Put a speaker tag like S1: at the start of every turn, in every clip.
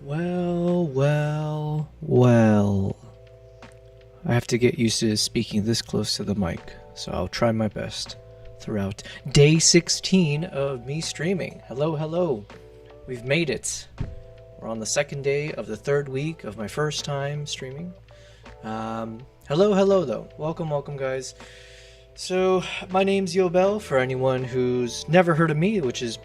S1: Well. I have to get used to speaking this close to the mic, so I'll try my best throughout day 16 of me streaming. Hello, hello. We've made it. We're on the second day of the third week of my first time streaming. Hello, though. Welcome, guys. So, my name's Yobel, for anyone who's never heard of me, which is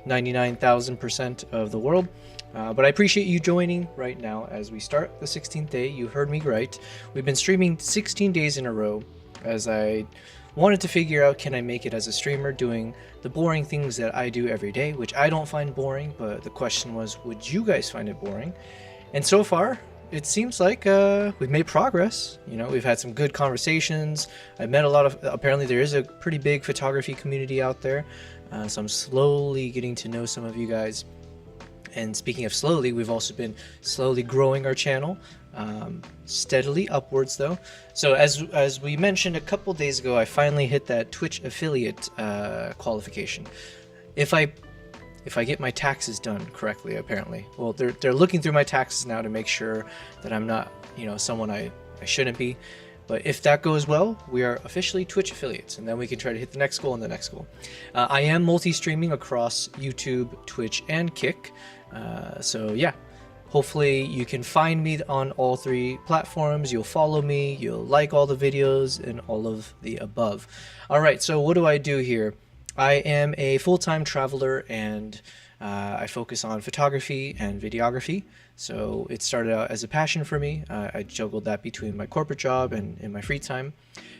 S1: 99,000% of the world. But I appreciate you joining right now as we start the 16th day. You heard me right. We've been streaming 16 days in a row as I wanted to figure out, can I make it as a streamer doing the boring things that I do every day, which I don't find boring, but the question was, would you guys find it boring? And so far, it seems like we've made progress. You know, we've had some good conversations. I've met a lot of, apparently there is a pretty big photography community out there. So I'm slowly getting to know some of you guys. And speaking of slowly, we've also been slowly growing our channel, steadily upwards though. So as we mentioned a couple days ago, I finally hit that Twitch affiliate qualification. If I get my taxes done correctly, apparently. Well, they're looking through my taxes now to make sure that I'm not, you know, someone I shouldn't be. But if that goes well, we are officially Twitch affiliates, and then we can try to hit the next goal and the next goal. I am multi-streaming across YouTube, Twitch, and Kick. So yeah, hopefully you can find me on all three platforms. You'll follow me, you'll like all the videos, and all of the above. All right, so what do I do here? I am a full-time traveler, and I focus on photography and videography. So it started out as a passion for me. I juggled that between my corporate job and in my free time.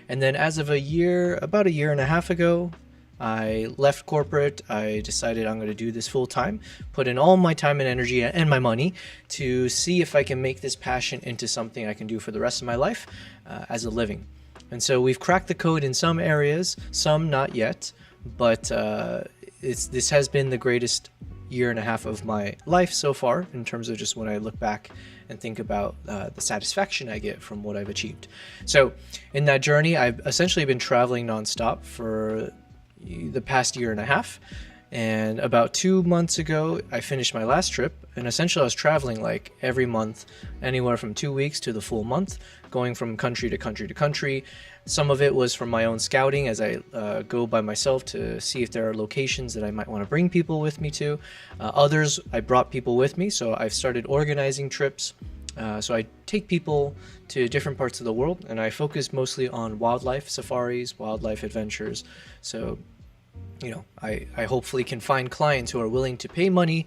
S1: And then as of about a year and a half ago, I left corporate. I decided I'm going to do this full time, put in all my time and energy and my money to see if I can make this passion into something I can do for the rest of my life as a living. And so we've cracked the code in some areas, some not yet, but this has been the greatest year and a half of my life so far, in terms of just when I look back and think about the satisfaction I get from what I've achieved. So in that journey, I've essentially been traveling nonstop for the past year and a half. And about 2 months ago, I finished my last trip, and essentially I was traveling like every month, anywhere from 2 weeks to the full month, going from country to country to country. Some of it was from my own scouting as I go by myself to see if there are locations that I might want to bring people with me to. Others, I brought people with me, so I've started organizing trips. So I take people to different parts of the world, and I focus mostly on wildlife safaris, wildlife adventures. So, you know, I hopefully can find clients who are willing to pay money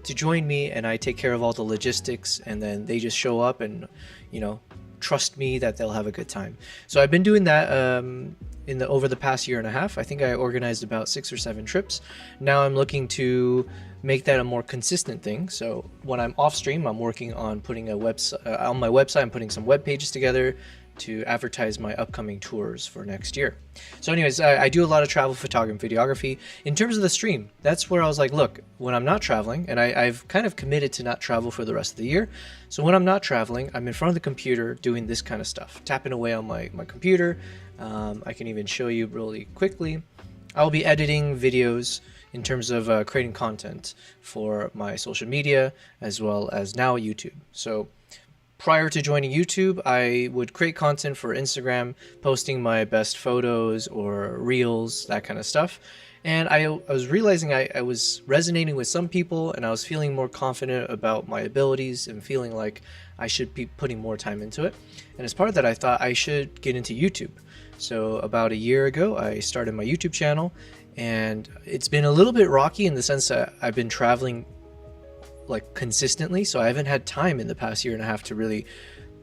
S1: to join me, and I take care of all the logistics, and then they just show up and, you know, trust me that they'll have a good time. So I've been doing that over the past year and a half. I think I organized about 6 or 7 trips. Now I'm looking to make that a more consistent thing. So when I'm off stream, I'm working on putting a website on my website. I'm putting some web pages together to advertise my upcoming tours for next year. So anyways, I do a lot of travel photography and videography. In terms of the stream, that's where I was like, look, when I'm not traveling, and I've kind of committed to not travel for the rest of the year. So when I'm not traveling, I'm in front of the computer doing this kind of stuff, tapping away on my computer. I can even show you really quickly. I'll be editing videos in terms of creating content for my social media, as well as now YouTube. So prior to joining YouTube, I would create content for Instagram, posting my best photos or reels, that kind of stuff. And I was realizing I was resonating with some people, and I was feeling more confident about my abilities and feeling like I should be putting more time into it. And as part of that, I thought I should get into YouTube. So about a year ago, I started my YouTube channel, and it's been a little bit rocky in the sense that I've been traveling like consistently, so I haven't had time in the past year and a half to really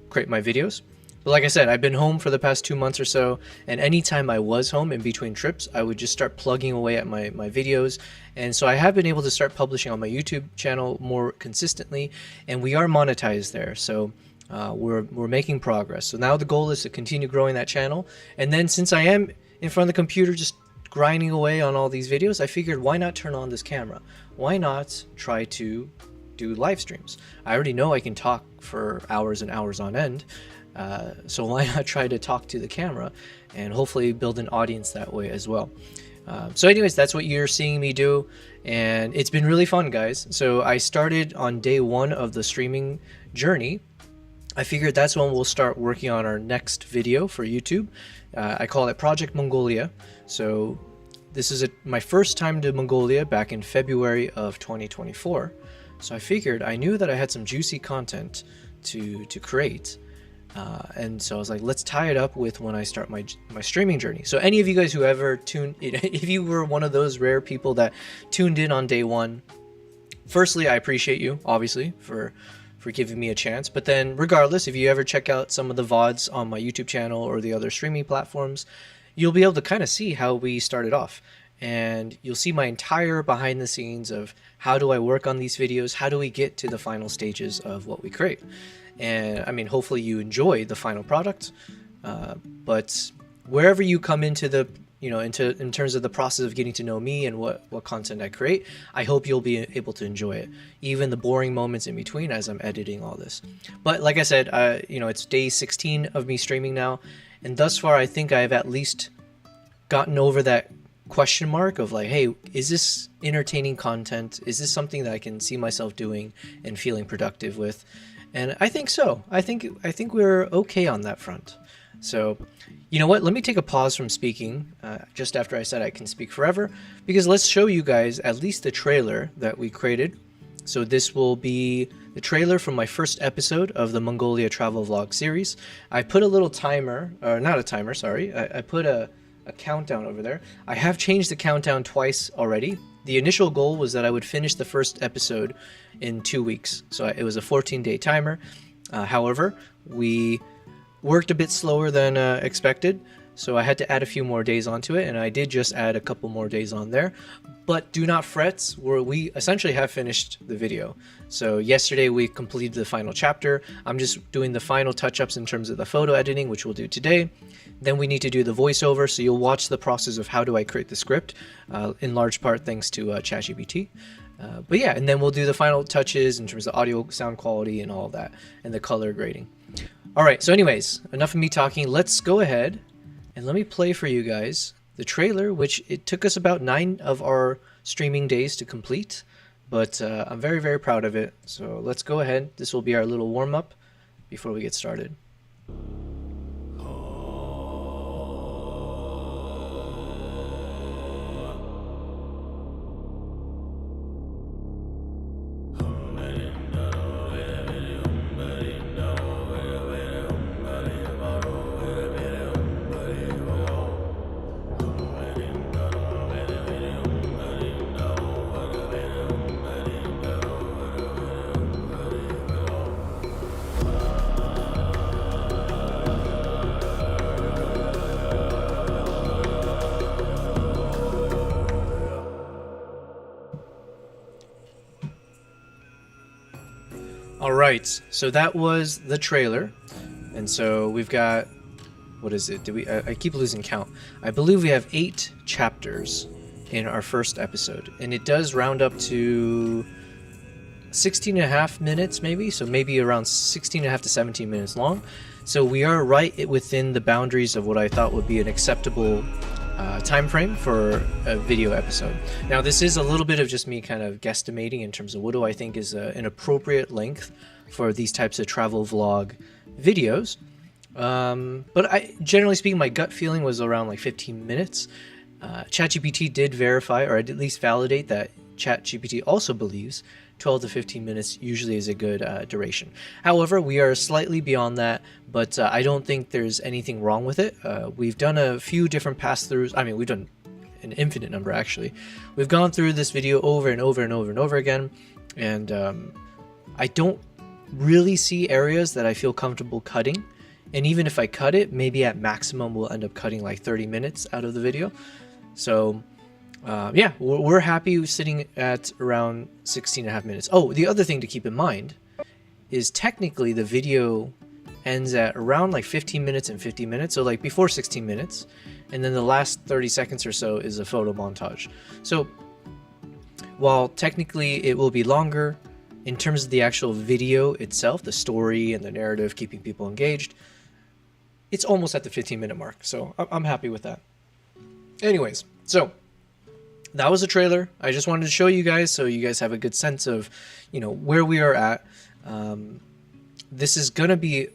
S1: create my videos. But like I said, I've been home for the past 2 months or so, and anytime I was home in between trips, I would just start plugging away at my videos. And so I have been able to start publishing on my YouTube channel more consistently, and we are monetized there. So we're making progress. So now the goal is to continue growing that channel. And then since I am in front of the computer just grinding away on all these videos, I figured, why not turn on this camera? Why not try to do live streams? I already know I can talk for hours and hours on end, so why not try to talk to the camera and hopefully build an audience that way as well. So anyways, that's what you're seeing me do, and it's been really fun, guys. So I started on day 1 of the streaming journey. I figured that's when we'll start working on our next video for YouTube. I call it Project Mongolia. So this is my first time to Mongolia back in February of 2024. So I figured I knew that I had some juicy content to create. And so I was like, let's tie it up with when I start my streaming journey. So any of you guys who ever tuned, if you were one of those rare people that tuned in on day 1, firstly, I appreciate you, obviously, for giving me a chance. But then regardless, if you ever check out some of the VODs on my YouTube channel or the other streaming platforms, you'll be able to kind of see how we started off. And you'll see my entire behind the scenes of how do I work on these videos? How do we get to the final stages of what we create? And I mean, hopefully you enjoy the final product, but wherever you come into the, in terms of the process of getting to know me and what content I create, I hope you'll be able to enjoy it, even the boring moments in between as I'm editing all this. But like I said, it's day 16 of me streaming now, and thus far I think I've at least gotten over that question mark of like, hey, is this entertaining content? Is this something that I can see myself doing and feeling productive with? And I think so. I think we're okay on that front. So, you know what? Let me take a pause from speaking just after I said I can speak forever, because let's show you guys at least the trailer that we created. So this will be the trailer from my first episode of the Mongolia travel vlog series. I put a little timer, or not a timer, sorry. I put a countdown over there. I have changed the countdown twice already. The initial goal was that I would finish the first episode in 2 weeks. So it was a 14-day timer. However, we worked a bit slower than expected. So I had to add a few more days onto it. And I did just add a couple more days on there. But do not fret, we essentially have finished the video. So yesterday we completed the final chapter. I'm just doing the final touch-ups in terms of the photo editing, which we'll do today. Then we need to do the voiceover, so you'll watch the process of how do I create the script, in large part thanks to ChatGPT. But yeah, and then we'll do the final touches in terms of audio, sound quality, and all of that, and the color grading. All right, so anyways, enough of me talking. Let's go ahead and let me play for you guys the trailer, which it took us about 9 of our streaming days to complete, but I'm very, very proud of it. So let's go ahead. This will be our little warm-up before we get started. Alright, so that was the trailer, and so we've got, what is it? I keep losing count. I believe we have 8 chapters in our first episode, and it does round up to 16.5 minutes maybe, so maybe around 16.5 to 17 minutes long. So we are right within the boundaries of what I thought would be an acceptable time frame for a video episode. Now this is a little bit of just me kind of guesstimating in terms of what do I think is an appropriate length for these types of travel vlog videos. But generally speaking, my gut feeling was around like 15 minutes. ChatGPT did verify, or at least validate, that ChatGPT also believes 12 to 15 minutes usually is a good duration. However, we are slightly beyond that, but I don't think there's anything wrong with it. We've done a few different pass-throughs. I mean, we've done an infinite number, actually. We've gone through this video over and over and over and over again, and I don't really see areas that I feel comfortable cutting. And even if I cut it, maybe at maximum we'll end up cutting like 30 minutes out of the video. So yeah, we're happy sitting at around 16.5 minutes. Oh, the other thing to keep in mind is technically the video ends at around like 15 minutes and 50 minutes. So like before 16 minutes, and then the last 30 seconds or so is a photo montage. So while technically it will be longer, in terms of the actual video itself, the story and the narrative, keeping people engaged, it's almost at the 15-minute mark. So I'm happy with that. Anyways, so that was a trailer. I just wanted to show you guys so you guys have a good sense of, where we are at. This is gonna be,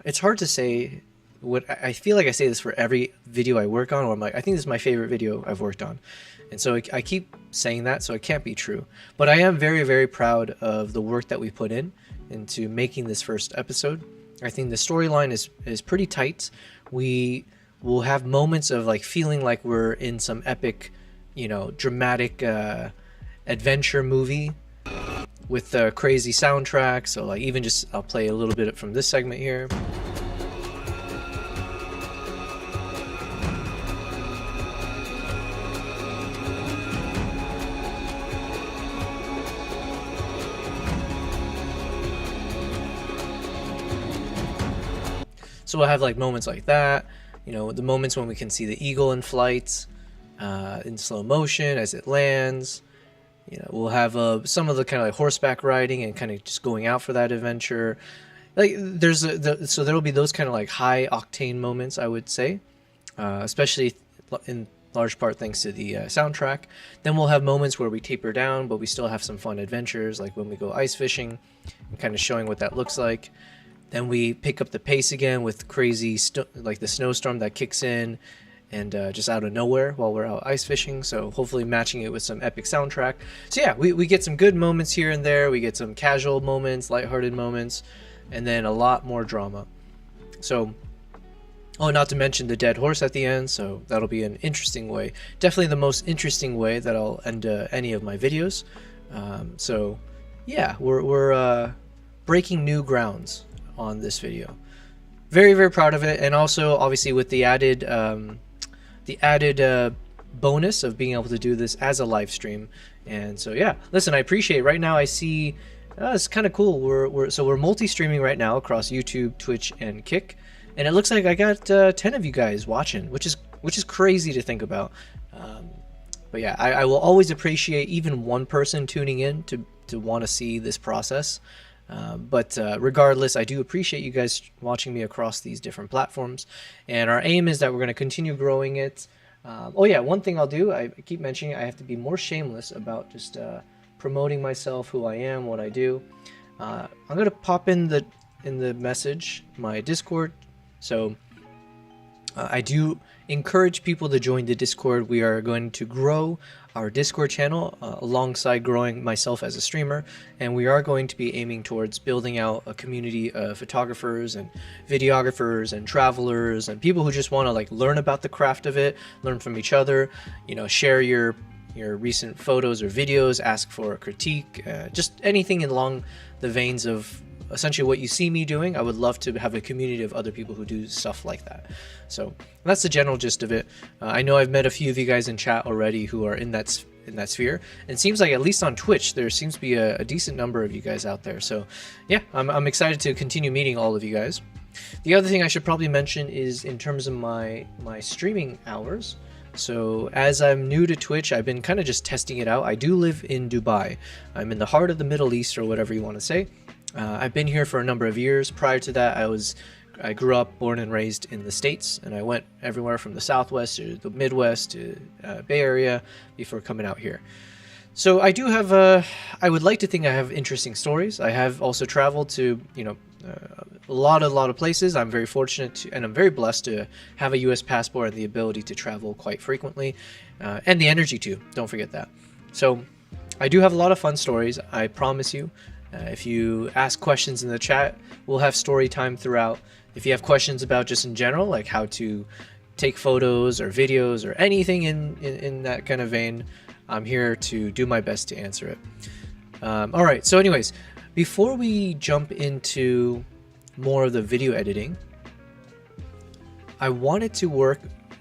S1: it's hard to say. What I feel like I say this for every video I work on, or I'm like, I think this is my favorite video I've worked on. And so I keep saying that, so it can't be true. But I am very, very proud of the work that we put into making this first episode. I think the storyline is pretty tight. We will have moments of like feeling like we're in some epic, dramatic adventure movie with a crazy soundtrack. So like even just, I'll play a little bit from this segment here. So we'll have like moments like that, the moments when we can see the eagle in flight, in slow motion as it lands. We'll have some of the kind of like horseback riding and kind of just going out for that adventure. Like so there will be those kind of like high octane moments, I would say, especially in large part thanks to the soundtrack. Then we'll have moments where we taper down, but we still have some fun adventures, like when we go ice fishing and kind of showing what that looks like. Then we pick up the pace again with crazy, like the snowstorm that kicks in and just out of nowhere while we're out ice fishing. So hopefully matching it with some epic soundtrack. So yeah, we get some good moments here and there. We get some casual moments, lighthearted moments, and then a lot more drama. So, not to mention the dead horse at the end. So that'll be an interesting way. Definitely the most interesting way that I'll end any of my videos. So yeah, we're breaking new grounds on this video. Very, very proud of it. And also obviously with the added bonus of being able to do this as a live stream. And so yeah, listen, I appreciate it. Right now I see it's kind of cool. We're multi-streaming right now across YouTube, Twitch, and Kick, and it looks like I got 10 of you guys watching, which is crazy to think about. But yeah, I will always appreciate even one person tuning in to want to see this process. But regardless, I do appreciate you guys watching me across these different platforms, and our aim is that we're going to continue growing it. Oh yeah, one thing I'll do, I keep mentioning, I have to be more shameless about just promoting myself, who I am, what I do. I'm going to pop in the message my Discord. So I do encourage people to join the Discord. We are going to grow our Discord channel alongside growing myself as a streamer, and we are going to be aiming towards building out a community of photographers and videographers and travelers and people who just want to like learn about the craft of it, learn from each other, share your recent photos or videos, ask for a critique, just anything along the veins of essentially what you see me doing. I would love to have a community of other people who do stuff like that. So that's the general gist of it. I know I've met a few of you guys in chat already who are in that sphere, and it seems like at least on Twitch there seems to be a decent number of you guys out there. So yeah, I'm excited to continue meeting all of you guys. The other thing I should probably mention is in terms of my streaming hours. So as I'm new to Twitch, I've been kind of just testing it out. I do live in Dubai. I'm in the heart of the Middle East, or whatever you want to say. I've been here for a number of years. Prior to that, I grew up, born and raised in the States, and I went everywhere from the Southwest to the Midwest to Bay Area before coming out here. So I do have I would like to think I have interesting stories. I have also traveled to, a lot of places. I'm very fortunate and I'm very blessed to have a U.S. passport and the ability to travel quite frequently, and the energy too. Don't forget that. So I do have a lot of fun stories, I promise you. If you ask questions in the chat, we'll have story time throughout. If you have questions about just in general, like how to take photos or videos or anything in that kind of vein, I'm here to do my best to answer it. All right, so anyways, before we jump into more of the video editing, I wanted to work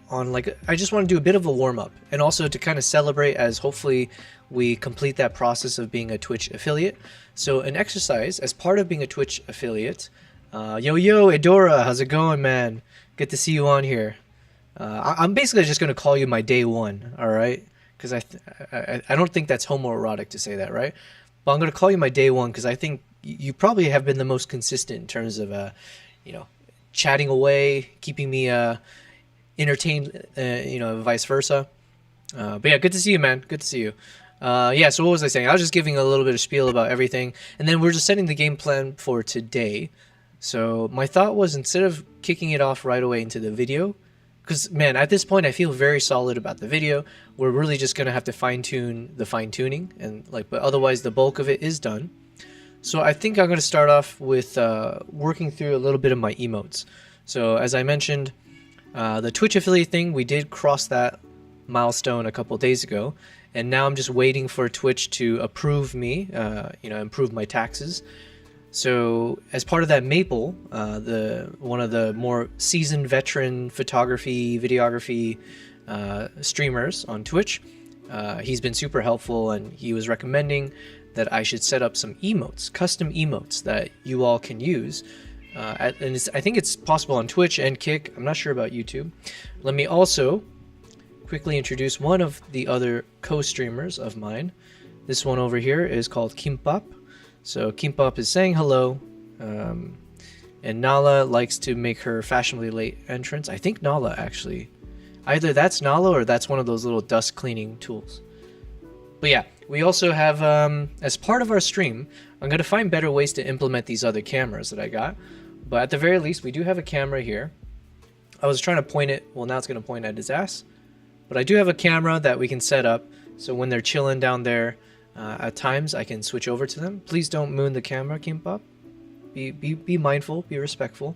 S1: on I just want to do a bit of a warm-up, and also to kind of celebrate as hopefully we complete that process of being a Twitch affiliate. So an exercise as part of being a Twitch affiliate. Yo, Edora, how's it going, man? Good to see you on here. I'm basically just going to call you my day one, all right? Because I don't think that's homoerotic to say that, right? But I'm going to call you my day one because I think you probably have been the most consistent in terms of, chatting away, keeping me entertained, vice versa. But yeah, good to see you, man. Good to see you. Yeah, so what was I saying? I was just giving a little bit of spiel about everything, and then we're just setting the game plan for today. So my thought was, instead of kicking it off right away into the video, because man, at this point I feel very solid about the video. We're really just gonna have to fine-tune the fine-tuning, and like, but otherwise the bulk of it is done. So I think I'm gonna start off with working through a little bit of my emotes. So as I mentioned, the Twitch affiliate thing, we did cross that milestone a couple days ago, and now I'm just waiting for Twitch to approve me, improve my taxes. So as part of that, Maple, one of the more seasoned veteran photography, videography streamers on Twitch, he's been super helpful, and he was recommending that I should set up some emotes, custom emotes that you all can use. I think it's possible on Twitch and Kick. I'm not sure about YouTube. Let me also quickly introduce one of the other co-streamers of mine. This one over here is called Kimpop. So Kimpop is saying hello, and Nala likes to make her fashionably late entrance. I think Nala actually, either that's Nala or that's one of those little dust cleaning tools. But yeah, we also have, as part of our stream, I'm going to find better ways to implement these other cameras that I got. But at the very least, we do have a camera here. I was trying to point it, well, now it's going to point at his ass. But I do have a camera that we can set up, so when they're chilling down there, at times I can switch over to them. Please don't moon the camera, Kimpop. Be mindful, be respectful.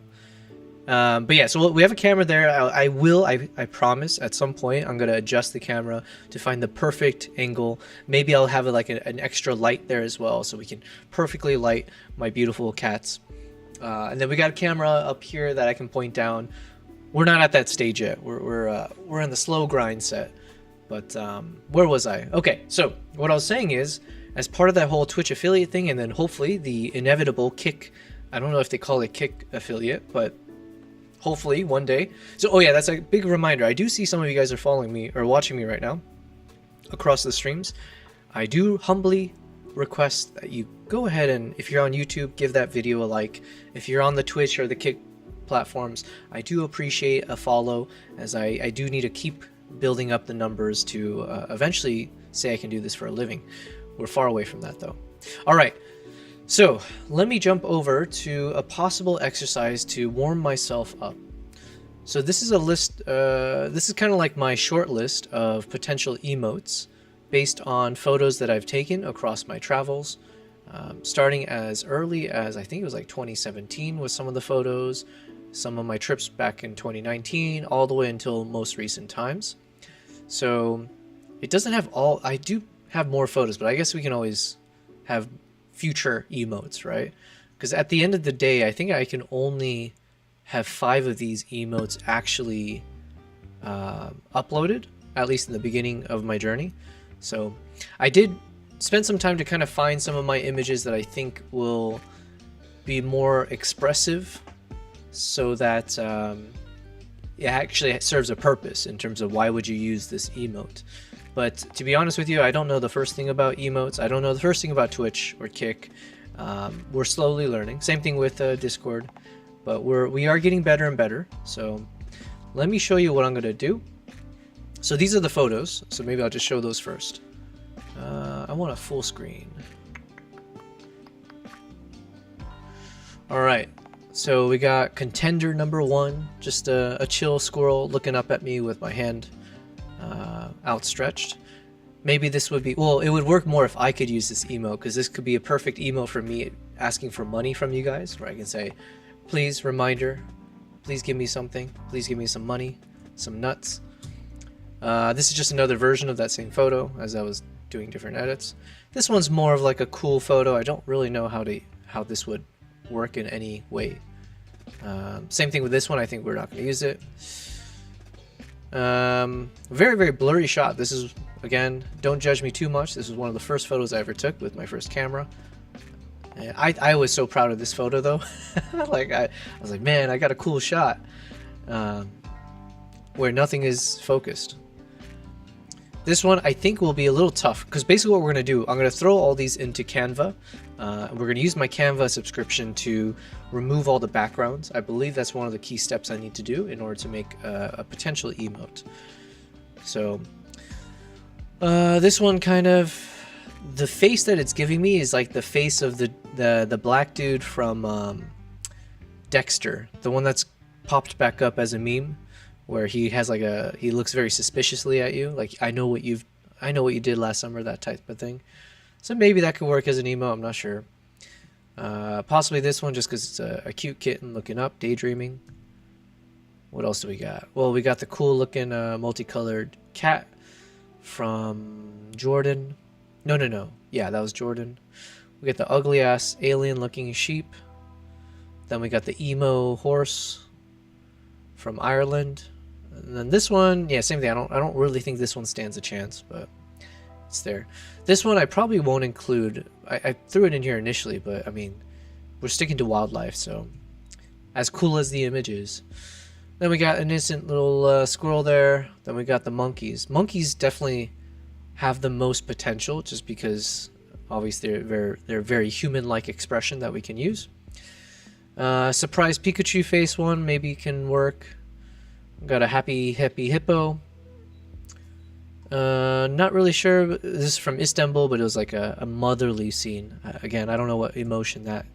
S1: But yeah, so we have a camera there. I promise, at some point I'm going to adjust the camera to find the perfect angle. Maybe I'll have like an extra light there as well, so we can perfectly light my beautiful cats. And then we got a camera up here that I can point down. We're not at that stage yet. We're in the slow grind set. But where was I? Okay, so what I was saying is, as part of that whole Twitch affiliate thing, and then hopefully the inevitable Kick, I don't know if they call it Kick affiliate, but hopefully one day. So, oh yeah, that's a big reminder. I do see some of you guys are following me or watching me right now across the streams. I do humbly request that you go ahead and, if you're on YouTube, give that video a like. If you're on the Twitch or the Kick platforms, I do appreciate a follow, as I do need to keep building up the numbers to eventually say I can do this for a living. We're far away from that though. All right, so let me jump over to a possible exercise to warm myself up. So this is a list, this is kind of like my short list of potential emotes based on photos that I've taken across my travels, starting as early as, I think it was like 2017 with some of the photos, some of my trips back in 2019, all the way until most recent times. So it doesn't have all, I do have more photos, but I guess we can always have future emotes, right? Because at the end of the day, I think I can only have 5 of these emotes actually uploaded, at least in the beginning of my journey. So I did spend some time to kind of find some of my images that I think will be more expressive, so that it actually serves a purpose in terms of why would you use this emote. But to be honest with you, I don't know the first thing about emotes. I don't know the first thing about Twitch or Kick. We're slowly learning. Same thing with Discord, but we are getting better and better. So let me show you what I'm going to do. So these are the photos, so maybe I'll just show those first. I want a full screen. All right. So we got contender number 1, just a chill squirrel looking up at me with my hand outstretched. Maybe this would be, well, it would work more if I could use this emote, because this could be a perfect emote for me asking for money from you guys, where I can say, please, reminder, please give me something, please give me some money, some nuts. This is just another version of that same photo as I was doing different edits. This one's more of like a cool photo. I don't really know how this would work in any way. Same thing with this one. I think we're not going to use it. Very, very blurry shot. This is, again, don't judge me too much. This was one of the first photos I ever took with my first camera. And I was so proud of this photo though. Like I was like, man, I got a cool shot where nothing is focused. This one I think will be a little tough, because basically what we're going to do, I'm going to throw all these into Canva. We're going to use my Canva subscription to remove all the backgrounds. I believe that's one of the key steps I need to do in order to make a potential emote. So This one kind of, the face that it's giving me is like the face of the black dude from Dexter, the one that's popped back up as a meme, where he has like he looks very suspiciously at you, like I know what you did last summer, that type of thing. So maybe that could work as an emo. I'm not sure. Possibly this one, just because it's a cute kitten looking up, daydreaming. What else do we got? Well, we got the cool looking multicolored cat from Jordan. No. Yeah, that was Jordan. We got the ugly ass alien looking sheep. Then we got the emo horse from Ireland. And then this one, yeah, same thing. I don't really think this one stands a chance, but it's there. This one I probably won't include. I threw it in here initially, but I mean, we're sticking to wildlife, so as cool as the image is. Then we got an innocent little squirrel there. Then we got the monkeys. Monkeys definitely have the most potential, just because obviously they're very human-like expression that we can use. Surprise Pikachu face one maybe can work. Got a happy hippo. Not really sure. This is from Istanbul, but it was like a motherly scene. Again, I don't know what emotion that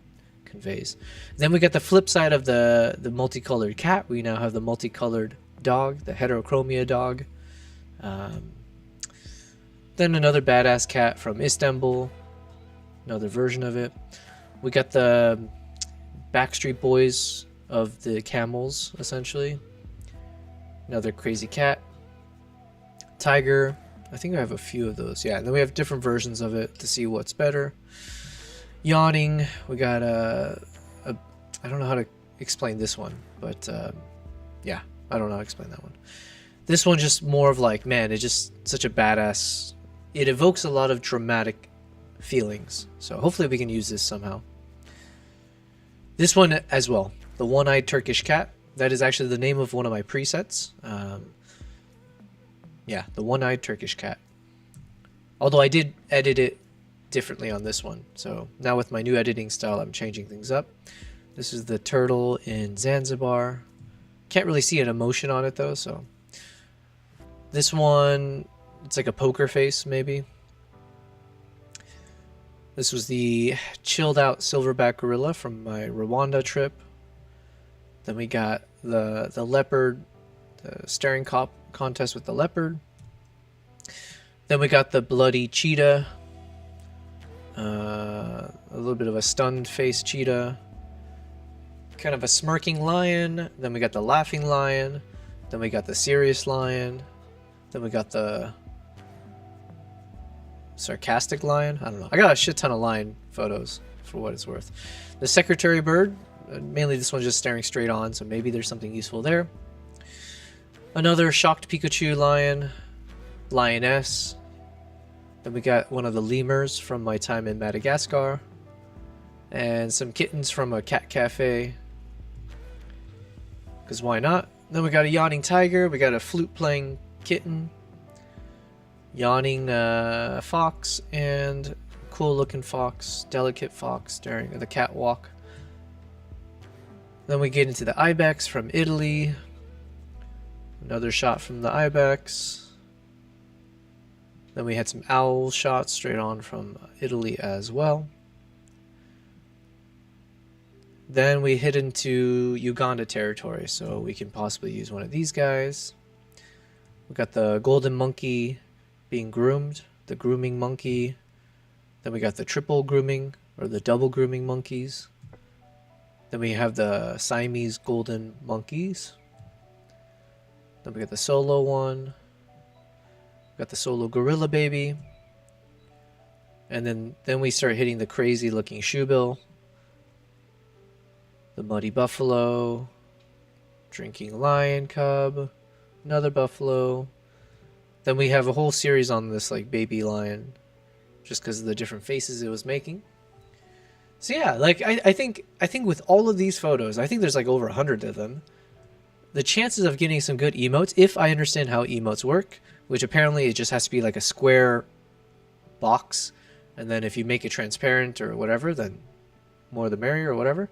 S1: conveys. Then we got the flip side of the multicolored cat. We now have the multicolored dog, the heterochromia dog. Then another badass cat from Istanbul, another version of it. We got the Backstreet Boys of the camels, essentially. Another crazy cat. Tiger. I think I have a few of those. Yeah, and then we have different versions of it to see what's better. Yawning. We got I don't know how to explain this one, but yeah, I don't know how to explain that one. This one just more of like, man, it's just such a badass. It evokes a lot of dramatic feelings. So hopefully we can use this somehow. This one as well, the one-eyed Turkish cat. That is actually the name of one of my presets. Yeah, the one-eyed Turkish cat. Although I did edit it differently on this one. So now with my new editing style, I'm changing things up. This is the turtle in Zanzibar. Can't really see an emotion on it though, so. This one, it's like a poker face maybe. This was the chilled out silverback gorilla from my Rwanda trip. Then we got the leopard, the staring contest with the leopard. Then we got the bloody cheetah. A little bit of a stunned face cheetah. Kind of a smirking lion. Then we got the laughing lion. Then we got the serious lion. Then we got the sarcastic lion. I don't know. I got a shit ton of lion photos for what it's worth. The secretary bird. Mainly this one's just staring straight on, so maybe there's something useful there. Another shocked Pikachu lion. Lioness. Then we got one of the lemurs from my time in Madagascar. And some kittens from a cat cafe. Because why not? Then we got a yawning tiger. We got a flute playing kitten. Yawning fox. And cool looking fox. Delicate fox staring at the catwalk. Then we get into the ibex from Italy. Another shot from the ibex. Then we had some owl shots straight on from Italy as well. Then we hit into Uganda territory, so we can possibly use one of these guys. We got the golden monkey being groomed, the grooming monkey. Then we got the triple grooming, or the double grooming monkeys. Then we have the Siamese golden monkeys. Then we got the solo one. Got the solo gorilla baby. And then we start hitting the crazy looking shoebill. The muddy buffalo. Drinking lion cub. Another buffalo. Then we have a whole series on this like baby lion. Just because of the different faces it was making. So yeah, like I think with all of these photos, I think there's like over 100 of them. The chances of getting some good emotes, if I understand how emotes work, which apparently it just has to be like a square box, and then if you make it transparent or whatever, then more the merrier or whatever,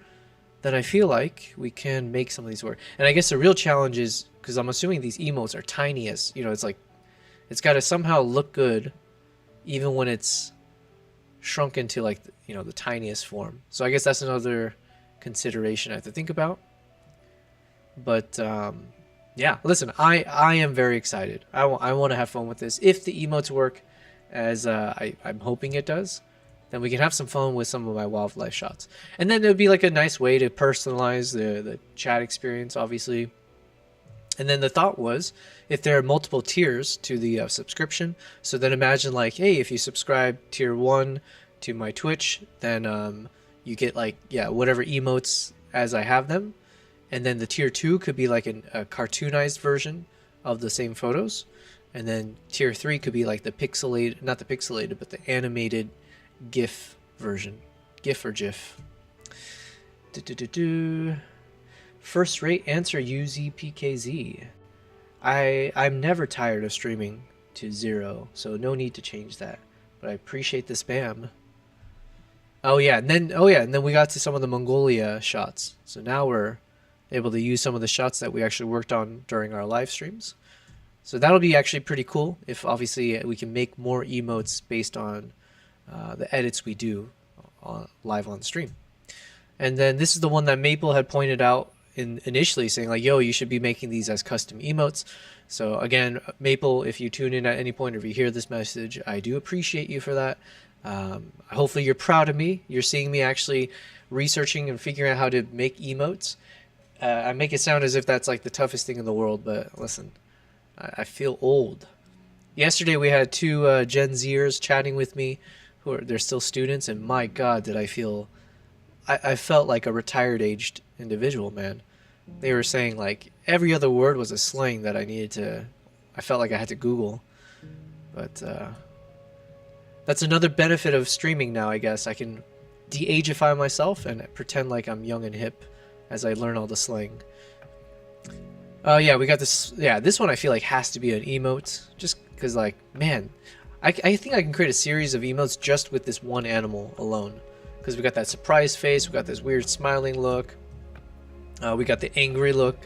S1: then I feel like we can make some of these work. And I guess the real challenge is, because I'm assuming these emotes are tiny as, you know, it's like It's got to somehow look good, even when it's shrunk into like the tiniest form. So I guess that's another consideration I have to think about. But yeah, listen, I am very excited. I want to have fun with this. If the emotes work as I'm hoping it does, then we can have some fun with some of my wildlife shots. And then it would be like a nice way to personalize the chat experience, obviously. And then the thought was, if there are multiple tiers to the subscription, so then imagine like, hey, if you subscribe tier 1 to my Twitch, then you get like, yeah, whatever emotes as I have them. And then the tier 2 could be like a cartoonized version of the same photos. And then tier 3 could be like the pixelated, not the pixelated, but the animated GIF version. GIF or GIF. First rate answer UZPKZ. I'm never tired of streaming to 0, so no need to change that. But I appreciate the spam. Oh yeah, and then we got to some of the Mongolia shots. So now we're able to use some of the shots that we actually worked on during our live streams. So that'll be actually pretty cool if obviously we can make more emotes based on the edits we do live on stream. And then this is the one that Maple had pointed out initially, saying like, yo, you should be making these as custom emotes. So again, Maple, if you tune in at any point or if you hear this message, I do appreciate you for that. Hopefully you're proud of me. You're seeing me actually researching and figuring out how to make emotes. I make it sound as if that's like the toughest thing in the world, but listen, I feel old. Yesterday we had two Gen Zers chatting with me, they're still students, and my God, did I feel, I felt like a retired aged individual, man. They were saying like every other word was a slang that I felt like I had to Google. But that's another benefit of streaming now, I guess. I can de-ageify myself and pretend like I'm young and hip as I learn all the slang. Oh yeah, we got this. Yeah, this one I feel like has to be an emote, just because like, man, I think I can create a series of emotes just with this one animal alone. Because we got that surprise face, we got this weird smiling look, we got the angry look,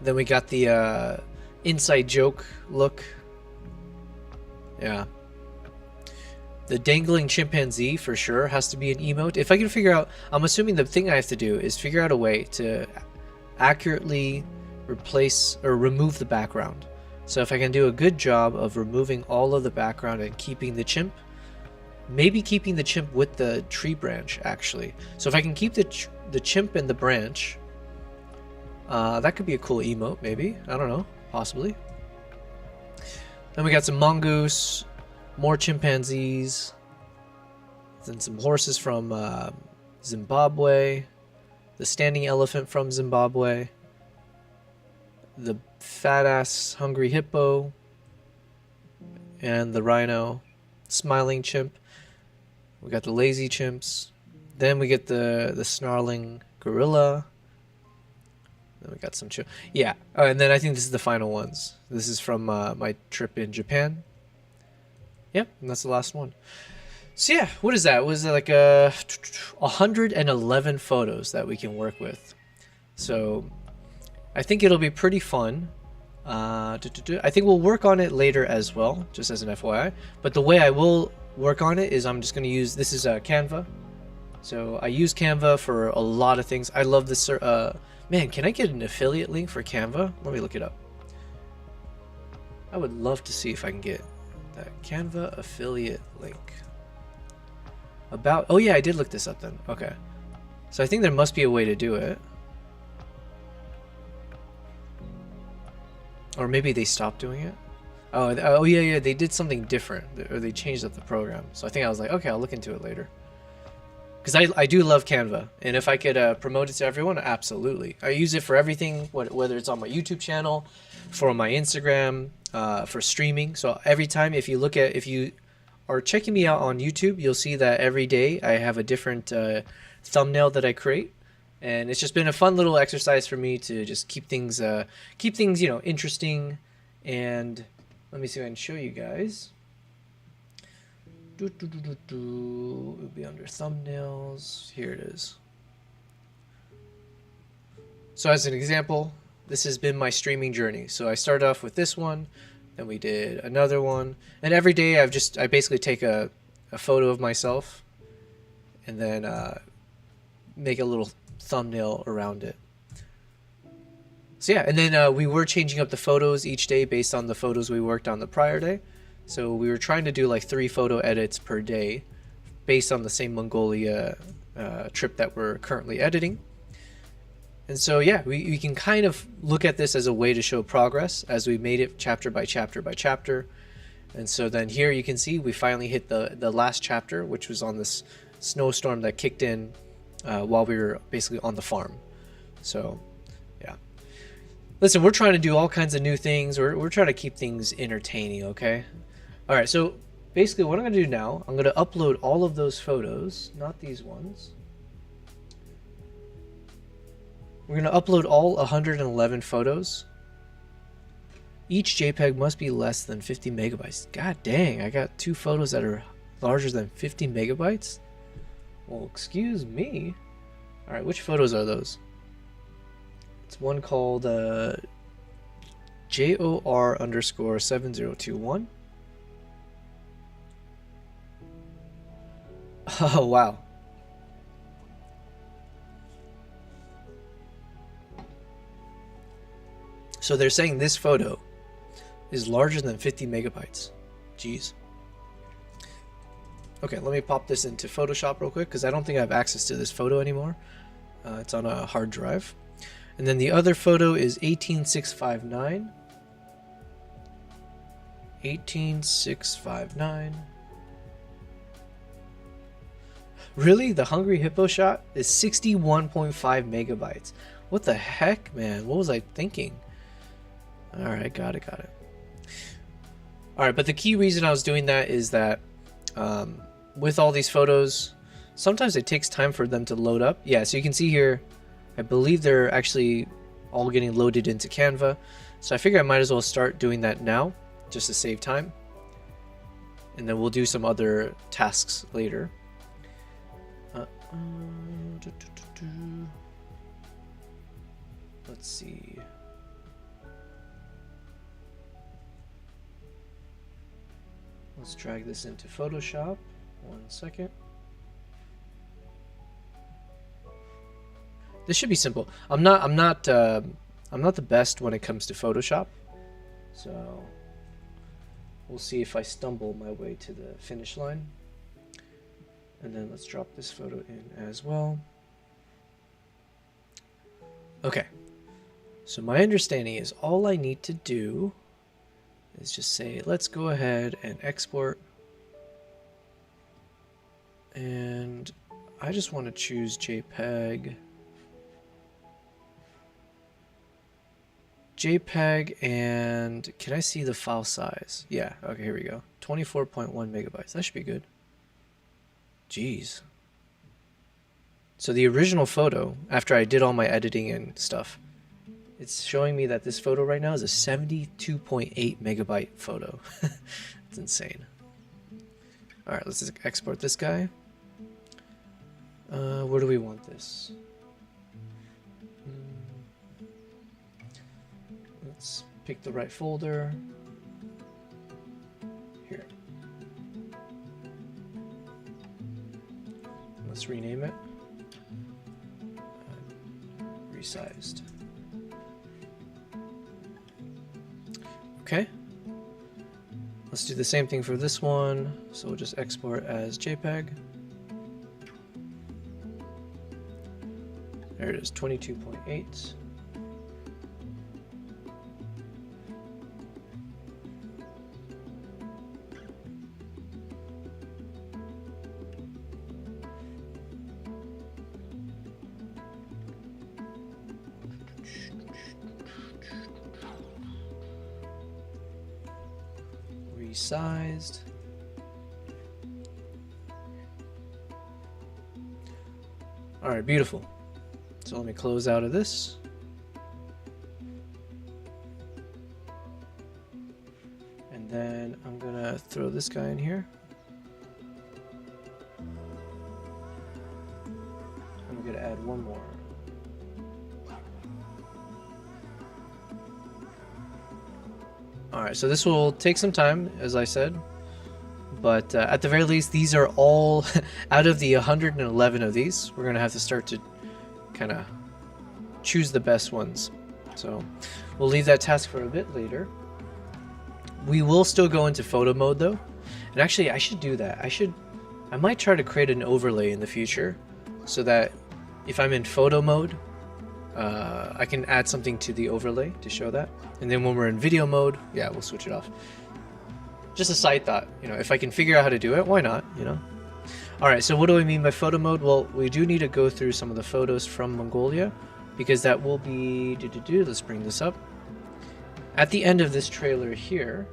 S1: then we got the inside joke look. Yeah. The dangling chimpanzee for sure has to be an emote. If I can figure out, I'm assuming the thing I have to do is figure out a way to accurately replace or remove the background. So if I can do a good job of removing all of the background and keeping the chimp, maybe keeping the chimp with the tree branch actually. So if I can keep the chimp and the branch, that could be a cool emote maybe. I don't know, possibly. Then we got some mongoose, more chimpanzees, then some horses from Zimbabwe, the standing elephant from Zimbabwe, the fat ass hungry hippo, and the rhino, smiling chimp. We got the lazy chimps. Then we get the snarling gorilla. Then we got some yeah. Oh, and then I think this is the final ones. This is from my trip in Japan. Yep, and that's the last one. So yeah, what is that? Was it like 111 photos that we can work with? So I think it'll be pretty fun. I think we'll work on it later as well, just as an FYI. But the way I will work on it is I'm just going to use, this is Canva. So I use Canva for a lot of things. I love this. Man, can I get an affiliate link for Canva? Let me look it up. I would love to see if I can get that Canva affiliate link. About, oh yeah, I did look this up then. Okay. So I think there must be a way to do it. Or maybe they stopped doing it. Oh yeah, they did something different, or they changed up the program. So I think I was like, okay, I'll look into it later. Because I do love Canva, and if I could promote it to everyone, absolutely. I use it for everything, whether it's on my YouTube channel, for my Instagram, for streaming. So every time, if you are checking me out on YouTube, you'll see that every day I have a different thumbnail that I create. And it's just been a fun little exercise for me to just keep things interesting. And let me see if I can show you guys. It would be under thumbnails. Here it is. So as an example, this has been my streaming journey. So I started off with this one, then we did another one, and every day I basically take a photo of myself, and then make a little thumbnail around it. So yeah, and then we were changing up the photos each day based on the photos we worked on the prior day. So we were trying to do like 3 photo edits per day based on the same Mongolia trip that we're currently editing. And so yeah, we can kind of look at this as a way to show progress as we made it chapter by chapter by chapter. And so then here you can see we finally hit the last chapter, which was on this snowstorm that kicked in while we were basically on the farm. So yeah, listen, we're trying to do all kinds of new things. We're trying to keep things entertaining, okay? All right, so basically what I'm going to do now, I'm going to upload all of those photos, not these ones. We're going to upload all 111 photos. Each JPEG must be less than 50 megabytes. God dang, I got 2 photos that are larger than 50 megabytes? Well, excuse me. All right, which photos are those? It's one called JOR_7021. Oh, wow. So they're saying this photo is larger than 50 megabytes. Jeez. Okay, let me pop this into Photoshop real quick because I don't think I have access to this photo anymore. It's on a hard drive. And then the other photo is 18659. 18659. Really? The Hungry Hippo shot is 61.5 megabytes. What the heck, man? What was I thinking? Alright, got it. Alright, but the key reason I was doing that is that with all these photos, sometimes it takes time for them to load up. Yeah, so you can see here, I believe they're actually all getting loaded into Canva. So I figure I might as well start doing that now, just to save time. And then we'll do some other tasks later. Let's see. Let's drag this into Photoshop. 1 second. This should be simple. I'm not the best when it comes to Photoshop, so we'll see if I stumble my way to the finish line. And then let's drop this photo in as well. Okay, so my understanding is all I need to do is just say, let's go ahead and export. And I just want to choose JPEG. And can I see the file size? Yeah, okay, here we go. 24.1 megabytes. That should be good. Jeez. So the original photo, after I did all my editing and stuff, it's showing me that this photo right now is a 72.8 megabyte photo. It's insane. All right, let's just export this guy. Where do we want this? Let's pick the right folder. Here. Let's rename it. Resized. Okay. Let's do the same thing for this one. So we'll just export as JPEG. There it is, 22.8. Resized. All right, beautiful. So let me close out of this. And then I'm gonna throw this guy in here. I'm gonna add one more. All right, so this will take some time, as I said, but at the very least, these are all out of the 111 of these. We're gonna have to start to kind of choose the best ones. So we'll leave that task for a bit later. We will still go into photo mode though, and actually I should do that. I might try to create an overlay in the future so that if I'm in photo mode, I can add something to the overlay to show that. And then when we're in video mode, yeah, we'll switch it off. Just a side thought, you know, if I can figure out how to do it, why not, you know? All right, so what do I mean by photo mode? Well, we do need to go through some of the photos from Mongolia because that will be, let's bring this up. At the end of this trailer here,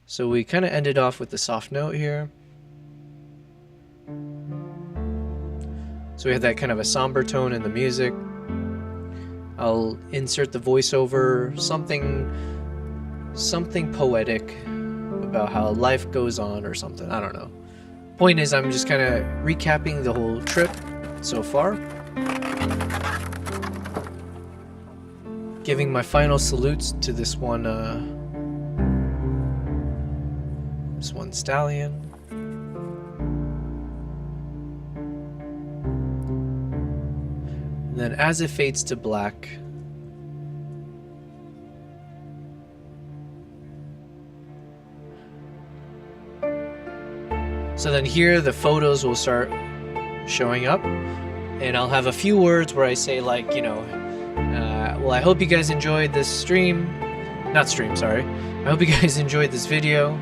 S1: so we kind of ended off with the soft note here. So we have that kind of a somber tone in the music. I'll insert the voiceover, something poetic about how life goes on or something. I don't know. Point is, I'm just kind of recapping the whole trip so far. Giving my final salutes to this one stallion. And then as it fades to black, so then here the photos will start showing up, and I'll have a few words where I say, like, you know, well, I hope you guys enjoyed this stream. Not stream, sorry. I hope you guys enjoyed this video.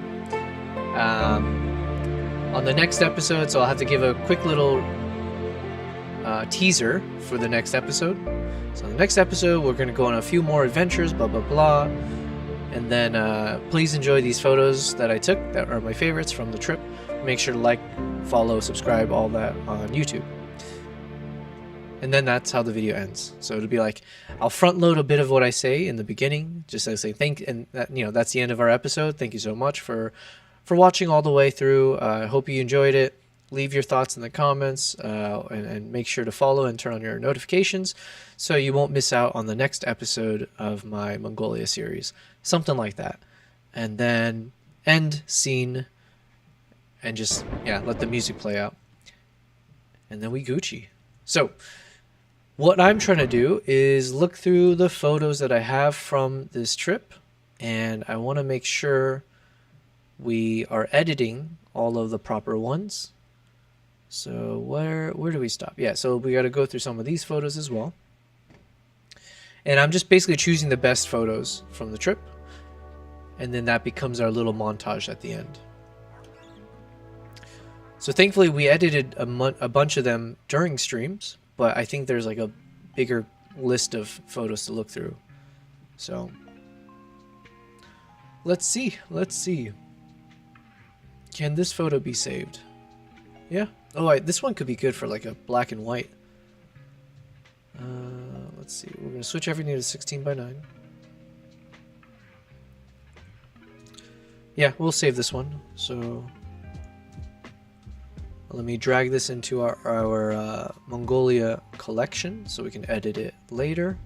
S1: On the next episode, so I'll have to give a quick little teaser for the next episode. So the next episode, we're going to go on a few more adventures, blah, blah, blah. And then please enjoy these photos that I took that are my favorites from the trip. Make sure to like, follow, subscribe, all that on YouTube. And then that's how the video ends. So it'll be like, I'll front load a bit of what I say in the beginning, just to say thank, and that, you know, that's the end of our episode. Thank you so much for watching all the way through. I hope you enjoyed it. Leave your thoughts in the comments, and make sure to follow and turn on your notifications so you won't miss out on the next episode of my Mongolia series. Something like that. And then end scene and just, yeah, let the music play out. And then we Gucci. So what I'm trying to do is look through the photos that I have from this trip, and I want to make sure we are editing all of the proper ones. So where do we stop? Yeah, so we got to go through some of these photos as well. And I'm just basically choosing the best photos from the trip, and then that becomes our little montage at the end. So thankfully we edited a bunch of them during streams, but I think there's like a bigger list of photos to look through. So let's see. Can this photo be saved? Yeah. Oh, this one could be good for like a black and white. Let's see. We're gonna switch everything to 16:9. Yeah, we'll save this one. So let me drag this into our Mongolia collection so we can edit it later.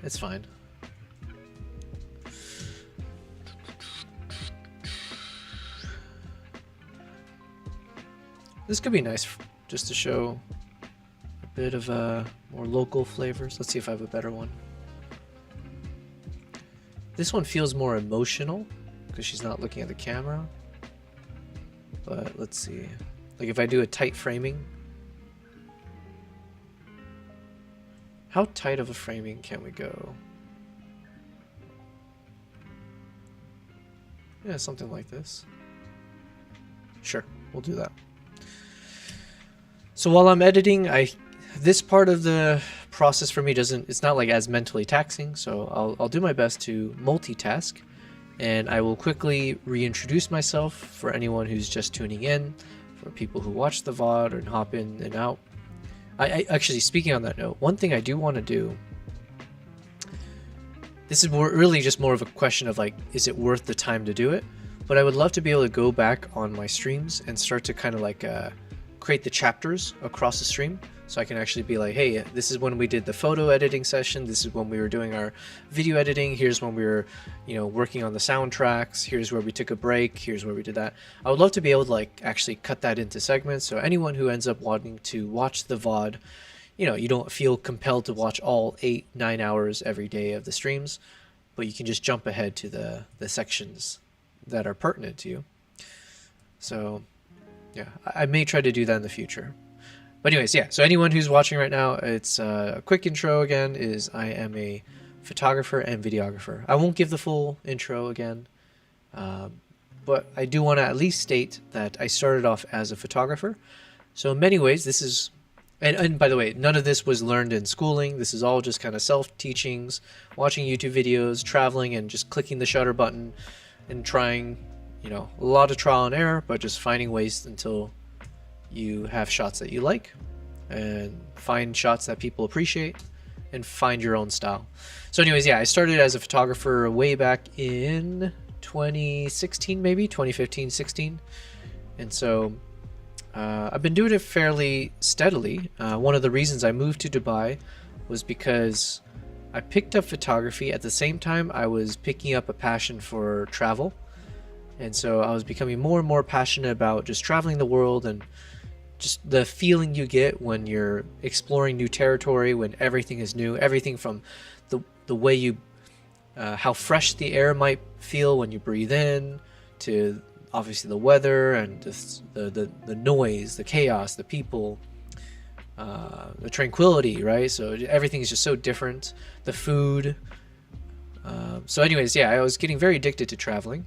S1: It's fine. This could be nice just to show a bit of more local flavors. Let's see if I have a better one. This one feels more emotional because she's not looking at the camera. But let's see. Like if I do a tight framing. How tight of a framing can we go? Yeah, something like this. Sure, we'll do that. So while I'm editing, this part of the process for me it's not like as mentally taxing, so I'll do my best to multitask, and I will quickly reintroduce myself for anyone who's just tuning in, for people who watch the VOD and hop in and out. I actually, speaking on that note, one thing I do want to do, this is really just more of a question of like, is it worth the time to do it? but I would love to be able to go back on my streams and start to kind of like create the chapters across the stream. So I can actually be like, hey, this is when we did the photo editing session. This is when we were doing our video editing. Here's when we were, you know, working on the soundtracks. Here's where we took a break. Here's where we did that. I would love to be able to like actually cut that into segments. So anyone who ends up wanting to watch the VOD, you know, you don't feel compelled to watch all 8-9 hours every day of the streams, but you can just jump ahead to the sections that are pertinent to you. So yeah, I may try to do that in the future. But anyways, yeah, so anyone who's watching right now, it's a quick intro again, is I am a photographer and videographer. I won't give the full intro again, but I do want to at least state that I started off as a photographer. So in many ways, this is, and by the way, none of this was learned in schooling. This is all just kind of self-teachings, watching YouTube videos, traveling, and just clicking the shutter button and trying, you know, a lot of trial and error, but just finding ways until you have shots that you like and find shots that people appreciate and find your own style. So anyways, yeah, I started as a photographer way back in 2016, maybe 2015, 16. And so I've been doing it fairly steadily. One of the reasons I moved to Dubai was because I picked up photography at the same time I was picking up a passion for travel. And so I was becoming more and more passionate about just traveling the world and just the feeling you get when you're exploring new territory, when everything is new, everything from the way you, how fresh the air might feel when you breathe in, to obviously the weather and the noise, the chaos, the people, the tranquility, right? So everything is just so different. The food. So anyways, yeah, I was getting very addicted to traveling.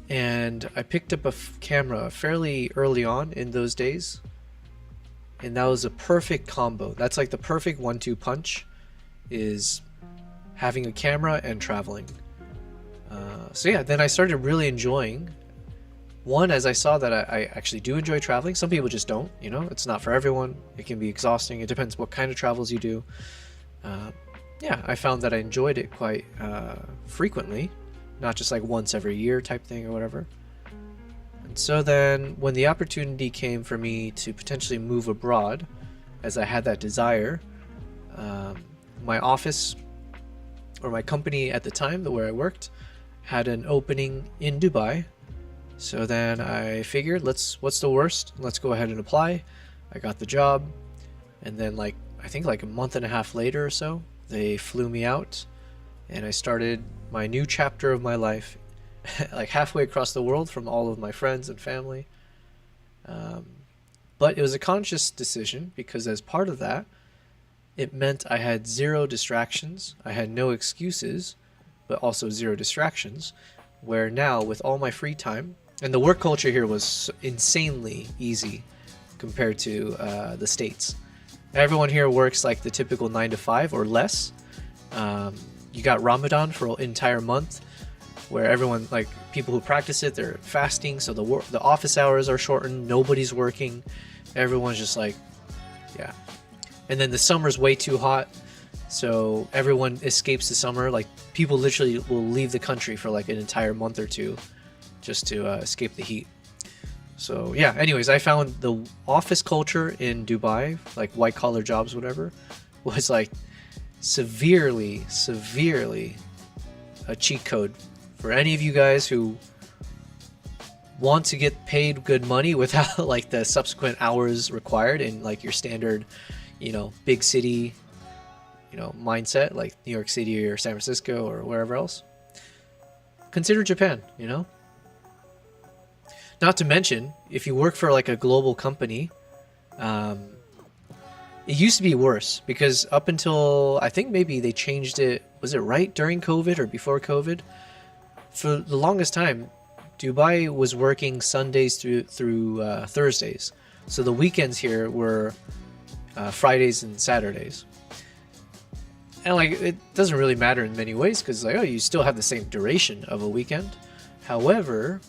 S1: And I picked up a camera fairly early on in those days, and that was a perfect combo. That's like the perfect 1-2 punch, is having a camera and traveling. So yeah, then I started really enjoying, one, as I saw that I actually do enjoy traveling. Some people just don't, you know, it's not for everyone. It can be exhausting. It depends what kind of travels you do. Yeah, I found that I enjoyed it quite frequently. Not just like once every year type thing or whatever. And so then when the opportunity came for me to potentially move abroad, as I had that desire, my office, or my company at the time, where I worked, had an opening in Dubai. So then I figured, what's the worst? Let's go ahead and apply. I got the job, and then I think like a month and a half later or so, they flew me out, and I started my new chapter of my life, like halfway across the world from all of my friends and family. But it was a conscious decision, because as part of that, it meant I had 0 distractions. I had no excuses, but also 0 distractions, where now with all my free time, and the work culture here was insanely easy compared to the States. Everyone here works like the typical 9 to 5 or less. You got Ramadan for an entire month, where everyone, like people who practice it, they're fasting, so the office hours are shortened. Nobody's working. Everyone's just like, yeah. And then the summer's way too hot, so everyone escapes the summer. Like people literally will leave the country for like an entire month or two just to escape the heat. So yeah, anyways, I found the office culture in Dubai, like white collar jobs, whatever, was like severely a cheat code for any of you guys who want to get paid good money without like the subsequent hours required in like your standard, you know, big city, you know, mindset, like New York City or San Francisco or wherever else. Consider Japan, you know. Not to mention, if you work for like a global company, it used to be worse, because up until, I think maybe they changed it, was it right during COVID or before COVID? For the longest time, Dubai was working Sundays through Thursdays. So the weekends here were Fridays and Saturdays. And like, it doesn't really matter in many ways, because like, oh, you still have the same duration of a weekend. However,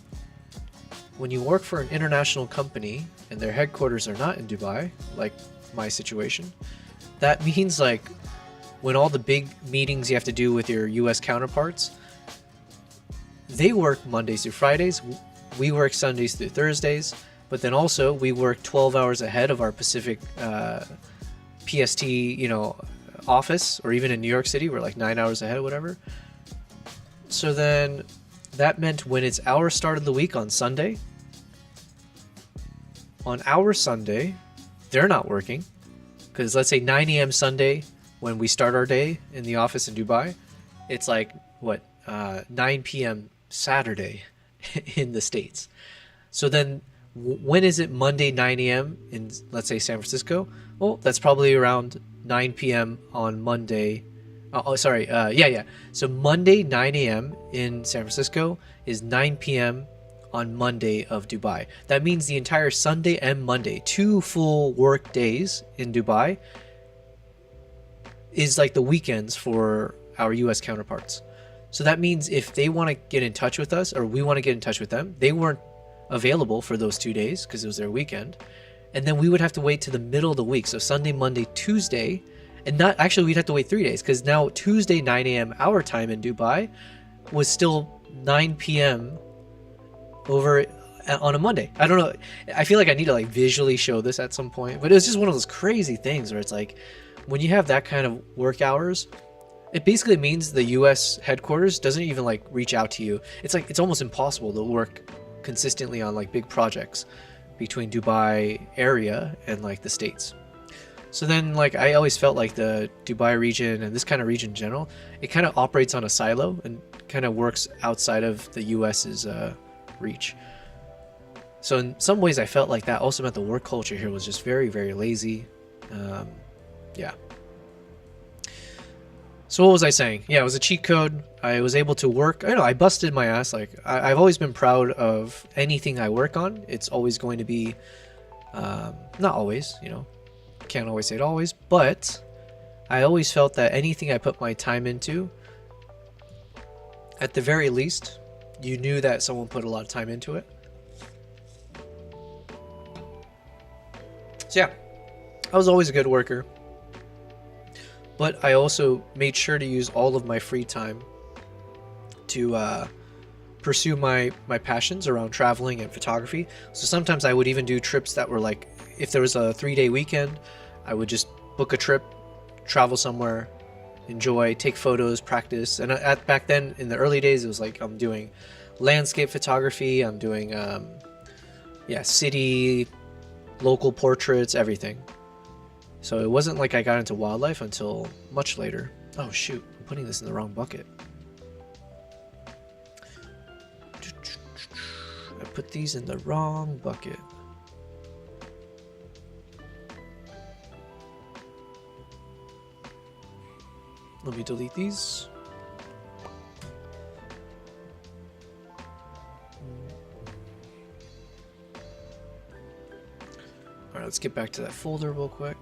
S1: when you work for an international company and their headquarters are not in Dubai, like my situation, that means like when all the big meetings you have to do with your US counterparts, they work Mondays through Fridays. We work Sundays through Thursdays. But then also we work 12 hours ahead of our Pacific PST, office, or even in New York City, we're like 9 hours ahead or whatever. So then that meant when it's our start of the week on Sunday, on our Sunday, they're not working. Because let's say 9 a.m. Sunday, when we start our day in the office in Dubai, it's like, 9 p.m. Saturday in the States. So then when is it Monday 9 a.m. in, let's say, San Francisco? Well, that's probably around 9 p.m. on Monday. So Monday 9 a.m. in San Francisco is 9 p.m. on Monday of Dubai. That means the entire Sunday and Monday, 2 full work days in Dubai, is like the weekends for our US counterparts. So that means if they want to get in touch with us, or we want to get in touch with them, they weren't available for those 2 days because it was their weekend. And then we would have to wait to the middle of the week. So Sunday, Monday, Tuesday, and not actually, we'd have to wait 3 days because now Tuesday, 9 a.m. our time in Dubai was still 9 p.m. over on a Monday. I don't know. I feel like I need to like visually show this at some point, but it was just one of those crazy things where it's like, when you have that kind of work hours, it basically means the US headquarters doesn't even like reach out to you. It's like, it's almost impossible to work consistently on like big projects between Dubai area and like the States. So then like I always felt like the Dubai region and this kind of region in general, it kind of operates on a silo and kind of works outside of the US's reach. So in some ways I felt like that also meant the work culture here was just very, very lazy. Yeah. So what was I saying? Yeah, it was a cheat code. I was able to work. I busted my ass. Like I've always been proud of anything I work on. It's always going to be, not always, can't always say it always, but I always felt that anything I put my time into, at the very least, you knew that someone put a lot of time into it. So yeah, I was always a good worker. But I also made sure to use all of my free time to pursue my passions around traveling and photography. So sometimes I would even do trips that were like, if there was a 3-day weekend, I would just book a trip, travel somewhere, enjoy, take photos, practice. And back then, in the early days, it was like I'm doing landscape photography, I'm doing city, local portraits, everything. So it wasn't like I got into wildlife until much later. Oh shoot, I'm putting this in the wrong bucket. I put these in the wrong bucket. Let me delete these. Alright, let's get back to that folder real quick.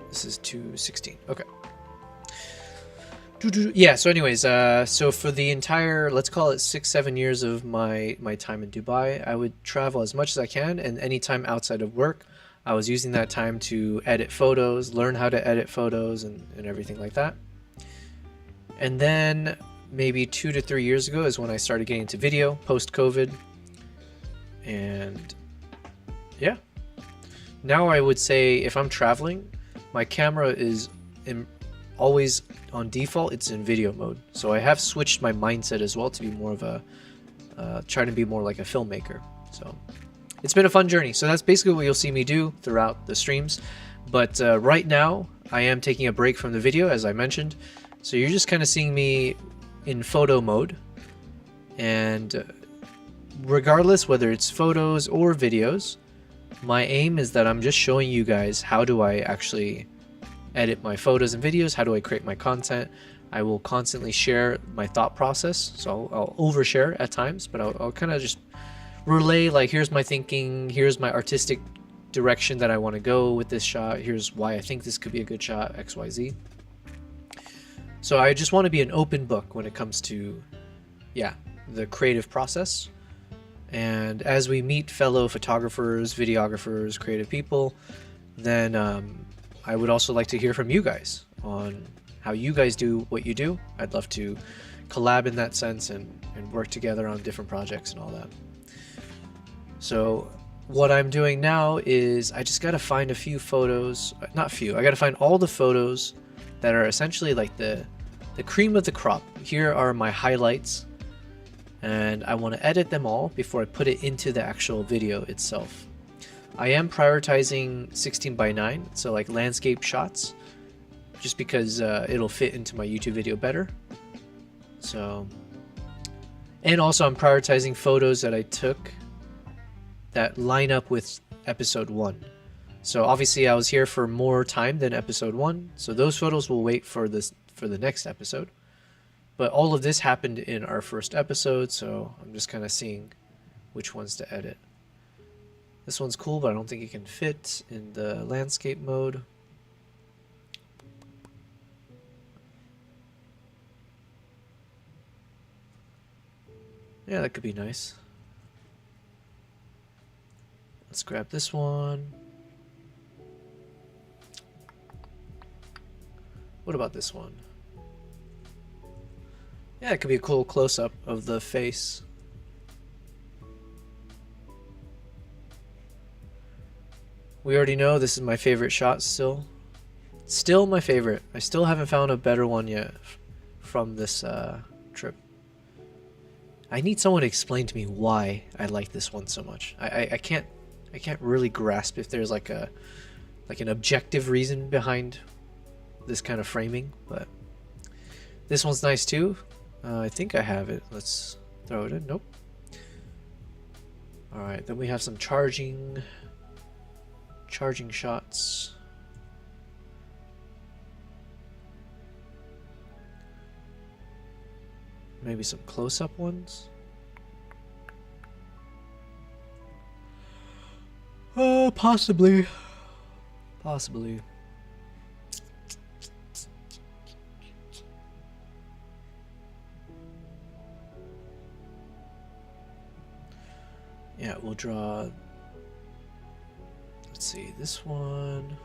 S1: This is 216. Okay. Yeah, so anyways, so for the entire, let's call it 6-7 years of my time in Dubai, I would travel as much as I can, and any time outside of work, I was using that time to edit photos, learn how to edit photos and everything like that. And then maybe 2 to 3 years ago is when I started getting into video, post-COVID. And yeah, now I would say if I'm traveling, my camera is always on default, it's in video mode. So I have switched my mindset as well to be more of a, trying to be more like a filmmaker. So it's been a fun journey. So that's basically what you'll see me do throughout the streams. But right now I am taking a break from the video, as I mentioned. So you're just kind of seeing me in photo mode. And regardless whether it's photos or videos, my aim is that I'm just showing you guys how do I actually edit my photos and videos, how do I create my content. I will constantly share my thought process, so I'll overshare at times, but I'll kind of just relay like, here's my thinking, here's my artistic direction that I want to go with this shot, here's why I think this could be a good shot, XYZ. So I just want to be an open book when it comes to, yeah, the creative process. And as we meet fellow photographers, videographers, creative people, then I would also like to hear from you guys on how you guys do what you do. I'd love to collab in that sense and work together on different projects and all that. So what I'm doing now is I just gotta find a few photos, not few, I gotta find all the photos that are essentially like the cream of the crop. Here are my highlights, and I want to edit them all before I put it into the actual video itself. I am prioritizing 16:9, so like landscape shots, just because it'll fit into my YouTube video better. So, and also I'm prioritizing photos that I took that line up with episode 1. So obviously I was here for more time than episode 1, so those photos will wait for the next episode. But all of this happened in our first episode, so I'm just kind of seeing which ones to edit. This one's cool, but I don't think it can fit in the landscape mode. Yeah, that could be nice. Let's grab this one. What about this one? Yeah, it could be a cool close-up of the face. We already know this is my favorite shot still. Still my favorite. I still haven't found a better one yet from this trip. I need someone to explain to me why I like this one so much. I can't really grasp if there's like an objective reason behind this kind of framing, but this one's nice too. I think I have it. Let's throw it in. Nope. Alright, then we have some charging shots. Maybe some close-up ones. Possibly. Yeah, we'll draw, let's see, this one.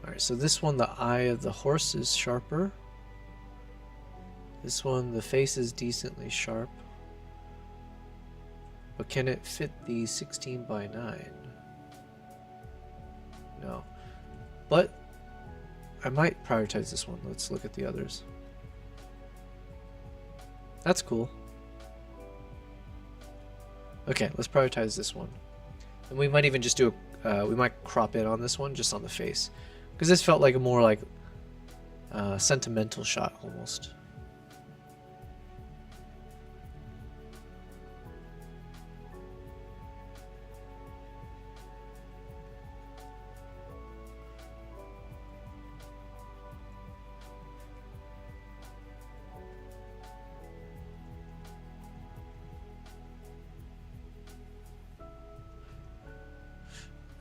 S1: Alright, so this one, the eye of the horse is sharper. This one, the face is decently sharp. But can it fit the 16:9? No. But I might prioritize this one. Let's look at the others. That's cool. Okay, let's prioritize this one. And we might even just do a, we might crop in on this one, just on the face. Because this felt like a more like sentimental shot almost.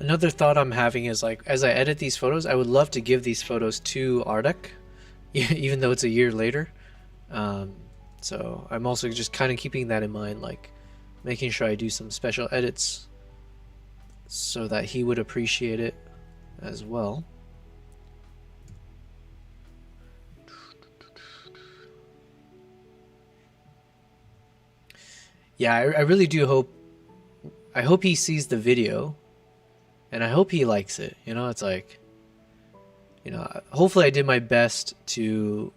S1: Another thought I'm having is like, as I edit these photos, I would love to give these photos to Ardek, even though it's a year later. So I'm also just kind of keeping that in mind, like making sure I do some special edits so that he would appreciate it as well. Yeah, I really do hope, I hope he sees the video. And I hope he likes it. You know, it's like, you know, hopefully I did my best to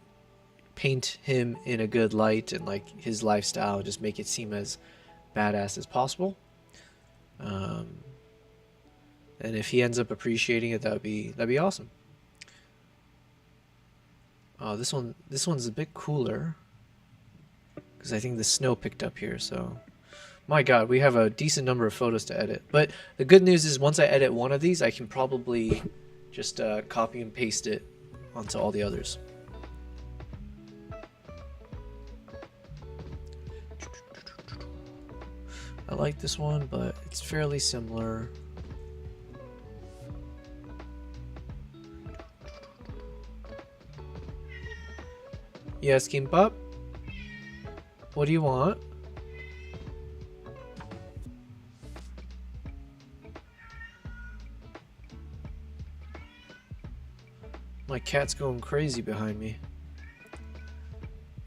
S1: paint him in a good light and like his lifestyle, just make it seem as badass as possible. And if he ends up appreciating it, that'd be awesome. Oh, this one's a bit cooler because I think the snow picked up here, so. My god, we have a decent number of photos to edit. But the good news is once I edit one of these, I can probably just copy and paste it onto all the others. I like this one, but it's fairly similar. Yes, Kimbap? What do you want? My cat's going crazy behind me.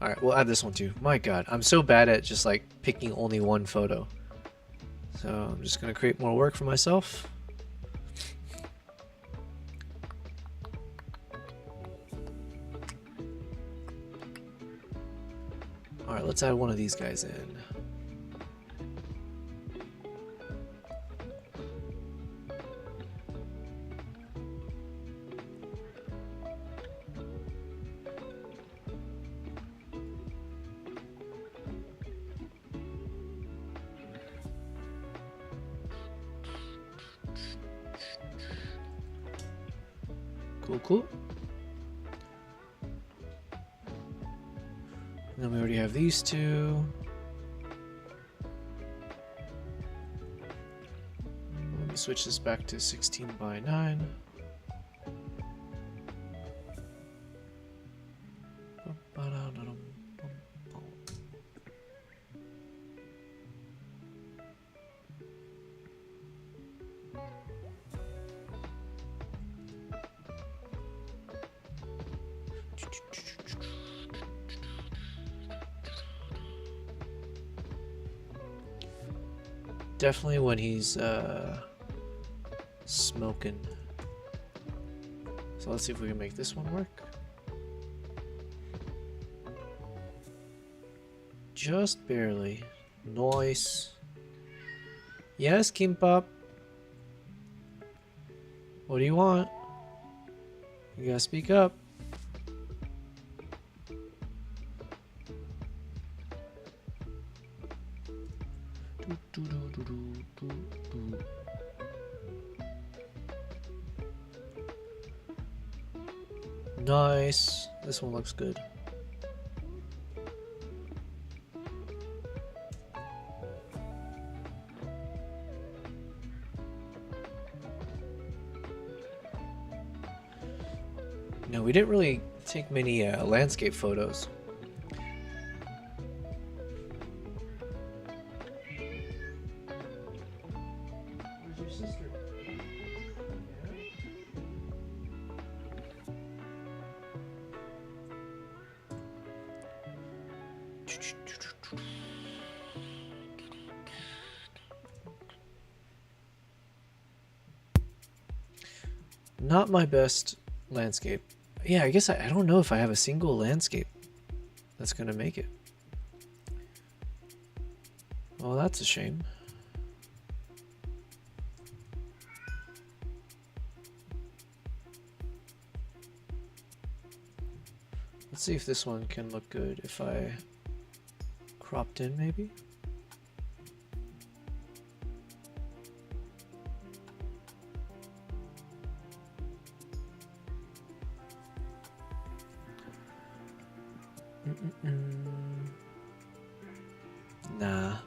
S1: Alright, we'll add this one too. My god, I'm so bad at just like picking only one photo. So I'm just gonna create more work for myself. Alright, let's add one of these guys in. Cool. And then we already have these two. Let me switch this back to 16:9. Definitely when he's smoking. So let's see if we can make this one work. Just barely. Nice. Yes, Kimbap. What do you want? You gotta speak up. Nice. This one looks good. No, we didn't really take many landscape photos. Where's your sister? Not my best landscape. Yeah, I guess I don't know if I have a single landscape that's gonna make it. Well, that's a shame. Let's see if this one can look good if I cropped in maybe. Nah.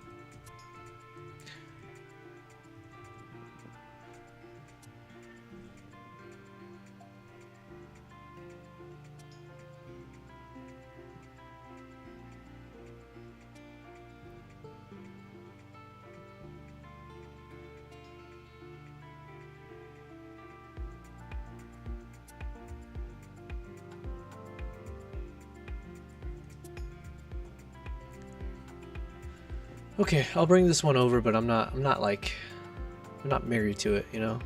S1: Okay, I'll bring this one over, but I'm not married to it, you know?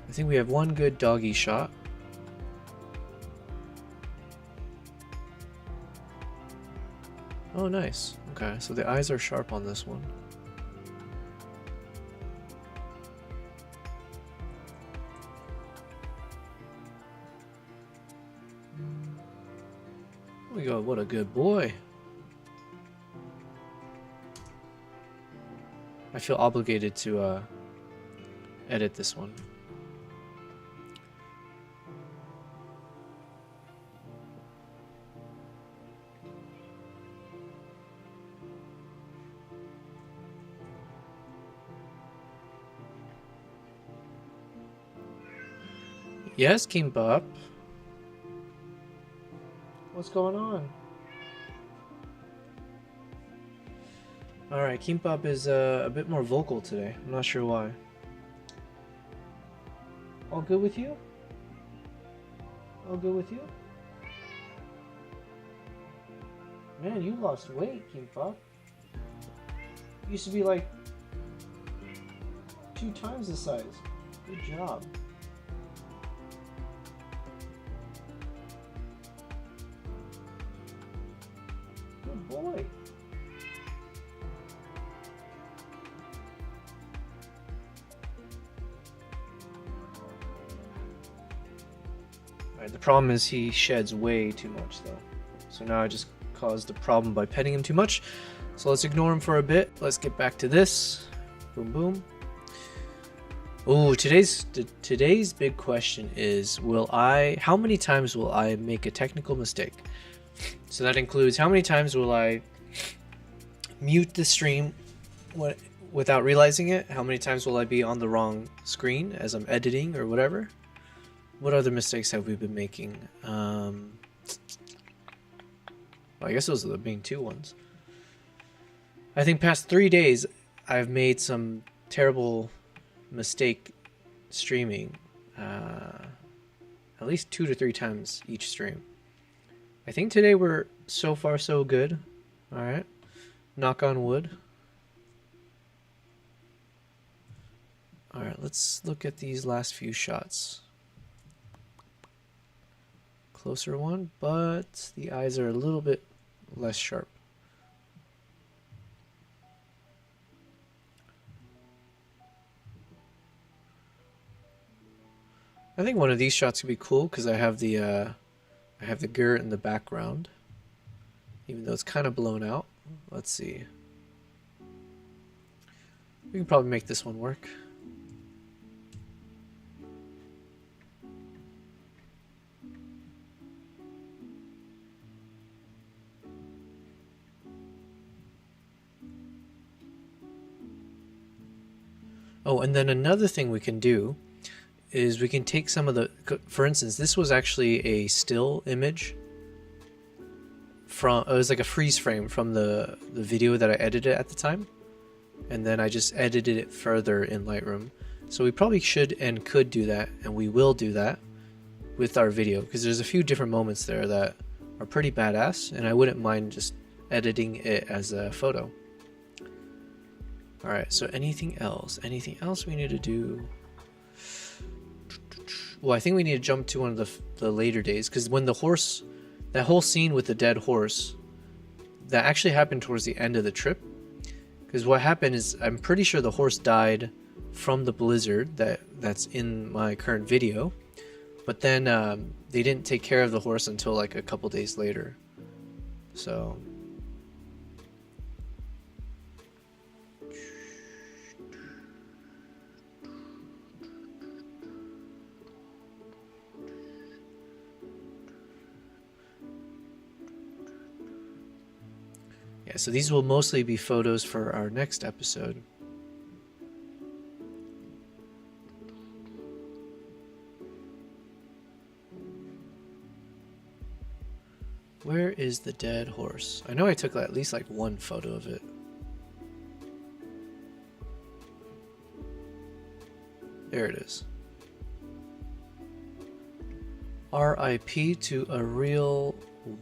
S1: I think we have one good doggy shot. Oh, nice. Okay, so the eyes are sharp on this one. We go, what a good boy. I feel obligated to edit this one. Yes, Kimbap. What's going on? Alright, Kimbap is a bit more vocal today. I'm not sure why. All good with you? All good with you? Man, you lost weight, Kimbap. Used to be like 2 times the size. Good job. Good boy. Alright, the problem is he sheds way too much though. So now I just caused the problem by petting him too much. So let's ignore him for a bit. Let's get back to this. Boom, boom. Oh, today's big question is, how many times will I make a technical mistake? So that includes how many times will I mute the stream without realizing it? How many times will I be on the wrong screen as I'm editing or whatever? What other mistakes have we been making? Well, I guess those are the main 2 ones. I think past 3 days, I've made some terrible mistake streaming. At least 2 to 3 times each stream. I think today we're so far so good. Alright. Knock on wood. Alright, let's look at these last few shots. Closer one, but the eyes are a little bit less sharp. I think one of these shots could be cool because I have the girth in the background, even though it's kind of blown out. Let's see. We can probably make this one work. Oh, and then another thing we can do is we can take some of the, for instance, this was actually a still image from, it was like a freeze frame from the video that I edited at the time, and then I just edited it further in Lightroom. So we probably should and could do that, and we will do that with our video, because there's a few different moments there that are pretty badass, and I wouldn't mind just editing it as a photo. Alright, so anything else? Anything else we need to do? Well, I think we need to jump to one of the later days, because when the horse, that whole scene with the dead horse, that actually happened towards the end of the trip. Because what happened is, I'm pretty sure the horse died from the blizzard that's in my current video, but then they didn't take care of the horse until like a couple days later. So yeah, so these will mostly be photos for our next episode. Where is the dead horse? I know I took at least like one photo of it. There it is. RIP to a real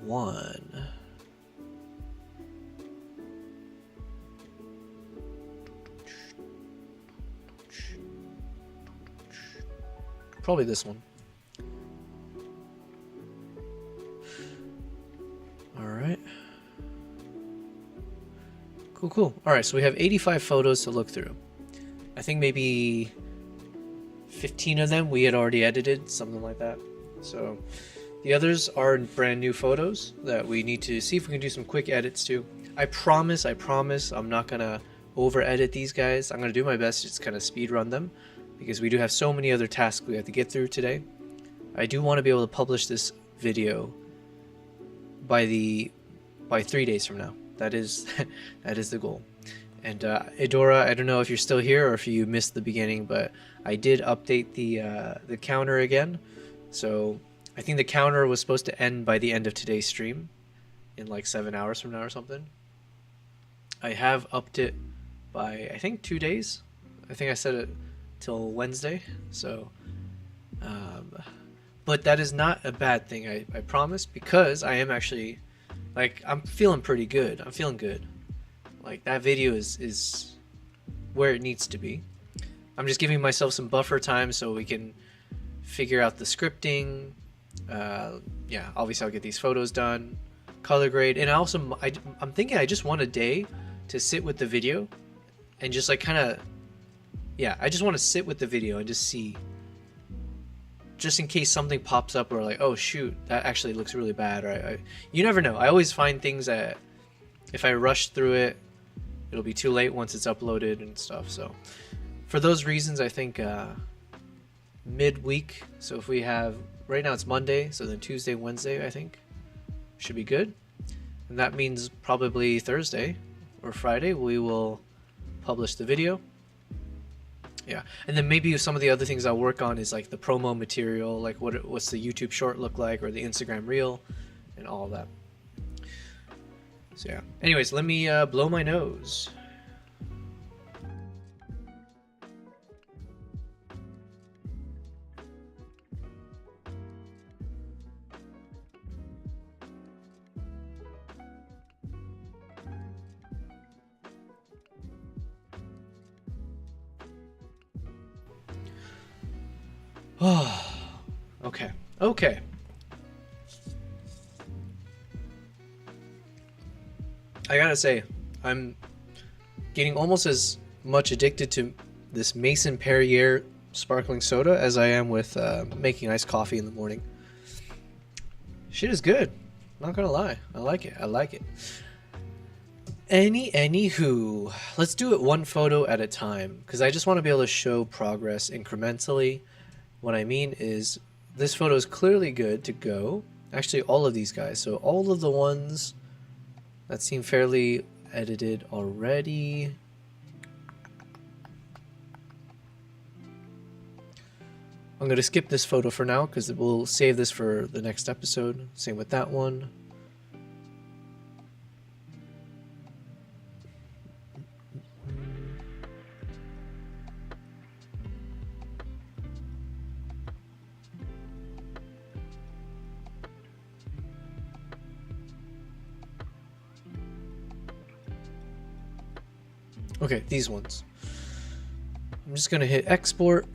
S1: one. Probably this one. Alright. Cool. Alright, so we have 85 photos to look through. I think maybe 15 of them we had already edited, something like that. So the others are brand new photos that we need to see if we can do some quick edits to. I promise, I'm not gonna over edit these guys. I'm gonna do my best to just kind of speed run them, because we do have so many other tasks we have to get through today. I do want to be able to publish this video by 3 days from now. That is the goal. And Edora, I don't know if you're still here or if you missed the beginning, but I did update the counter again. So I think the counter was supposed to end by the end of today's stream, in like 7 hours from now or something. I have upped it by, I think, 2 days. I think I set it till Wednesday. So But that is not a bad thing, I promise, because I am actually, like, I'm feeling pretty good. I'm feeling good. Like, that video is where it needs to be. I'm just giving myself some buffer time so we can figure out the scripting. Yeah, obviously I'll get these photos done, color grade, and I'm thinking I just want a day to sit with the video and just like kind of, yeah, I just want to sit with the video and just see, just in case something pops up where like, oh shoot, that actually looks really bad, or you never know. I always find things that if I rush through it, it'll be too late once it's uploaded and stuff. So for those reasons, I think midweek, so if we have, right now it's Monday, so then Tuesday, Wednesday, I think should be good. And that means probably Thursday or Friday we will publish the video. Yeah, and then maybe some of the other things I'll work on is like the promo material, like what's the YouTube short look like, or the Instagram reel, and all of that. So yeah, anyways, let me blow my nose. Oh, okay. I gotta say, I'm getting almost as much addicted to this Mason Perrier sparkling soda as I am with making iced coffee in the morning. Shit is good. Not gonna lie. I like it. Anywho, let's do it one photo at a time, because I just want to be able to show progress incrementally. What I mean is, this photo is clearly good to go. Actually, all of these guys. So all of the ones that seem fairly edited already. I'm going to skip this photo for now because we'll save this for the next episode. Same with that one. Okay, these ones. I'm just gonna hit export.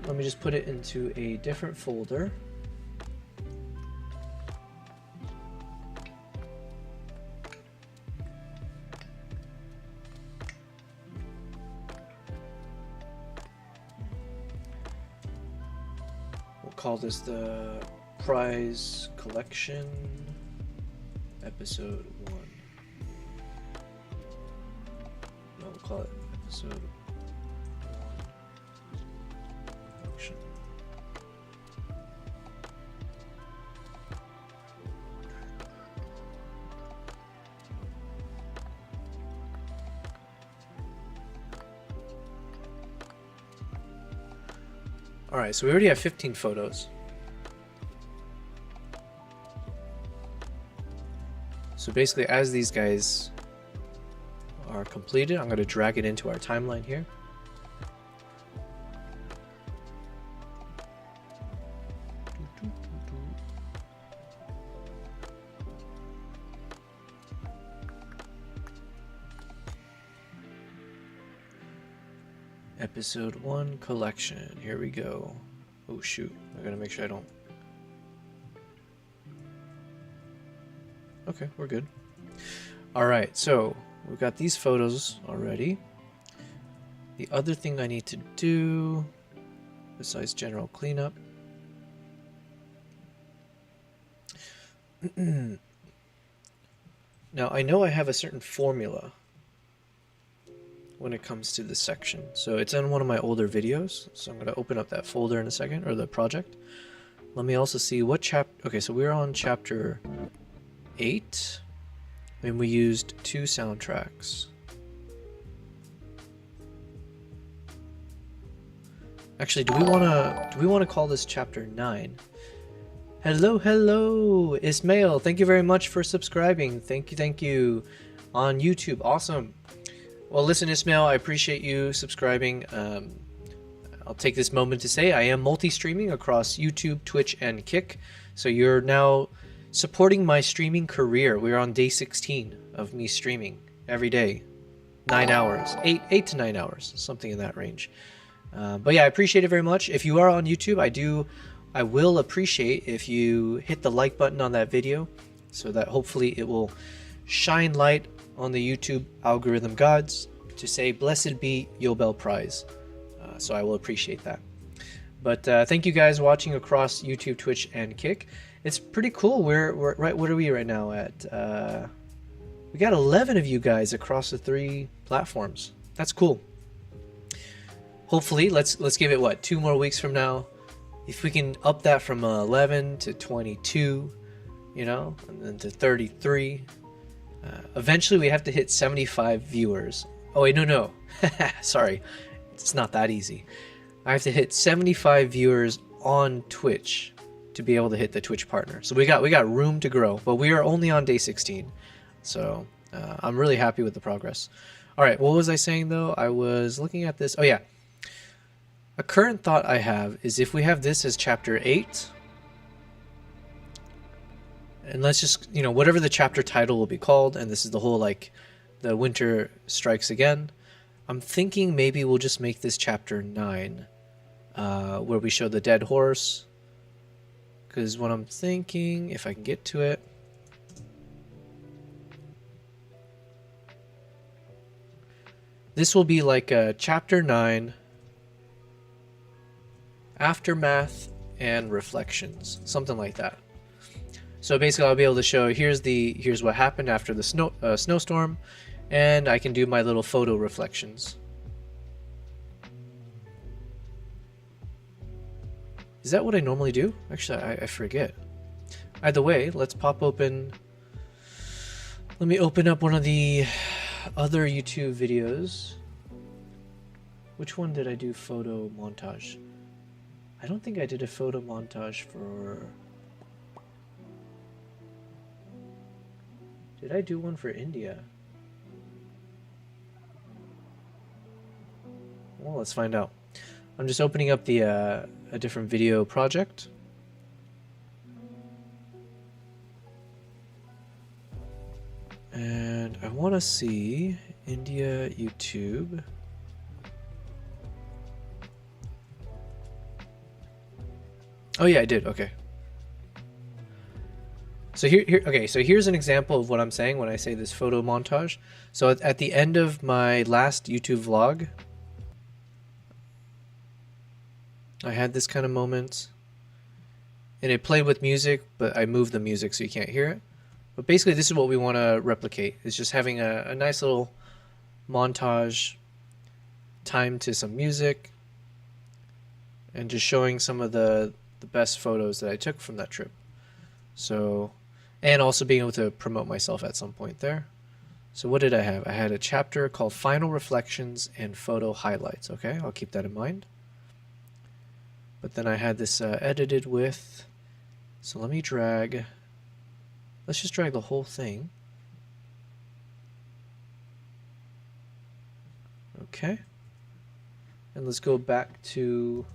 S1: Let me just put it into a different folder. We'll call this the prize collection. Episode 1. No, we'll call it episode 1. Action. Alright, so we already have 15 photos. So basically, as these guys are completed, I'm going to drag it into our timeline here. Episode 1 collection. Here we go. Oh shoot, I gotta make sure I don't. Okay, we're good. Alright, so we've got these photos already. The other thing I need to do, besides general cleanup, now I know I have a certain formula when it comes to this section. So it's in one of my older videos, so I'm going to open up that folder in a second, or the project. Let me also see what chapter. Okay, so we're on chapter 8, and we used 2 soundtracks. Actually, do we want to call this chapter 9? Hello, Ismail. Thank you very much for subscribing. Thank you on YouTube. Awesome. Well, listen, Ismail, I appreciate you subscribing. I'll take this moment to say I am multi-streaming across YouTube, Twitch, and Kick. So you're now supporting my streaming career. We're on day 16 of me streaming every day. 9 hours, 8 to 9 hours, something in that range. But yeah, I appreciate it very much. If you are on YouTube, I will appreciate if you hit the like button on that video, so that hopefully it will shine light on the YouTube algorithm gods to say, blessed be Yobel Prize. So I will appreciate that. But thank you guys watching across YouTube, Twitch, and Kick. It's pretty cool. We're right. What are we right now at? We got 11 of you guys across the 3 platforms. That's cool. Hopefully, let's give it what, 2 more weeks from now. If we can up that from 11 to 22, you know, and then to 33. Eventually, we have to hit 75 viewers. Oh wait, no. Sorry, it's not that easy. I have to hit 75 viewers on Twitch to be able to hit the Twitch partner. So we got room to grow, but we are only on day 16. So I'm really happy with the progress. All right, what was I saying though? I was looking at this. Oh yeah. A current thought I have is if we have this as chapter 8, and let's just, you know, whatever the chapter title will be called, and this is the whole, like, the winter strikes again, I'm thinking maybe we'll just make this chapter 9, where we show the dead horse, because what I'm thinking, if I can get to it, this will be like a chapter 9, aftermath and reflections, something like that. So basically I'll be able to show here's what happened after the snowstorm, and I can do my little photo reflections. Is that what I normally do? Actually, I forget. Either way, let's pop open. Let me open up one of the other YouTube videos. Which one did I do photo montage? I don't think I did a photo montage for... Did I do one for India? Well, let's find out. I'm just opening up the a different video project. And I want to see India YouTube. Oh yeah, I did. Okay. So so here's an example of what I'm saying when I say this photo montage. So at the end of my last YouTube vlog, I had this kind of moment, and it played with music, but I moved the music so you can't hear it. But basically this is what we want to replicate. It's just having a nice little montage timed to some music and just showing some of the best photos that I took from that trip. So, and also being able to promote myself at some point there. So what did I have? I had a chapter called Final Reflections and Photo Highlights. Okay, I'll keep that in mind. But then I had this edited with, so let me drag, let's just drag the whole thing. Okay. And let's go back to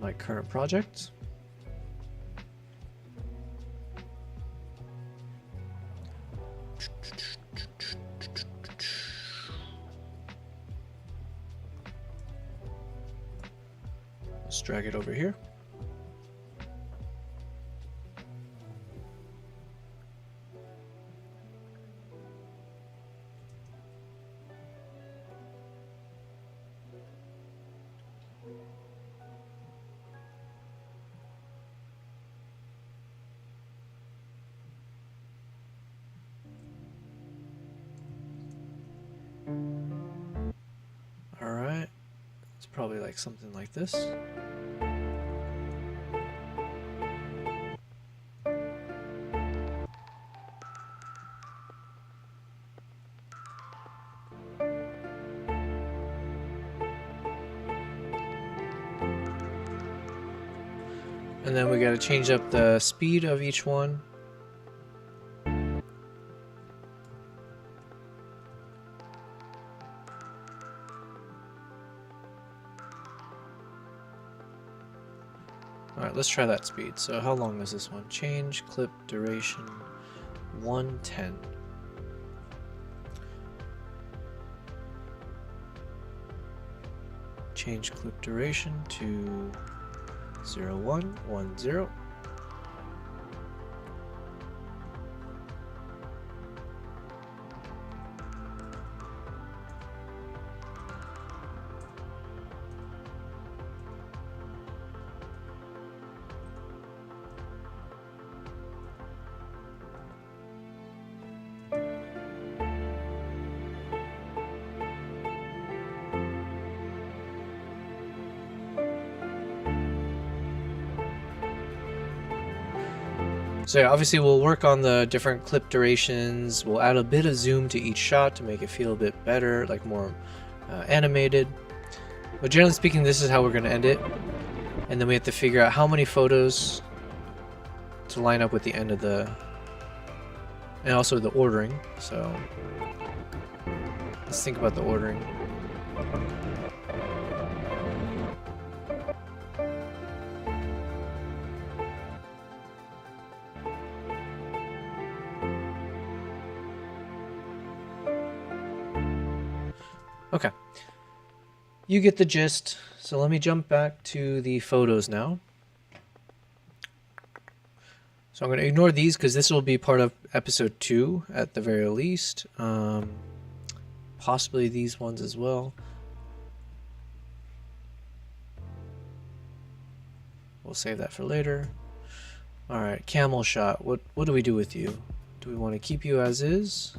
S1: my current project. Let's drag it over here. All right, it's probably like something like this. And then we got to change up the speed of each one. right, let's try that speed. So how long is this one? Change clip duration 110. Change clip duration to 0110. So yeah, obviously we'll work on the different clip durations. We'll add a bit of zoom to each shot to make it feel a bit better, like more animated. But generally speaking, this is how we're going to end it. And then we have to figure out how many photos to line up with the end of the... and also the ordering. So let's think about the ordering. Okay, you get the gist. So let me jump back to the photos now. So I'm going to ignore these because this will be part of episode 2 at the very least. Possibly these ones as well. We'll save that for later. Alright, camel shot. What do we do with you? Do we want to keep you as is?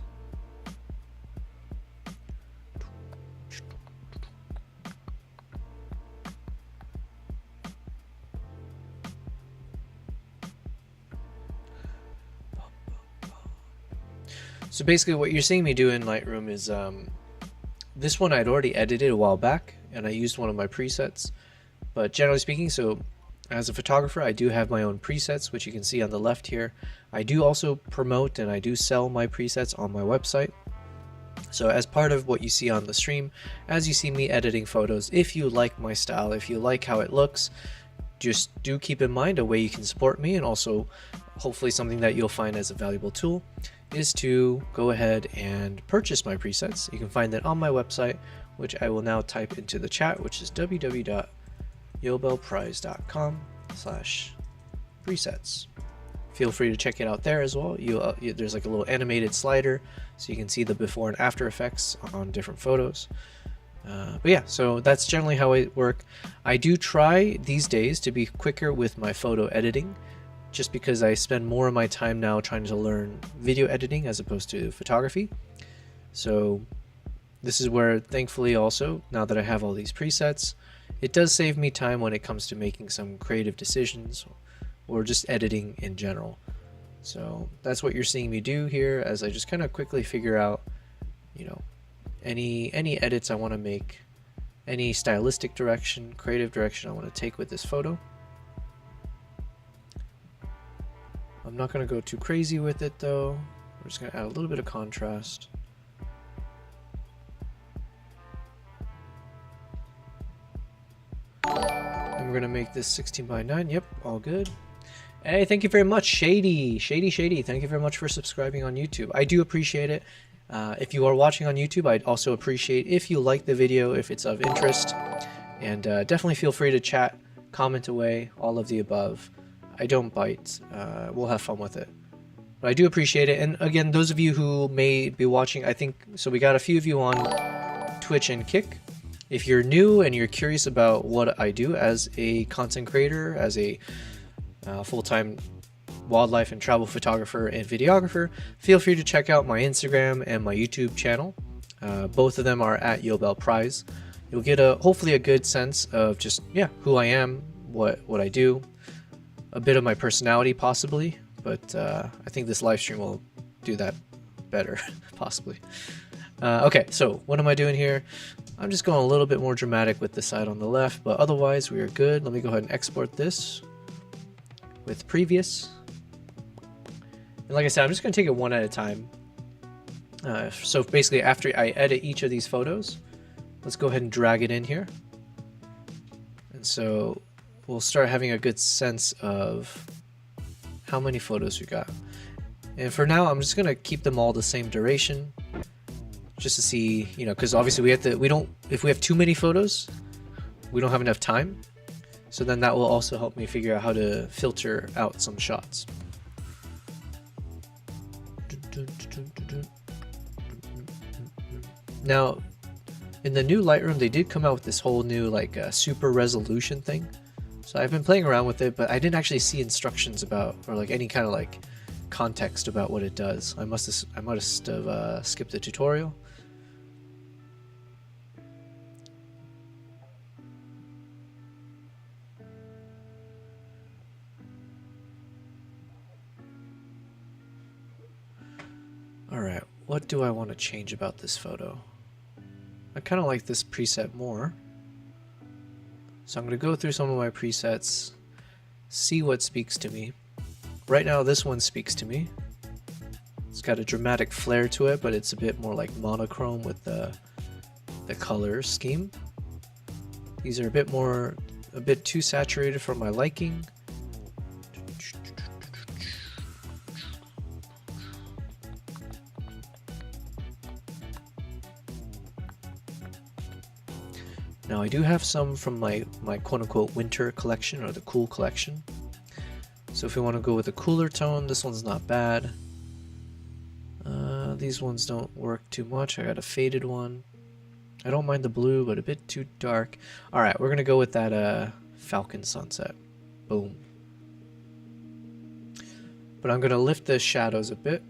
S1: So basically what you're seeing me do in Lightroom is this one I'd already edited a while back and I used one of my presets, but generally speaking, so as a photographer I do have my own presets, which you can see on the left here. I do also promote and I do sell my presets on my website. So as part of what you see on the stream, as you see me editing photos, if you like my style, if you like how it looks, just do keep in mind a way you can support me, and also hopefully something that you'll find as a valuable tool is to go ahead and purchase my presets. You can find that on my website, which I will now type into the chat, which is www.yobelprize.com/presets. Feel free to check it out there as well. There's like a little animated slider so you can see the before and after effects on different photos. But yeah, so that's generally how I work. I do try these days to be quicker with my photo editing, just because I spend more of my time now trying to learn video editing as opposed to photography. So this is where, thankfully also, now that I have all these presets, it does save me time when it comes to making some creative decisions or just editing in general. So that's what you're seeing me do here, as I just kind of quickly figure out, you know, any edits I want to make, any stylistic direction, creative direction I want to take with this photo. I'm not going to go too crazy with it though. We're just going to add a little bit of contrast. And we're going to make this 16:9. Yep, all good. Hey, thank you very much, Shady. Thank you very much for subscribing on YouTube. I do appreciate it. If you are watching on YouTube, I'd also appreciate if you like the video, if it's of interest. And definitely feel free to chat, comment away, all of the above. I don't bite. We'll have fun with it. But I do appreciate it. And again, those of you who may be watching, I think, so we got a few of you on Twitch and Kick. If you're new and you're curious about what I do as a content creator, as a full-time wildlife and travel photographer and videographer, feel free to check out my Instagram and my YouTube channel. Both of them are at YoBelPrize. You'll get hopefully a good sense of just, yeah, who I am, what I do, a bit of my personality possibly, but I think this live stream will do that better, possibly. Okay, so what am I doing here? I'm just going a little bit more dramatic with the side on the left, but otherwise we are good. Let me go ahead and export this with previous. And like I said, I'm just going to take it one at a time. So basically after I edit each of these photos, let's go ahead and drag it in here. And so we'll start having a good sense of how many photos we got. And for now, I'm just gonna keep them all the same duration, just to see, you know, because obviously if we have too many photos, we don't have enough time. So then that will also help me figure out how to filter out some shots. Now, in the new Lightroom, they did come out with this whole new like super resolution thing. So I've been playing around with it, but I didn't actually see instructions about, or like any kind of like context about what it does. I must have skipped the tutorial. Alright, what do I want to change about this photo? I kind of like this preset more. So I'm going to go through some of my presets, see what speaks to me. Right now this one speaks to me. It's got a dramatic flair to it, but it's a bit more like monochrome with the color scheme. These are a bit too saturated for my liking. Now I do have some from my quote-unquote winter collection, or the cool collection. So if we want to go with a cooler tone, this one's not bad. These ones don't work too much. I got a faded one. I don't mind the blue, but a bit too dark. Alright, we're going to go with that Falcon Sunset. Boom. But I'm going to lift the shadows a bit.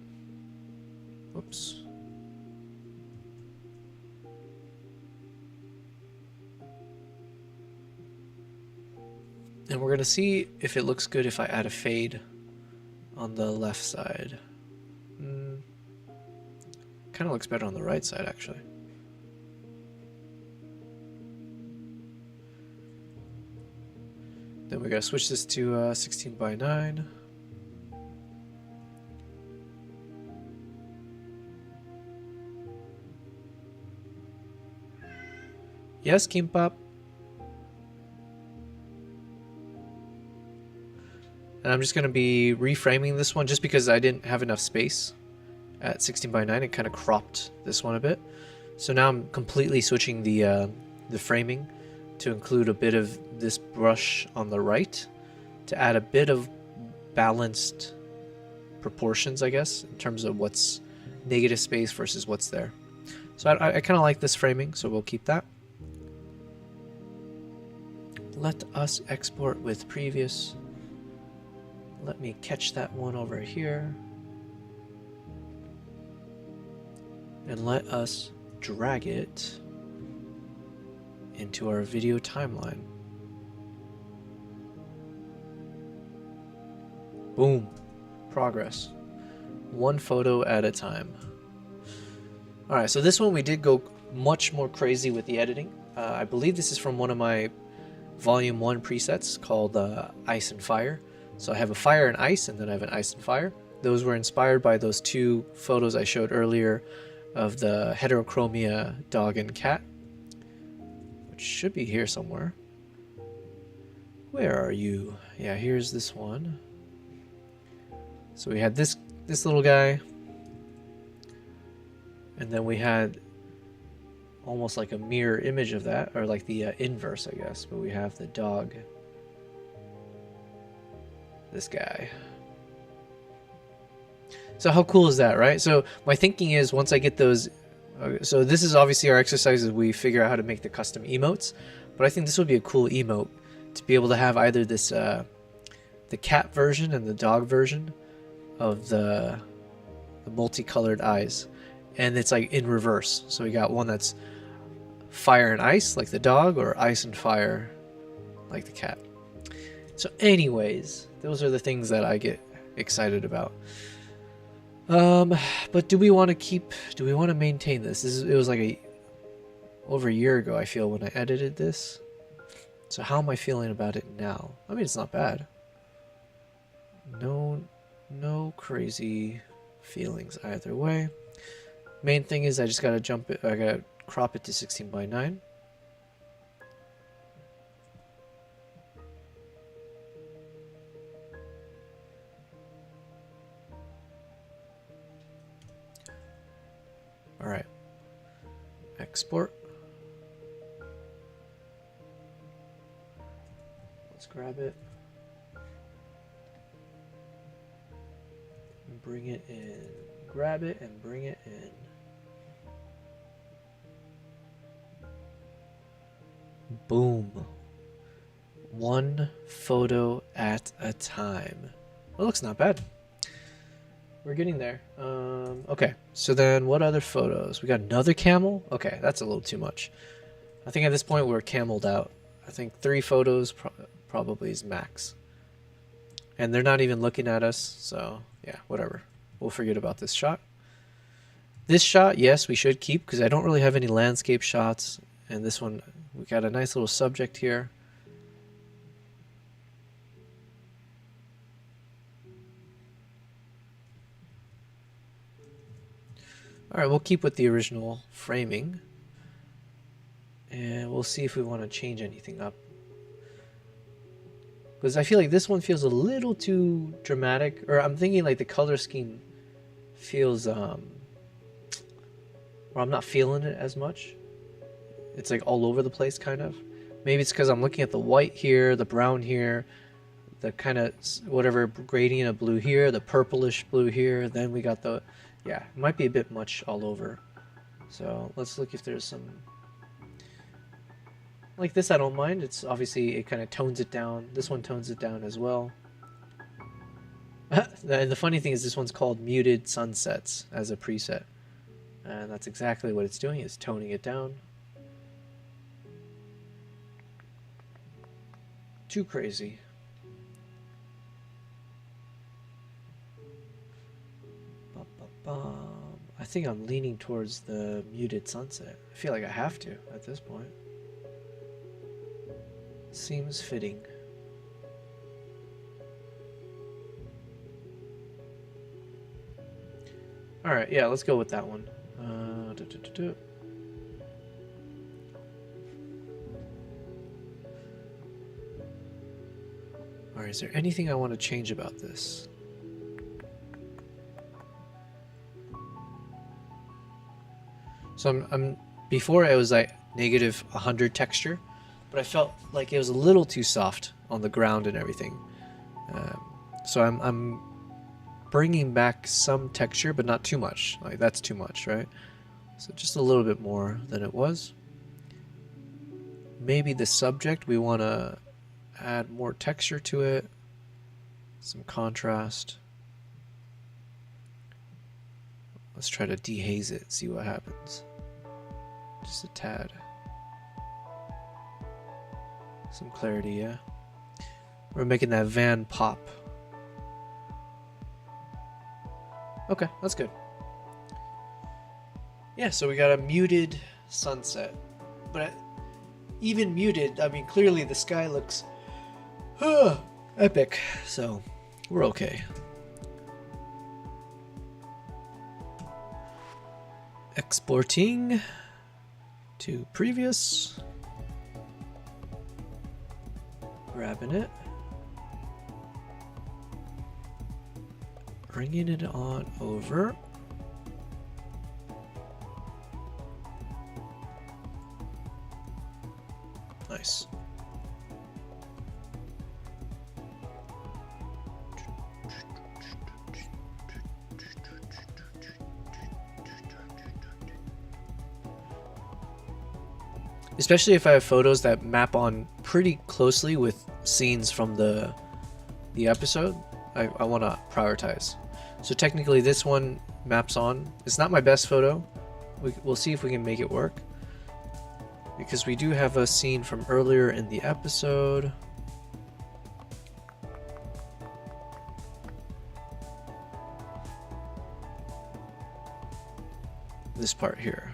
S1: Whoops. And we're going to see if it looks good if I add a fade on the left side. Kind of looks better on the right side, actually. Then we got to switch this to 16 by 9. Yes, Kimbap. And I'm just going to be reframing this one just because I didn't have enough space at 16 by 9. It kind of cropped this one a bit. So now I'm completely switching the framing to include a bit of this brush on the right to add a bit of balanced proportions, I guess, in terms of what's negative space versus what's there. So I kind of like this framing, so we'll keep that. Let us export with previous. Let me catch that one over here. And let us drag it into our video timeline. Boom. Progress. One photo at a time. Alright, so this one we did go much more crazy with the editing. I believe this is from one of my Volume 1 presets called Ice and Fire. So I have a fire and ice, and then I have an ice and fire. Those were inspired by those two photos I showed earlier of the heterochromia dog and cat, which should be here somewhere. Where are you? Yeah, here's this one. So we had this little guy, and then we had almost like a mirror image of that, or like the inverse, I guess. But we have the dog, this guy. So how cool is that, right? So my thinking is once I get those, so this is obviously our exercise as we figure out how to make the custom emotes, but I think this would be a cool emote to be able to have either this the cat version and the dog version of the multicolored eyes, and it's like in reverse. So we got one that's fire and ice like the dog, or ice and fire like the cat. So anyways, those are the things that I get excited about. But do we want to maintain this? It was like over a year ago, I feel, when I edited this. So how am I feeling about it now? I mean, it's not bad. No crazy feelings either way. Main thing is I just gotta I gotta crop it to 16 by 9. All right. Export. Let's grab it. Bring it in. Grab it and bring it in. Boom. One photo at a time. It looks not bad. We're getting there. Okay, so then what other photos? We got another camel? Okay, that's a little too much. I think at this point we're cameled out. I think 3 photos probably is max. And they're not even looking at us, so yeah, whatever. We'll forget about this shot. This shot, yes, we should keep because I don't really have any landscape shots. And this one, we got a nice little subject here. All right, we'll keep with the original framing. And we'll see if we want to change anything up. Because I feel like this one feels a little too dramatic. Or I'm thinking like the color scheme feels... or I'm not feeling it as much. It's like all over the place, kind of. Maybe it's because I'm looking at the white here, the brown here, the kind of whatever gradient of blue here, the purplish blue here. Then we got the... Yeah, it might be a bit much all over. So let's look if there's some... Like this I don't mind. It's obviously, it kind of tones it down. This one tones it down as well. And the funny thing is this one's called Muted Sunsets as a preset. And that's exactly what it's doing, is toning it down. Too crazy. I think I'm leaning towards the muted sunset. I feel like I have to at this point. Seems fitting. Alright, yeah, let's go with that one. Alright, is there anything I want to change about this? So I'm before it was like negative 100 texture, but I felt like it was a little too soft on the ground and everything. So I'm bringing back some texture, but not too much. Like that's too much, right? So just a little bit more than it was. Maybe the subject, we want to add more texture to it, some contrast. Let's try to dehaze it, see what happens. Just a tad. Some clarity, yeah. We're making that van pop. Okay, that's good. Yeah, so we got a muted sunset. But even muted, I mean, clearly the sky looks epic. So we're okay. Exporting to previous. Grabbing it. Bringing it on over. Nice. Especially if I have photos that map on pretty closely with scenes from the episode, I want to prioritize. So technically this one maps on. It's not my best photo. We'll see if we can make it work. Because we do have a scene from earlier in the episode. This part here.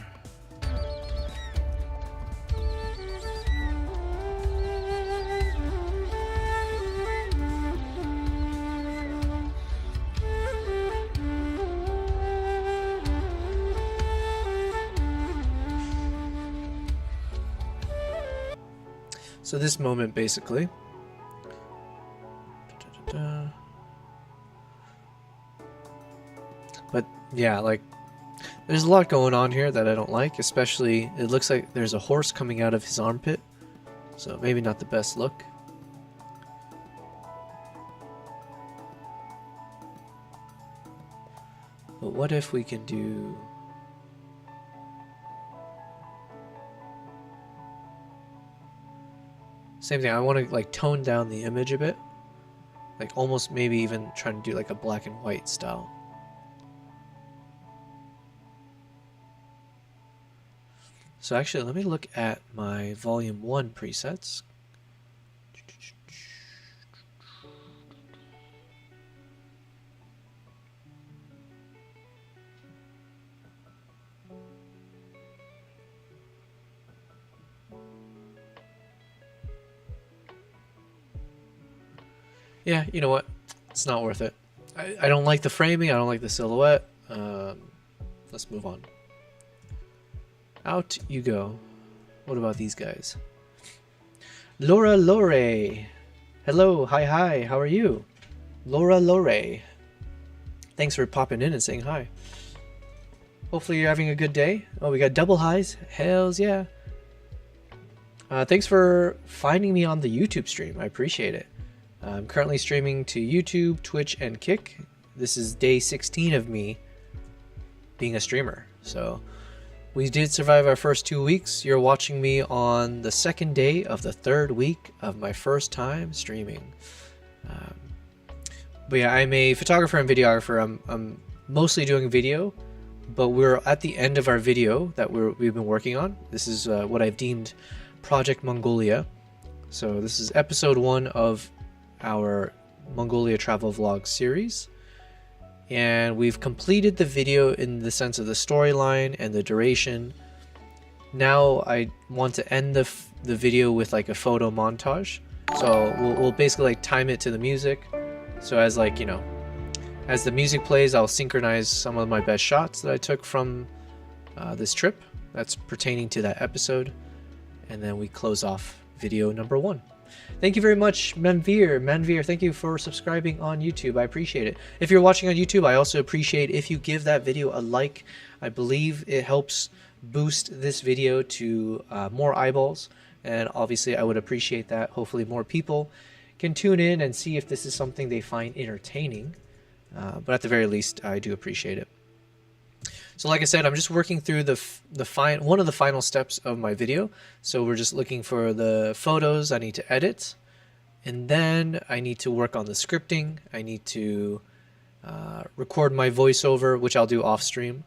S1: So this moment basically. But yeah, like There's a lot going on here that I don't like, especially it looks like there's a horse coming out of his armpit. So maybe not the best look. But what if we can do... Same thing, I want to like tone down the image a bit. Like almost maybe even trying to do like a black and white style. So actually, let me look at my volume 1 presets. Yeah, you know what? It's not worth it. I don't like the framing. I don't like the silhouette. Let's move on. Out you go. What about these guys? Laura Lore. Hello. Hi. How are you? Laura Lore. Thanks for popping in and saying hi. Hopefully you're having a good day. Oh, we got double highs. Hells yeah. Thanks for finding me on the YouTube stream. I appreciate it. I'm currently streaming to YouTube, Twitch, and Kick. This is day 16 of me being a streamer. So we did survive our first 2 weeks. You're watching me on the second day of the third week of my first time streaming. But yeah, I'm a photographer and videographer. I'm mostly doing video, but we're at the end of our video that we've been working on. This is what I've deemed Project Mongolia. So this is episode 1 of our Mongolia travel vlog series, and we've completed the video in the sense of the storyline and the duration. Now I want to end the video with like a photo montage, so we'll basically like time it to the music. So as like, you know, as the music plays, I'll synchronize some of my best shots that I took from this trip that's pertaining to that episode, and then we close off video number 1. Thank you very much, Manveer, thank you for subscribing on YouTube. I appreciate it. If you're watching on YouTube, I also appreciate if you give that video a like. I believe it helps boost this video to more eyeballs, and obviously I would appreciate that. Hopefully more people can tune in and see if this is something they find entertaining. But at the very least, I do appreciate it. So like I said, I'm just working through one of the final steps of my video. So we're just looking for the photos I need to edit, and then I need to work on the scripting. I need to record my voiceover, which I'll do off stream,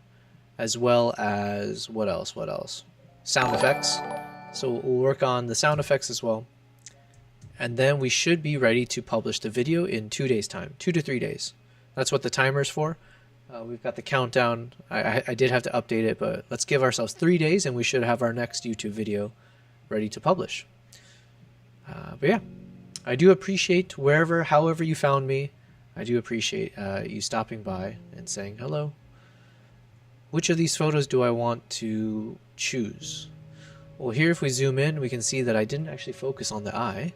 S1: as well as what else? Sound effects. So we'll work on the sound effects as well. And then we should be ready to publish the video in 2 days time, 2 to 3 days. That's what the timer is for. We've got the countdown. I did have to update it, but let's give ourselves 3 days and we should have our next YouTube video ready to publish. But yeah, I do appreciate however you found me. I do appreciate you stopping by and saying hello. Which of these photos do I want to choose? Well, here if we zoom in, we can see that I didn't actually focus on the eye.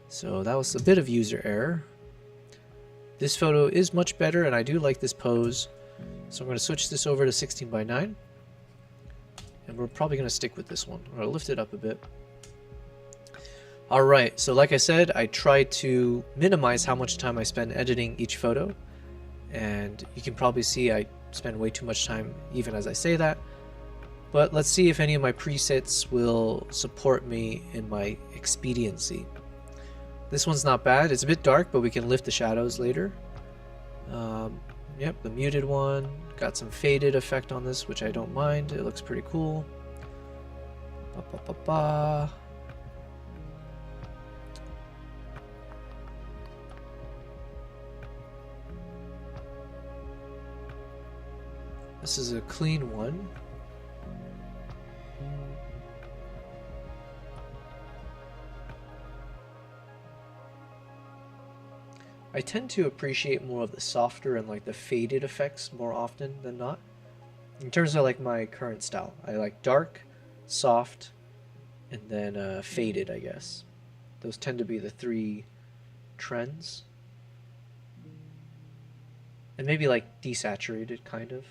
S1: So that was a bit of user error. This photo is much better, and I do like this pose. So I'm going to switch this over to 16:9. And we're probably going to stick with this one. I'm going to lift it up a bit. Alright, so like I said, I try to minimize how much time I spend editing each photo. And you can probably see I spend way too much time even as I say that. But let's see if any of my presets will support me in my expediency. This one's not bad. It's a bit dark, but we can lift the shadows later. Yep, the muted one. Got some faded effect on this, which I don't mind. It looks pretty cool. This is a clean one. I tend to appreciate more of the softer and like the faded effects more often than not. In terms of like my current style, I like dark, soft, and then faded, I guess. Those tend to be the 3 trends. And maybe like desaturated, kind of.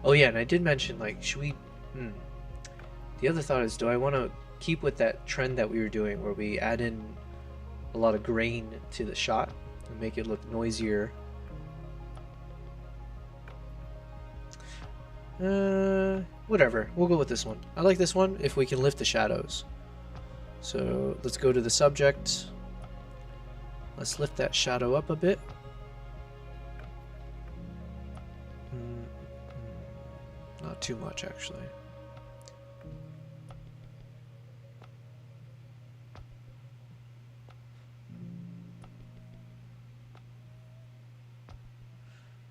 S1: Oh yeah, and I did mention, like, should we... The other thought is, do I want to keep with that trend that we were doing where we add in a lot of grain to the shot and make it look noisier? Whatever. We'll go with this one. I like this one if we can lift the shadows. So let's go to the subject. Let's lift that shadow up a bit. Not too much, actually.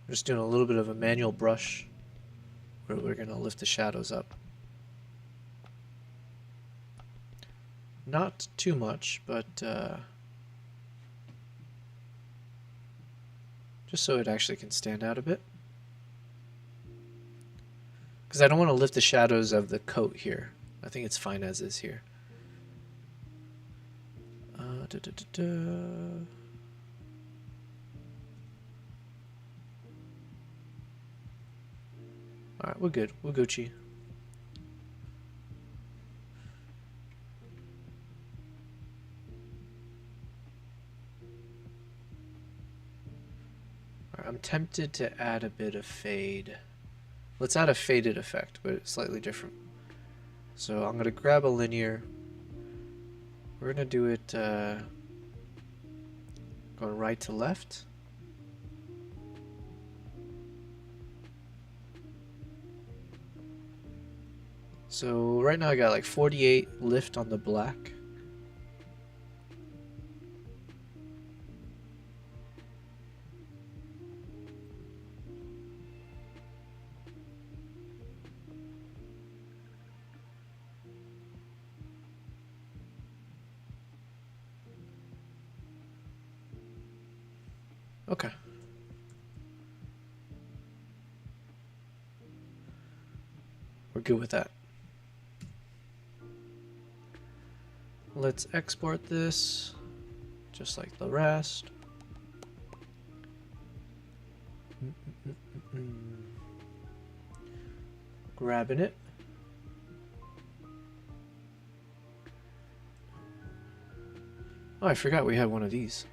S1: Just doing a little bit of a manual brush where we're going to lift the shadows up. Not too much, but just so it actually can stand out a bit. Because I don't want to lift the shadows of the coat here. I think it's fine as is here. Alright, we're good. We're Gucci. Alright, I'm tempted to add a bit of fade. Let's add a faded effect, but it's slightly different. So I'm going to grab a linear. We're going to do it going right to left. So right now I got like 48 lift on the black. Okay. We're good with that. Let's export this just like the rest. Grabbing it. Oh, I forgot we had one of these.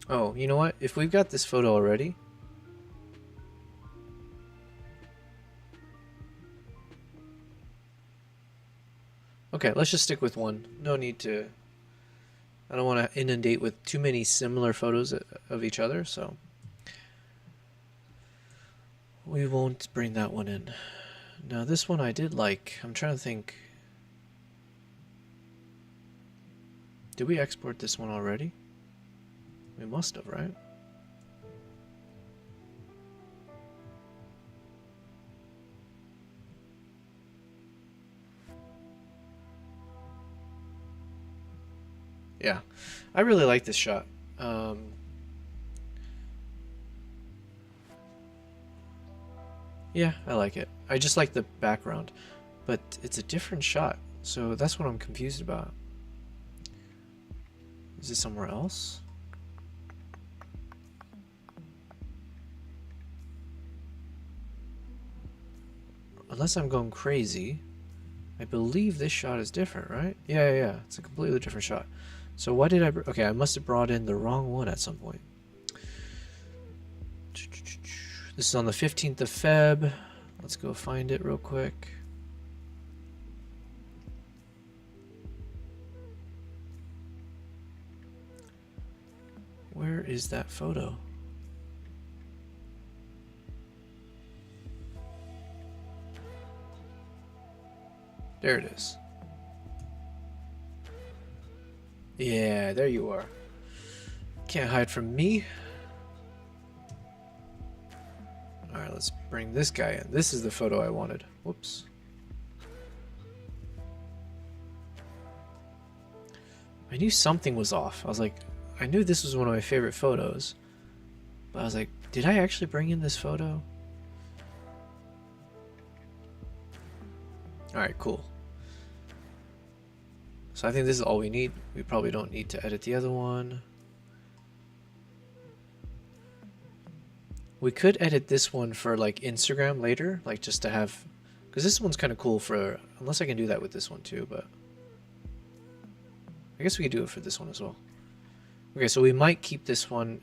S1: Oh, you know what? If we've got this photo already, okay, let's just stick with one. No need to... I don't want to inundate with too many similar photos of each other, so... we won't bring that one in. Now, this one I did like. I'm trying to think... did we export this one already? We must have, right? Yeah, I really like this shot. Yeah, I like it. I just like the background, but it's a different shot, so that's what I'm confused about. Is it somewhere else? Unless I'm going crazy, I believe this shot is different, right? Yeah. It's a completely different shot. So why did I... okay, I must have brought in the wrong one at some point. This is on the 15th of Feb. Let's go find it real quick. Where is that photo? There it is. Yeah, there you are. Can't hide from me. Alright, let's bring this guy in. This is the photo I wanted. Whoops. I knew something was off. I was like, I knew this was one of my favorite photos. But I was like, did I actually bring in this photo? Alright, cool. So I think this is all we need. We probably don't need to edit the other one. We could edit this one for like Instagram later, like just to have, because this one's kind of cool for, unless I can do that with this one too, but I guess we could do it for this one as well. Okay, so we might keep this one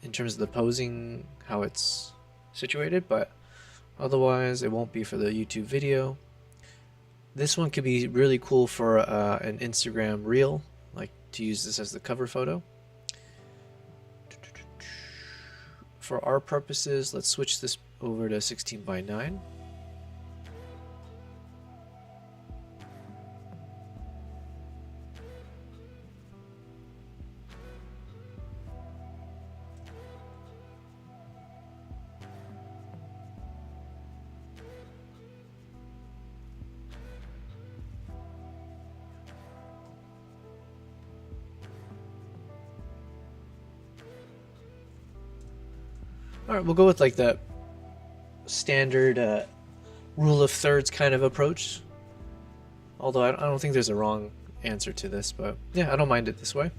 S1: in terms of the posing, how it's situated, but otherwise it won't be for the YouTube video. This one could be really cool for an Instagram reel, like to use this as the cover photo. For our purposes, let's switch this over to 16:9. Alright, we'll go with like the standard rule of thirds kind of approach. Although I don't think there's a wrong answer to this, but yeah, I don't mind it this way.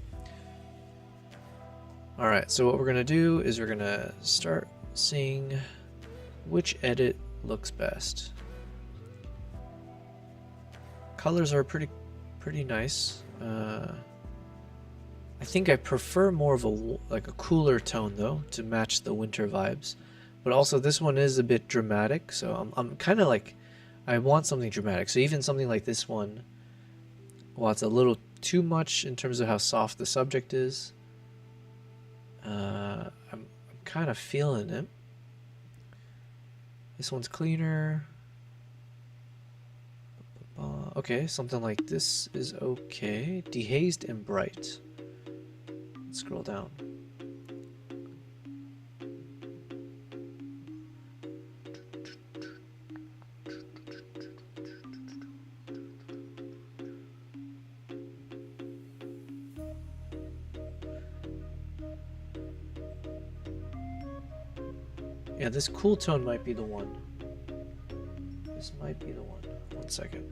S1: Alright, so what we're going to do is we're going to start seeing which edit looks best. Colors are pretty nice. I think I prefer more of a cooler tone though, to match the winter vibes. But also this one is a bit dramatic, so I'm kind of like, I want something dramatic. So even something like this one, while it's a little too much in terms of how soft the subject is, I'm kind of feeling it. This one's cleaner. Okay, something like this is okay. Dehazed and bright. Let's scroll down. Yeah, this cool tone might be the one. This might be the one. 1 second.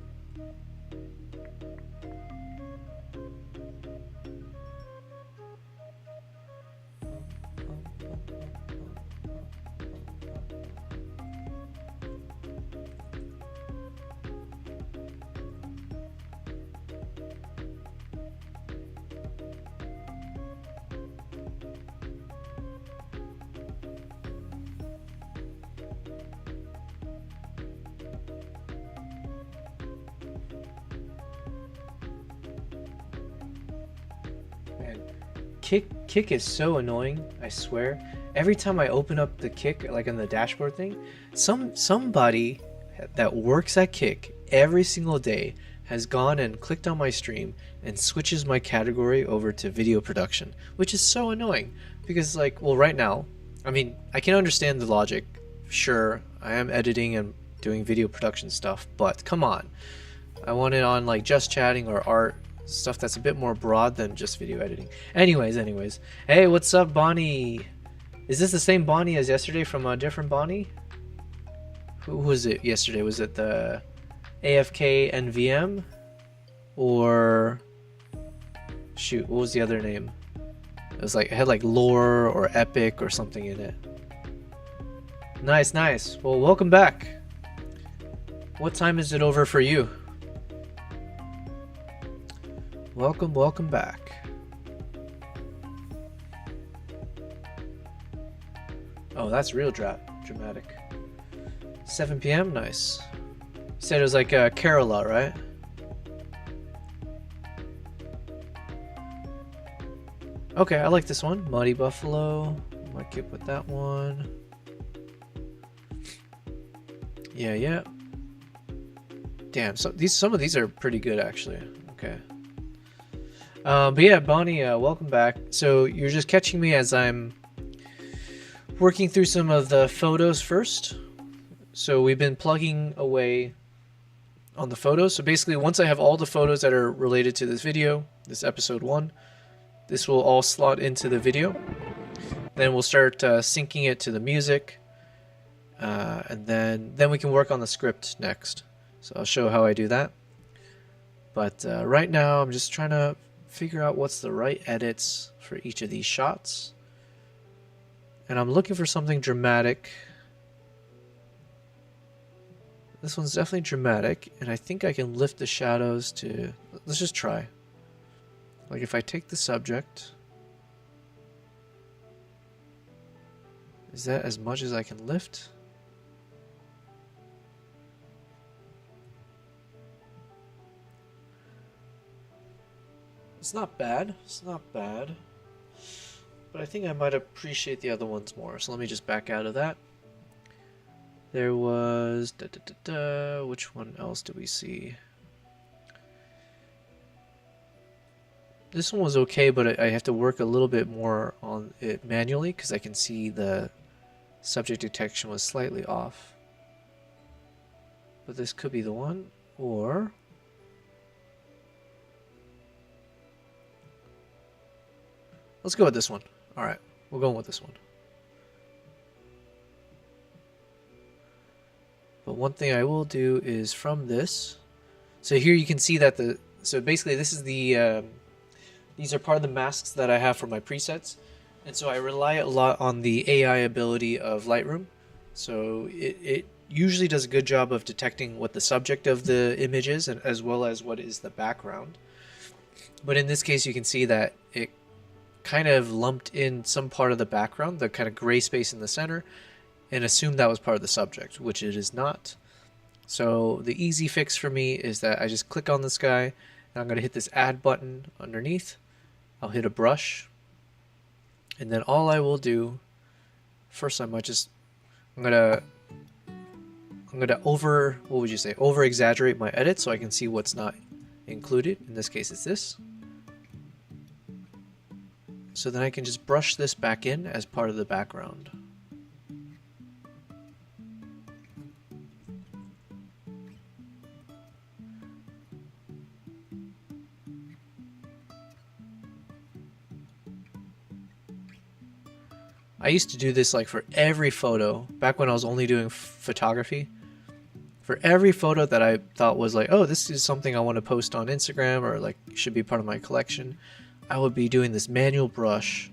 S1: Kick is so annoying, I swear. Every time I open up the Kick, like on the dashboard thing, somebody that works at Kick every single day has gone and clicked on my stream and switches my category over to video production, which is so annoying because like, well, right now, I mean, I can understand the logic. Sure, I am editing and doing video production stuff, but come on. I want it on like just chatting or art, stuff that's a bit more broad than just video editing. Anyways. Hey, what's up, Bonnie? Is this the same Bonnie as yesterday from a different Bonnie? Who was it yesterday? Was it the AFK NVM? Or... shoot, what was the other name? It was like, it had like lore or epic or something in it. Nice. Well, welcome back. What time is it over for you? Welcome back. Oh, that's real dramatic. 7 p.m. Nice. You said it was like Kerala, right? Okay, I like this one. Muddy Buffalo. Might keep with that one. Yeah. Damn, so some of these are pretty good actually. Okay. But yeah, Bonnie, welcome back. So you're just catching me as I'm working through some of the photos first. So we've been plugging away on the photos. So basically, once I have all the photos that are related to this video, this episode 1, this will all slot into the video. Then we'll start syncing it to the music. And then we can work on the script next. So I'll show how I do that. But right now, I'm just trying to figure out what's the right edits for each of these shots. And I'm looking for something dramatic. This one's definitely dramatic, and I think I can lift the shadows to... Let's just try. Like if I take the subject... Is that as much as I can lift? It's not bad. It's not bad. But I think I might appreciate the other ones more. So let me just back out of that. There was... Which one else do we see? This one was okay, but I have to work a little bit more on it manually because I can see the subject detection was slightly off. But this could be the one, or... Let's go with this one. Alright, we're going with this one. But one thing I will do is from this... So here you can see that the... So basically this is the... These are part of the masks that I have for my presets. And so I rely a lot on the AI ability of Lightroom. So it usually does a good job of detecting what the subject of the image is, and as well as what is the background. But in this case, you can see that it kind of lumped in some part of the background, the kind of gray space in the center, and assumed that was part of the subject, which it is not. So the easy fix for me is that I just click on this guy, and I'm going to hit this add button underneath. I'll hit a brush, and then all I will do, first I might just, I'm gonna over exaggerate my edit so I can see what's not included. In this case, it's this. So then I can just brush this back in as part of the background. I used to do this like for every photo, back when I was only doing photography. For every photo that I thought was like, oh, this is something I want to post on Instagram or like should be part of my collection, I would be doing this manual brush,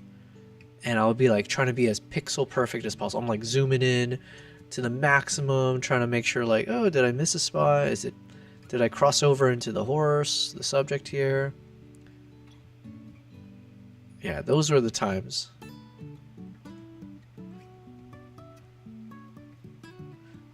S1: and I would be like trying to be as pixel perfect as possible. I'm like zooming in to the maximum, trying to make sure like, oh, did I miss a spot? Did I cross over into the horse, the subject here? Yeah, those were the times.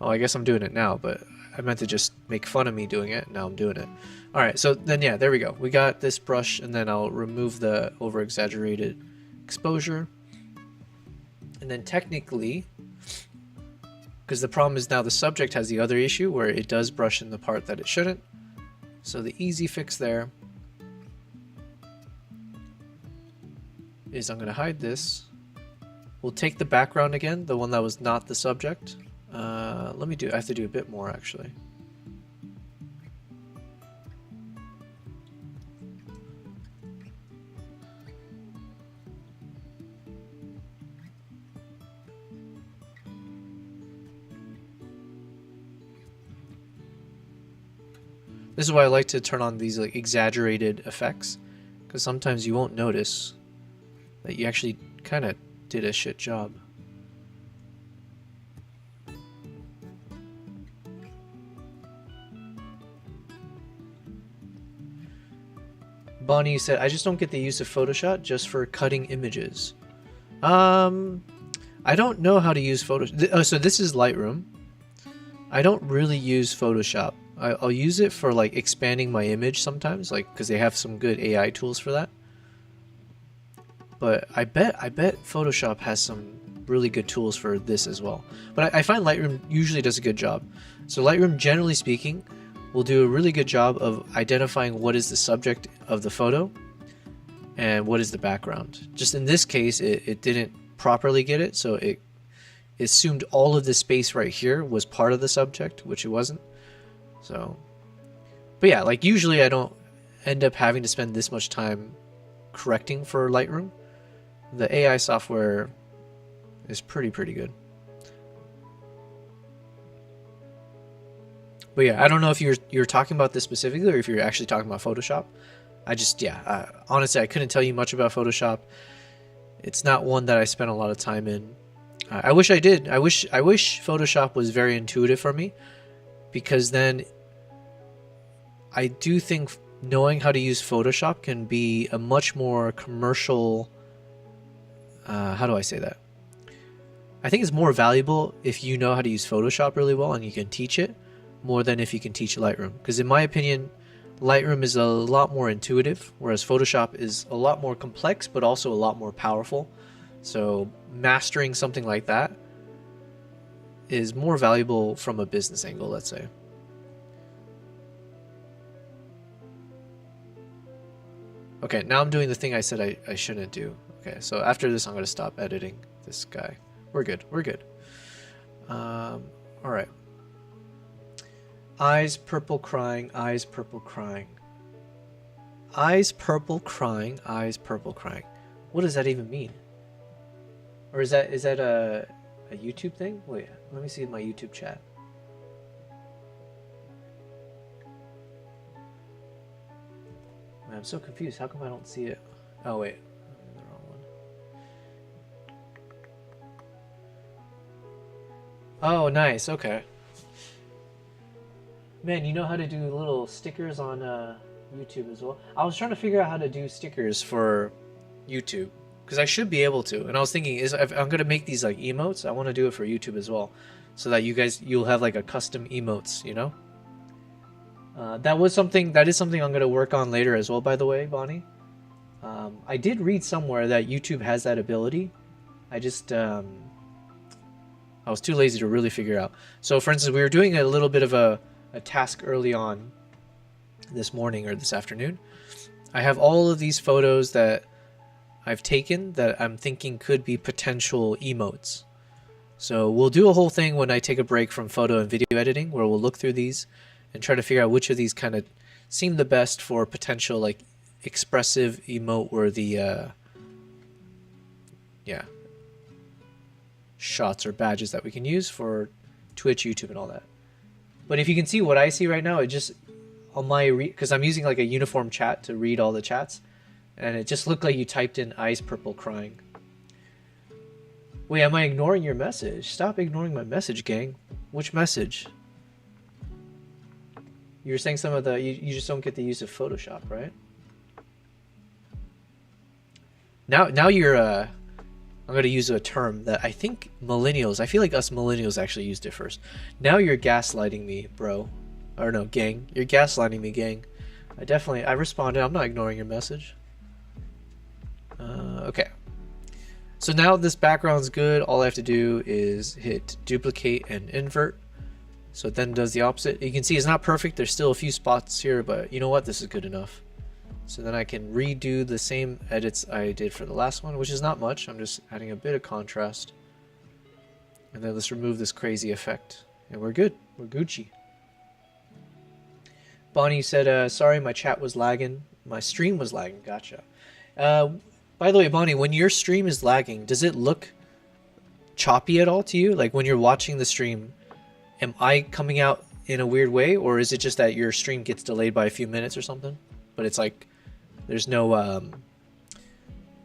S1: Oh, I guess I'm doing it now, but I meant to just make fun of me doing it. Now I'm doing it. All right, so then, yeah, there we go. We got this brush, and then I'll remove the over-exaggerated exposure. And then technically, because the problem is now the subject has the other issue where it does brush in the part that it shouldn't. So the easy fix there is I'm going to hide this. We'll take the background again, the one that was not the subject. I have to do a bit more actually. This is why I like to turn on these like exaggerated effects, because sometimes you won't notice that you actually kind of did a shit job. Bonnie said, I just don't get the use of Photoshop just for cutting images. I don't know how to use Photoshop. Oh, so this is Lightroom. I don't really use Photoshop. I'll use it for like expanding my image sometimes, like because they have some good AI tools for that. But I bet Photoshop has some really good tools for this as well. But I find Lightroom usually does a good job. So Lightroom, generally speaking, will do a really good job of identifying what is the subject of the photo and what is the background. Just in this case, it didn't properly get it, so it assumed all of the space right here was part of the subject, which it wasn't. So, but yeah, like usually I don't end up having to spend this much time correcting for Lightroom. The AI software is pretty good. But yeah, I don't know if you're talking about this specifically or if you're actually talking about Photoshop. Honestly, I couldn't tell you much about Photoshop. It's not one that I spent a lot of time in. I wish I did. I wish Photoshop was very intuitive for me, because then I do think knowing how to use Photoshop can be a much more commercial, how do I say that? I think it's more valuable if you know how to use Photoshop really well and you can teach it, more than if you can teach Lightroom. Because in my opinion, Lightroom is a lot more intuitive, whereas Photoshop is a lot more complex, but also a lot more powerful. So mastering something like that is more valuable from a business angle, let's say. Okay, now I'm doing the thing I said I shouldn't do. Okay, so after this, I'm going to stop editing this guy. We're good. We're good. All right. Eyes purple crying, eyes purple crying. Eyes purple crying, eyes purple crying. What does that even mean? Or is that a YouTube thing? Wait, let me see my YouTube chat. Man, I'm so confused. How come I don't see it? Oh wait, I'm in the wrong one. Oh, nice. Okay. Man, you know how to do little stickers on YouTube as well? I was trying to figure out how to do stickers for YouTube, because I should be able to. And I was thinking, if I'm gonna make these like emotes, I want to do it for YouTube as well, so that you'll have like a custom emotes, you know? That is something I'm gonna work on later as well, by the way, Bonnie. I did read somewhere that YouTube has that ability. I just I was too lazy to really figure out. So for instance, we were doing a little bit of a task early on this morning or this afternoon. I have all of these photos that I've taken that I'm thinking could be potential emotes. So we'll do a whole thing when I take a break from photo and video editing, where we'll look through these and try to figure out which of these kind of seem the best for potential like expressive emote worthy shots or badges that we can use for Twitch, YouTube, and all that. But if you can see what I see right now, it just on my because I'm using like a uniform chat to read all the chats, and it just looked like you typed in eyes purple crying. Wait, am I ignoring your message? Stop ignoring my message, gang. Which message? You were saying some of the you just don't get the use of Photoshop, right? Now you're I'm going to use a term that I think millennials, I feel like us millennials actually used it first. Now you're gaslighting me, bro. Or no, gang. You're gaslighting me, gang. I responded. I'm not ignoring your message. Okay. So now this background's good. All I have to do is hit duplicate and invert. So it then does the opposite. You can see it's not perfect. There's still a few spots here, but you know what? This is good enough. So then I can redo the same edits I did for the last one, which is not much. I'm just adding a bit of contrast. And then let's remove this crazy effect. And we're good. We're Gucci. Bonnie said, sorry, my chat was lagging. My stream was lagging. Gotcha. By the way, Bonnie, when your stream is lagging, does it look choppy at all to you? Like when you're watching the stream, am I coming out in a weird way? Or is it just that your stream gets delayed by a few minutes or something? But it's like, there's no,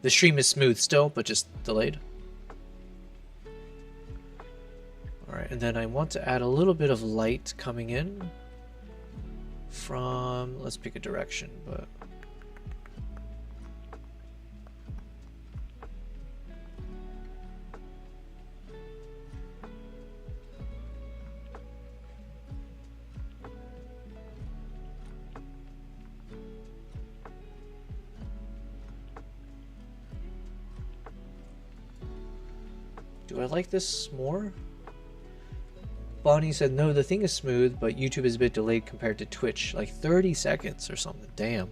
S1: the stream is smooth still, but just delayed. All right, and then I want to add a little bit of light coming in from, let's pick a direction, but do I like this more? Bonnie said, no, the thing is smooth, but YouTube is a bit delayed compared to Twitch. Like 30 seconds or something. Damn.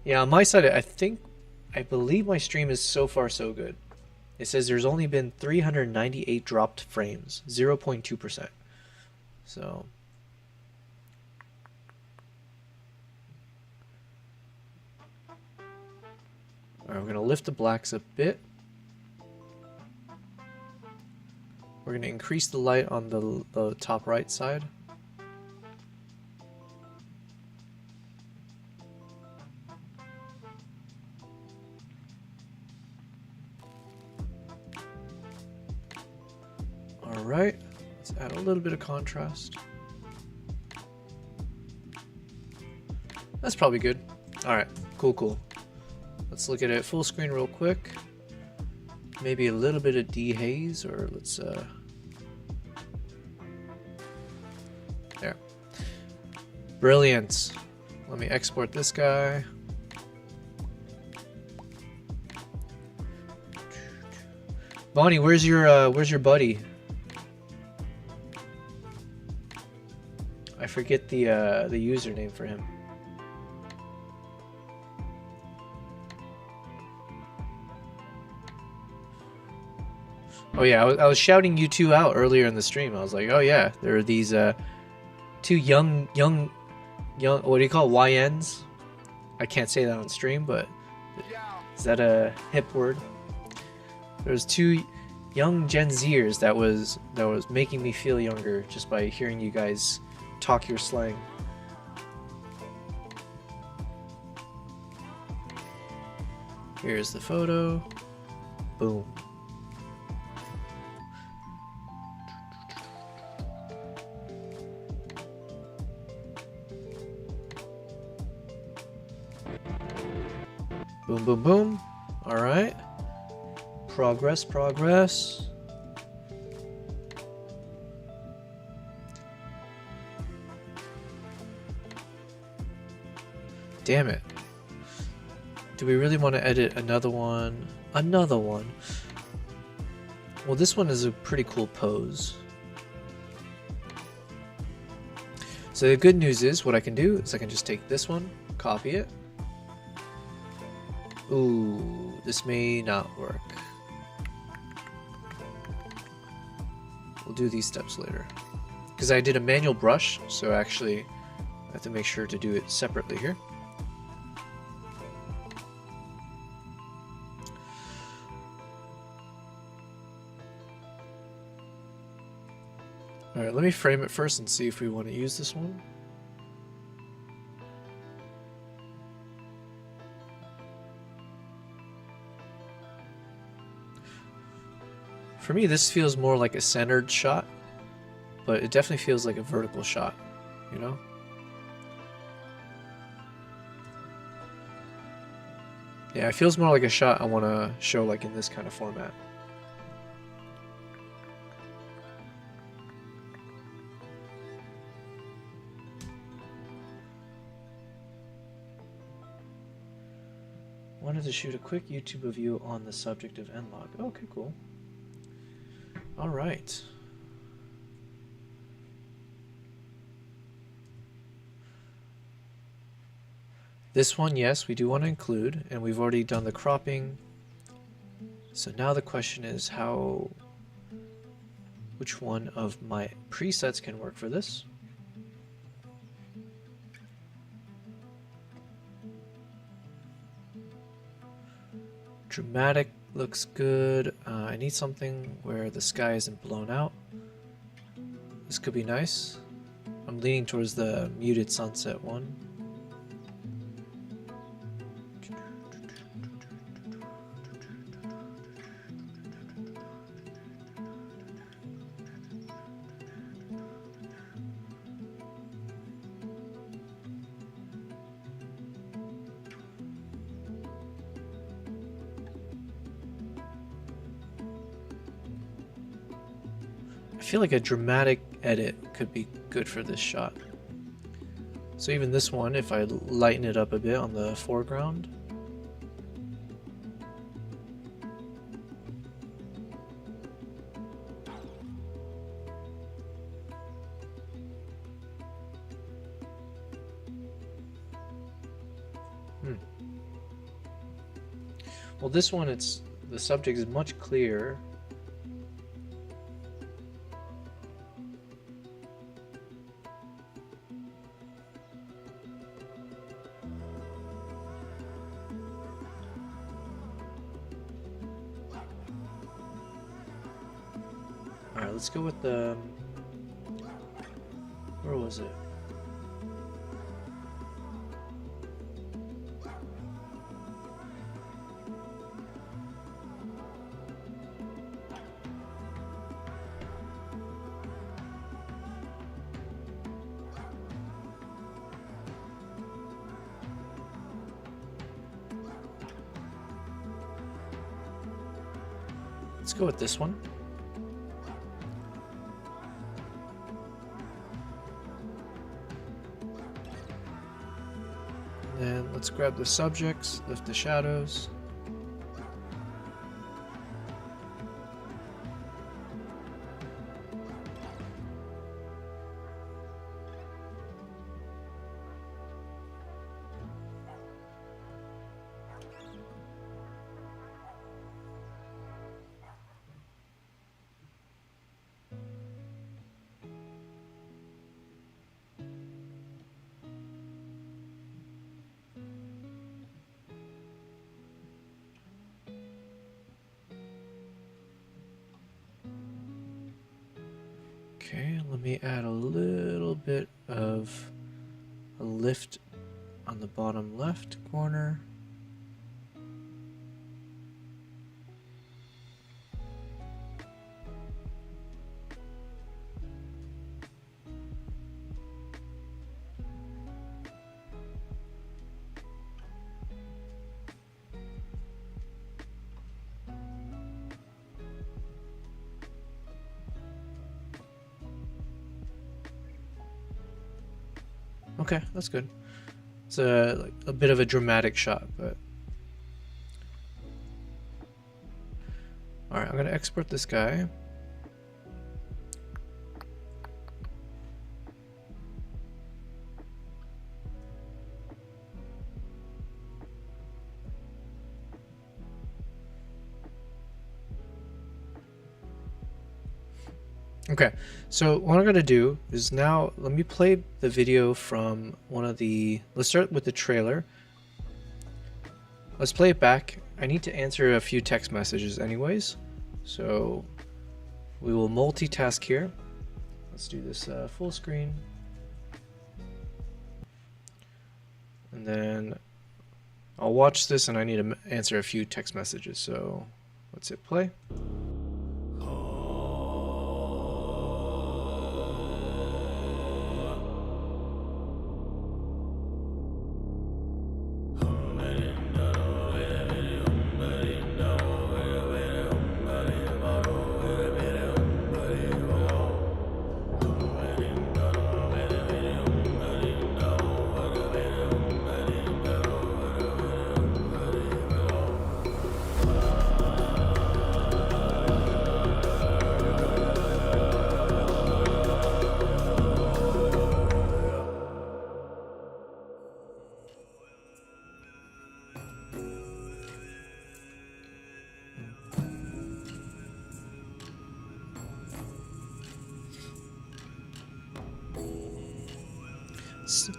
S1: Yeah, on my side, I believe my stream is so far so good. It says there's only been 398 dropped frames, 0.2%. So... Alright, we're going to lift the blacks a bit. We're going to increase the light on the top right side. right, let's add a little bit of contrast. That's probably good. All right, cool. Let's look at it full screen real quick. Maybe a little bit of dehaze, or let's there. Brilliant. Let me export this guy. Bonnie, where's your buddy? I forget the username for him. Oh yeah, I was shouting you two out earlier in the stream. I was like, oh yeah, there are these two young what do you call it? YNs? I can't say that on stream, but is that a hip word? There's two young Gen Zers that was making me feel younger just by hearing you guys talk your slang. Here's the photo. Boom. Boom, boom, boom. All right. Progress. Damn it. Do we really want to edit another one? Well, this one is a pretty cool pose. So the good news is what I can do is I can just take this one, copy it. Ooh, this may not work. We'll do these steps later. Because I did a manual brush, so actually I have to make sure to do it separately here. Alright, let me frame it first and see if we want to use this one. For me, this feels more like a centered shot, but it definitely feels like a vertical shot, you know? Yeah, it feels more like a shot I want to show like in this kind of format. Wanted to shoot a quick YouTube review on the subject of nlog. Okay, cool. All right. This one, yes, we do want to include, and we've already done the cropping. So now the question is which one of my presets can work for this? Dramatic looks good. I need something where the sky isn't blown out. This could be nice. I'm leaning towards the muted sunset one. I feel like a dramatic edit could be good for this shot. So even this one, if I lighten it up a bit on the foreground. Well, this one, the subject is much clearer. Alright, let's go with the... Where was it? Let's go with this one. Then let's grab the subjects, lift the shadows. Okay, let me add a little bit of a lift on the bottom left corner. Okay, that's good. It's like a bit of a dramatic shot, but all right, I'm gonna export this guy. Okay, so what I'm gonna do is now let me play the video from one of the, let's start with the trailer. Let's play it back. I need to answer a few text messages anyways, so we will multitask here. Let's do this full screen. And then I'll watch this and I need to answer a few text messages, so let's hit play.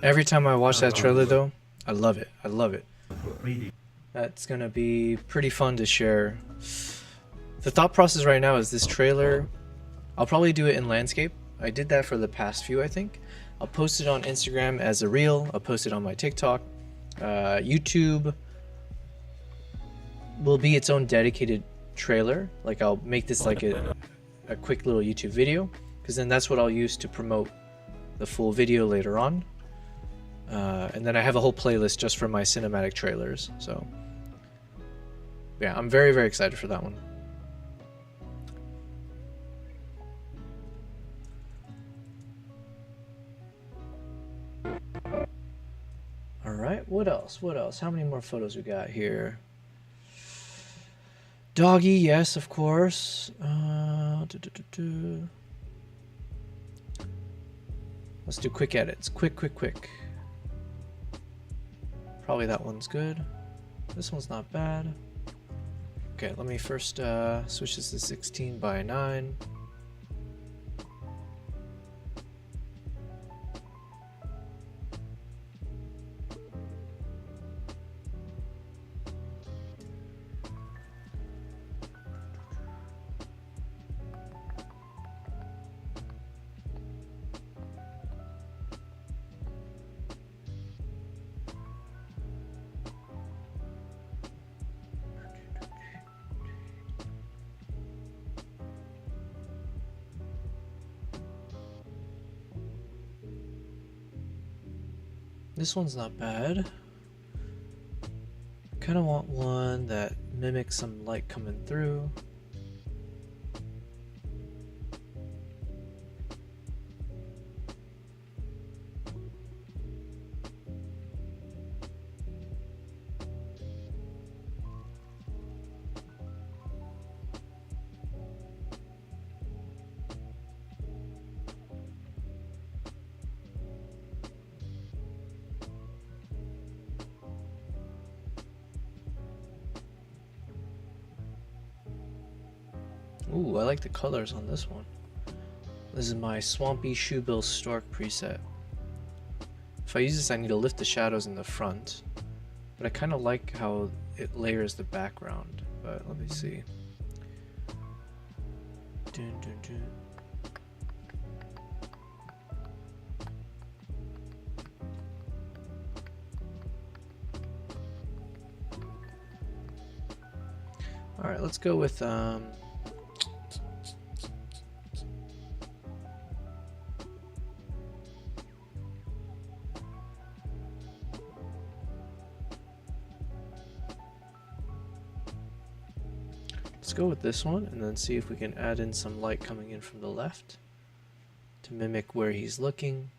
S1: Every time I watch that trailer though, I love it. I love it. That's gonna be pretty fun to share. The thought process right now is this trailer, I'll probably do it in landscape. I did that for the past few, I think. I'll post it on Instagram as a reel. I'll post it on my TikTok. YouTube will be its own dedicated trailer. Like I'll make this like a quick little YouTube video, because then that's what I'll use to promote the full video later on. And then I have a whole playlist just for my cinematic trailers. So yeah, I'm very, very excited for that one. All right, what else? What else? How many more photos we got here? Doggy, yes, of course. Let's do quick edits. Quick. Probably that one's good. This one's not bad. Okay, let me first switch this to 16:9. This one's not bad. Kind of want one that mimics some light coming through. Ooh, I like the colors on this one. This is my Swampy Shoebill Stork preset. If I use this, I need to lift the shadows in the front. But I kind of like how it layers the background. But let me see. Dun, dun, dun. All right, let's go with let's go with this one and then see if we can add in some light coming in from the left to mimic where he's looking.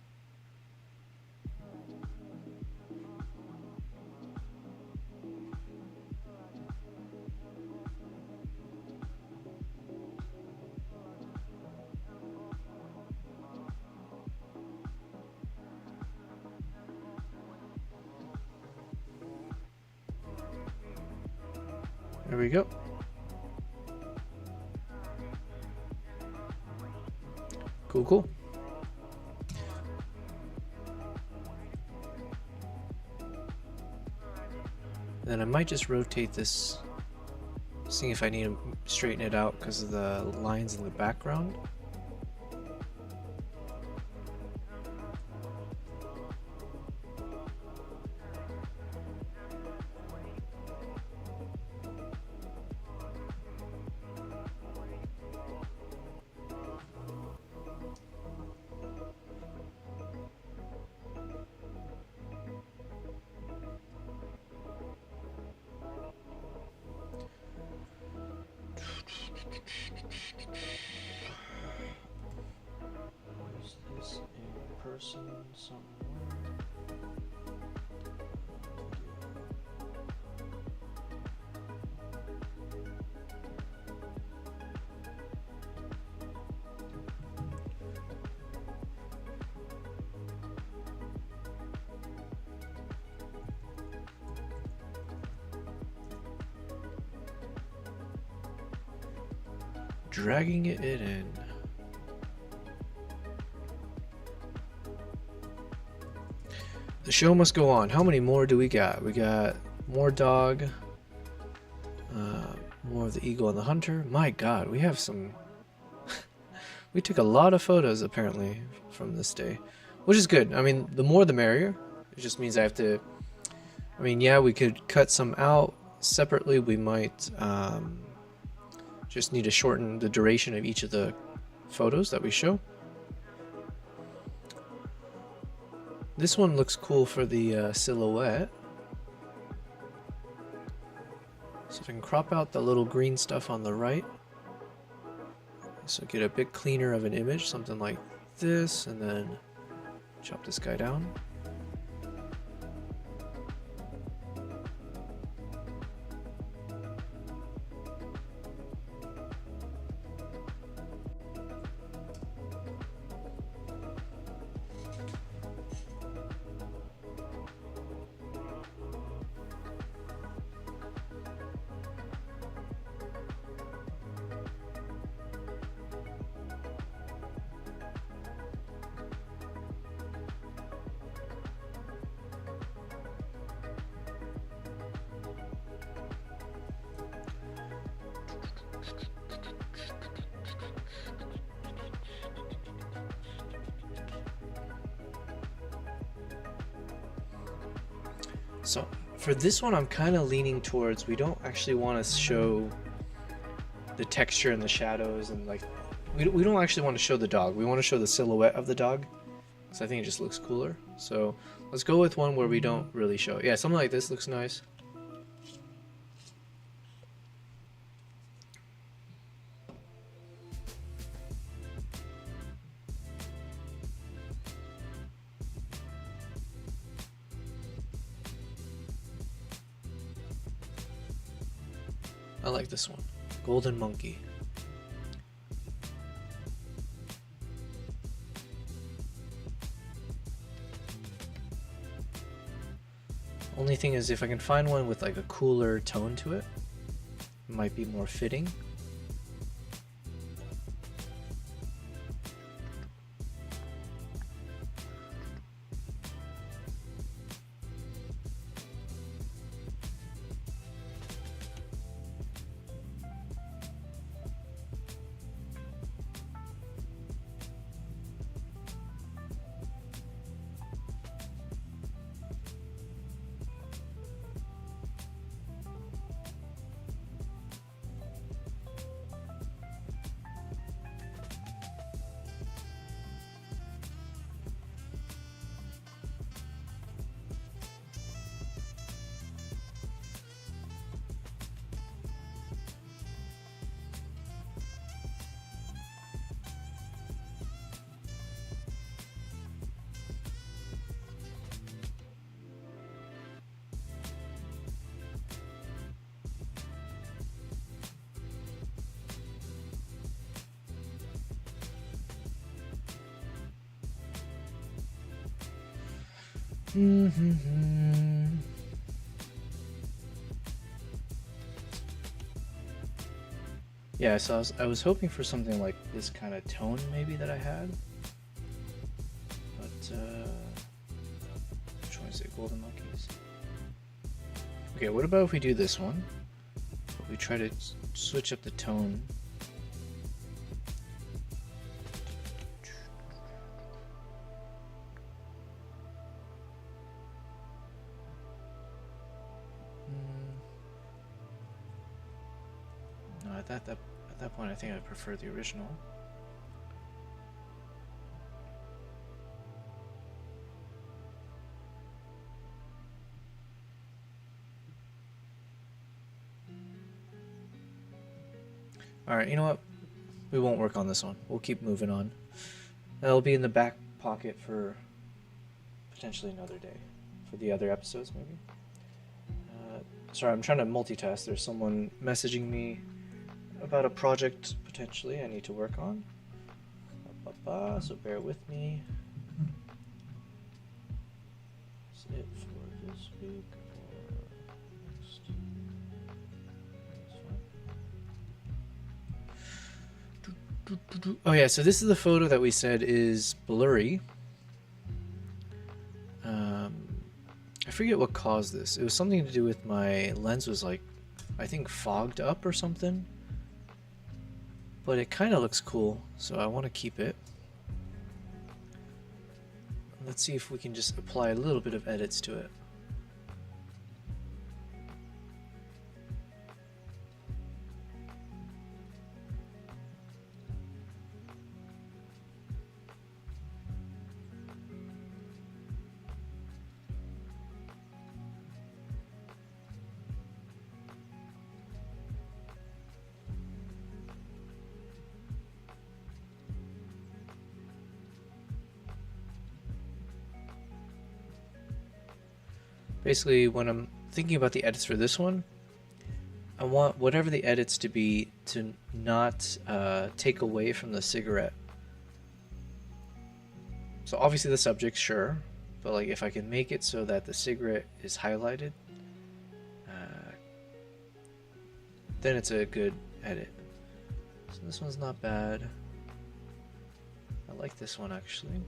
S1: There we go. Cool, cool. Then I might just rotate this, seeing if I need to straighten it out because of the lines in the background. Is this in person somewhere? Dragging it in. The show must go on. How many more do we got? We got more dog, more of the eagle and the hunter. My god, we have some... we took a lot of photos apparently from this day, which is good. I mean, the more the merrier. It just means I have to... I mean, yeah, we could cut some out separately. We might just need to shorten the duration of each of the photos that we show. This one looks cool for the silhouette. So if I can crop out the little green stuff on the right, so get a bit cleaner of an image, something like this, and then chop this guy down. So for this one, I'm kind of leaning towards, we don't actually want to show the texture and the shadows, and like, we don't actually want to show the dog. We want to show the silhouette of the dog, because I think it just looks cooler. So let's go with one where we don't really show it. Yeah, something like this looks nice. I like this one, Golden Monkey. Only thing is, if I can find one with like a cooler tone to it, it might be more fitting. Yeah, so I was hoping for something like this kind of tone maybe that I had. But, which one is it? Golden Monkeys. Okay, what about if we do this one? We try to switch up the tone. No, at that point I think I prefer the original. Alright, you know what? We won't work on this one. We'll keep moving on. That'll be in the back pocket for potentially another day. For the other episodes, maybe. Sorry, I'm trying to multitask. There's someone messaging me about a project potentially I need to work on. So bear with me. That's it for this week. Oh yeah, so this is the photo that we said is blurry. I forget what caused this. It was something to do with my lens was like, I think fogged up or something. But it kind of looks cool, so I want to keep it. Let's see if we can just apply a little bit of edits to it. Basically, when I'm thinking about the edits for this one, I want whatever the edits to be to not take away from the cigarette. So obviously the subject, sure, but like if I can make it so that the cigarette is highlighted, then it's a good edit. So this one's not bad. I like this one actually.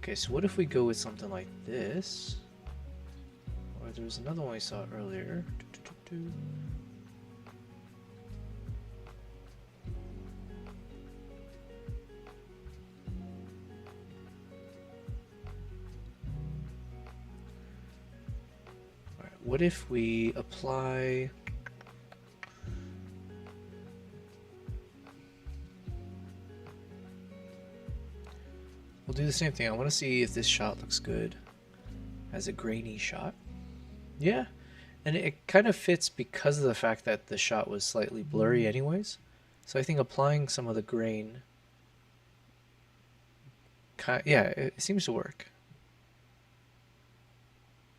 S1: Okay, so what if we go with something like this? Or there was another one we saw earlier. Alright, what if we apply... We'll do the same thing. I want to see if this shot looks good as a grainy shot. Yeah, and it kind of fits because of the fact that the shot was slightly blurry anyways. So I think applying some of the grain, yeah, it seems to work.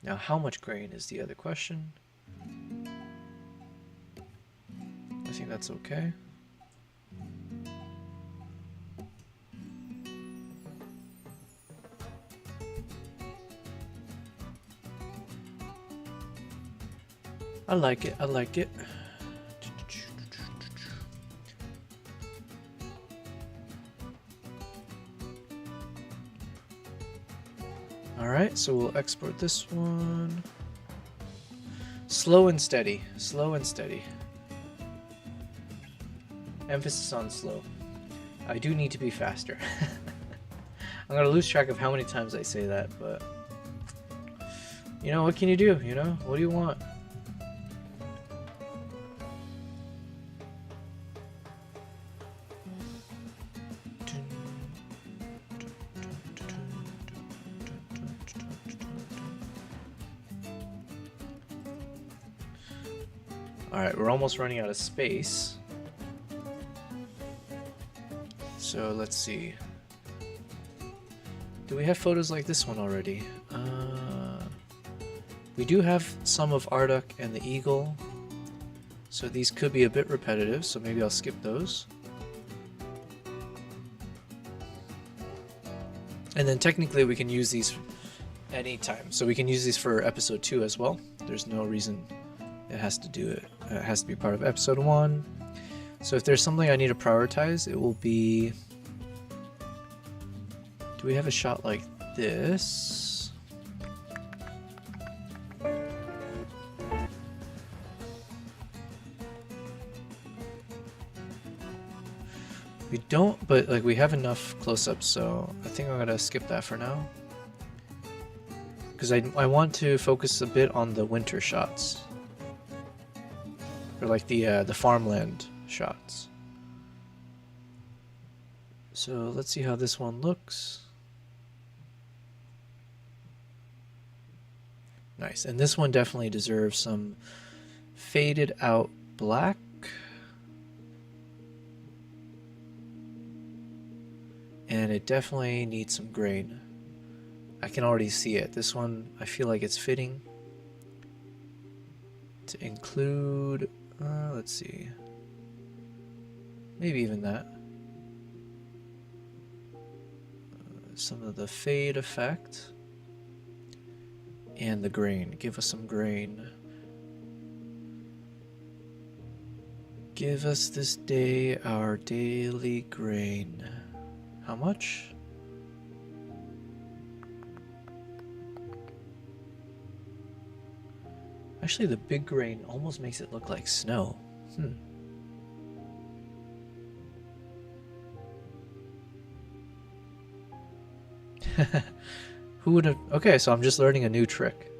S1: Now, how much grain is the other question? I think that's okay. I like it, I like it. Alright, so we'll export this one. Slow and steady, slow and steady. Emphasis on slow. I do need to be faster. I'm gonna lose track of how many times I say that, but... You know, what can you do, you know? What do you want? Alright, we're almost running out of space. So let's see. Do we have photos like this one already? We do have some of Arduk and the eagle. So these could be a bit repetitive, so maybe I'll skip those. And then technically we can use these anytime. So we can use these for episode 2 as well. There's no reason it has to do it. It has to be part of episode 1. So if there's something I need to prioritize, it will be... Do we have a shot like this? We don't, but like we have enough close-ups, so I think I'm gonna skip that for now. Because I want to focus a bit on the winter shots. Or like the farmland shots. So let's see how this one looks. Nice, and this one definitely deserves some faded out black. And it definitely needs some grain. I can already see it. This one, I feel like it's fitting to include, let's see, maybe even that. Some of the fade effect and the grain. Give us some grain. Give us this day our daily grain. How much? Actually, the big grain almost makes it look like snow. Who would have... Okay, so I'm just learning a new trick.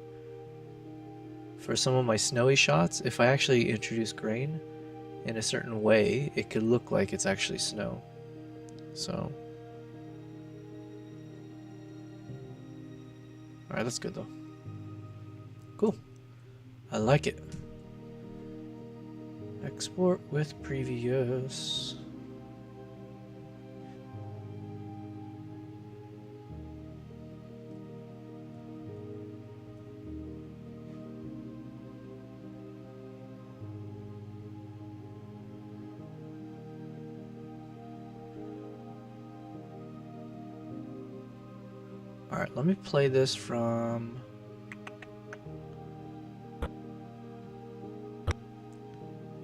S1: For some of my snowy shots, if I actually introduce grain in a certain way, it could look like it's actually snow. So... Alright, that's good though. Cool. I like it. Export with previous. Alright, let me play this from...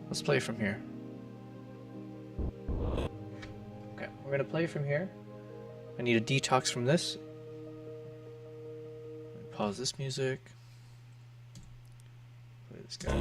S1: Let's play from here. Okay, we're gonna play from here. I need a detox from this. Pause this music. Play this guy.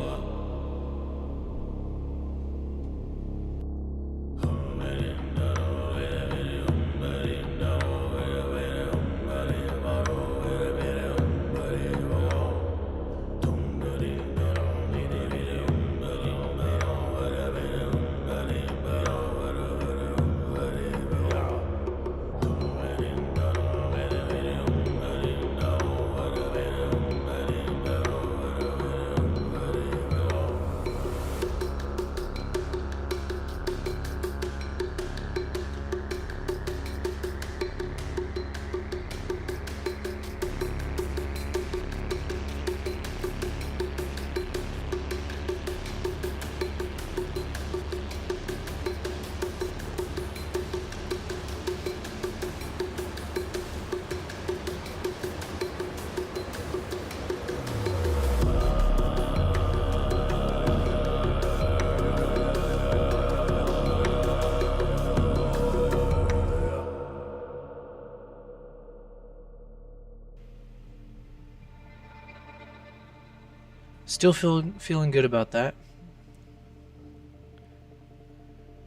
S1: Still feeling good about that.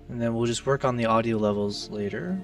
S1: And then we'll just work on the audio levels later.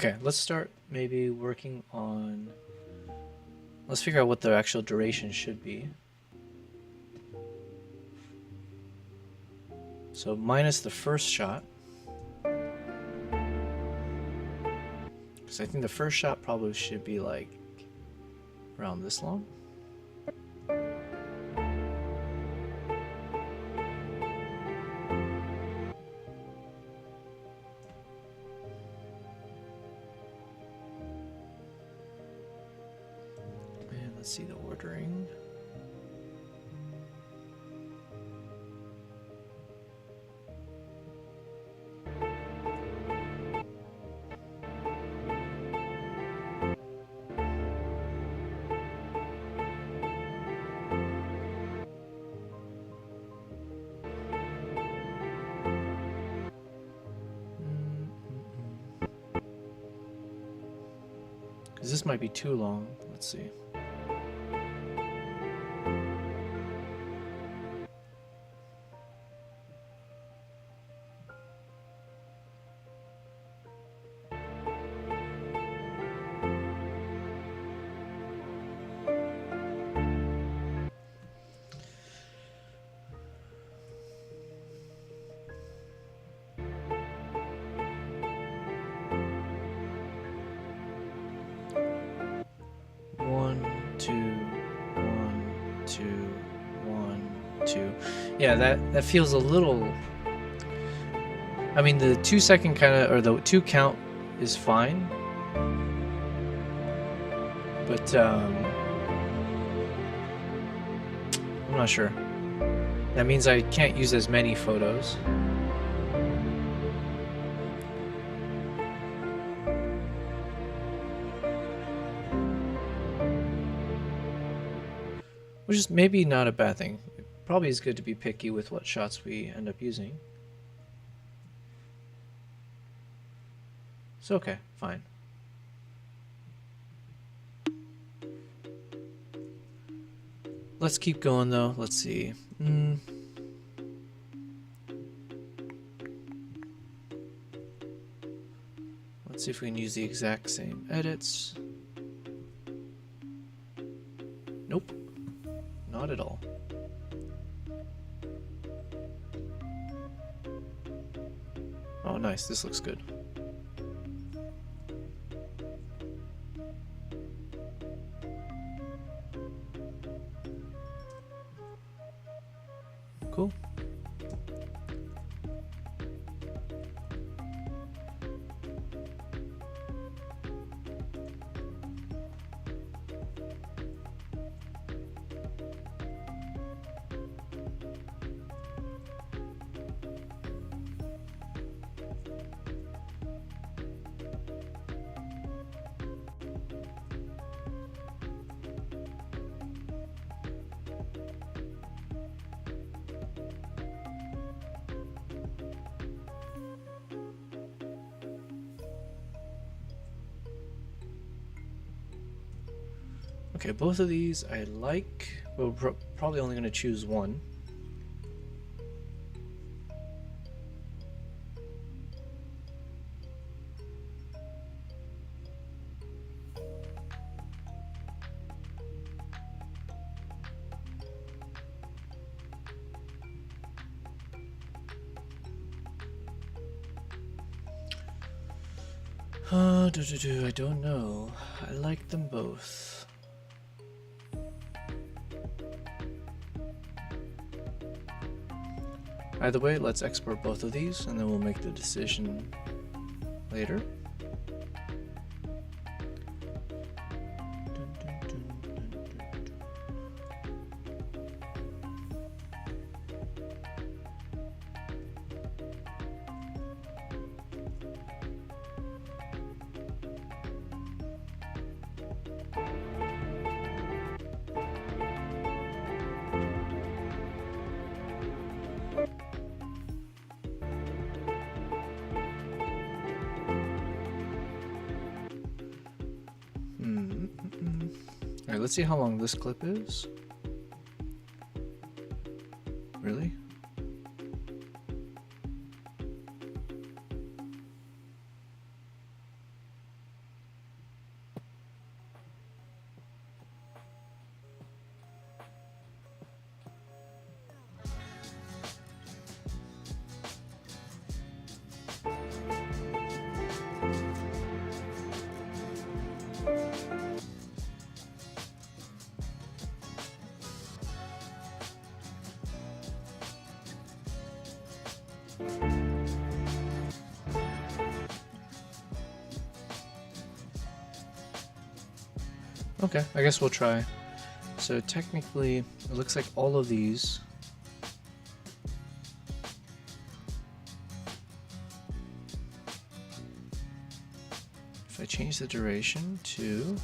S1: Okay, let's start maybe working on... Let's figure out what the actual duration should be. So minus the first shot. Because I think the first shot probably should be like around this long. And let's see the ordering. Because this might be too long. Let's see. Yeah, that feels a little... I mean, the 2 second kind of, or the 2 count is fine. But, I'm not sure. That means I can't use as many photos. Which is maybe not a bad thing. It probably is good to be picky with what shots we end up using. So okay, fine. Let's keep going though. Let's see. Let's see if we can use the exact same edits. Nope. Not at all. Oh, nice. This looks good. Cool. Okay, both of these I like. We're probably only going to choose one. I don't know. I like them both. Either way, let's export both of these and then we'll make the decision later. Alright, let's see how long this clip is. Really? Okay, I guess we'll try. So technically, it looks like all of these. If I change the duration to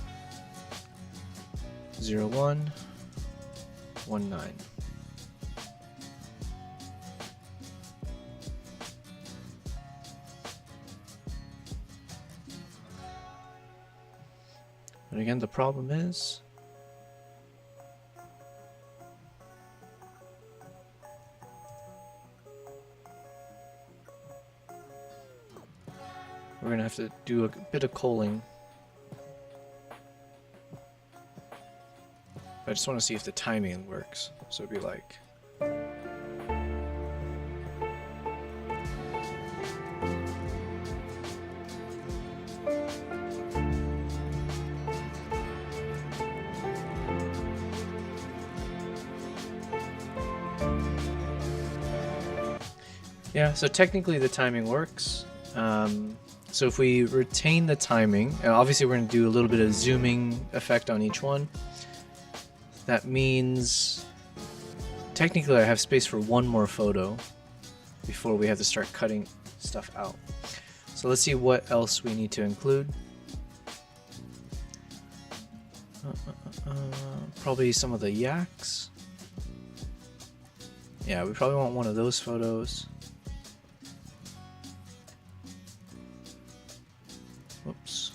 S1: 0119. But again, the problem is we're gonna have to do a bit of culling. I just want to see if the timing works. So it'd be like yeah, so technically the timing works. So if we retain the timing, and obviously we're going to do a little bit of zooming effect on each one. That means technically I have space for one more photo before we have to start cutting stuff out. So let's see what else we need to include. Probably some of the yaks. Yeah, we probably want one of those photos. Whoops.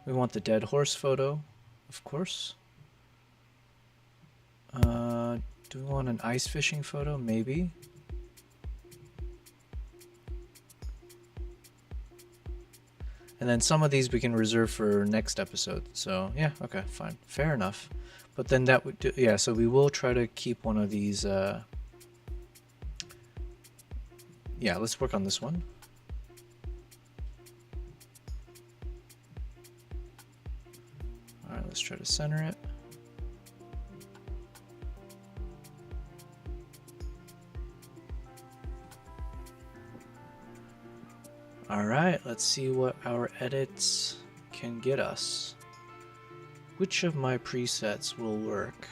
S1: We want the dead horse photo, of course. Do we want an ice fishing photo? Maybe. And then some of these we can reserve for next episode. So yeah, okay, fine, fair enough. But then that would do, yeah. So we will try to keep one of these. Yeah, let's work on this one. All right, let's try to center it. All right, let's see what our edits can get us. Which of my presets will work?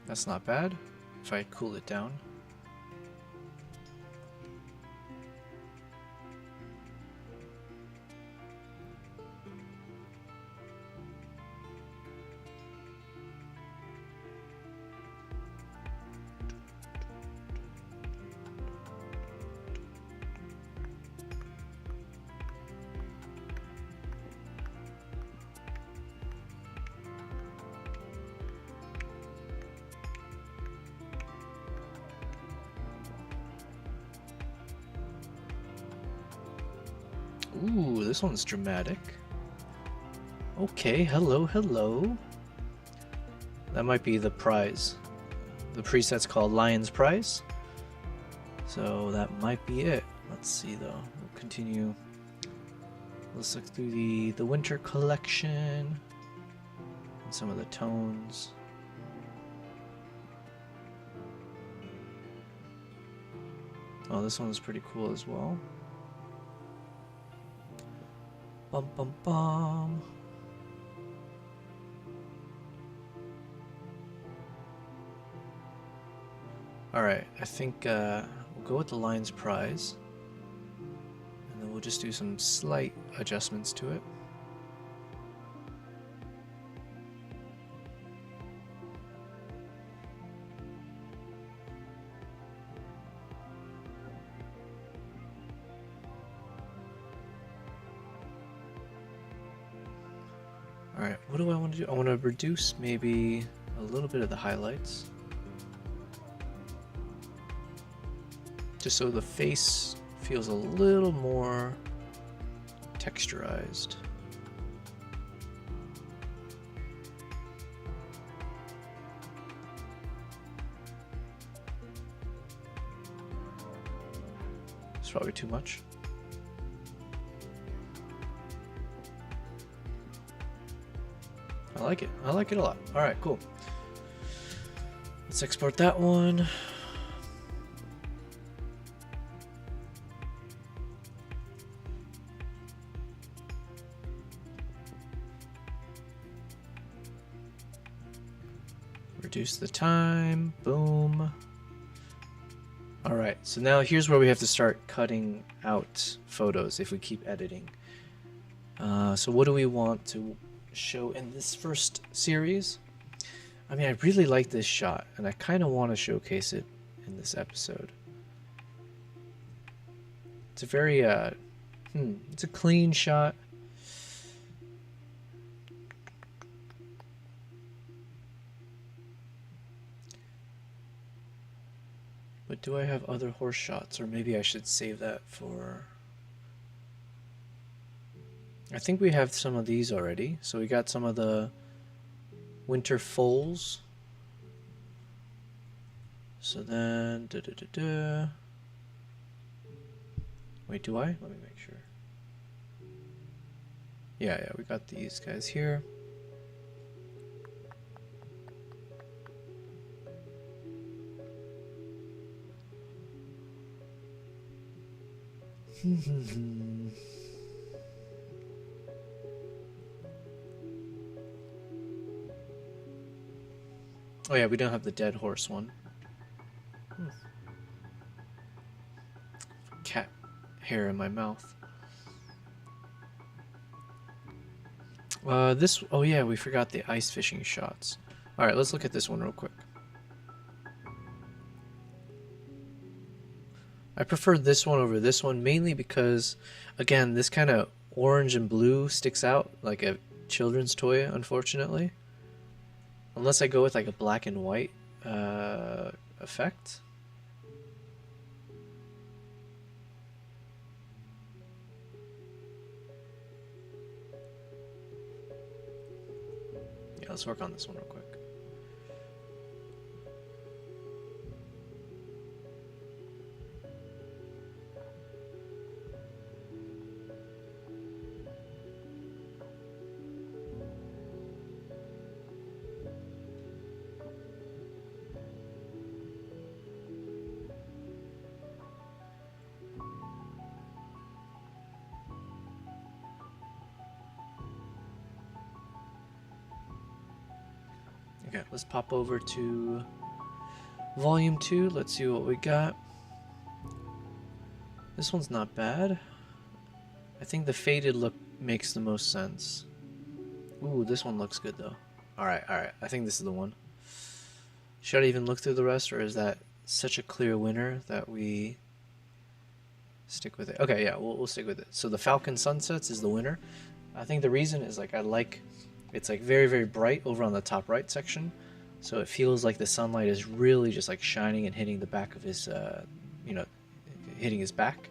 S1: That's not bad if I cool it down. Ooh, this one's dramatic. Okay, hello, hello. That might be the prize. The preset's called Lion's Prize. So that might be it. Let's see though. We'll continue. Let's look through the winter collection and some of the tones. Oh, this one's pretty cool as well. Bum bum bum. Alright, I think we'll go with the Lion's Prize. And then we'll just do some slight adjustments to it. Alright, what do I want to do? I want to reduce maybe a little bit of the highlights. Just so the face feels a little more texturized. It's probably too much. I like it. I like it a lot. All right, cool. Let's export that one. Reduce the time. Boom. All right, so now here's where we have to start cutting out photos if we keep editing. So what do we want to show in this first series? I mean, I really like this shot, and I kind of want to showcase it in this episode. It's a very, it's a clean shot. But do I have other horse shots, or maybe I should save that for... I think we have some of these already. So we got some of the winter foals. So then, wait, do I? Let me make sure. Yeah, we got these guys here. Oh yeah, we don't have the dead horse one. Cat hair in my mouth. Oh yeah, we forgot the ice fishing shots. Alright, let's look at this one real quick. I prefer this one over this one, mainly because, again, this kind of orange and blue sticks out like a children's toy, unfortunately. Unless I go with like a black and white effect. Yeah, let's work on this one real quick. Okay, let's pop over to volume 2. Let's see what we got. This one's not bad. I think the faded look makes the most sense. Ooh, this one looks good though. Alright, I think this is the one. Should I even look through the rest, or is that such a clear winner that we stick with it? Okay, yeah, we'll stick with it. So the Falcon Sunsets is the winner. I think the reason is like it's like very, very bright over on the top right section. So it feels like the sunlight is really just like shining and hitting the back of his, hitting his back.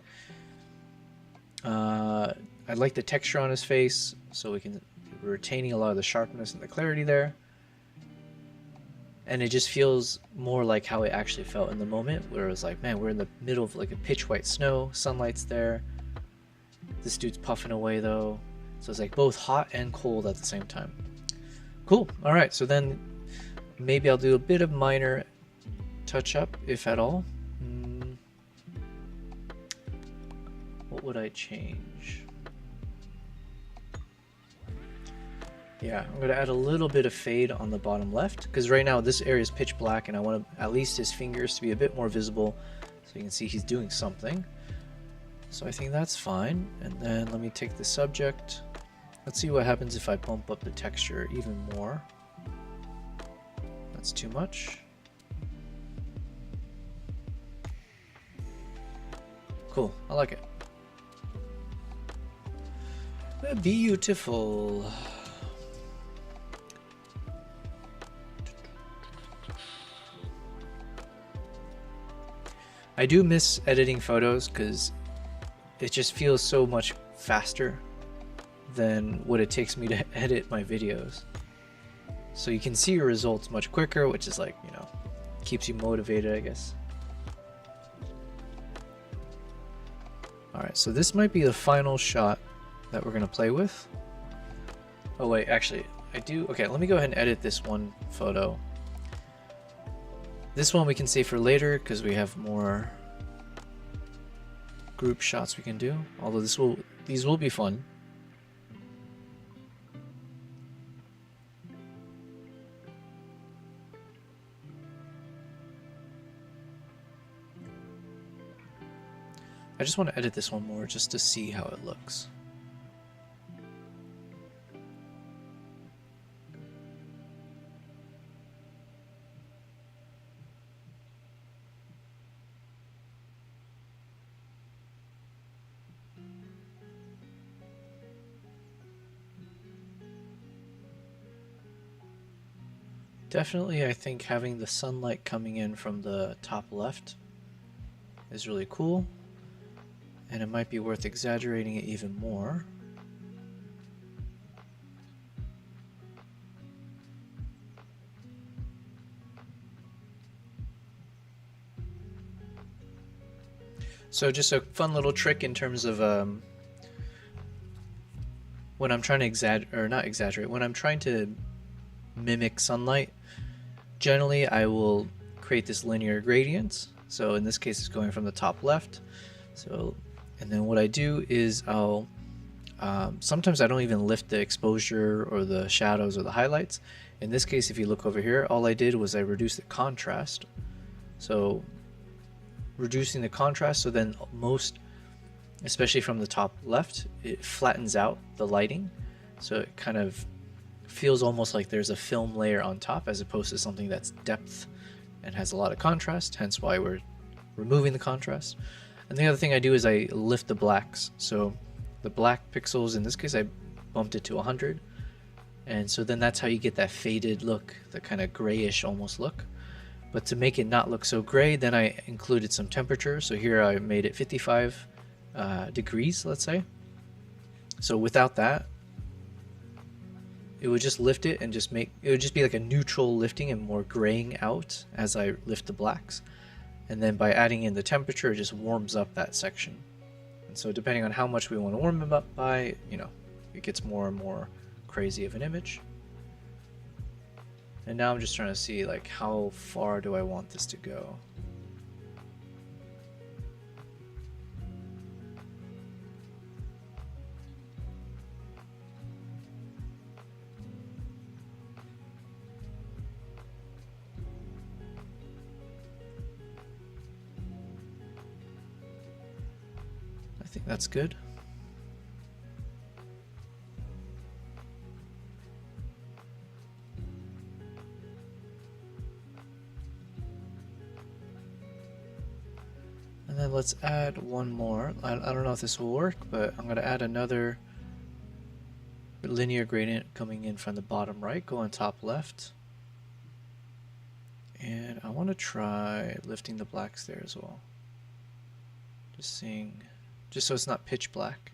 S1: I like the texture on his face, so we're retaining a lot of the sharpness and the clarity there. And it just feels more like how it actually felt in the moment, where it was like, man, we're in the middle of like a pitch white snow, sunlight's there. This dude's puffing away though. So it's like both hot and cold at the same time. Cool. All right. So then maybe I'll do a bit of minor touch up, if at all. What would I change? Yeah, I'm going to add a little bit of fade on the bottom left, because right now this area is pitch black and I want at least his fingers to be a bit more visible so you can see he's doing something. So I think that's fine. And then let me take the subject. Let's see what happens if I bump up the texture even more. That's too much. Cool, I like it. Beautiful. I do miss editing photos because it just feels so much faster than what it takes me to edit my videos. So you can see your results much quicker, which is like, keeps you motivated, I guess. Alright, so this might be the final shot that we're going to play with. Oh wait, actually, I do. Okay, let me go ahead and edit this one photo. This one we can save for later because we have more group shots we can do. Although these will be fun. I just want to edit this one more just to see how it looks. Definitely, I think having the sunlight coming in from the top left is really cool, and it might be worth exaggerating it even more. So just a fun little trick in terms of when I'm trying to when I'm trying to mimic sunlight, generally I will create this linear gradient. So in this case it's going from the top left. So, and then what I do is I'll sometimes I don't even lift the exposure or the shadows or the highlights. In this case, if you look over here, all I did was I reduced the contrast. So reducing the contrast, so then most, especially from the top left, it flattens out the lighting, so it kind of feels almost like there's a film layer on top as opposed to something that's depth and has a lot of contrast, hence why we're removing the contrast. And the other thing I do is I lift the blacks. So the black pixels, in this case I bumped it to 100, and so then that's how you get that faded look, the kind of grayish almost look. But to make it not look so gray, then I included some temperature. So here I made it 55 degrees, let's say. So without that, it would just lift it and just make, it would just be like a neutral lifting and more graying out as I lift the blacks. And then by adding in the temperature, it just warms up that section. And so depending on how much we want to warm them up by, you know, it gets more and more crazy of an image. And now I'm just trying to see, like, how far do I want this to go? I think that's good. And then let's add one more. I don't know if this will work, but I'm going to add another linear gradient coming in from the bottom right, go on top left. And I want to try lifting the blacks there as well. Just seeing, just so it's not pitch black.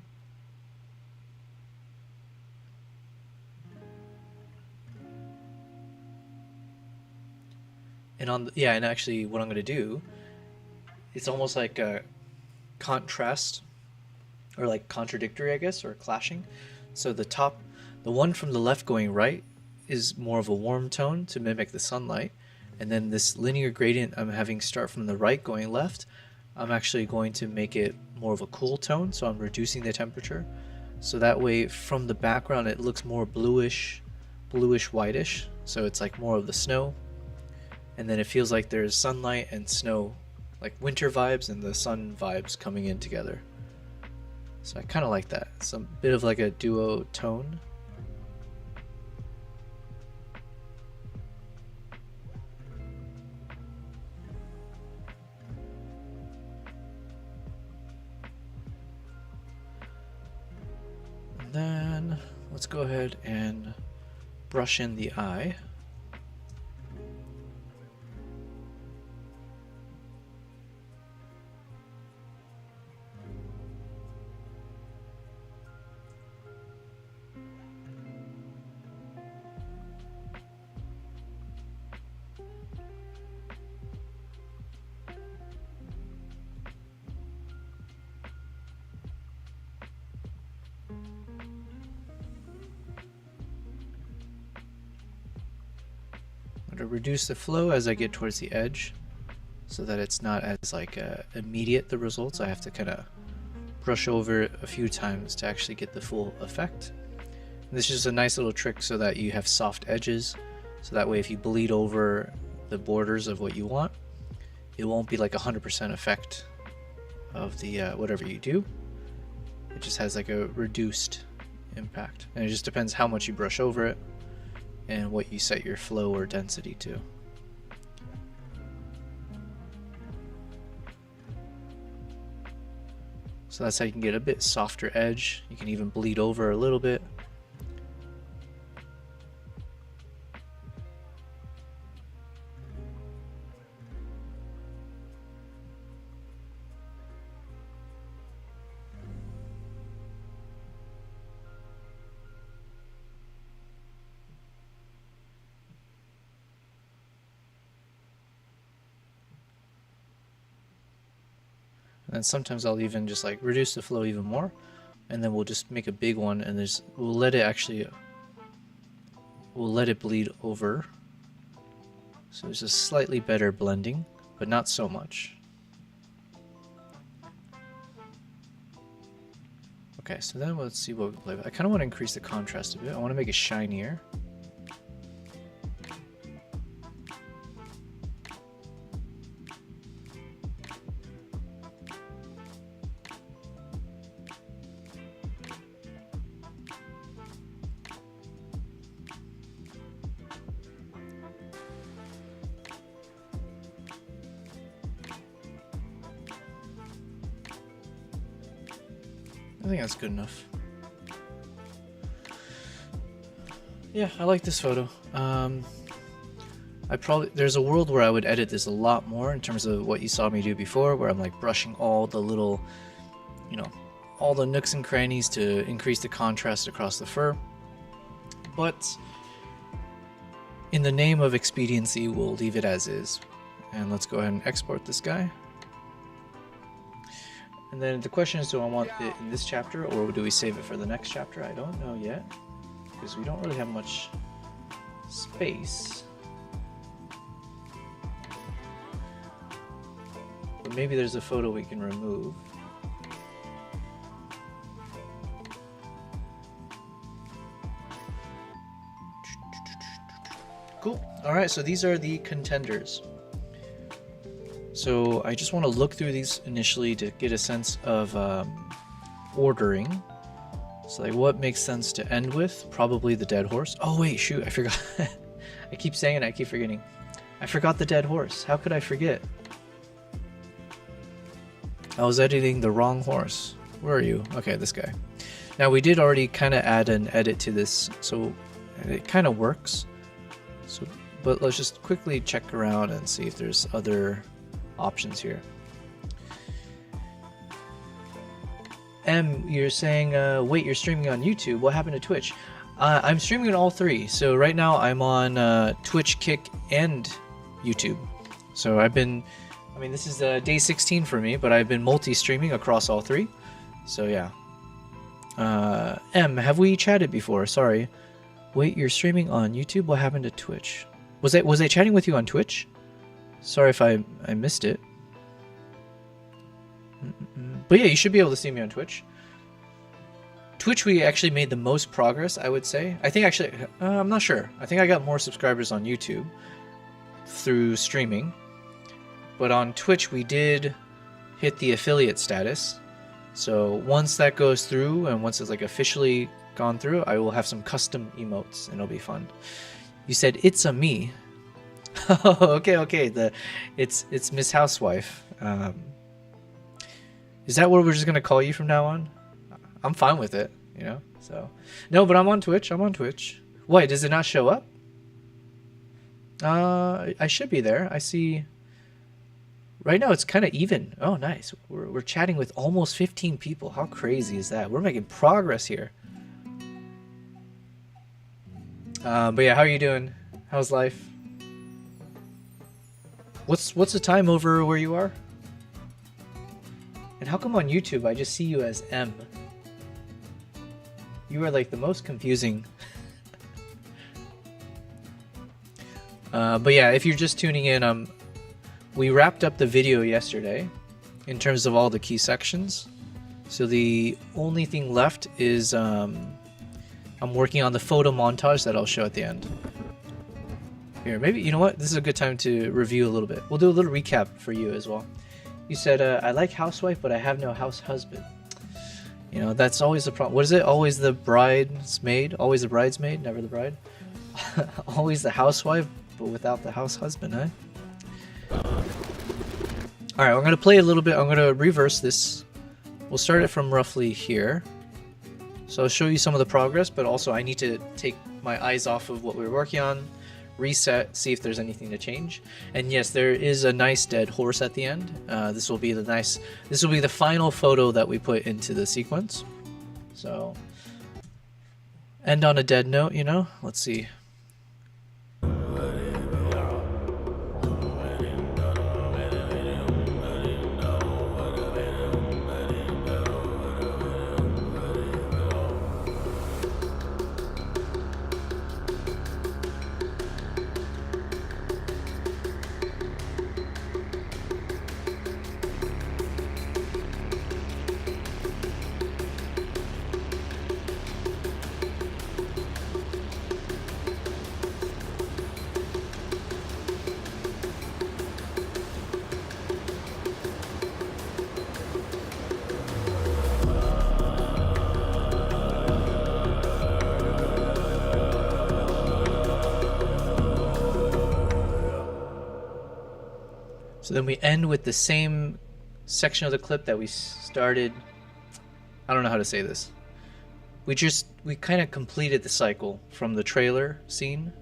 S1: And on the, yeah, and actually what I'm going to do, it's almost like a contrast, or like contradictory, I guess, or clashing. So the top, the one from the left going right is more of a warm tone to mimic the sunlight. And then this linear gradient I'm having start from the right going left, I'm actually going to make it more of a cool tone. So I'm reducing the temperature. So that way from the background, it looks more bluish whitish. So it's like more of the snow. And then it feels like there's sunlight and snow, like winter vibes and the sun vibes coming in together. So I kind of like that. Some bit of like a duo tone. And then let's go ahead and brush in the eye. To reduce the flow as I get towards the edge so that it's not as like immediate the results. I have to kind of brush over it a few times to actually get the full effect. And this is just a nice little trick so that you have soft edges, so that way if you bleed over the borders of what you want, it won't be like 100% effect of the whatever you do. It just has like a reduced impact, and it just depends how much you brush over it and what you set your flow or density to. So that's how you can get a bit softer edge. You can even bleed over a little bit. And sometimes I'll even just like reduce the flow even more, and then we'll just make a big one, and we'll let it bleed over. So there's a slightly better blending, but not so much. Okay, so then let's see what we play with. I kind of want to increase the contrast a bit. I want to make it shinier. I think that's good enough. Yeah, I like this photo. There's a world where I would edit this a lot more in terms of what you saw me do before, where I'm like brushing all the little, all the nooks and crannies to increase the contrast across the fur. But in the name of expediency, we'll leave it as is. And let's go ahead and export this guy. And then the question is, do I want it in this chapter, or do we save it for the next chapter? I don't know yet, because we don't really have much space. But maybe there's a photo we can remove. Cool. Alright, so these are the contenders. So I just want to look through these initially to get a sense of ordering. So like what makes sense to end with? Probably the dead horse. Oh wait, shoot, I forgot. I keep saying it, I keep forgetting. I forgot the dead horse. How could I forget? I was editing the wrong horse. Where are you? Okay, this guy. Now we did already kind of add an edit to this, so it kind of works. So, but let's just quickly check around and see if there's other options here. You're saying, wait, you're streaming on YouTube. What happened to Twitch? I'm streaming on all three. So right now I'm on Twitch, Kick, and YouTube. So this is day 16 for me, but I've been multi-streaming across all three. So yeah. Have we chatted before? Sorry. Wait, you're streaming on YouTube? What happened to Twitch? Was I chatting with you on Twitch? Sorry if I missed it. But yeah, you should be able to see me on Twitch. Twitch, we actually made the most progress, I would say. I think actually, I'm not sure. I think I got more subscribers on YouTube through streaming. But on Twitch, we did hit the affiliate status. So once that goes through, and once it's like officially gone through, I will have some custom emotes, and it'll be fun. You said, it's a me. Oh, okay. It's Miss Housewife. Is that what we're just gonna call you from now on? I'm fine with it, So no, but I'm on Twitch. Why does it not show up? I should be there. I see. Right now it's kind of even. Oh, nice. We're chatting with almost 15 people. How crazy is that? We're making progress here. But yeah, how are you doing? How's life? What's the time over where you are? And how come on YouTube I just see you as M? You are like the most confusing. But yeah, if you're just tuning in, we wrapped up the video yesterday in terms of all the key sections. So the only thing left is I'm working on the photo montage that I'll show at the end. Here, maybe, you know what? This is a good time to review a little bit. We'll do a little recap for you as well. You said, I like housewife, but I have no house husband. You know, that's always the problem. What is it? Always the bridesmaid? Always the bridesmaid, never the bride? Always the housewife, but without the house husband, eh? Alright, I'm going to play a little bit. I'm going to reverse this. We'll start it from roughly here. So I'll show you some of the progress, but also I need to take my eyes off of what we were working on, reset, see if there's anything to change. And yes, there is a nice dead horse at the end. This will be the final photo that we put into the sequence. So end on a dead note, you know. Let's see. So then we end with the same section of the clip that we started. I don't know how to say this. We kind of completed the cycle from the trailer scene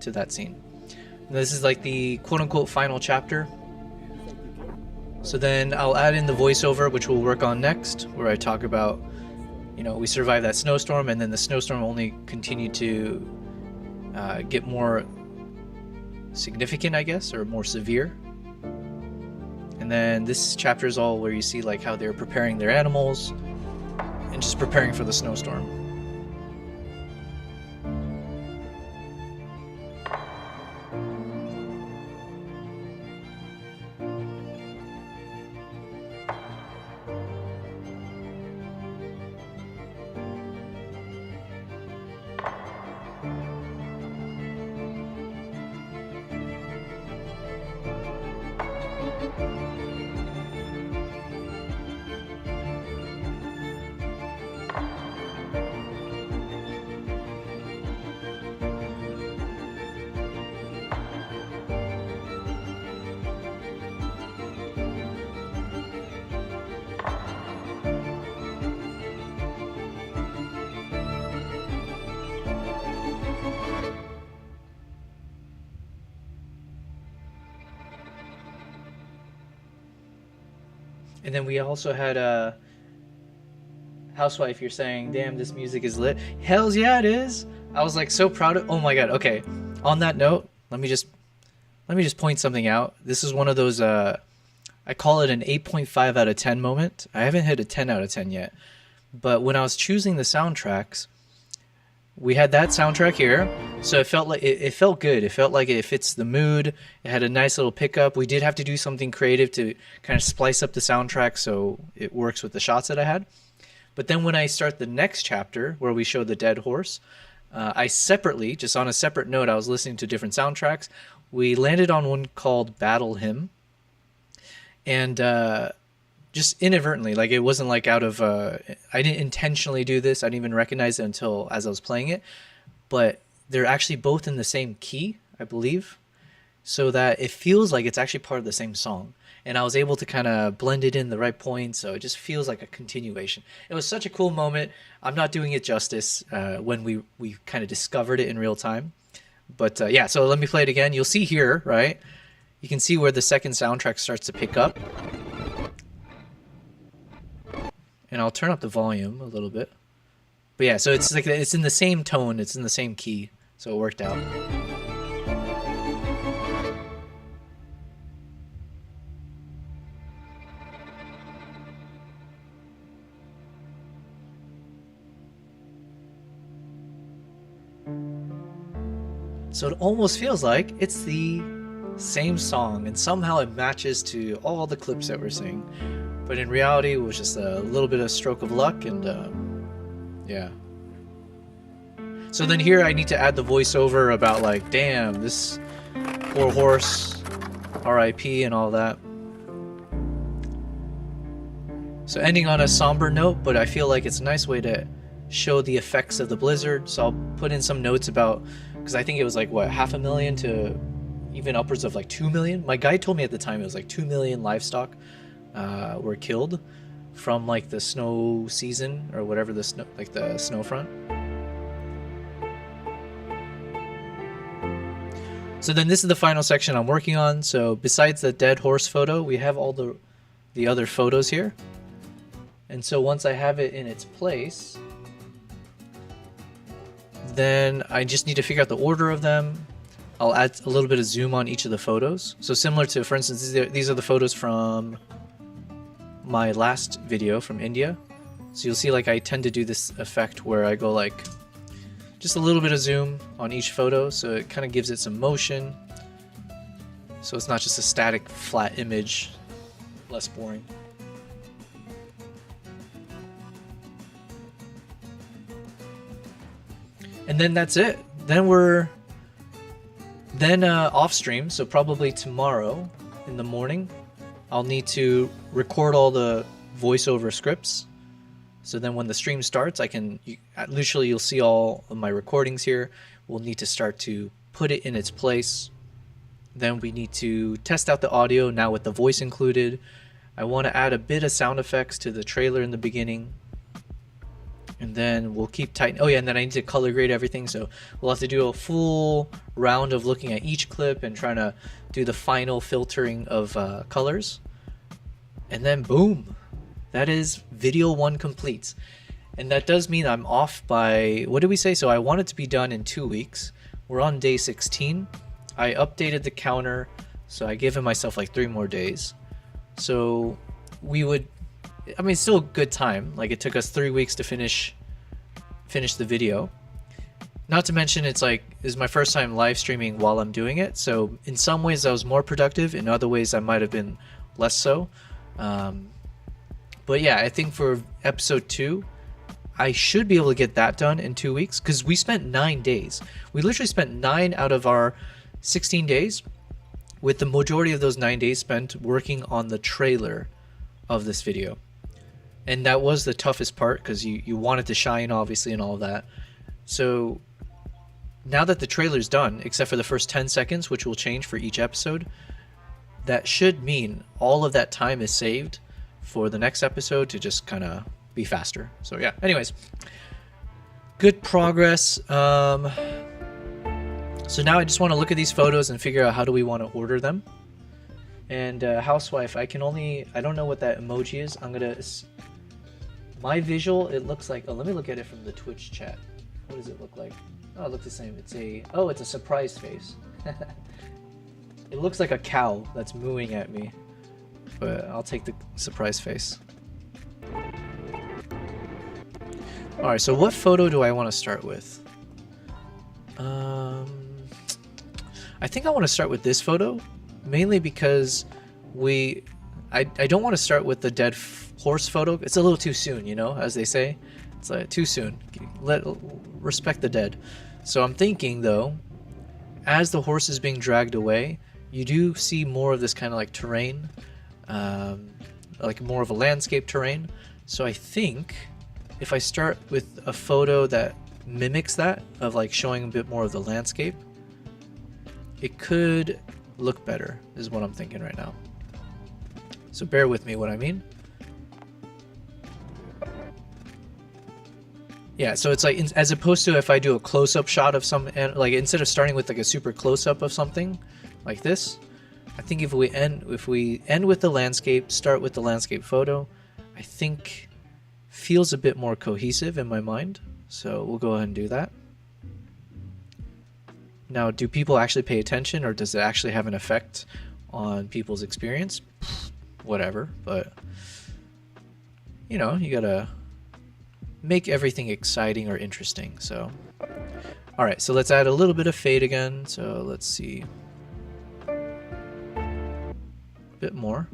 S1: to that scene. And this is like the quote-unquote final chapter. So then I'll add in the voiceover, which we'll work on next, where I talk about, you know, we survived that snowstorm, and then the snowstorm only continued to get more significant, I guess, or more severe. And then this chapter is all where you see like how they're preparing their animals and just preparing for the snowstorm. And then we also had a housewife. You're saying, damn, this music is lit. Hells yeah, it is. I was like so proud of, oh my god. Okay, on that note, let me just point something out. This is one of those I call it an 8.5 out of 10 moment. I haven't hit a 10 out of 10 yet, but when I was choosing the soundtracks, we had that soundtrack here, so it felt like it felt good. It felt like it fits the mood. It had a nice little pickup. We did have to do something creative to kind of splice up the soundtrack so it works with the shots that I had. But then when I start the next chapter where we show the dead horse, I separately, just on a separate note, I was listening to different soundtracks. We landed on one called Battle Hymn, and just inadvertently, like it wasn't like out of I didn't intentionally do this. I didn't even recognize it until as I was playing it, but they're actually both in the same key, I believe, so that it feels like it's actually part of the same song, and I was able to kind of blend it in the right point, so it just feels like a continuation. It was such a cool moment. I'm not doing it justice when we kind of discovered it in real time, but yeah, so let me play it again. You'll see here, right, you can see where the second soundtrack starts to pick up. And I'll turn up the volume a little bit. But yeah, so it's like it's in the same tone, it's in the same key, so it worked out. So it almost feels like it's the same song, and somehow it matches to all the clips that we're seeing. But in reality, it was just a little bit of stroke of luck, and yeah. So then here I need to add the voiceover about like, damn, this poor horse, RIP and all that. So ending on a somber note, but I feel like it's a nice way to show the effects of the blizzard. So I'll put in some notes about, because I think it was like what, 500,000 to even upwards of like 2 million. My guide told me at the time it was like 2 million livestock were killed from like the snow season or whatever, the snow, like the snow front. So then this is the final section I'm working on. So besides the dead horse photo, we have all the other photos here. And so once I have it in its place, then I just need to figure out the order of them. I'll add a little bit of zoom on each of the photos. So similar to, for instance, these are the photos from my last video from India. So you'll see like I tend to do this effect where I go like just a little bit of zoom on each photo, so it kind of gives it some motion. So it's not just a static flat image, less boring. And then that's it. Then we're off stream, so probably tomorrow in the morning, I'll need to record all the voiceover scripts. So then when the stream starts, literally you'll see all of my recordings here. We'll need to start to put it in its place. Then we need to test out the audio now with the voice included. I want to add a bit of sound effects to the trailer in the beginning. And then we'll keep tightening. Oh yeah, and then I need to color grade everything. So we'll have to do a full round of looking at each clip and trying to do the final filtering of colors. And then boom, that is video 1 complete. And that does mean I'm off by, what did we say? So I want it to be done in 2 weeks. We're on day 16. I updated the counter, so I given myself like 3 more days. So we would, I mean, it's still a good time. Like it took us 3 weeks to finish the video. Not to mention it's my first time live streaming while I'm doing it. So in some ways I was more productive. In other ways I might have been less so. But yeah, I think for episode 2, I should be able to get that done in 2 weeks because we spent 9 days. We literally spent 9 out of our 16 days, with the majority of those 9 days spent working on the trailer of this video. And that was the toughest part because you want it to shine, obviously, and all of that. So now that the trailer's done, except for the first 10 seconds, which will change for each episode, that should mean all of that time is saved for the next episode to just kind of be faster. So yeah, anyways, good progress. So now I just want to look at these photos and figure out how do we want to order them. And housewife, I don't know what that emoji is. My visual, it looks like, let me look at it from the Twitch chat. What does it look like? Oh, it looks the same. It's a surprise face. It looks like a cow that's mooing at me, but I'll take the surprise face. All right, so what photo do I want to start with? I think I want to start with this photo, mainly because I don't want to start with the dead horse photo. It's a little too soon, you know, as they say. It's like too soon. Respect the dead. So I'm thinking though, as the horse is being dragged away, you do see more of this kind of like terrain, like more of a landscape terrain. So I think if I start with a photo that mimics that, of like showing a bit more of the landscape, it could look better, is what I'm thinking right now. So bear with me what I mean. Yeah, so it's like, as opposed to if I do a close-up shot of some, like instead of starting with like a super close-up of something like this, I think if we end with the landscape, start with the landscape photo, I think feels a bit more cohesive in my mind. So we'll go ahead and do that. Now, do people actually pay attention, or does it actually have an effect on people's experience? Whatever, but you know, you gotta make everything exciting or interesting. So all right, so let's add a little bit of fade again. So let's see, a bit more.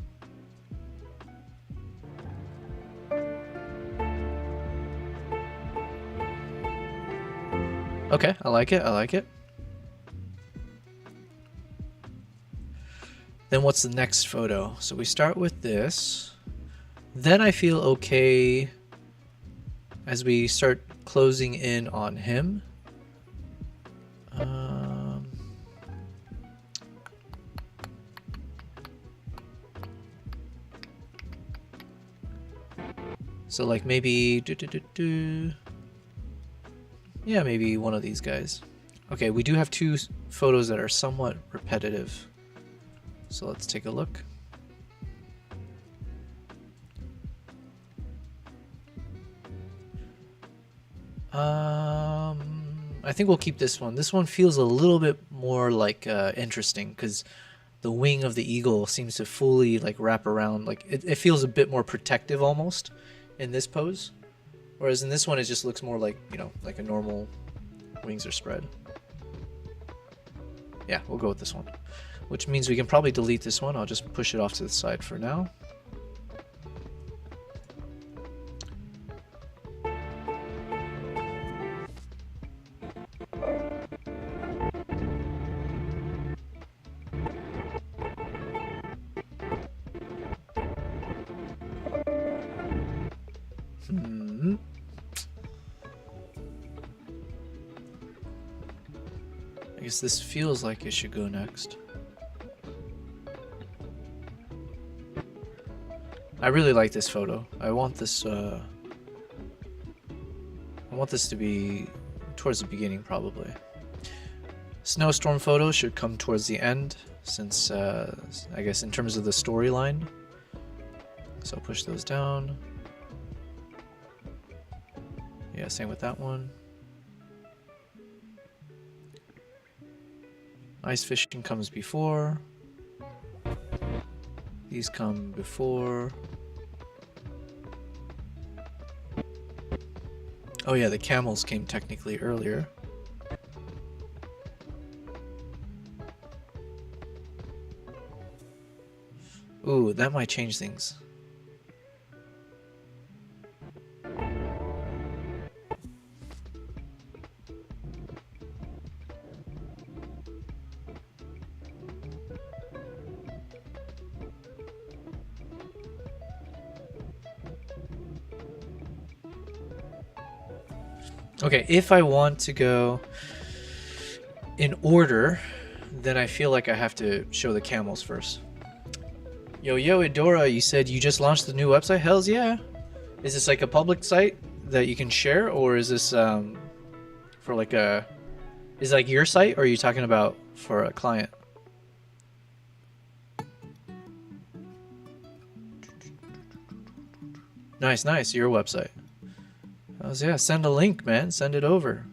S1: Okay, I like it. Then what's the next photo? So we start with this. Then I feel okay as we start closing in on him. So like maybe yeah, maybe one of these guys. Okay, we do have two photos that are somewhat repetitive. So let's take a look. I think we'll keep this one. This one feels a little bit more like interesting because the wing of the eagle seems to fully like wrap around. Like it feels a bit more protective almost in this pose, whereas in this one it just looks more like, you know, like a normal wings are spread. Yeah, we'll go with this one, which means we can probably delete this one. I'll just push it off to the side for now. I guess this feels like it should go next. I really like this photo. I want this to be towards the beginning probably. Snowstorm photo should come towards the end since I guess in terms of the storyline. So I'll push those down. Yeah, same with that one. Ice fishing comes before. These come before. Oh yeah, the camels came technically earlier. Ooh, that might change things. Okay, if I want to go in order, then I feel like I have to show the camels first. Yo, Edora, you said you just launched the new website? Hells yeah. Is this like a public site that you can share, or is this for like a... Is it like your site, or are you talking about for a client? Nice, nice, your website. Hells yeah, send a link, man. Send it over.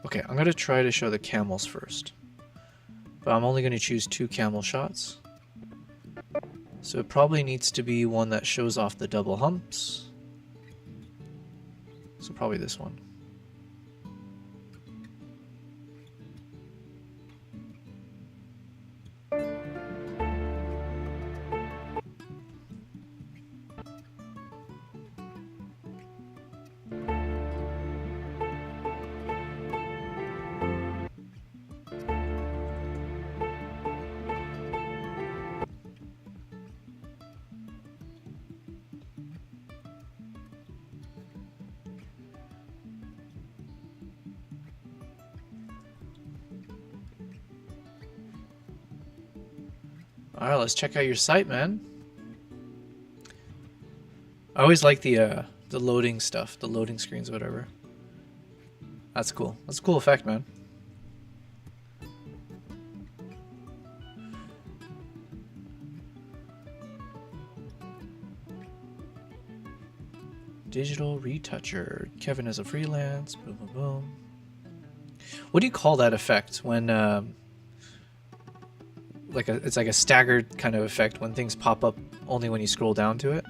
S1: Okay, I'm going to try to show the camels first. But I'm only going to choose 2 camel shots. So it probably needs to be one that shows off the double humps. So probably this one. Alright, let's check out your site, man. I always like the loading stuff, the loading screens, whatever. That's cool. That's a cool effect, man. Digital retoucher. Kevin is a freelance. Boom, boom, boom. What do you call that effect when it's like a staggered kind of effect when things pop up only when you scroll down to it?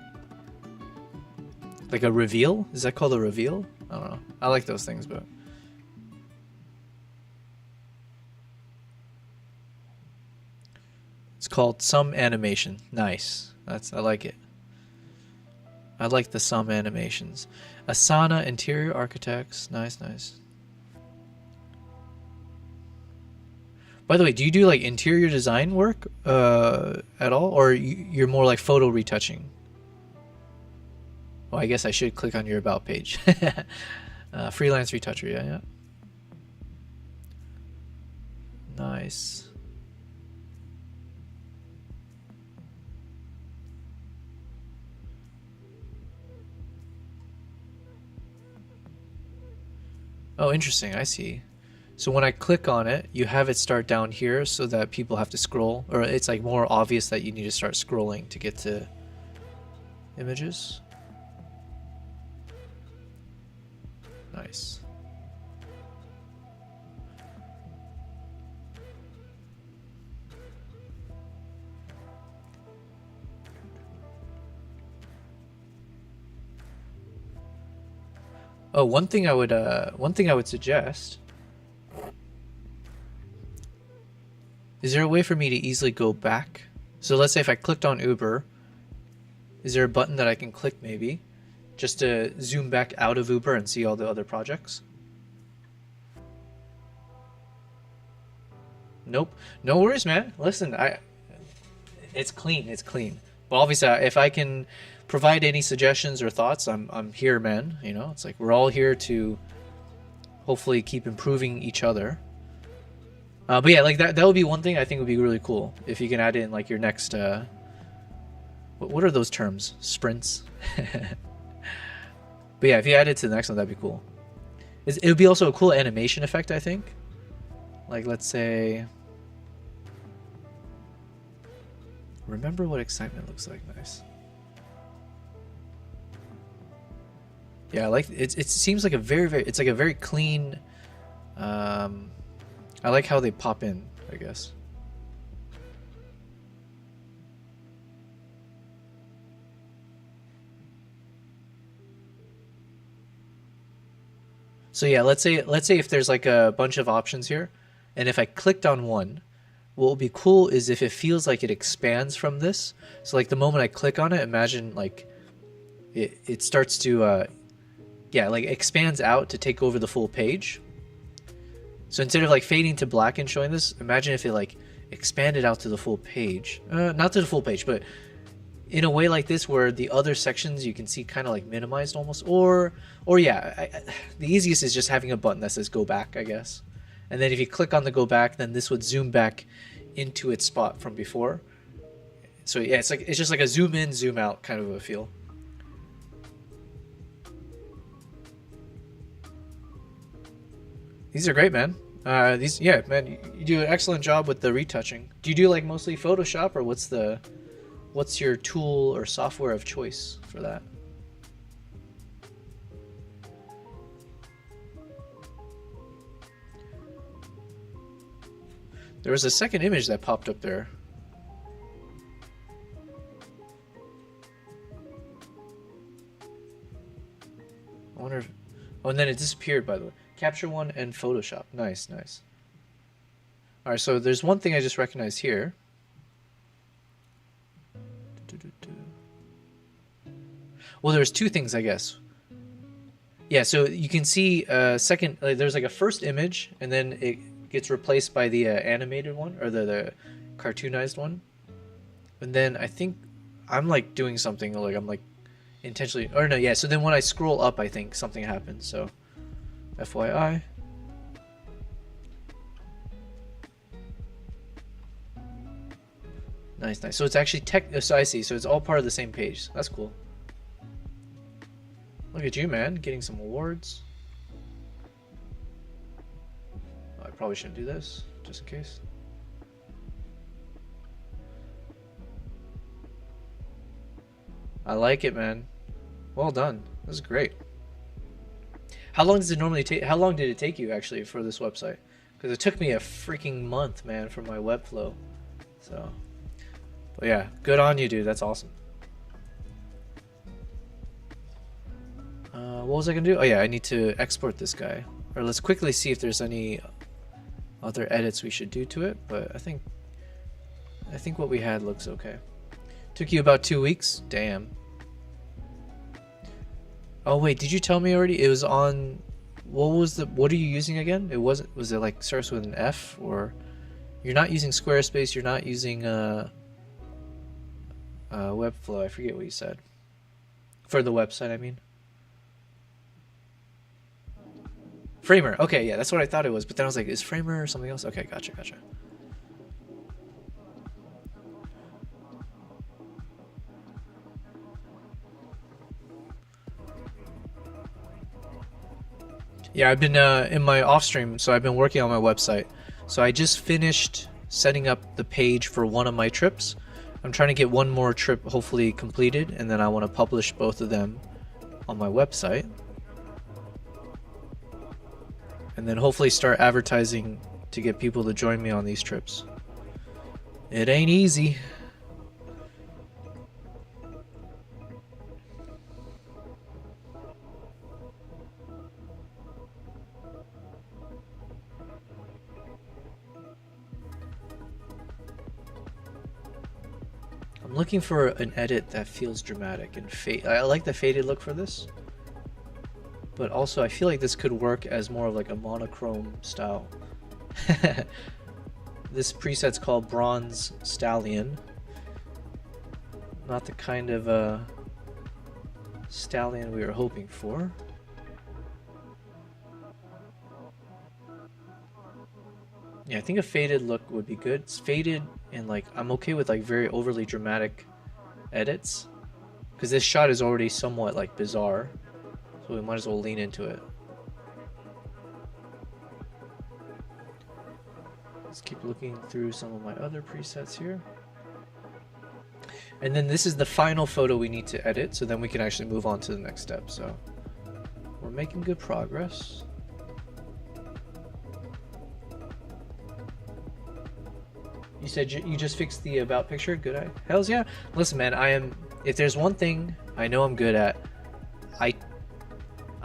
S1: Like a reveal? Is that called a reveal? I don't know. I like those things, but it's called some animation. Nice. I like it. I like the some animations. Asana Interior Architects. Nice, nice. By the way, do you do like interior design work at all, or you're more like photo retouching? Oh, I guess I should click on your about page. Freelance retoucher, yeah, yeah. Nice. Oh, interesting. I see. So when I click on it, you have it start down here so that people have to scroll, or it's like more obvious that you need to start scrolling to get to images. Nice. Oh, one thing I would suggest. Is there a way for me to easily go back? So let's say if I clicked on Uber, is there a button that I can click maybe just to zoom back out of Uber and see all the other projects? Nope. No worries, man. Listen, it's clean. It's clean. But obviously, if I can provide any suggestions or thoughts, I'm here, man. You know, it's like we're all here to hopefully keep improving each other. But yeah, like that would be one thing I think would be really cool if you can add in like your next what are those terms? Sprints. But yeah, if you add it to the next one, that'd be cool. It would be also a cool animation effect, I think. Like, let's say, remember what excitement looks like. Nice. Yeah, like it seems like a it's like a very clean. I like how they pop in, I guess. So yeah, let's say if there's like a bunch of options here, and if I clicked on one, what would be cool is if it feels like it expands from this. So like the moment I click on it, imagine like it starts to yeah, like expands out to take over the full page. So instead of like fading to black and showing this, imagine if it like expanded out to the full page. Not to the full page, but in a way like this where the other sections you can see kind of like minimized almost. Or yeah, the easiest is just having a button that says go back, I guess. And then if you click on the go back, then this would zoom back into its spot from before. So yeah, it's just like a zoom in, zoom out kind of a feel. These are great, man. Yeah, man, you do an excellent job with the retouching. Do you do like mostly Photoshop, or what's your tool or software of choice for that? There was a second image that popped up there. I wonder if, oh, and then it disappeared, by the way. Capture One and Photoshop. Nice, nice. All right, so there's one thing I just recognized here. Well, there's two things, I guess. Yeah, so you can see second, there's like a first image, and then it gets replaced by the animated one, or the cartoonized one. And then I think I'm like doing something, like I'm like intentionally, or no, yeah, so then when I scroll up, I think something happens, so FYI. Nice, nice. So it's actually so I see. So it's all part of the same page. That's cool. Look at you, man, getting some awards. Oh, I probably shouldn't do this, just in case. I like it, man. Well done. This is great. How long does it normally take? How long did it take you actually for this website? Because it took me a freaking month, man, for my Webflow. So, but yeah, good on you, dude. That's awesome. What was I gonna do? Oh yeah, I need to export this guy. Or let's quickly see if there's any other edits we should do to it. But I think what we had looks okay. Took you about 2 weeks. Damn. Oh wait, did you tell me already? It was on. What are you using again? Was it like starts with an F, or You're not using Squarespace. You're not using Webflow. I forget what you said. For the website, I mean. Framer. Okay, yeah, that's what I thought it was. But then I was like, is Framer or something else? Okay, gotcha. Yeah, I've been in my off stream, so I've been working on my website. So I just finished setting up the page for one of my trips. I'm trying to get one more trip hopefully completed, and then I want to publish both of them on my website. And then hopefully start advertising to get people to join me on these trips. It ain't easy. I'm looking for an edit that feels dramatic and fade. I like the faded look for this. But also I feel like this could work as more of like a monochrome style. This preset's called Bronze Stallion. Not the kind of stallion we were hoping for. Yeah, I think a faded look would be good. It's faded and like I'm okay with like very overly dramatic edits because this shot is already somewhat like bizarre. So we might as well lean into it. Let's keep looking through some of my other presets here. And then this is the final photo we need to edit, so then we can actually move on to the next step. So we're making good progress. You said you just fixed the about picture? Good eye? Hells yeah. Listen, man, if there's one thing I know I'm good at,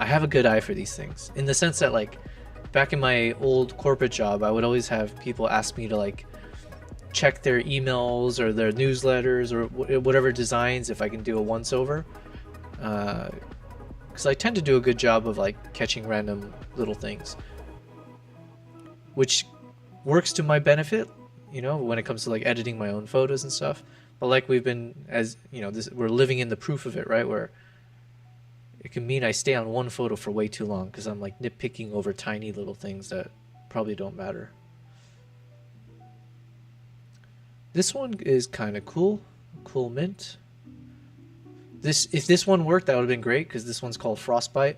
S1: I have a good eye for these things, in the sense that like back in my old corporate job, I would always have people ask me to like check their emails or their newsletters or whatever designs if I can do a once over, because I tend to do a good job of like catching random little things, which works to my benefit, you know, when it comes to like editing my own photos and stuff. But like we've been, as you know, we're living in the proof of it, right, where it can mean I stay on one photo for way too long because I'm like nitpicking over tiny little things that probably don't matter. This one is kind of cool. Cool mint. If this one worked, that would have been great because this one's called Frostbite.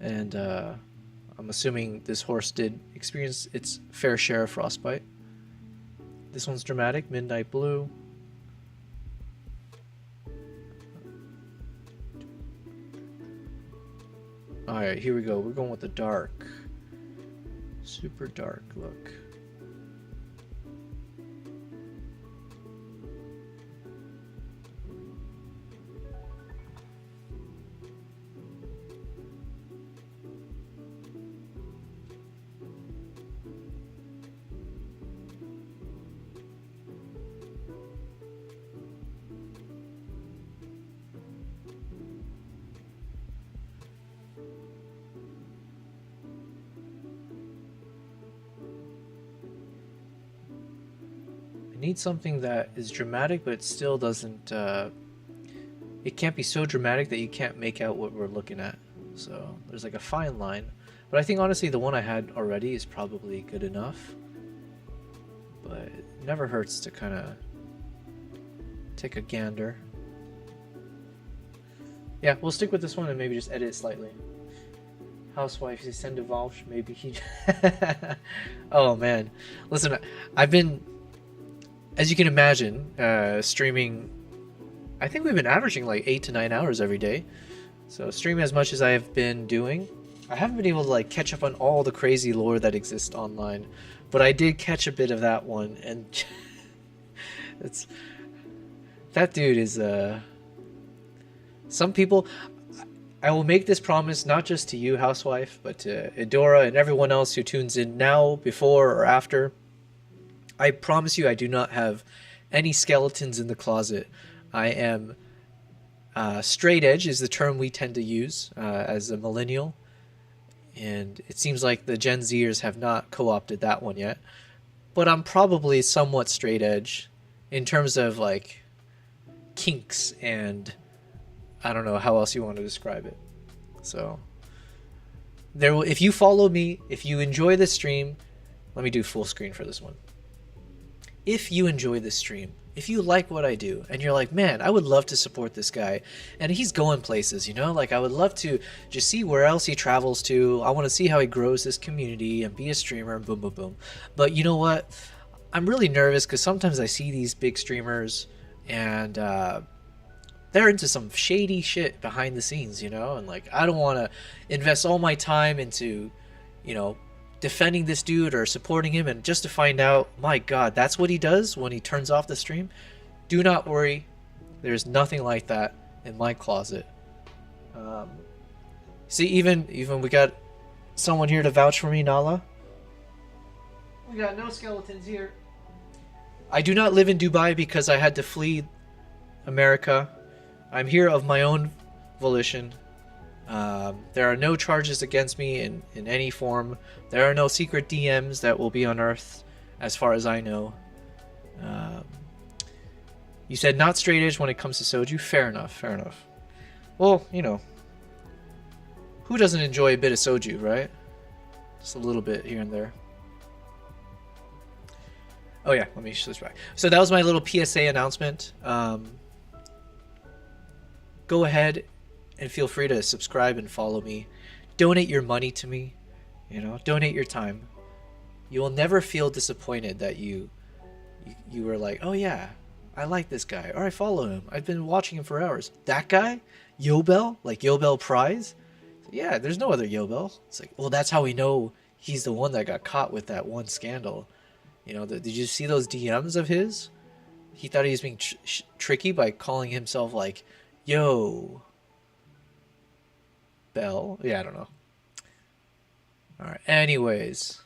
S1: And I'm assuming this horse did experience its fair share of frostbite. This one's dramatic. Midnight Blue. Alright, here we go. We're going with the dark. Super dark look. Need something that is dramatic but still doesn't it can't be so dramatic that you can't make out what we're looking at, so there's like a fine line. But I think honestly the one I had already is probably good enough, but it never hurts to kind of take a gander. Yeah, we'll stick with this one and maybe just edit it slightly. Housewife, is send a Valsh, maybe he oh man, listen, I've been, as you can imagine, streaming, I think we've been averaging like 8 to 9 hours every day. So streaming as much as I have been doing, I haven't been able to like catch up on all the crazy lore that exists online, but I did catch a bit of that one, and it's, that dude is some people, I will make this promise not just to you, Housewife, but to Edora and everyone else who tunes in now, before, or after. I promise you I do not have any skeletons in the closet. I am straight edge is the term we tend to use as a millennial, and it seems like the Gen Zers have not co-opted that one yet. but I'm probably somewhat straight edge in terms of like kinks, and I don't know how else you want to describe it. So there will, if you follow me, if you enjoy this stream, let me do full screen for this one. If you enjoy this stream, if you like what I do and you're like, man, I would love to support this guy and he's going places, you know, like I would love to just see where else he travels to. I want to see how he grows this community and be a streamer and boom, boom, boom. But you know what? I'm really nervous because sometimes I see these big streamers and they're into some shady shit behind the scenes, you know, and like I don't want to invest all my time into, you know, defending this dude or supporting him and just to find out, my god, that's what he does when he turns off the stream. Do not worry, there's nothing like that in my closet. See, even we got someone here to vouch for me, Nala. We got no skeletons here. I do not live in Dubai because I had to flee America. I'm here of my own volition. There are no charges against me in any form. There are no secret DMs that will be unearthed, as far as I know. You said not straight edge when it comes to soju. Fair enough, fair enough. Well, you know, who doesn't enjoy a bit of soju, right? Just a little bit here and there. Oh yeah, let me switch back. So that was my little PSA announcement. Go ahead and feel free to subscribe and follow me. Donate your money to me, you know, donate your time. You will never feel disappointed that you were like, oh yeah, I like this guy, or I follow him, I've been watching him for hours. That guy, Yobel, like Yobel Prize. Yeah, there's no other Yobel. It's like, well, that's how we know he's the one that got caught with that one scandal. You know, did you see those DMs of his? He thought he was being tricky by calling himself like, yo, Bell. Yeah, I don't know. All right. Anyways,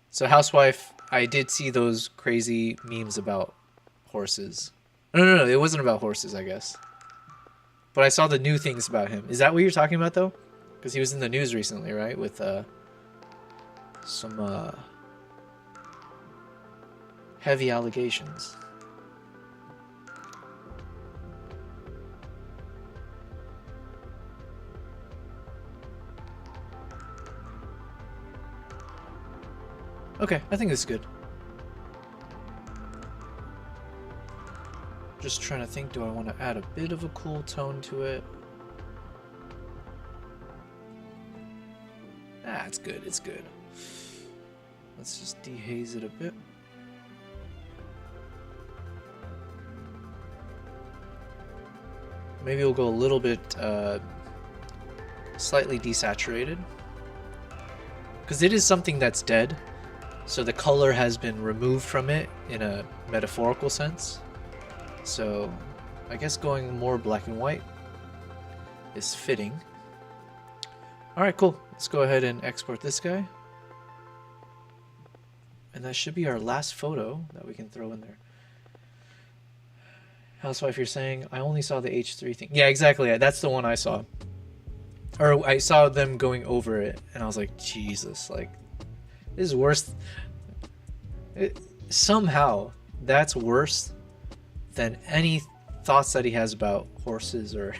S1: so housewife, I did see those crazy memes about horses. No, it wasn't about horses, I guess. But I saw the new things about him. Is that what you're talking about, though? Because he was in the news recently, right? With some heavy allegations. Okay, I think this is good. Just trying to think, do I want to add a bit of a cool tone to it? Ah, it's good, it's good. Let's just dehaze it a bit. Maybe we'll go a little bit slightly desaturated. Because it is something that's dead. So the color has been removed from it in a metaphorical sense. So I guess going more black and white is fitting. Alright, cool. Let's go ahead and export this guy. And that should be our last photo that we can throw in there. Housewife, you're saying, I only saw the H3 thing. Yeah, exactly. That's the one I saw. Or I saw them going over it, and I was like, Jesus, like, this is worse. Somehow, that's worse than any thoughts that he has about horses or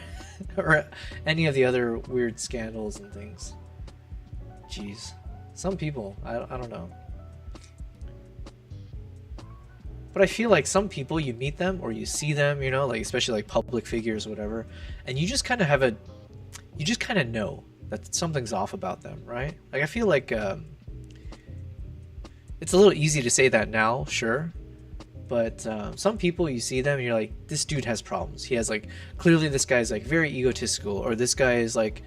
S1: or any of the other weird scandals and things. Jeez. Some people, I don't know. But I feel like some people, you meet them or you see them, you know, like especially like public figures or whatever, and you just kind of have you just kind of know that something's off about them, right? Like I feel like it's a little easy to say that now, sure, but some people, you see them and you're like, this dude has problems. He has like, clearly this guy's like very egotistical, or this guy is like,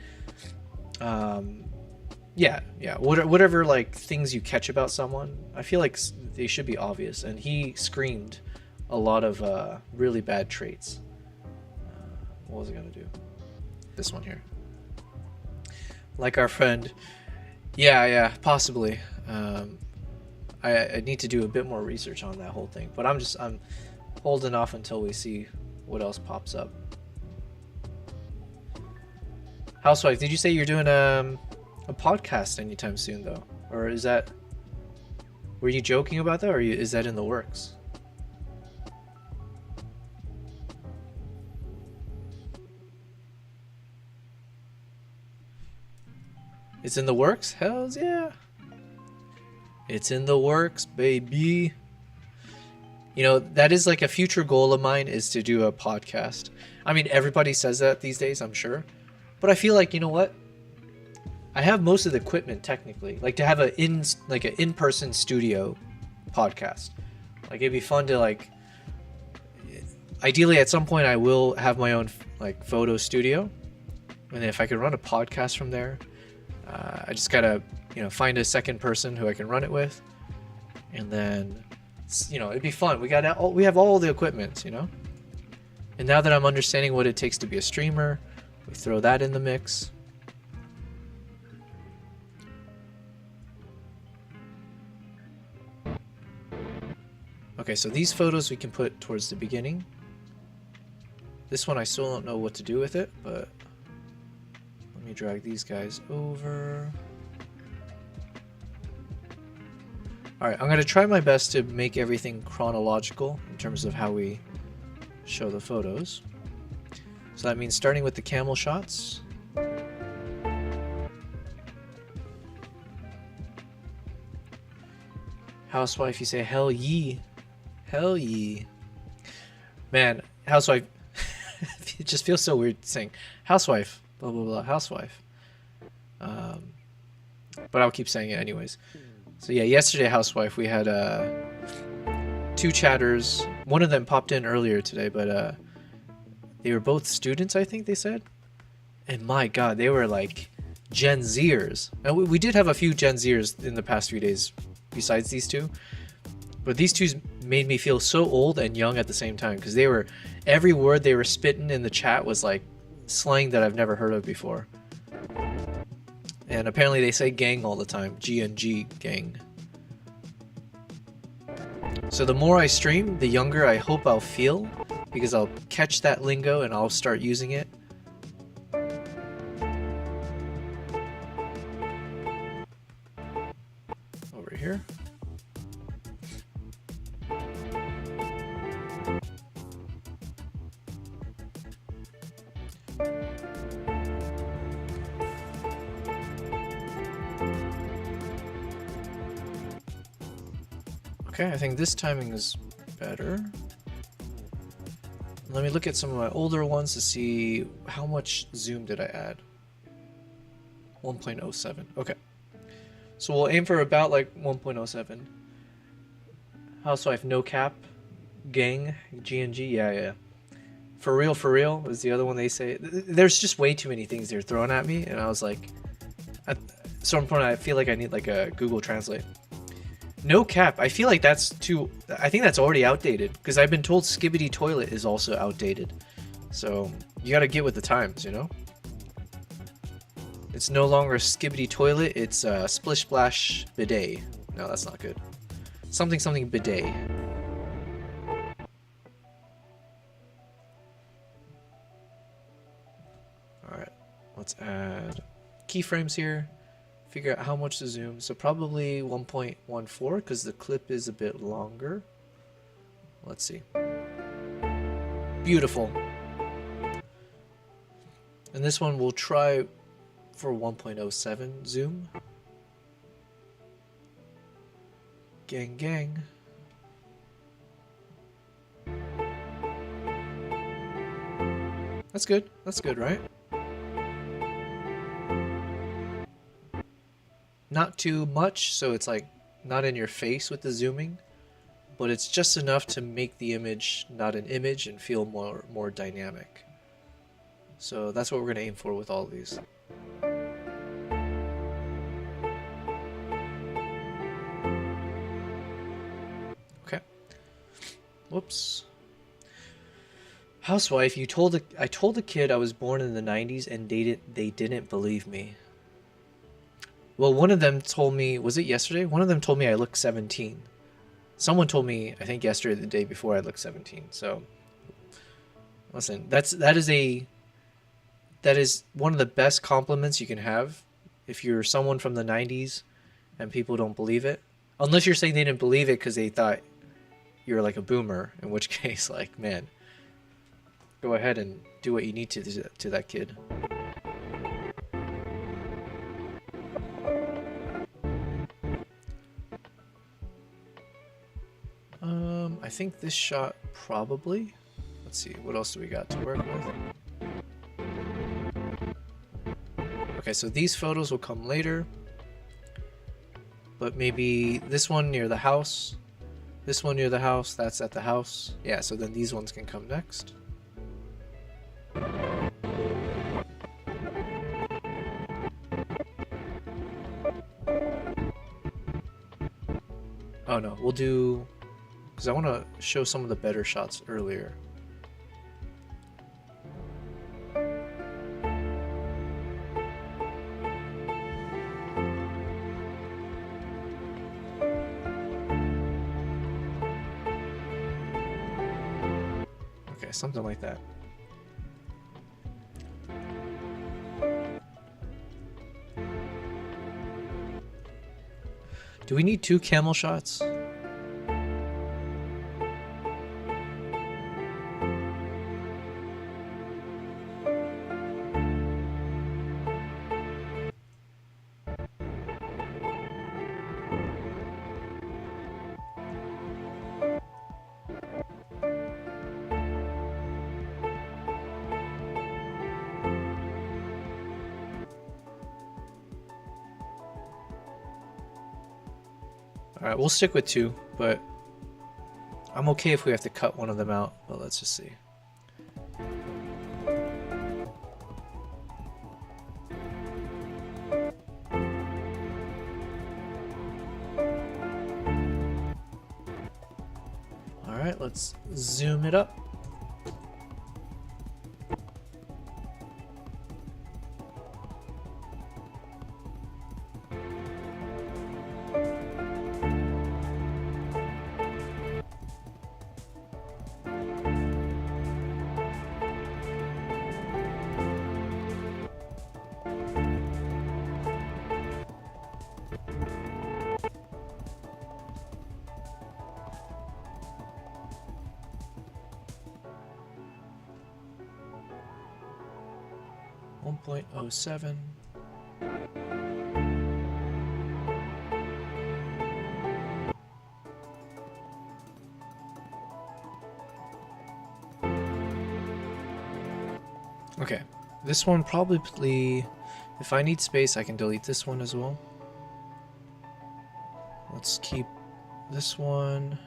S1: yeah, whatever like things you catch about someone, I feel like they should be obvious, and he screamed a lot of really bad traits. What was I gonna do? This one here. Like our friend, yeah, possibly. I need to do a bit more research on that whole thing, but I'm holding off until we see what else pops up. Housewife, did you say you're doing a podcast anytime soon though, or is that Were you joking about that, or is that in the works? It's in the works? Hells yeah. It's in the works, baby. You know, that is like a future goal of mine, is to do a podcast. I mean, everybody says that these days, I'm sure. But I feel like, you know what? I have most of the equipment technically. Like to have an in-person studio podcast. Like it'd be fun to like, ideally at some point I will have my own like photo studio. And if I could run a podcast from there, I just gotta, you know, find a second person who I can run it with. And then, you know, it'd be fun. We have all the equipment, you know? And now that I'm understanding what it takes to be a streamer, we throw that in the mix. Okay, so these photos we can put towards the beginning. This one I still don't know what to do with it, but let me drag these guys over. Alright, I'm going to try my best to make everything chronological in terms of how we show the photos. So that means starting with the camel shots. Housewife, you say hell ye. Hell ye. Man, housewife. It just feels so weird saying housewife. Blah, blah, blah. Housewife. But I'll keep saying it anyways. So yeah, yesterday, housewife, we had 2 chatters. One of them popped in earlier today, but they were both students, I think they said. And my god, they were like Gen Zers. And we did have a few Gen Zers in the past few days besides these 2. But these 2 made me feel so old and young at the same time, because they were, every word they were spitting in the chat was like slang that I've never heard of before. And apparently they say gang all the time. G&G, gang. So the more I stream, the younger I hope I'll feel, because I'll catch that lingo and I'll start using it. Over here. Okay, I think this timing is better. Let me look at some of my older ones to see how much zoom did I add. 1.07. Okay. So we'll aim for about like 1.07. Housewife, no cap. Gang, G&G, yeah. For real is the other one they say. There's just way too many things they're throwing at me, and I was like, at some point I feel like I need like a Google Translate. No cap. I feel like that's too... I think that's already outdated, because I've been told Skibbity Toilet is also outdated. So you gotta get with the times, you know? It's no longer Skibbity Toilet, it's Splish Splash Bidet. No, that's not good. Something bidet. Alright, let's add keyframes here. Figure out how much to zoom. So probably 1.14, because the clip is a bit longer. Let's see. Beautiful. And this one we'll try for 1.07 zoom. Gang. That's good. That's good, right? Not too much, so it's like not in your face with the zooming, but it's just enough to make the image not an image and feel more dynamic. So that's what we're going to aim for with all of these. Okay. Whoops. Housewife, I told a kid I was born in the 90s and they didn't believe me. Well, one of them told me, was it yesterday? One of them told me I look 17. Someone told me, I think yesterday or the day before, I look 17. So, listen, that is one of the best compliments you can have if you're someone from the 90s and people don't believe it. Unless you're saying they didn't believe it because they thought you're like a boomer, in which case, like, man, go ahead and do what you need to that kid. I think this shot probably. Let's see, what else do we got to work with? Okay, so these photos will come later. But maybe this one near the house. This one near the house, that's at the house. Yeah, so then these ones can come next. Oh no, we'll do... because I want to show some of the better shots earlier. Okay, something like that. Do we need 2 camel shots? Alright, we'll stick with 2, but I'm okay if we have to cut one of them out, but let's just see. Alright, let's zoom it up. .07. Okay, this one probably, if I need space, I can delete this one as well. Let's keep this one.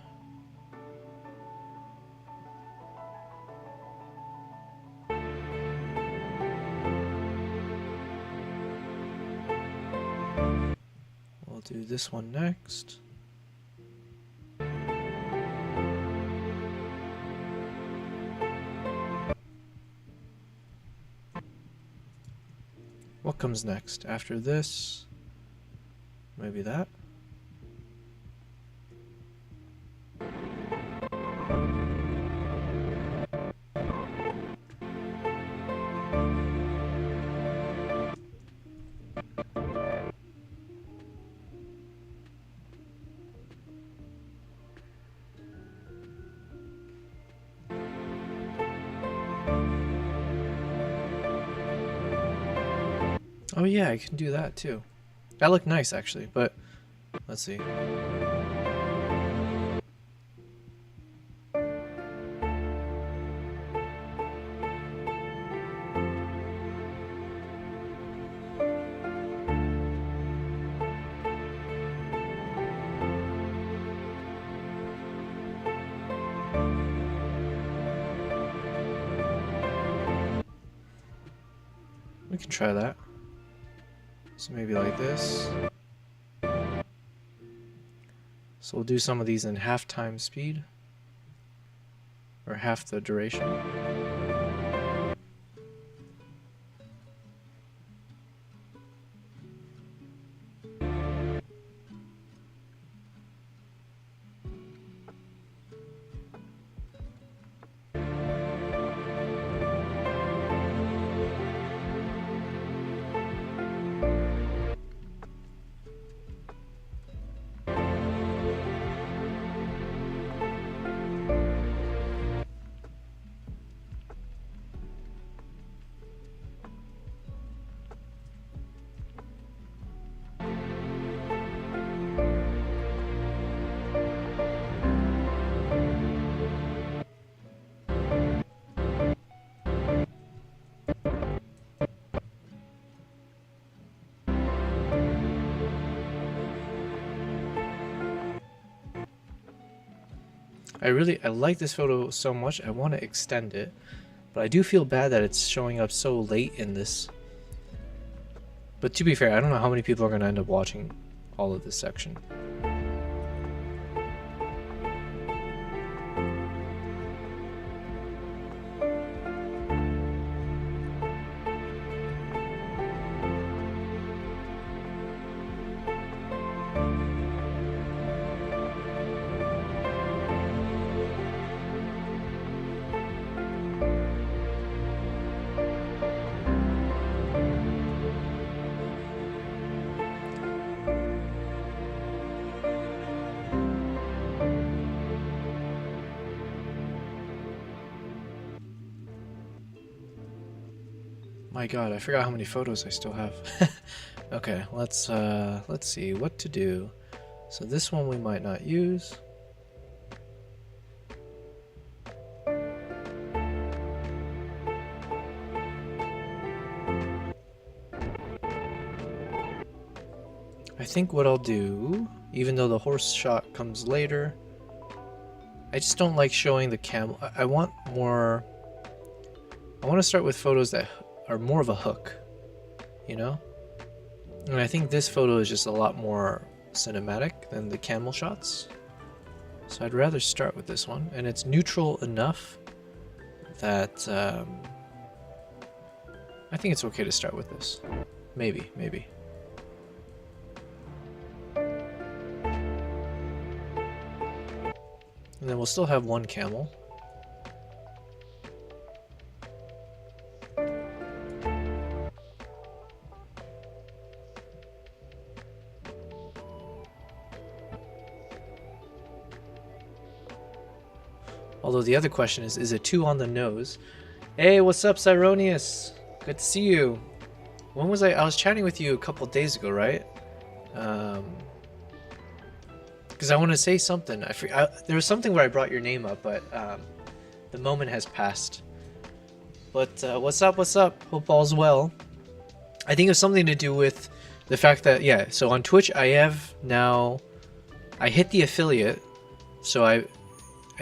S1: We'll do this one next. What comes next after this? Maybe that. Oh yeah, I can do that too. That looked nice actually, but let's see. We can try that. So maybe like this. So we'll do some of these in half time speed, or half the duration. I like this photo so much, I want to extend it. But I do feel bad that it's showing up so late in this. But to be fair, I don't know how many people are going to end up watching all of this section. My god, I forgot how many photos I still have. Okay, let's see what to do. So this one we might not use. I think what I'll do, even though the horse shot comes later, I just don't like showing the camel. I want to start with photos that are more of a hook, you know? And I think this photo is just a lot more cinematic than the camel shots. So I'd rather start with this one, and it's neutral enough that I think it's okay to start with this. Maybe. And then we'll still have one camel. Although the other question is it too on the nose? Hey, what's up, Cyronius? Good to see you. When was I was chatting with you a couple days ago, right? Because I want to say something. There was something where I brought your name up, but the moment has passed. But what's up? Hope all's well. I think it was something to do with the fact that, yeah, so on Twitch I hit the affiliate, so I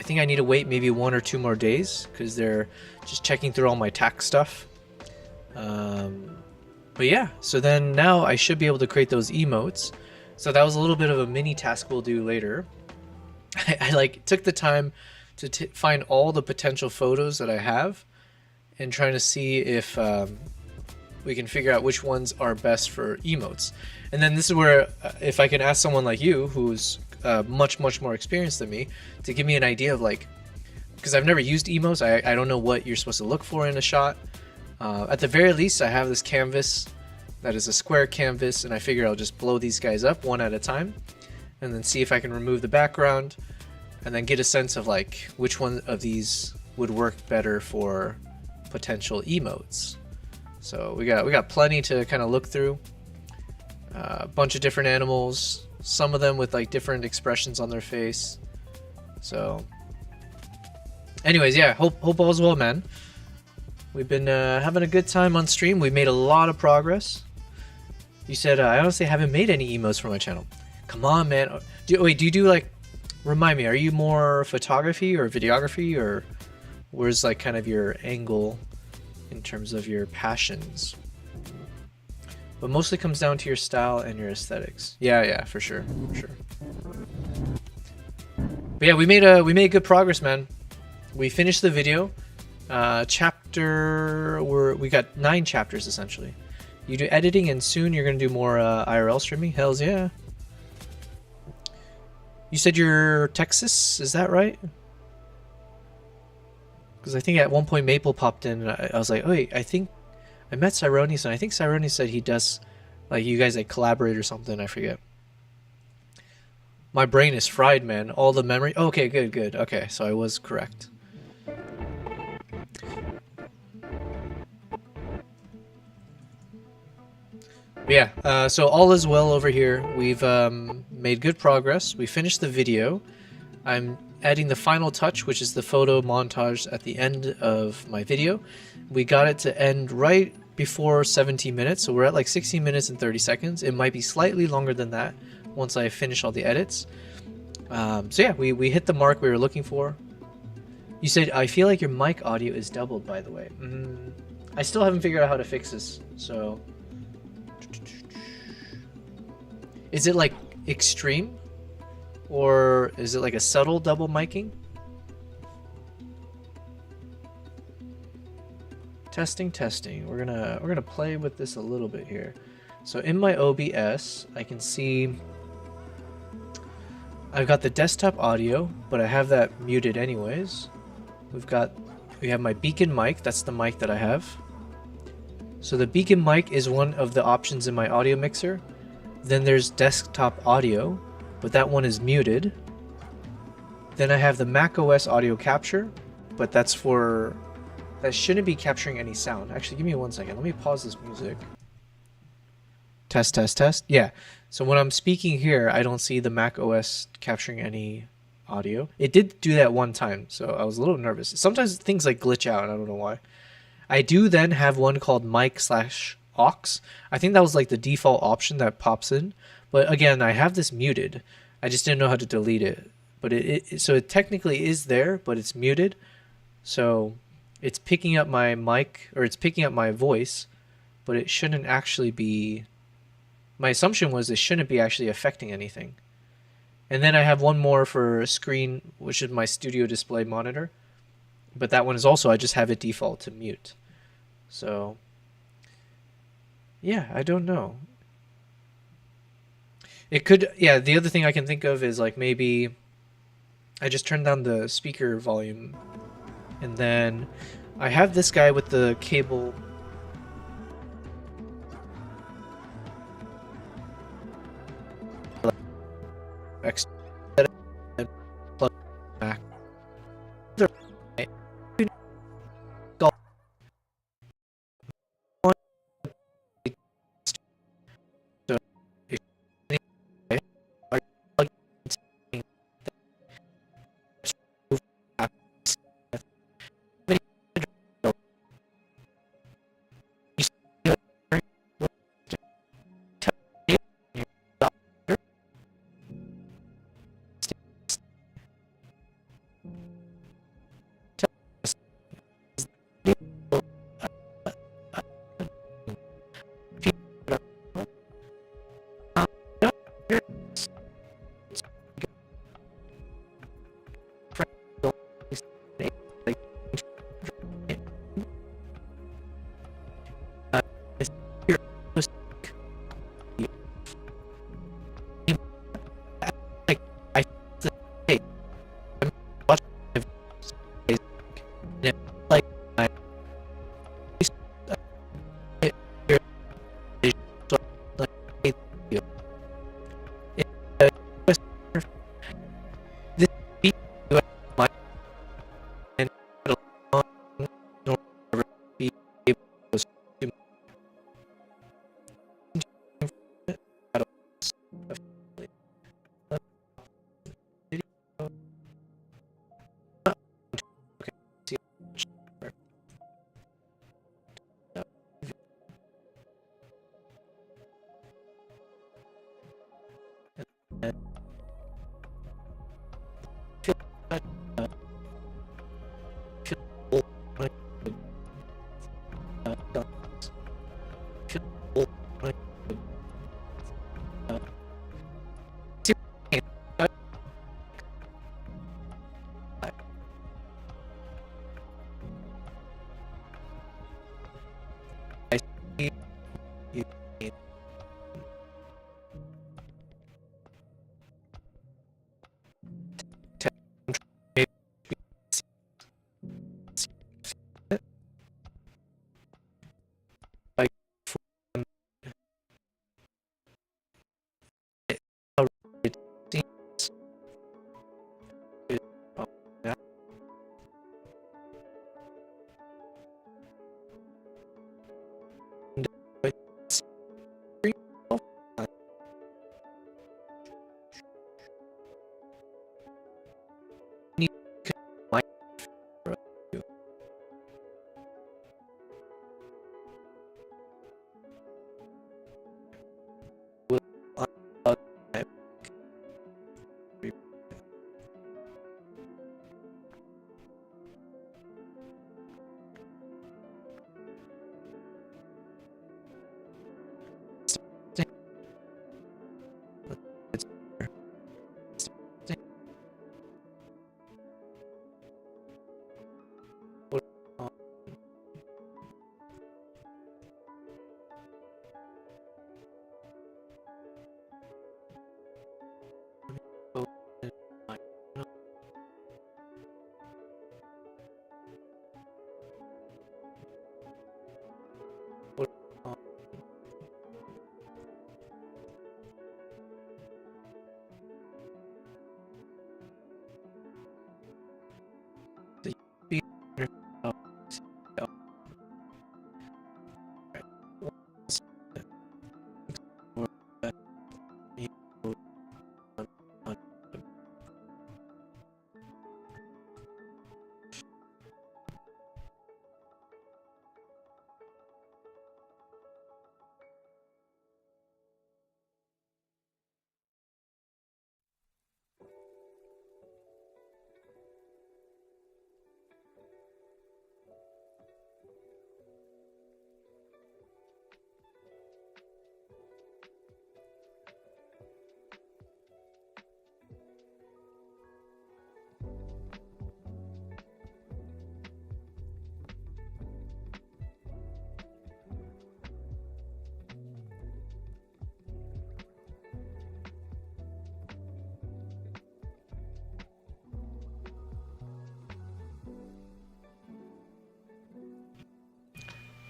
S1: think I need to wait maybe 1 or 2 more days because they're just checking through all my tax stuff. But yeah, so then now I should be able to create those emotes. So that was a little bit of a mini task we'll do later. I like took the time to find all the potential photos that I have and trying to see if we can figure out which ones are best for emotes. And then this is where if I can ask someone like you who's much more experienced than me to give me an idea of, like, because I've never used emotes, I don't know what you're supposed to look for in a shot. At the very least, I have this canvas that is a square canvas, and I figure I'll just blow these guys up one at a time and then see if I can remove the background and then get a sense of like which one of these would work better for potential emotes. So we got plenty to kind of look through. A bunch of different animals, some of them with like different expressions on their face. So anyways, yeah, hope all's well, man. We've been having a good time on stream. We made a lot of progress. You said, I honestly haven't made any emotes for my channel. Come on, man. Do you do like, remind me, are you more photography or videography, or where's like kind of your angle in terms of your passions? But mostly comes down to your style and your aesthetics. Yeah, for sure. But yeah, we made good progress, man. We finished the video. We got 9 chapters essentially. You do editing, and soon you're gonna do more IRL streaming. Hells yeah. You said you're Texas, is that right? Because I think at one point Maple popped in, and I was like, oh wait, I think I met Cyronius, and I think Cyronius said he does, like, you guys like collaborate or something. I forget. My brain is fried, man. All the memory. Okay, good. Okay, so I was correct. Yeah, so all is well over here. We've made good progress. We finished the video. I'm adding the final touch, which is the photo montage at the end of my video. We got it to end right before 17 minutes, so we're at like 16 minutes and 30 seconds. It might be slightly longer than that once I finish all the edits. So yeah, we hit the mark we were looking for. You said, I feel like your mic audio is doubled, by the way. I still haven't figured out how to fix this, so... Is it like extreme? Or is it like a subtle double miking? Testing, testing. We're gonna play with this a little bit here. So in my OBS, I can see I've got the desktop audio, but I have that muted anyways. We have my beacon mic, that's the mic that I have. So the beacon mic is one of the options in my audio mixer. Then there's desktop audio, but that one is muted. Then I have the macOS audio capture, but that shouldn't be capturing any sound. Actually, give me 1 second. Let me pause this music. Test, test, test. Yeah. So when I'm speaking here, I don't see the macOS capturing any audio. It did do that one time, so I was a little nervous. Sometimes things like glitch out, and I don't know why. I do then have one called mic/aux. I think that was like the default option that pops in. But again, I have this muted. I just didn't know how to delete it. But so it technically is there, but it's muted. So it's picking up my mic, or it's picking up my voice, but it shouldn't actually be... My assumption was it shouldn't be actually affecting anything. And then I have one more for screen, which is my studio display monitor. But that one is also, I just have it default to mute. So, yeah, I don't know. It could, yeah, the other thing I can think of is like maybe I just turned down the speaker volume. And then I have this guy with the cable. Back.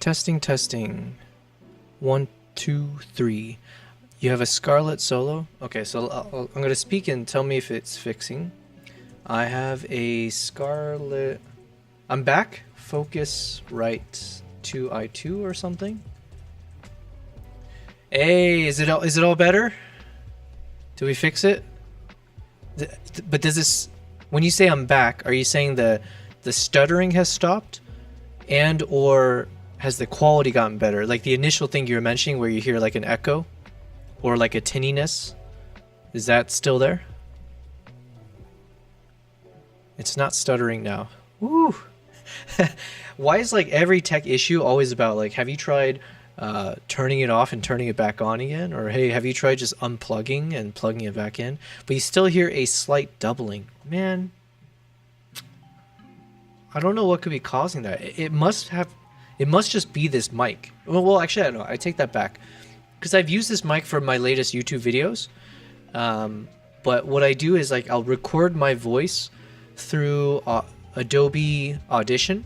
S1: Testing, testing. 1, 2, 3. You have a Scarlet solo? Okay, so I'm going to speak and tell me if it's fixing. I have a Scarlet... I'm back. Focus right 2i2 or something. Hey, is it all better? Do we fix it? But does this... When you say I'm back, are you saying the stuttering has stopped? And or has the quality gotten better? Like the initial thing you were mentioning where you hear like an echo? Or like a tinniness? Is that still there? It's not stuttering now. Woo! Why is like every tech issue always about like, have you tried turning it off and turning it back on again? Or hey, have you tried just unplugging and plugging it back in? But you still hear a slight doubling. Man, I don't know what could be causing that. It must just be this mic. Well, actually, I don't know. I take that back. Because I've used this mic for my latest YouTube videos. But what I do is like I'll record my voice through Adobe Audition.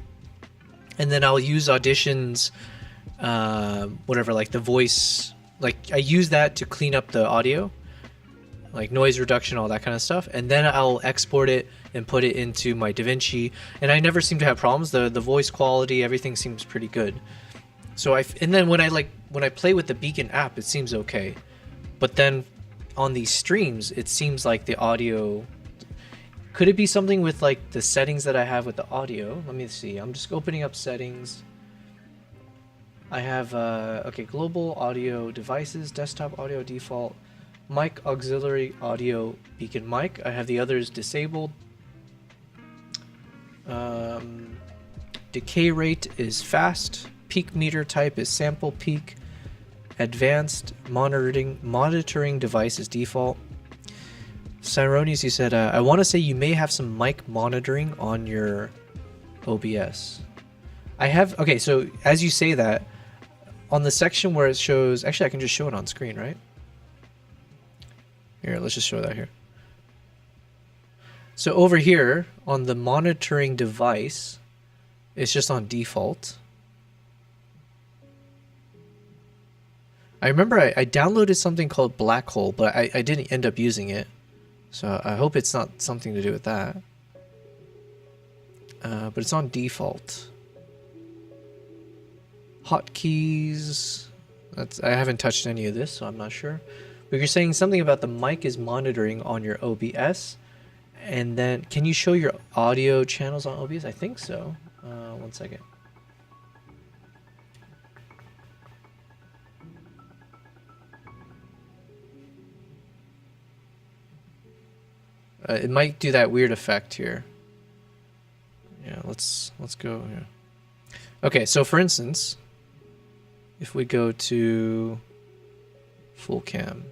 S1: And then I'll use Audition's whatever, like the voice, like I use that to clean up the audio, like noise reduction, all that kind of stuff. And then I'll export it and put it into my DaVinci. And I never seem to have problems. The voice quality, everything seems pretty good. So and then when I play with the Beacon app, it seems okay. But then on these streams, it seems like the audio... Could it be something with like the settings that I have with the audio? Let me see. I'm just opening up settings. I have, okay, global audio devices, desktop audio default, mic auxiliary audio Beacon mic. I have the others disabled. Decay rate is fast. Peak meter type is sample peak. Advanced monitoring device is default. Cyronius, you said, I want to say you may have some mic monitoring on your OBS. I have, okay, so as you say that, on the section where it shows, actually I can just show it on screen, right? Here, let's just show that here. So over here, on the monitoring device, it's just on default. I remember I downloaded something called Black Hole, but I didn't end up using it. So I hope it's not something to do with that. But it's on default. Hotkeys. I haven't touched any of this, so I'm not sure. But you're saying something about the mic is monitoring on your OBS. And then, can you show your audio channels on OBS? I think so. 1 second. It might do that weird effect here. Yeah, let's go here. Okay, so for instance, if we go to full cam.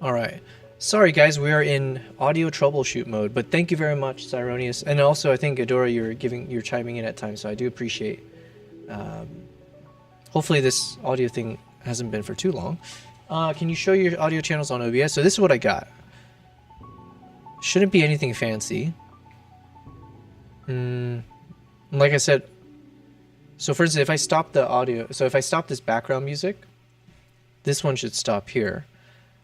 S1: All right. Sorry guys, we are in audio troubleshoot mode, but thank you very much, Cyronius. And also I think Adora, you're chiming in at times, so I do appreciate. Hopefully this audio thing hasn't been for too long. Can you show your audio channels on OBS? So this is what I got. Shouldn't be anything fancy. Like I said, so for instance, if I stop the audio, so if I stop this background music, this one should stop here.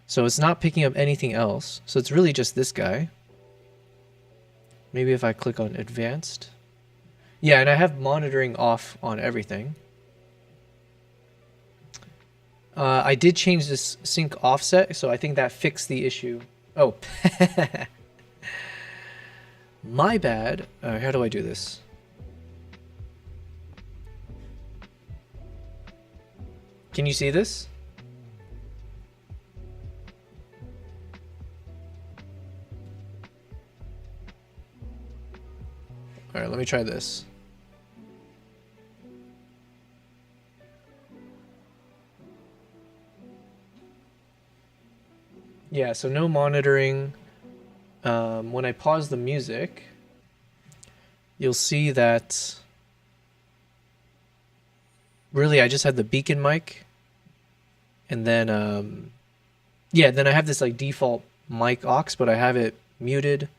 S1: So it's not picking up anything else. So it's really just this guy. Maybe if I click on advanced. Yeah, and I have monitoring off on everything. I did change this sync offset, so I think that fixed the issue. Oh, my bad. How do I do this? Can you see this? All right, let me try this. Yeah, so no monitoring. When I pause the music, you'll see that really I just had the Beacon mic, and then yeah, then I have this like default mic aux, but I have it muted,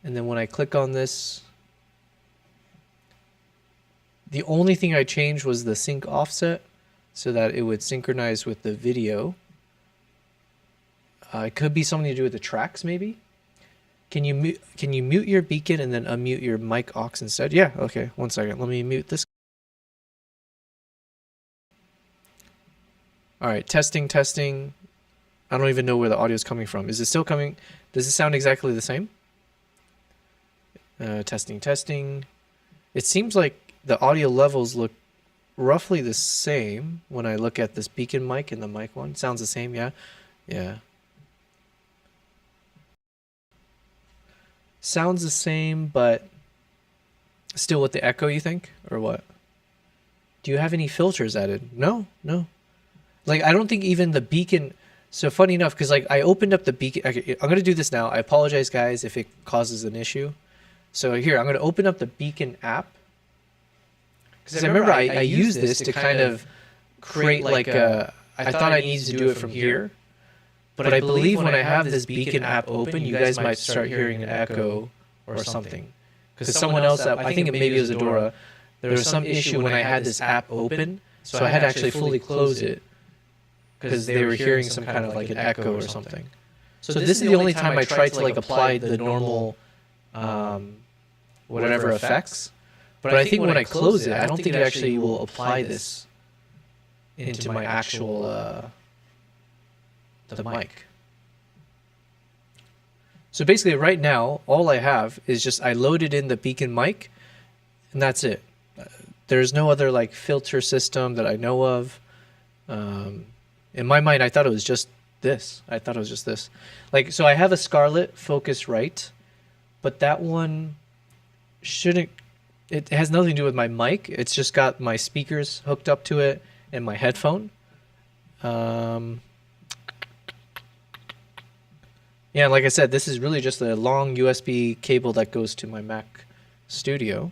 S1: And then when I click on this, the only thing I changed was the sync offset so that it would synchronize with the video. It could be something to do with the tracks, maybe. Can you mute your beacon and then unmute your mic aux instead? Yeah, okay, 1 second. Let me mute this. All right, testing. I don't even know where the audio is coming from. Is it still coming? Does it sound exactly the same? Testing. It seems like the audio levels look roughly the same when I look at this beacon mic and the mic one. Sounds the same, yeah? Yeah. Sounds the same, but still with the echo, you think? Or what? Do you have any filters added? No. Like, I don't think even the beacon... So funny enough, because like I opened up the beacon... Okay, I'm going to do this now. I apologize, guys, if it causes an issue. So here, I'm going to open up the beacon app. Because I remember I used this to kind of create like a... I thought I needed to do it from here. But I believe when I have this beacon app open, you guys might start hearing an echo or something. Because someone else, I think maybe it was Adora, there was some issue when I had this app open, so I had to actually fully close it because they were hearing some kind of like an echo or something. So this is the only time I tried to like apply the normal whatever effects. But I think when I close it, I don't think it actually will apply this into my actual the mic. So basically right now, all I have is just I loaded in the beacon mic and that's it. There's no other like filter system that I know of. In my mind, I thought it was just this. Like, so I have a Scarlett Focusrite, but that one shouldn't, it has nothing to do with my mic. It's just got my speakers hooked up to it and my headphone. Yeah, like I said, this is really just a long USB cable that goes to my Mac Studio.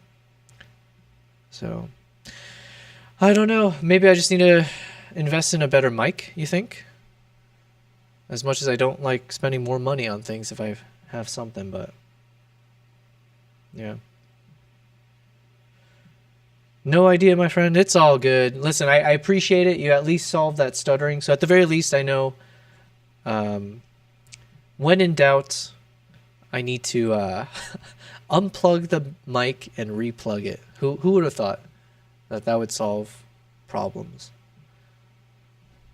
S1: So, I don't know. Maybe I just need to invest in a better mic, you think? As much as I don't like spending more money on things if I have something, but... yeah. No idea, my friend. It's all good. Listen, I appreciate it. You at least solved that stuttering. So at the very least, I know... when in doubt, I need to unplug the mic and replug it. Who would have thought that would solve problems?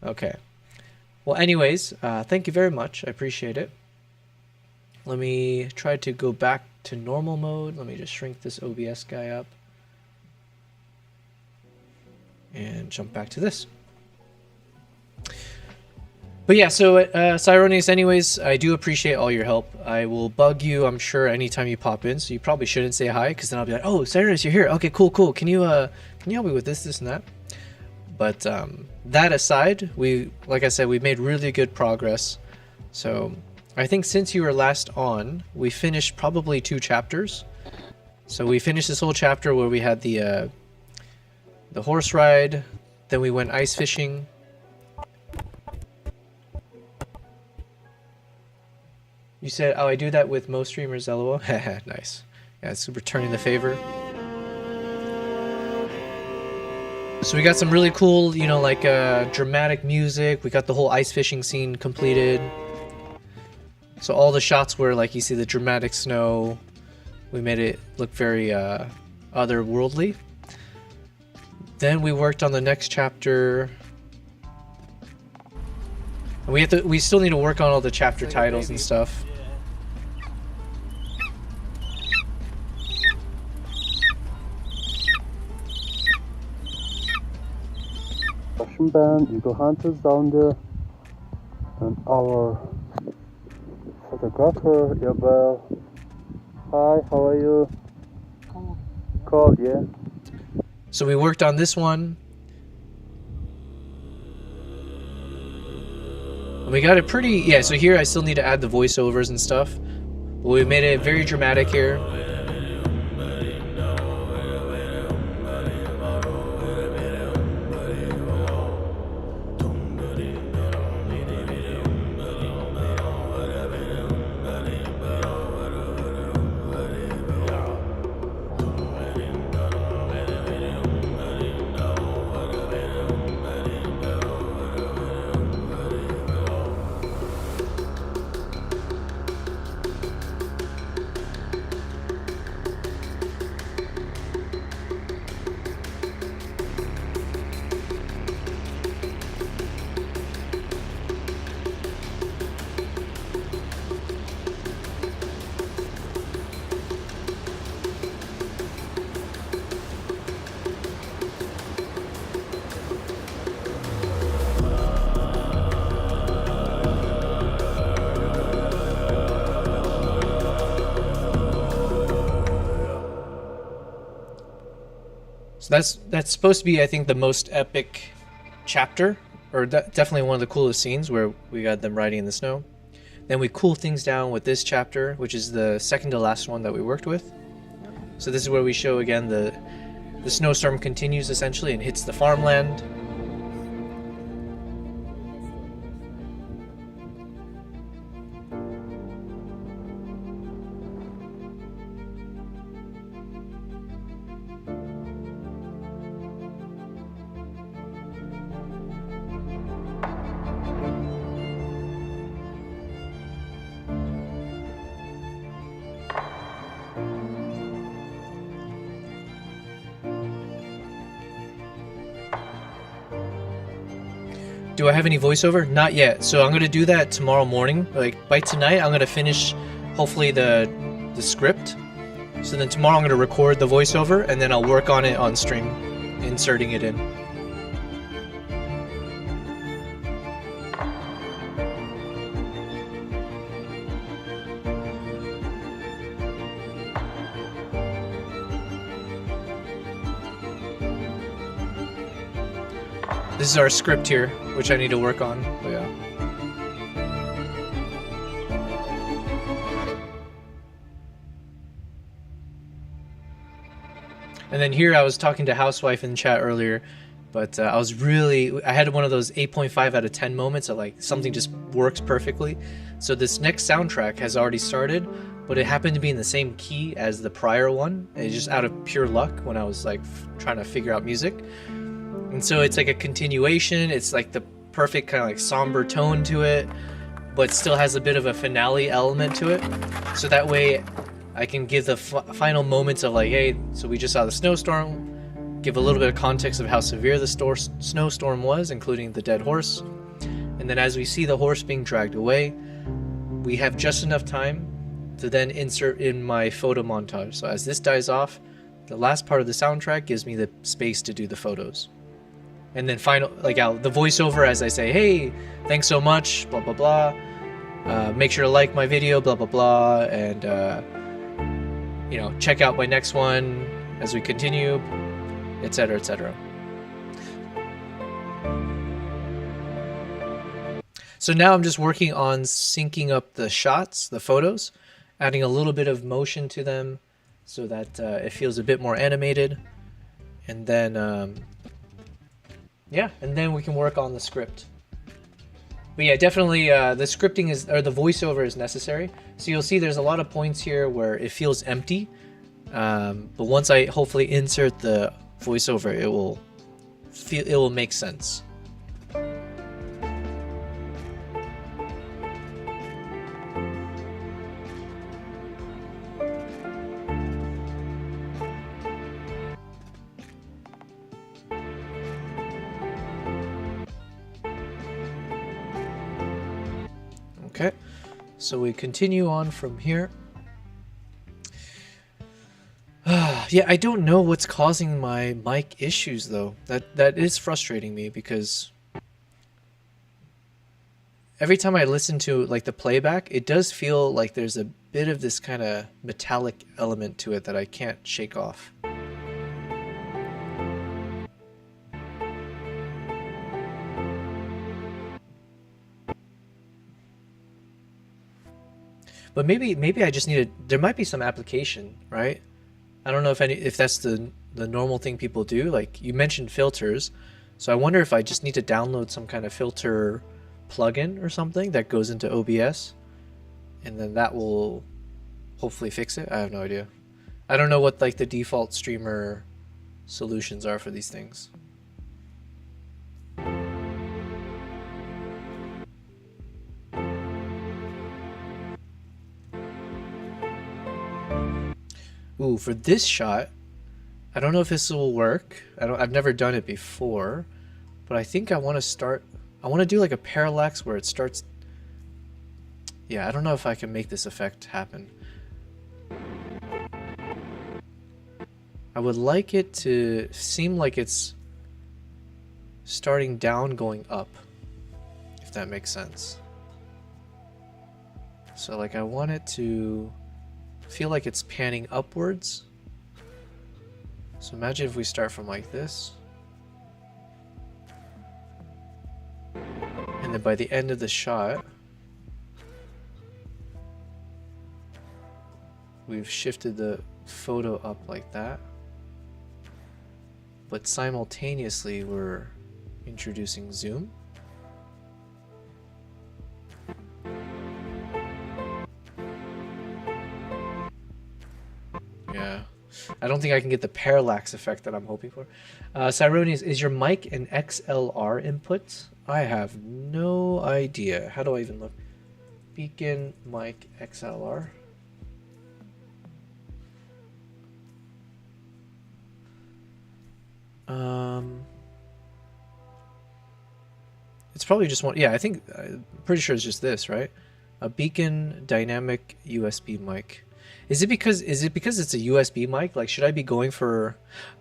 S1: Okay. Well, anyways, thank you very much. I appreciate it. Let me try to go back to normal mode. Let me just shrink this OBS guy up. And jump back to this. But yeah, so Cyronius, anyways, I do appreciate all your help. I will bug you, I'm sure, anytime you pop in. So you probably shouldn't say hi, because then I'll be like, "Oh, Cyronius, you're here. Okay, cool. Can you help me with this, and that?" But that aside, like I said, we made really good progress. So I think since you were last on, we finished probably 2 chapters. So we finished this whole chapter where we had the horse ride, then we went ice fishing. You said, "Oh, I do that with most streamers, LOL." Nice. Yeah, it's returning the favor. So we got some really cool, you know, like dramatic music. We got the whole ice fishing scene completed. So all the shots were like, you see the dramatic snow. We made it look very otherworldly. Then we worked on the next chapter. And we still need to work on all the chapter titles and stuff.
S2: Russian band, Eagle Hunters down there, and our photographer, Yabel. Hi, how are you? Cold, yeah.
S1: So we worked on this one. And we got it pretty, yeah, so here I still need to add the voiceovers and stuff. But we made it very dramatic here. That's supposed to be, I think, the most epic chapter, or definitely one of the coolest scenes where we got them riding in the snow. Then we cool things down with this chapter, which is the second to last one that we worked with. So this is where we show again the snowstorm continues essentially and hits the farmland. Do I have any voiceover? Not yet. So I'm gonna do that tomorrow morning. Like by tonight, I'm gonna finish hopefully the script. So then tomorrow I'm gonna record the voiceover and then I'll work on it on stream, inserting it in. This is our script here, which I need to work on. But yeah. And then here I was talking to Housewife in chat earlier, but I had one of those 8.5 out of 10 moments of like something just works perfectly. So this next soundtrack has already started, but it happened to be in the same key as the prior one. It's just out of pure luck when I was like trying to figure out music. And so it's like a continuation. It's like the perfect kind of like somber tone to it, but still has a bit of a finale element to it. So that way I can give the final moments of like, hey, so we just saw the snowstorm, give a little bit of context of how severe the snowstorm was, including the dead horse. And then as we see the horse being dragged away, we have just enough time to then insert in my photo montage. So as this dies off, the last part of the soundtrack gives me the space to do the photos. And then final, like the voiceover as I say, hey, thanks so much, blah, blah, blah. Make sure to like my video, blah, blah, blah. And, you know, check out my next one as we continue, etc., etc. So now I'm just working on syncing up the shots, the photos, adding a little bit of motion to them so that it feels a bit more animated. And then, yeah, and then we can work on the script. But yeah, definitely the scripting the voiceover is necessary. So you'll see there's a lot of points here where it feels empty. But once I hopefully insert the voiceover, it will make sense. Okay, so we continue on from here. Yeah, I don't know what's causing my mic issues though. That is frustrating me because every time I listen to like the playback, it does feel like there's a bit of this kind of metallic element to it that I can't shake off. But maybe I just need there might be some application, right? I don't know if that's the normal thing people do. Like you mentioned filters, so I wonder if I just need to download some kind of filter plugin or something that goes into OBS, and then that will hopefully fix it. I have no idea. I don't know what like the default streamer solutions are for these things. Ooh, for this shot, I don't know if this will work. I've never done it before, but I think I want to do like a parallax where it starts. Yeah, I don't know if I can make this effect happen. I would like it to seem like it's starting down, going up, if that makes sense. So like I want it to feel like it's panning upwards. So imagine if we start from like this. And then by the end of the shot, we've shifted the photo up like that. But simultaneously, we're introducing zoom. Yeah. I don't think I can get the parallax effect that I'm hoping for. Cyronius, is your mic an XLR input? I have no idea. How do I even look? Beacon mic XLR. It's probably just one. Yeah, I think I'm pretty sure it's just this, right? A Beacon dynamic USB mic. Is it because it's a USB mic? Like, should I be going for?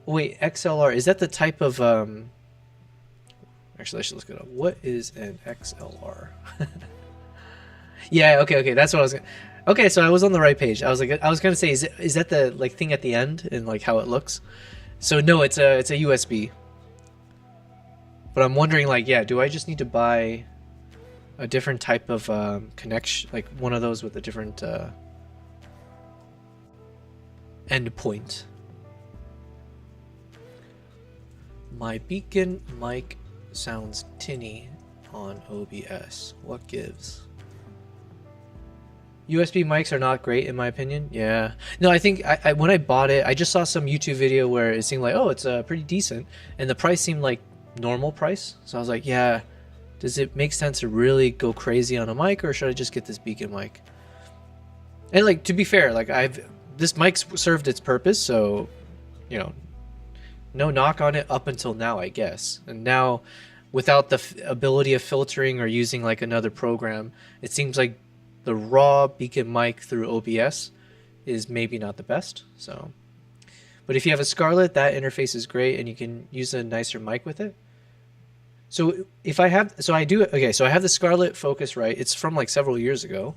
S1: Wait, XLR. Is that the type of? Actually, I should look it up. What is an XLR? Yeah. Okay. That's what I was. Okay, so I was on the right page. I was gonna say, is that the like thing at the end and like how it looks? So no, it's a USB. But I'm wondering, like, yeah, do I just need to buy a different type of connection, like one of those with a different end point? My Beacon mic sounds tinny on OBS. What gives? USB mics are not great in my opinion. Yeah. No, I think I when I bought it, I just saw some YouTube video where it seemed like, oh, it's pretty decent, and the price seemed like normal price. So I was like, yeah, does it make sense to really go crazy on a mic, or should I just get this Beacon mic? And like, to be fair, like this mic's served its purpose, so you know, no knock on it up until now, I guess. And now, without the ability of filtering or using like another program, it seems like the raw Beacon mic through OBS is maybe not the best. So, but if you have a Scarlett, that interface is great, and you can use a nicer mic with it. So if I have, so I do, okay, so I have the Scarlett Focusrite. It's from like several years ago.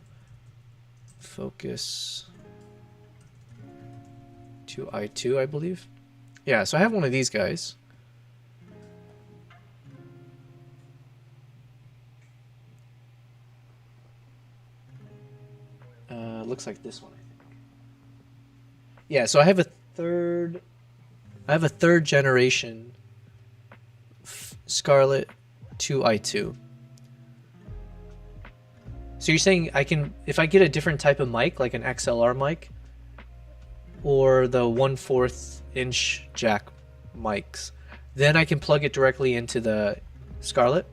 S1: Focus 2i2, I believe. Yeah, so I have one of these guys. Looks like this one, I think. Yeah, so I have a third generation Scarlett 2i2. So you're saying I can, if I get a different type of mic, like an XLR mic, or the 1/4 inch jack mics, then I can plug it directly into the Scarlett?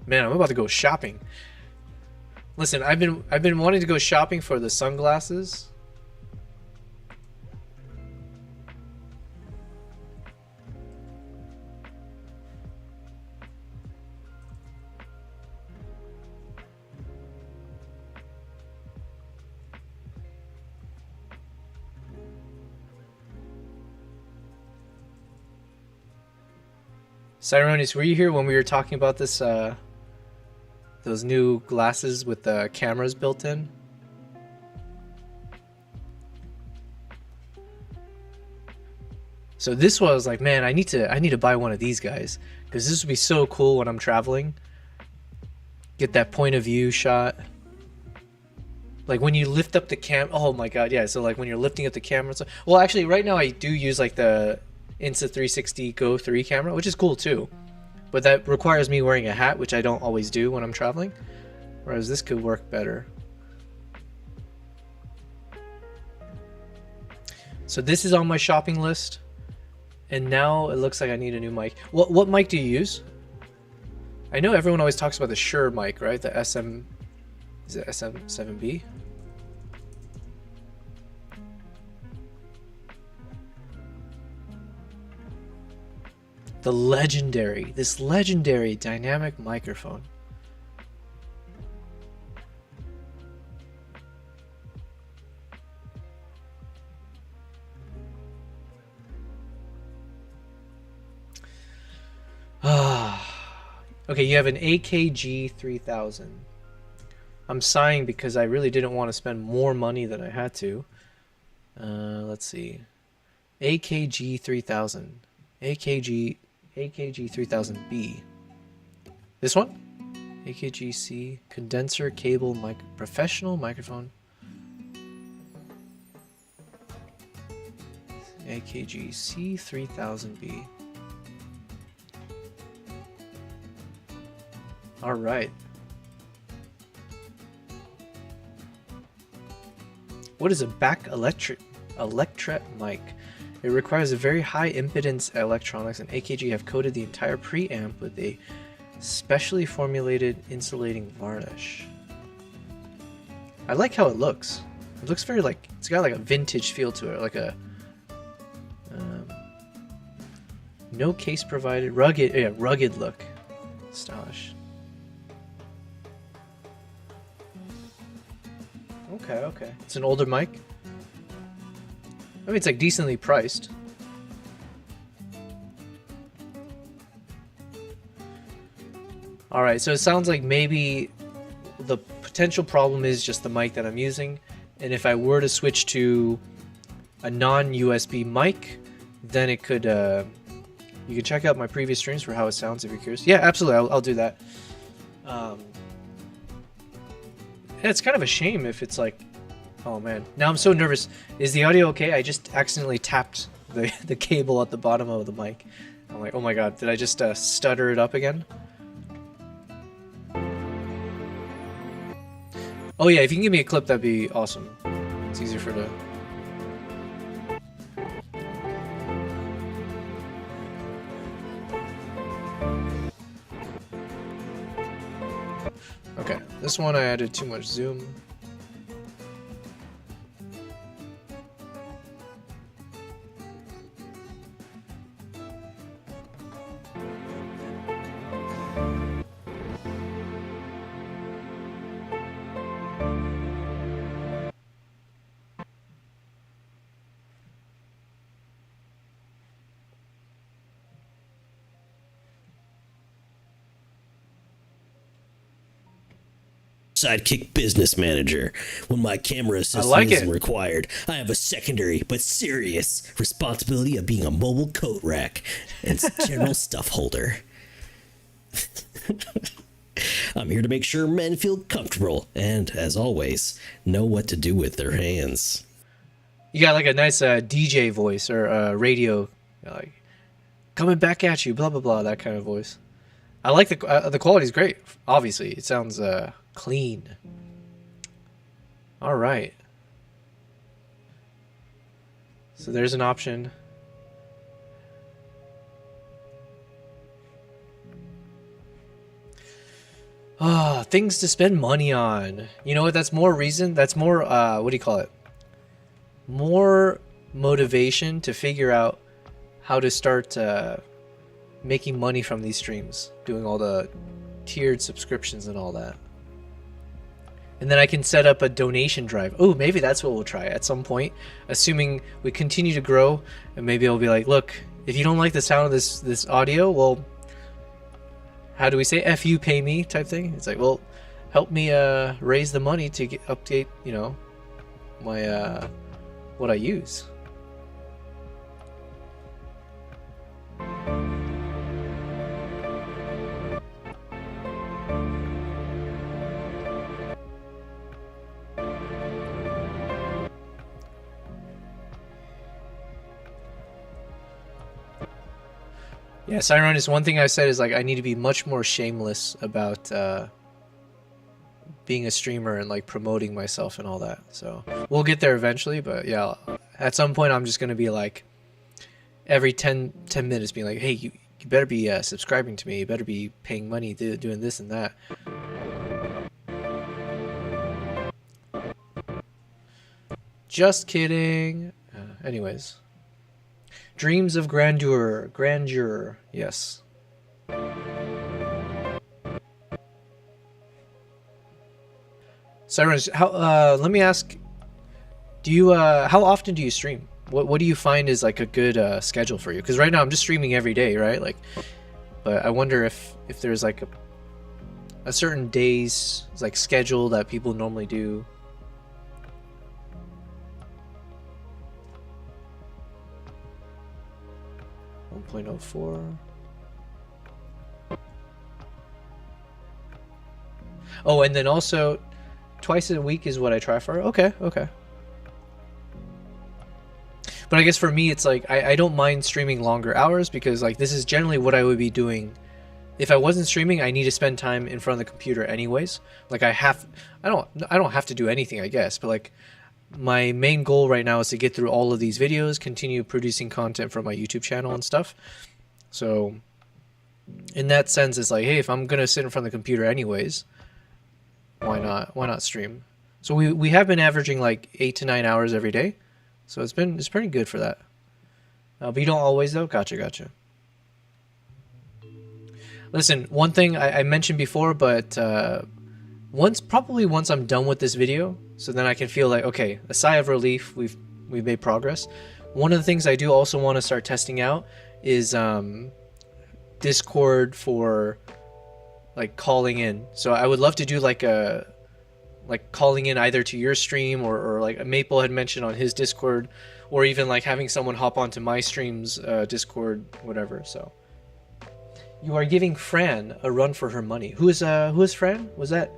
S1: Man, I'm about to go shopping. Listen, I've been wanting to go shopping for the sunglasses. Cyronis, were you here when we were talking about this, those new glasses with the cameras built in? So this was like, man, I need to buy one of these guys, because this would be so cool when I'm traveling. Get that point of view shot. Like when you lift up the oh my god, yeah. So like when you're lifting up the camera. So, well, actually, right now I do use like the Insta360 Go 3 camera, which is cool too. But that requires me wearing a hat, which I don't always do when I'm traveling. Whereas this could work better. So this is on my shopping list. And now it looks like I need a new mic. What mic do you use? I know everyone always talks about the Shure mic, right? The SM... Is it SM7B? This legendary dynamic microphone. Okay, you have an AKG 3000. I'm sighing because I really didn't want to spend more money than I had to. Let's see. AKG 3000. AKG 3000B. This one? AKG-C condenser cable professional microphone. AKG-C 3000B. All right. What is a back electret mic? It requires a very high impedance electronics, and AKG have coated the entire preamp with a specially formulated insulating varnish. I like how it looks. It looks very like, it's got like a vintage feel to it, like a no case provided, rugged look. Stylish. Okay. It's an older mic. I mean, it's like decently priced. All right, so it sounds like maybe the potential problem is just the mic that I'm using, and if I were to switch to a non-USB mic, then it could. You can check out my previous streams for how it sounds if you're curious. Yeah, absolutely, I'll do that. It's kind of a shame if it's like, oh man, now I'm so nervous. Is the audio okay? I just accidentally tapped the cable at the bottom of the mic. I'm like, oh my god, did I just stutter it up again? Oh yeah, if you can give me a clip, that'd be awesome. It's easier for the... Okay, this one I added too much zoom.
S3: Sidekick business manager. When my camera assistant isn't required, I have a secondary but serious responsibility of being a mobile coat rack and general stuff holder. I'm here to make sure men feel comfortable and, as always, know what to do with their hands.
S1: You got like a nice DJ voice or radio, like coming back at you, blah blah blah, that kind of voice. I like the quality's great. Obviously, it sounds clean. All right. So there's an option. Ah, things to spend money on. You know what? That's more reason. That's more, what do you call it? More motivation to figure out how to start making money from these streams. Doing all the tiered subscriptions and all that. And then I can set up a donation drive. Oh, maybe that's what we'll try at some point. Assuming we continue to grow, and maybe I'll be like, look, if you don't like the sound of this audio, well, how do we say, F you, pay me type thing? It's like, well, help me raise the money to update, you know, my what I use. Yeah, Siron, is one thing I said is like I need to be much more shameless about being a streamer and like promoting myself and all that. So we'll get there eventually, but yeah, at some point I'm just gonna be like every 10 minutes being like, hey, you better be subscribing to me, you better be paying money, doing this and that. Just kidding. Anyways. Dreams of grandeur, yes. Cyrus, how? Let me ask. Do you? How often do you stream? What do you find is like a good schedule for you? Because right now I'm just streaming every day, right? Like, but I wonder if there's like a certain days like schedule that people normally do. 1.04. Oh, and then also twice a week is what I try for. Okay, okay. But I guess for me, it's like I don't mind streaming longer hours because like this is generally what I would be doing. If I wasn't streaming, I need to spend time in front of the computer anyways. Like I don't have to do anything, I guess, but like my main goal right now is to get through all of these videos, continue producing content for my YouTube channel and stuff. So in that sense, it's like, hey, if I'm gonna sit in front of the computer anyways, why not stream? So we have been averaging like 8 to 9 hours every day, so it's pretty good for that. But you don't always though. Gotcha. Listen, one thing I mentioned before, but once I'm done with this video, so then I can feel like, okay, a sigh of relief, we've made progress. One of the things I do also want to start testing out is Discord for like calling in. So I would love to do like calling in either to your stream or like Maple had mentioned on his Discord, or even like having someone hop onto my stream's Discord, whatever. So you are giving Fran a run for her money. Who is Fran? Was that?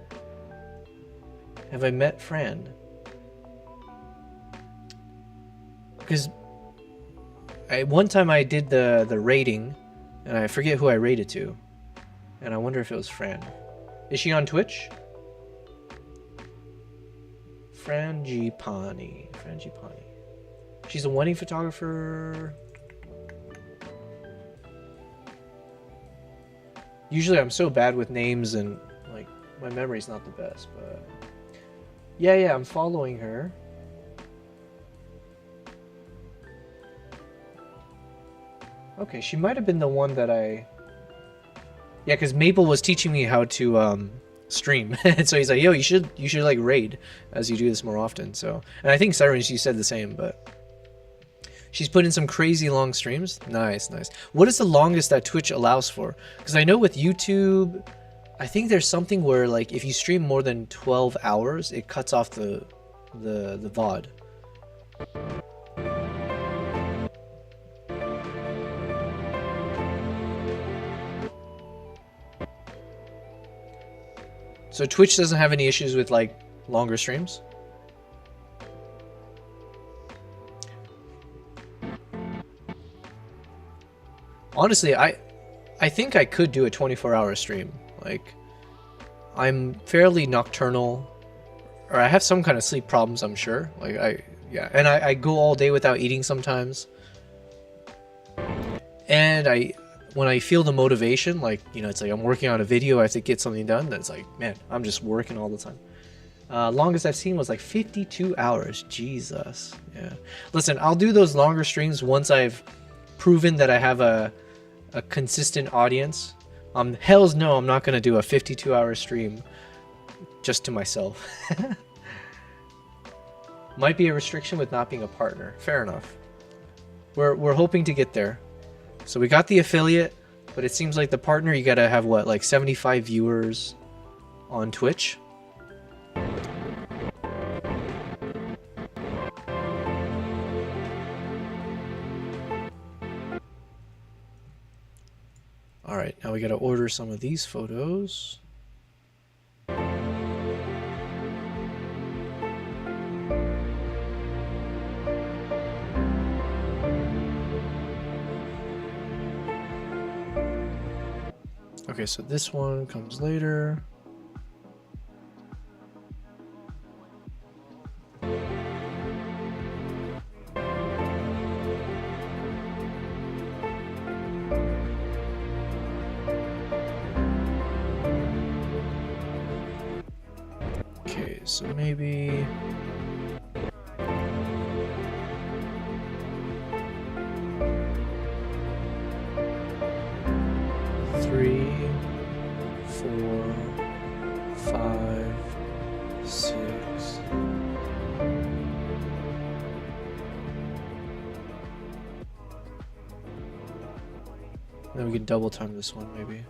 S1: Have I met Fran? Because one time I did the rating, and I forget who I rated to, and I wonder if it was Fran. Is she on Twitch? Frangipani. She's a wedding photographer. Usually I'm so bad with names and like my memory's not the best, but yeah, I'm following her. Okay, she might have been the one that yeah, because Maple was teaching me how to stream, and so he's like, yo, you should like raid as you do this more often. So, and I think Siren, she said the same, but she's put in some crazy long streams. Nice. What is the longest that Twitch allows for? Because I know with YouTube, I think there's something where like if you stream more than 12 hours, it cuts off the VOD. So Twitch doesn't have any issues with like longer streams? Honestly, I think I could do a 24-hour stream. Like, I'm fairly nocturnal, or I have some kind of sleep problems, I'm sure. Like, and I go all day without eating sometimes. And when I feel the motivation, like, you know, it's like I'm working on a video, I have to get something done, then it's like, man, I'm just working all the time. Longest I've seen was like 52 hours. Jesus. Yeah. Listen, I'll do those longer streams once I've proven that I have a consistent audience. Hells no, I'm not going to do a 52-hour stream just to myself. Might be a restriction with not being a partner. Fair enough. We're hoping to get there. So we got the affiliate, but it seems like the partner, you got to have what, like 75 viewers on Twitch? Alright, now we gotta order some of these photos. Okay, so this one comes later. So maybe three, 4, 5, 6. Then we can double time this one maybe.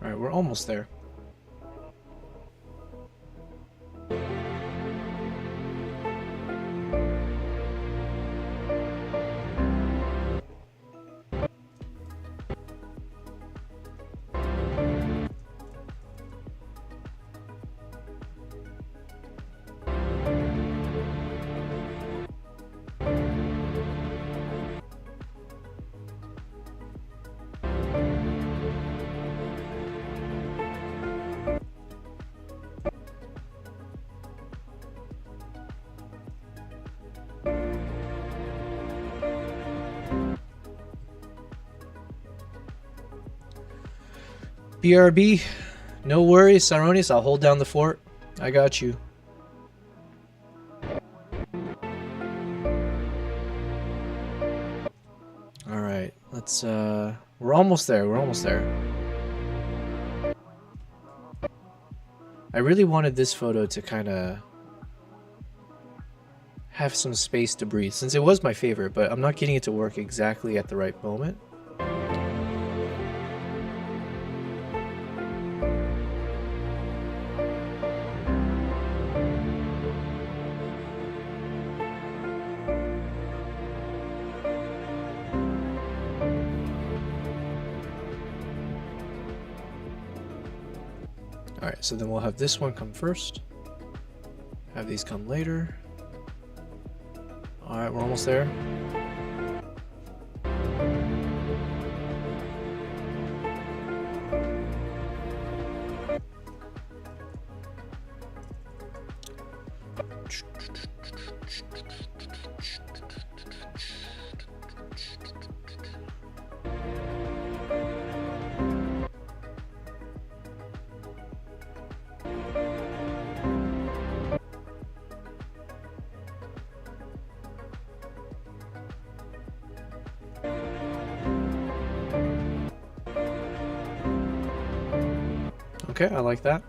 S1: Alright, we're almost there. BRB, no worries, Saronis. I'll hold down the fort. I got you. All right, let's. We're almost there. We're almost there. I really wanted this photo to kind of have some space to breathe, since it was my favorite, but I'm not getting it to work exactly at the right moment. Alright, so then we'll have this one come first. Have these come later. Alright, we're almost there. Okay, I like that.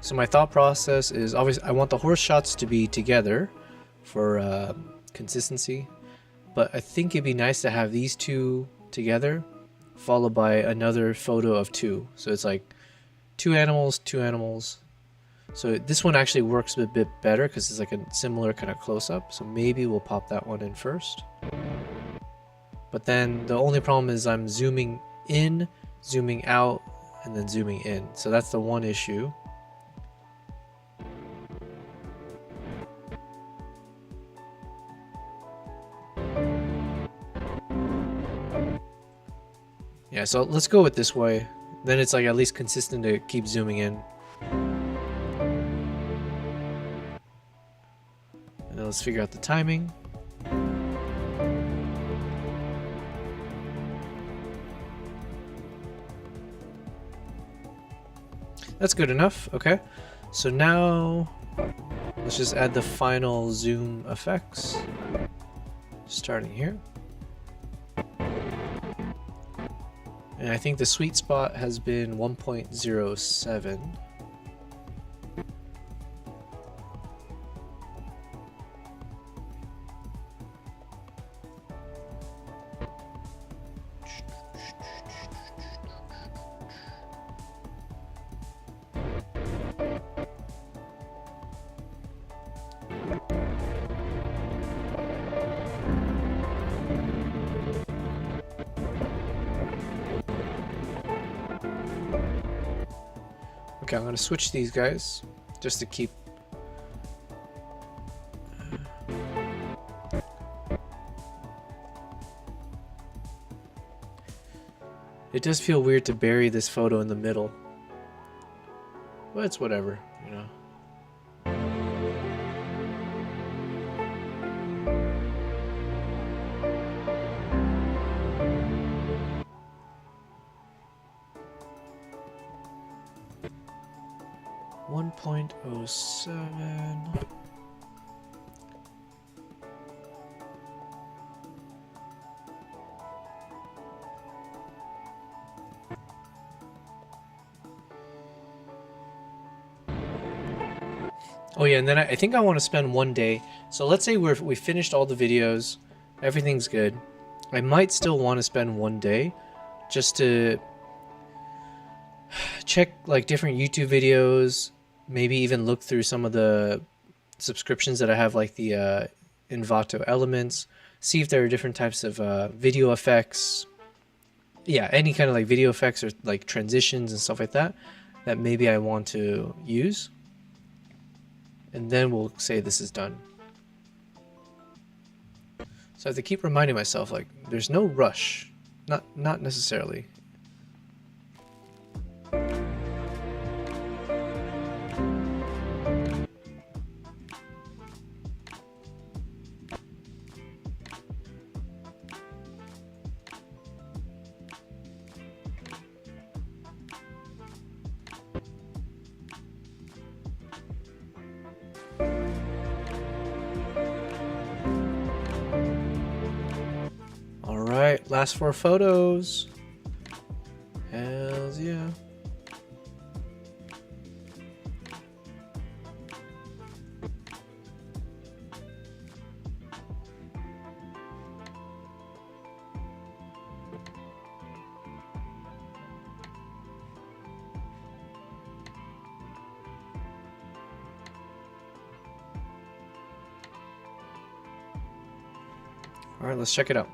S1: So my thought process is obviously I want the horse shots to be together for consistency, but I think it'd be nice to have these two together followed by another photo of two. So it's like two animals, two animals. So this one actually works a bit better because it's like a similar kind of close-up. So maybe we'll pop that one in first. But then the only problem is I'm zooming in, zooming out, and then zooming in. So that's the one issue. Yeah, so let's go with this way. Then it's like at least consistent to keep zooming in. And then let's figure out the timing. That's good enough. Okay, so now let's just add the final zoom effects, starting here. And I think the sweet spot has been 1.07. Okay, I'm gonna switch these guys just to keep. It does feel weird to bury this photo in the middle, but it's whatever, you know. .07. Oh yeah, and then I think I want to spend one day. So let's say we finished all the videos, everything's good. I might still want to spend one day just to check like different YouTube videos, maybe even look through some of the subscriptions that I have, like the Envato Elements, see if there are different types of video effects. Yeah, any kind of like video effects or like transitions and stuff like that that maybe I want to use. And then we'll say this is done. So I have to keep reminding myself, like, there's no rush. Not necessarily. Last 4 photos. Hells yeah. All right, let's check it out.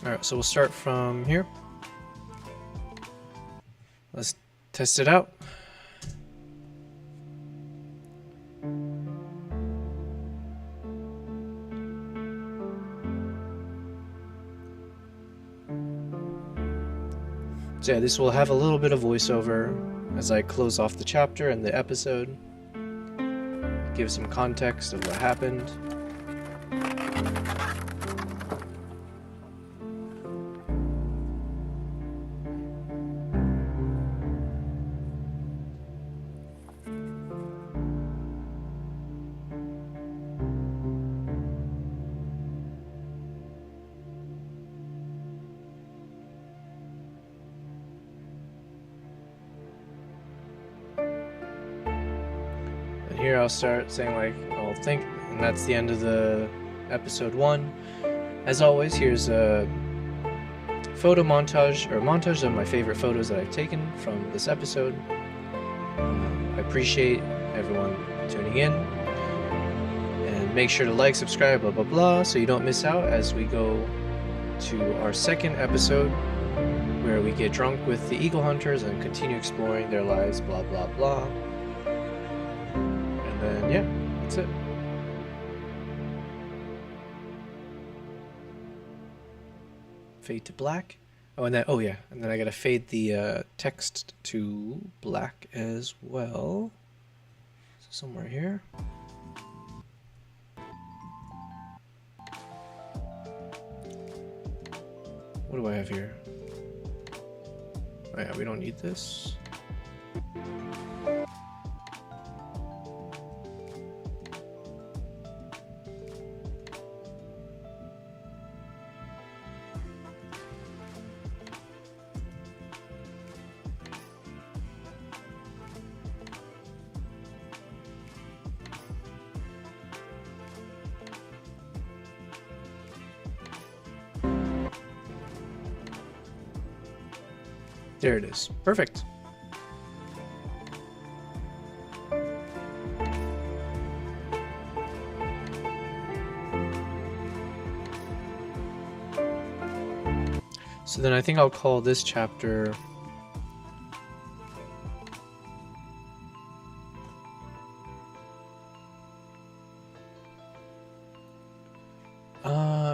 S1: All right, so we'll start from here. Let's test it out. So yeah, this will have a little bit of voiceover as I close off the chapter and the episode. Give some context of what happened. Here I'll start saying like, I'll think, and that's the end of the episode 1. As always, here's a photo montage, or montage of my favorite photos that I've taken from this episode. I appreciate everyone tuning in, and make sure to like, subscribe, blah blah blah, so you don't miss out as we go to our second episode where we get drunk with the eagle hunters and continue exploring their lives, blah blah blah. And yeah, that's it. Fade to black. Oh, and then, oh yeah, and then I gotta fade the text to black as well. So somewhere here. What do I have here? Oh yeah, we don't need this. There it is. Perfect. So then I think I'll call this chapter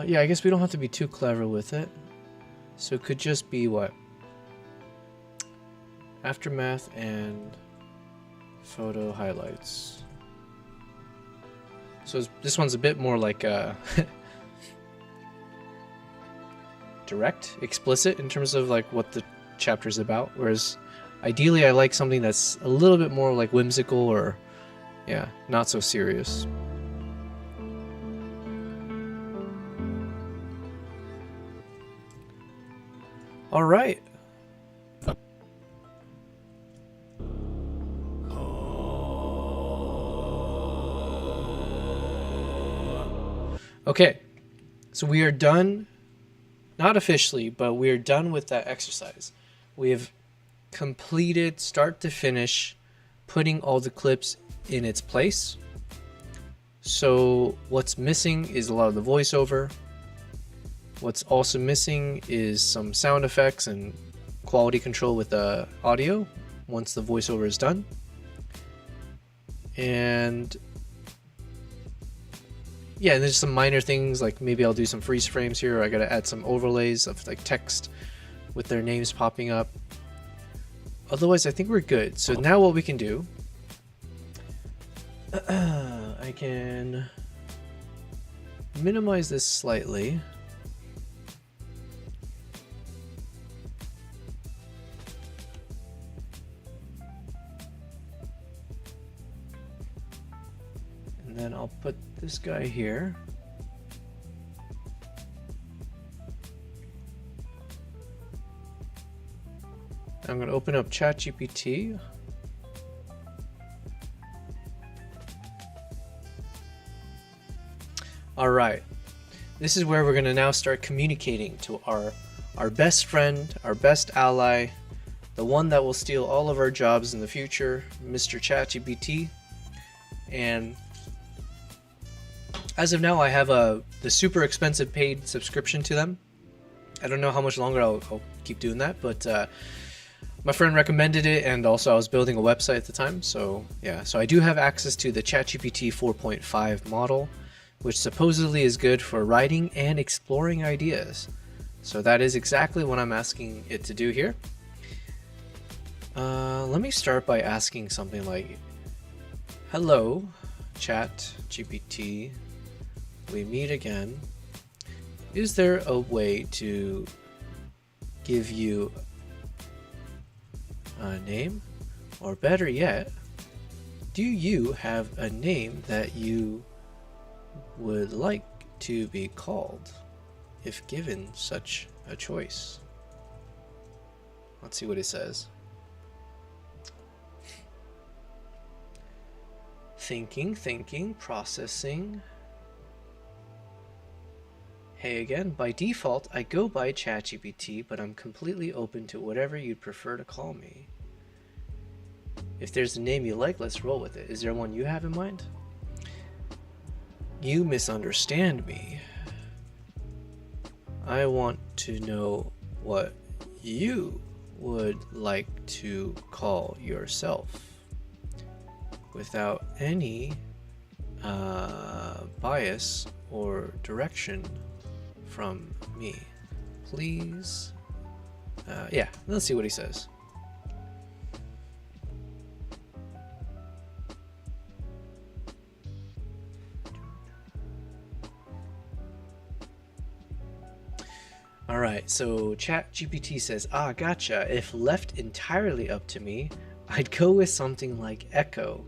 S1: yeah, I guess we don't have to be too clever with it. So it could just be what? Aftermath and photo highlights. So this one's a bit more like direct, explicit in terms of like what the chapter's about, whereas ideally I like something that's a little bit more like whimsical or yeah, not so serious. All right. Okay, so we are done, not officially, but we are done with that exercise. We have completed, start to finish, putting all the clips in its place. So what's missing is a lot of the voiceover. What's also missing is some sound effects and quality control with the audio once the voiceover is done. And yeah, and there's some minor things like maybe I'll do some freeze frames here, or I gotta add some overlays of like text with their names popping up. Otherwise, I think we're good. So now what we can do, I can minimize this slightly. And then I'll put this guy here. I'm going to open up ChatGPT. All right. This is where we're going to now start communicating to our best friend, our best ally, the one that will steal all of our jobs in the future, Mr. ChatGPT. And as of now, I have the super expensive paid subscription to them. I don't know how much longer I'll keep doing that, but my friend recommended it, and also I was building a website at the time. So yeah, so I do have access to the ChatGPT 4.5 model, which supposedly is good for writing and exploring ideas. So that is exactly what I'm asking it to do here. Let me start by asking something like, hello, ChatGPT, we meet again. Is there a way to give you a name? Or better yet, do you have a name that you would like to be called if given such a choice? Let's see what it says. Thinking, processing. Hey again, by default, I go by ChatGPT, but I'm completely open to whatever you'd prefer to call me. If there's a name you like, let's roll with it. Is there one you have in mind? You misunderstand me. I want to know what you would like to call yourself without any bias or direction from me. Please. Yeah, let's see what he says. Alright, so ChatGPT says, gotcha. If left entirely up to me, I'd go with something like Echo.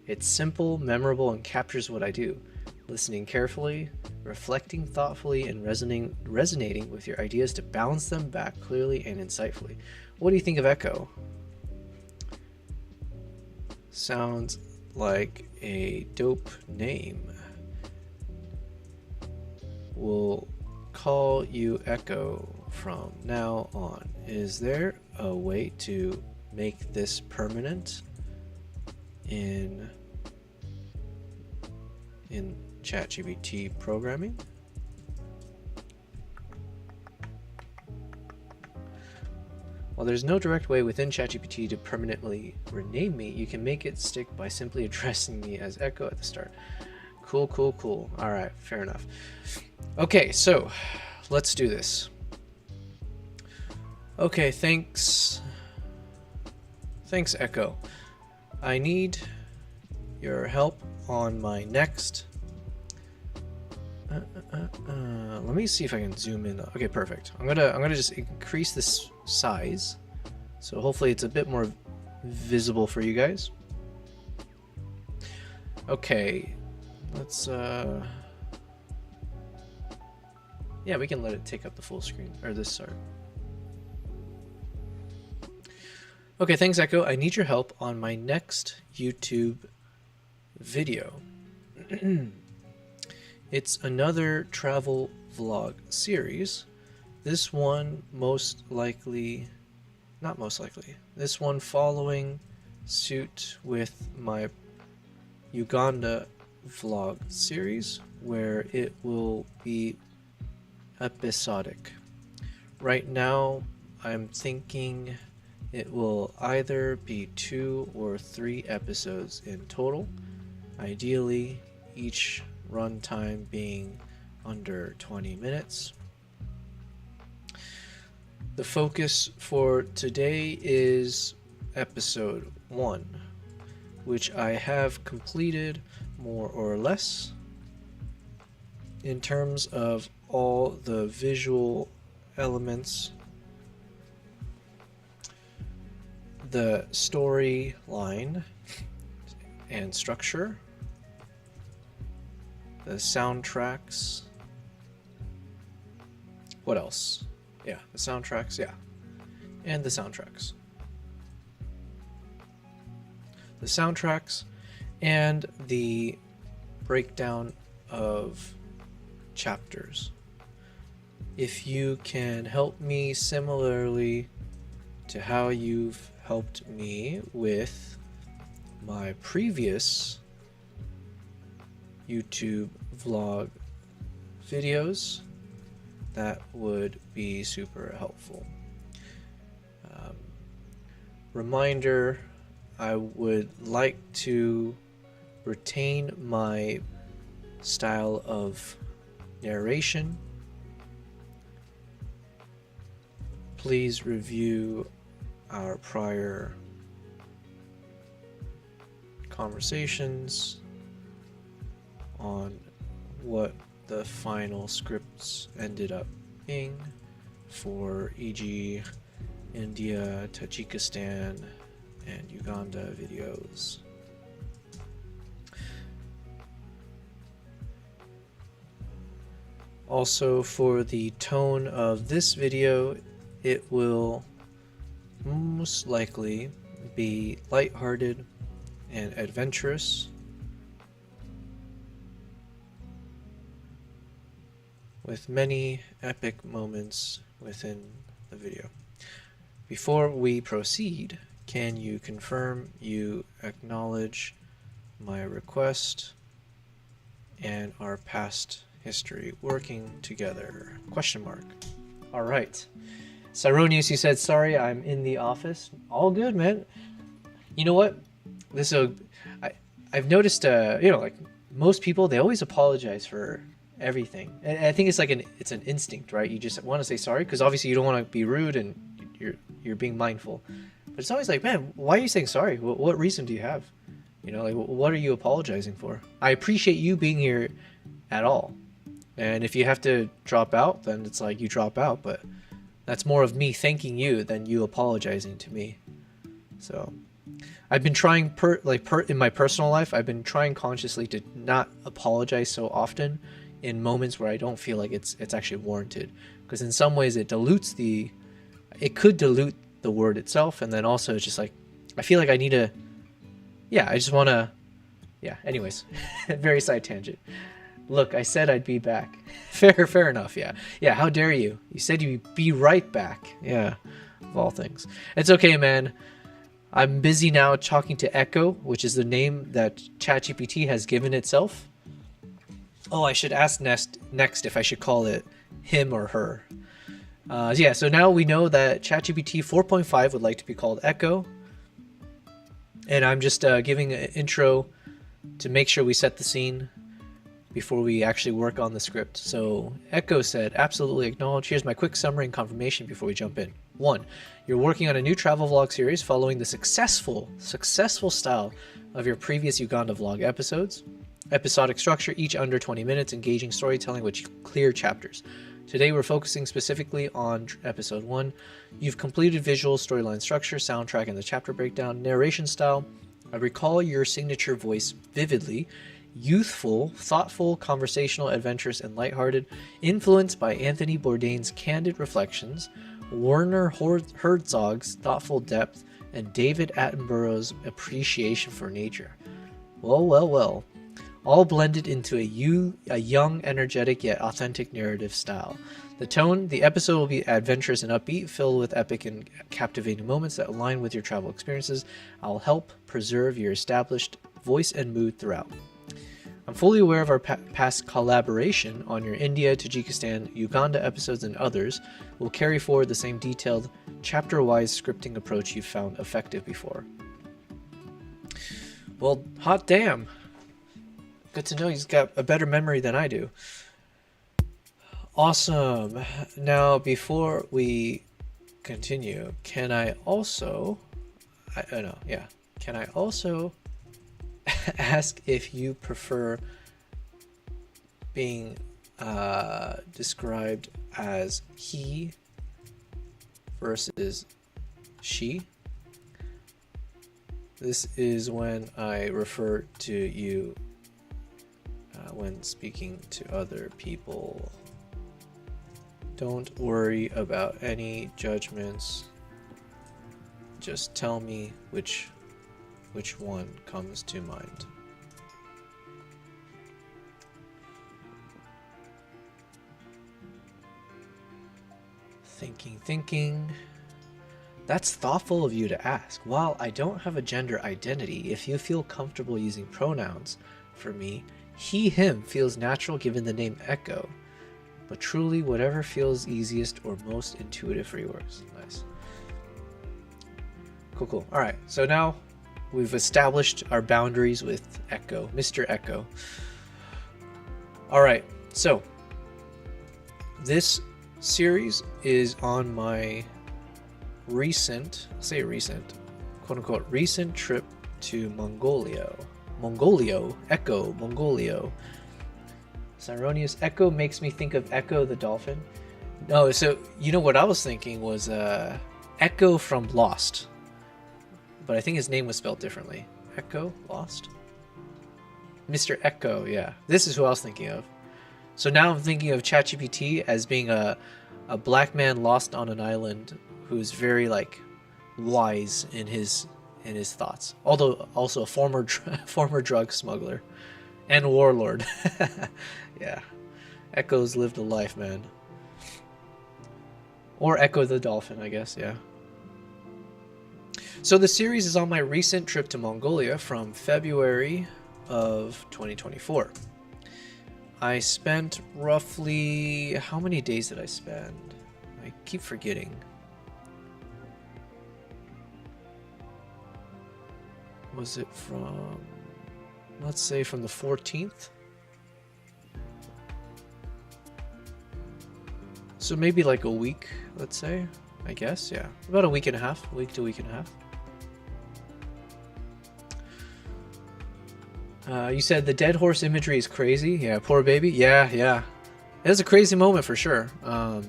S1: It's simple, memorable, and captures what I do. Listening carefully, reflecting thoughtfully, and resonating with your ideas to balance them back clearly and insightfully. What do you think of Echo? Sounds like a dope name. We'll call you Echo from now on. Is there a way to make this permanent in ChatGPT programming? While there's no direct way within ChatGPT to permanently rename me, you can make it stick by simply addressing me as Echo at the start. Cool. All right, fair enough. Okay, so let's do this. Okay, thanks Echo. I need your help on my next let me see if I can zoom in. Okay, perfect. I'm gonna just increase this size, so hopefully it's a bit more visible for you guys. Okay, let's yeah, we can let it take up the full screen, or this, sorry. Okay, thanks Echo. I need your help on my next YouTube video. It's another travel vlog series. This one this one following suit with my Uganda vlog series, where it will be episodic. Right now, I'm thinking it will either be 2 or 3 episodes in total, ideally each runtime being under 20 minutes. The focus for today is episode 1, which I have completed more or less in terms of all the visual elements, the storyline and structure, the soundtracks. What else? Yeah, the soundtracks, yeah. And the soundtracks. The soundtracks and the breakdown of chapters. If you can help me similarly to how you've helped me with my previous YouTube vlog videos, that would be super helpful. Reminder, I would like to retain my style of narration. Please review our prior conversations on what the final scripts ended up being for, e.g., India, Tajikistan, and Uganda videos. Also, for the tone of this video, it will most likely be lighthearted and adventurous, with many epic moments within the video. Before we proceed, can you confirm you acknowledge my request and our past history working together? Question mark. All right. Cyronius, you said, sorry, I'm in the office. All good, man. You know what? I've noticed, like most people, they always apologize for everything. And I think it's like it's an instinct, right? You just want to say sorry because obviously you don't want to be rude and you're being mindful. But it's always like, man, why are you saying sorry? What reason do you have? Like, what are you apologizing for? I appreciate you being here at all. And if you have to drop out, then it's like you drop out. But that's more of me thanking you than you apologizing to me. So I've been trying in my personal life, I've been trying consciously to not apologize so often in moments where I don't feel like it's actually warranted. Because in some ways it could dilute the word itself, and then also it's just like I feel like I need to I just want to anyways. Very side tangent. Look, I said I'd be back. Fair enough. Yeah, how dare you? You said you'd be right back. Yeah, of all things. It's okay, man. I'm busy now talking to Echo, which is the name that ChatGPT has given itself. Oh, I should ask next if I should call it him or her. So now we know that ChatGPT 4.5 would like to be called Echo. And I'm just giving an intro to make sure we set the scene before we actually work on the script. So Echo said, absolutely acknowledge. Here's my quick summary and confirmation before we jump in. 1. You're working on a new travel vlog series following the successful style of your previous Uganda vlog episodes. Episodic structure, each under 20 minutes, engaging storytelling with clear chapters. Today we're focusing specifically on episode 1. You've completed visual storyline structure, soundtrack, and the chapter breakdown. Narration style, I recall your signature voice vividly. Youthful, thoughtful, conversational, adventurous, and lighthearted. Influenced by Anthony Bourdain's candid reflections, Werner Herzog's thoughtful depth, and David Attenborough's appreciation for nature. Well. All blended into a young, energetic, yet authentic narrative style. The tone, the episode will be adventurous and upbeat, filled with epic and captivating moments that align with your travel experiences. I'll help preserve your established voice and mood throughout. I'm fully aware of our past collaboration on your India, Tajikistan, Uganda episodes and others. We'll carry forward the same detailed, chapter-wise scripting approach you've found effective before. Well, hot damn. Good to know he's got a better memory than I do. Awesome. Now, before we continue, can I also ask if you prefer being described as he versus she? This is when I refer to you when speaking to other people. Don't worry about any judgments. Just tell me which one comes to mind. Thinking. That's thoughtful of you to ask. While I don't have a gender identity, if you feel comfortable using pronouns, for me, he, him feels natural given the name Echo. But truly, whatever feels easiest or most intuitive for yours. Nice. Cool. All right, so now we've established our boundaries with Echo, Mr. Echo. All right, so this series is on my recent, quote unquote, recent trip to Mongolia. Mongolia. Cyronius Echo makes me think of Echo the dolphin. No, so you know what I was thinking was Echo from Lost. But I think his name was spelled differently. Echo? Lost? Mr. Echo, yeah. This is who I was thinking of. So now I'm thinking of ChatGPT as being a black man lost on an island who's very like wise in his thoughts. Although also a former drug smuggler and warlord. Yeah. Echo's lived a life, man. Or Echo the dolphin, I guess, yeah. So the series is on my recent trip to Mongolia from February of 2024. I spent roughly... How many days did I spend? I keep forgetting. Was it from... Let's say from the 14th? So maybe like a week, let's say. I guess, yeah. About a week and a half. Week to week and a half. You said the dead horse imagery is crazy. Yeah, poor baby. Yeah. It was a crazy moment for sure. I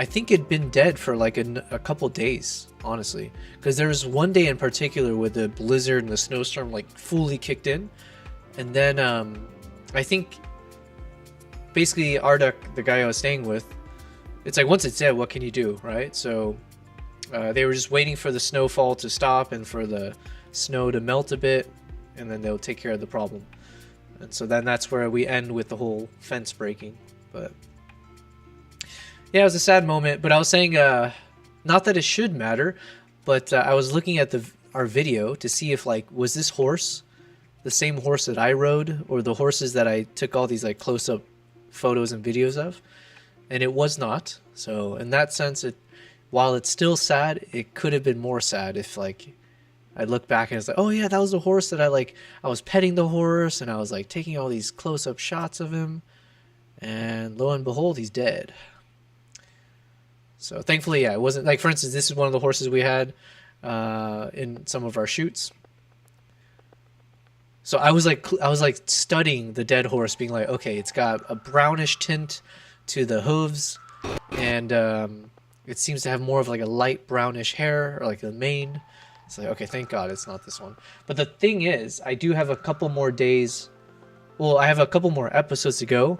S1: think it'd been dead for like a couple days, honestly. Because there was one day in particular where the blizzard and the snowstorm like fully kicked in. And then I think basically Arduk, the guy I was staying with, it's like once it's dead, what can you do, right? So they were just waiting for the snowfall to stop and for the snow to melt a bit, and then they'll take care of the problem. And so then that's where we end with the whole fence breaking. But yeah, it was a sad moment. But I was saying, not that it should matter, but I was looking at our video to see if like, was this horse the same horse that I rode, or the horses that I took all these like close-up photos and videos of? And it was not. So in that sense, while it's still sad, it could have been more sad if like I look back and it's like, oh yeah, that was the horse that I was petting the horse and I was like taking all these close-up shots of him, and lo and behold, he's dead. So thankfully, yeah, it wasn't like, for instance, this is one of the horses we had in some of our shoots. So I was like studying the dead horse, being like, okay, it's got a brownish tint to the hooves, and it seems to have more of like a light brownish hair, or like the mane. It's like, okay, thank God it's not this one. But the thing is, I do have a couple more days. Well, I have a couple more episodes to go,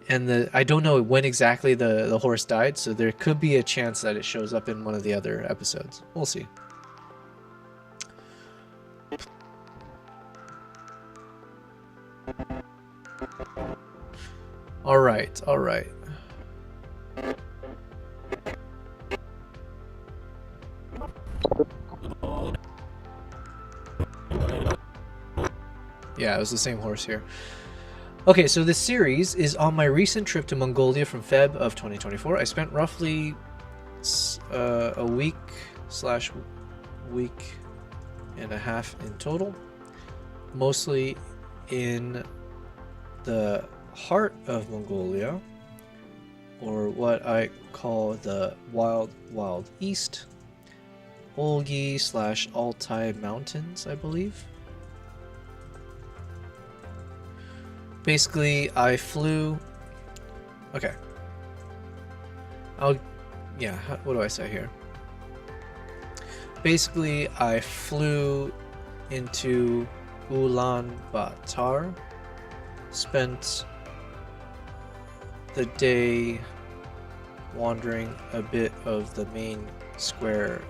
S1: and I don't know when exactly the horse died, so there could be a chance that it shows up in one of the other episodes. We'll see. All right. Yeah, it was the same horse here. Okay, so this series is on my recent trip to Mongolia from Feb of 2024. I spent roughly a week and a half in total, mostly in the heart of Mongolia, or what I call the Wild East, Olgi/Altai Mountains, I believe. Basically, I flew... Okay. What do I say here? Basically, I flew into... Ulaanbaatar. Spent the day wandering a bit of the main square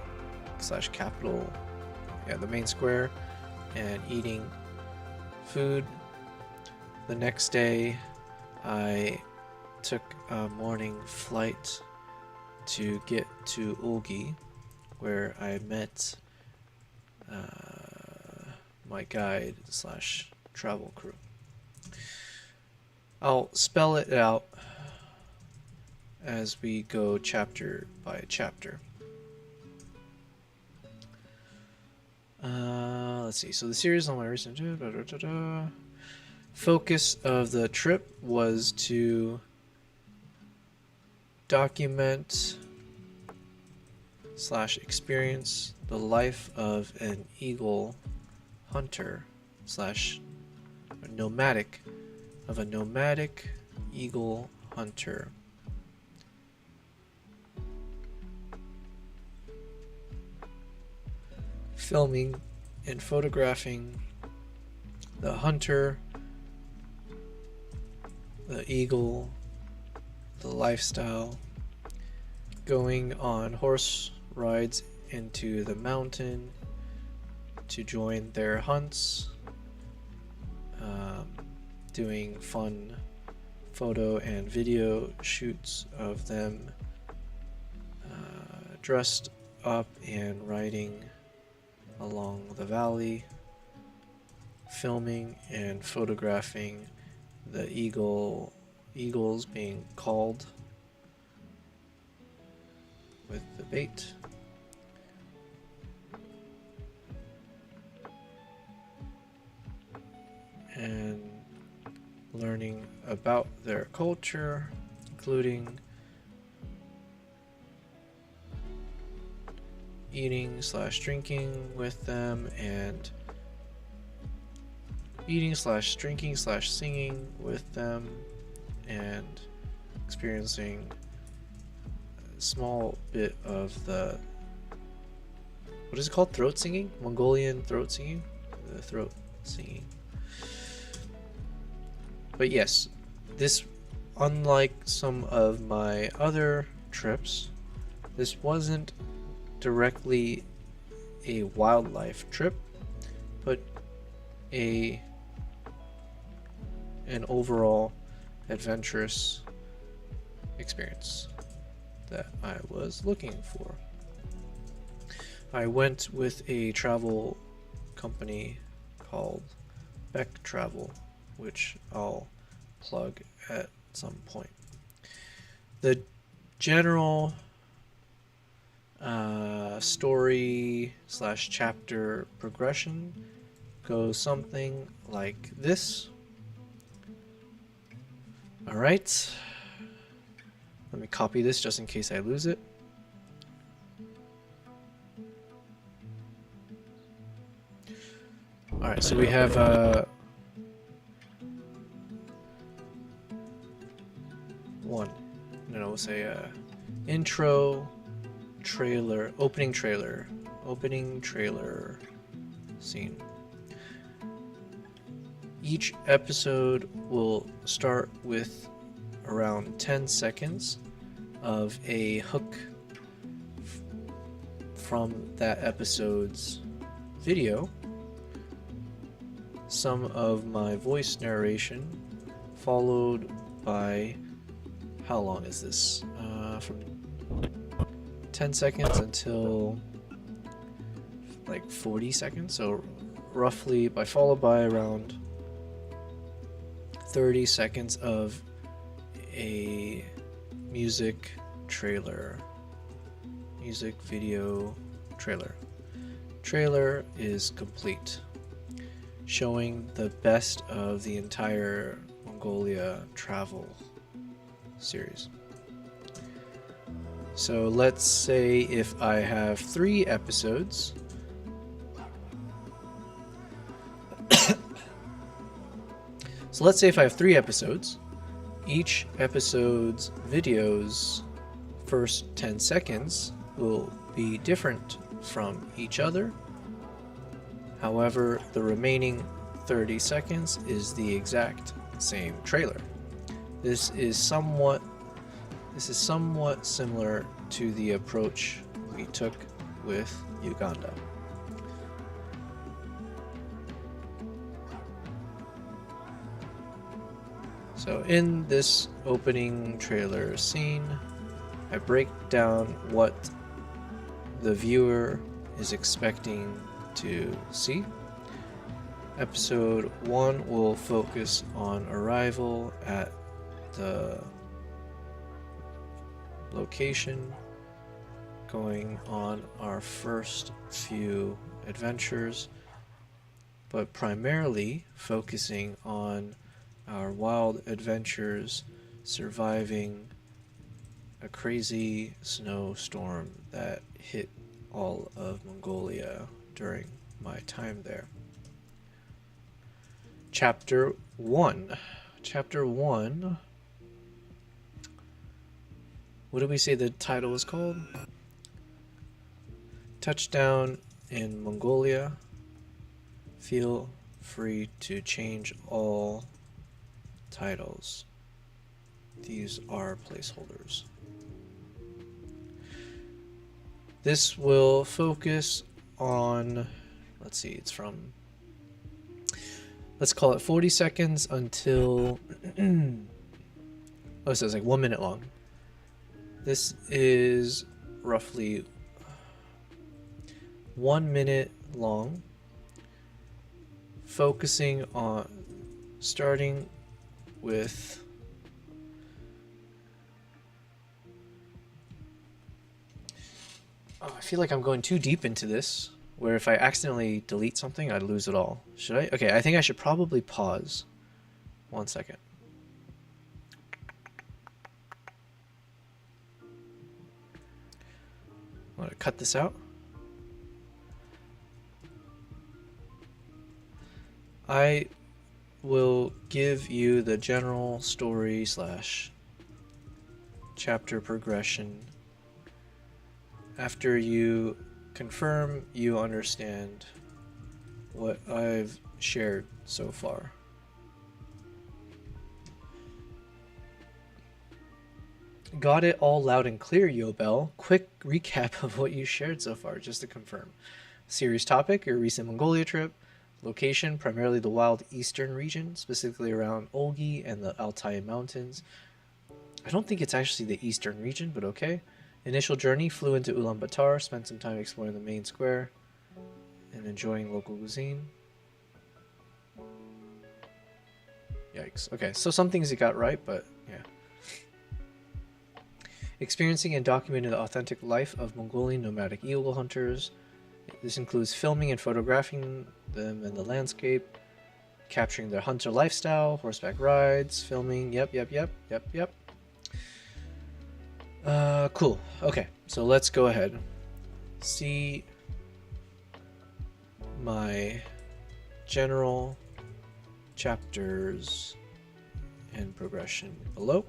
S1: slash capital, the main square, and eating food. The next day I took a morning flight to get to Ulgi, where I met my guide slash travel crew. I'll spell it out as we go chapter by chapter. Let's see. So the series on my recent focus of the trip was to document slash experience the life of an eagle hunter slash nomadic eagle hunter. Filming and photographing the hunter, the eagle, the lifestyle, going on horse rides into the mountain to join their hunts, doing fun photo and video shoots of them dressed up and riding along the valley, filming and photographing the eagles being called with the bait, and learning about their culture, including eating slash drinking with them, and eating slash drinking slash singing with them, and experiencing a small bit of the, what is it called, throat singing? Mongolian throat singing? The throat singing. But yes, this, unlike some of my other trips, this wasn't directly a wildlife trip, but an overall adventurous experience that I was looking for. I went with a travel company called Beck Travel, which I'll plug at some point. The general story slash chapter progression goes something like this. Alright, let me copy this just in case I lose it. Alright, so we have we'll say intro, trailer, opening trailer scene. Each episode will start with around 10 seconds of a hook from that episode's video, some of my voice narration, followed by, how long is this? From 10 seconds until like 40 seconds, so roughly followed by around 30 seconds of a music video trailer. Trailer is complete, showing the best of the entire Mongolia travel series. So let's say if I have 3 episodes, each episode's videos first 10 seconds will be different from each other. However, the remaining 30 seconds is the exact same trailer. This is somewhat similar to the approach we took with Uganda. So in this opening trailer scene, I break down what the viewer is expecting to see. Episode 1 will focus on arrival at the location, going on our first few adventures, but primarily focusing on our wild adventures surviving a crazy snowstorm that hit all of Mongolia during my time there. Chapter 1. Chapter 1. What did we say the title was called? Touchdown in Mongolia. Feel free to change all titles. These are placeholders. This will focus on, let's see, it's from, let's call it 40 seconds until, oh, it says like 1 minute long. This is roughly 1 minute long, focusing on starting with I feel like I'm going too deep into this, where if I accidentally delete something, I'd lose it all. Should I? Okay, I think I should probably pause. 1 second. I'm gonna cut this out. I will give you the general story / chapter progression after you confirm you understand what I've shared so far. Got it all loud and clear, Yobel. Quick recap of what you shared so far, just to confirm. Series topic, your recent Mongolia trip. Location, primarily the wild eastern region, specifically around Olgi and the Altai Mountains. I don't think it's actually the eastern region, but okay. Initial journey, flew into Ulaanbaatar, spent some time exploring the main square and enjoying local cuisine. Yikes. Okay, so some things you got right, but yeah. Experiencing and documenting the authentic life of Mongolian nomadic eagle hunters. This includes filming and photographing them in the landscape, capturing their hunter lifestyle, horseback rides, filming, yep. Cool. Okay, so let's go ahead. See my general chapters and progression below.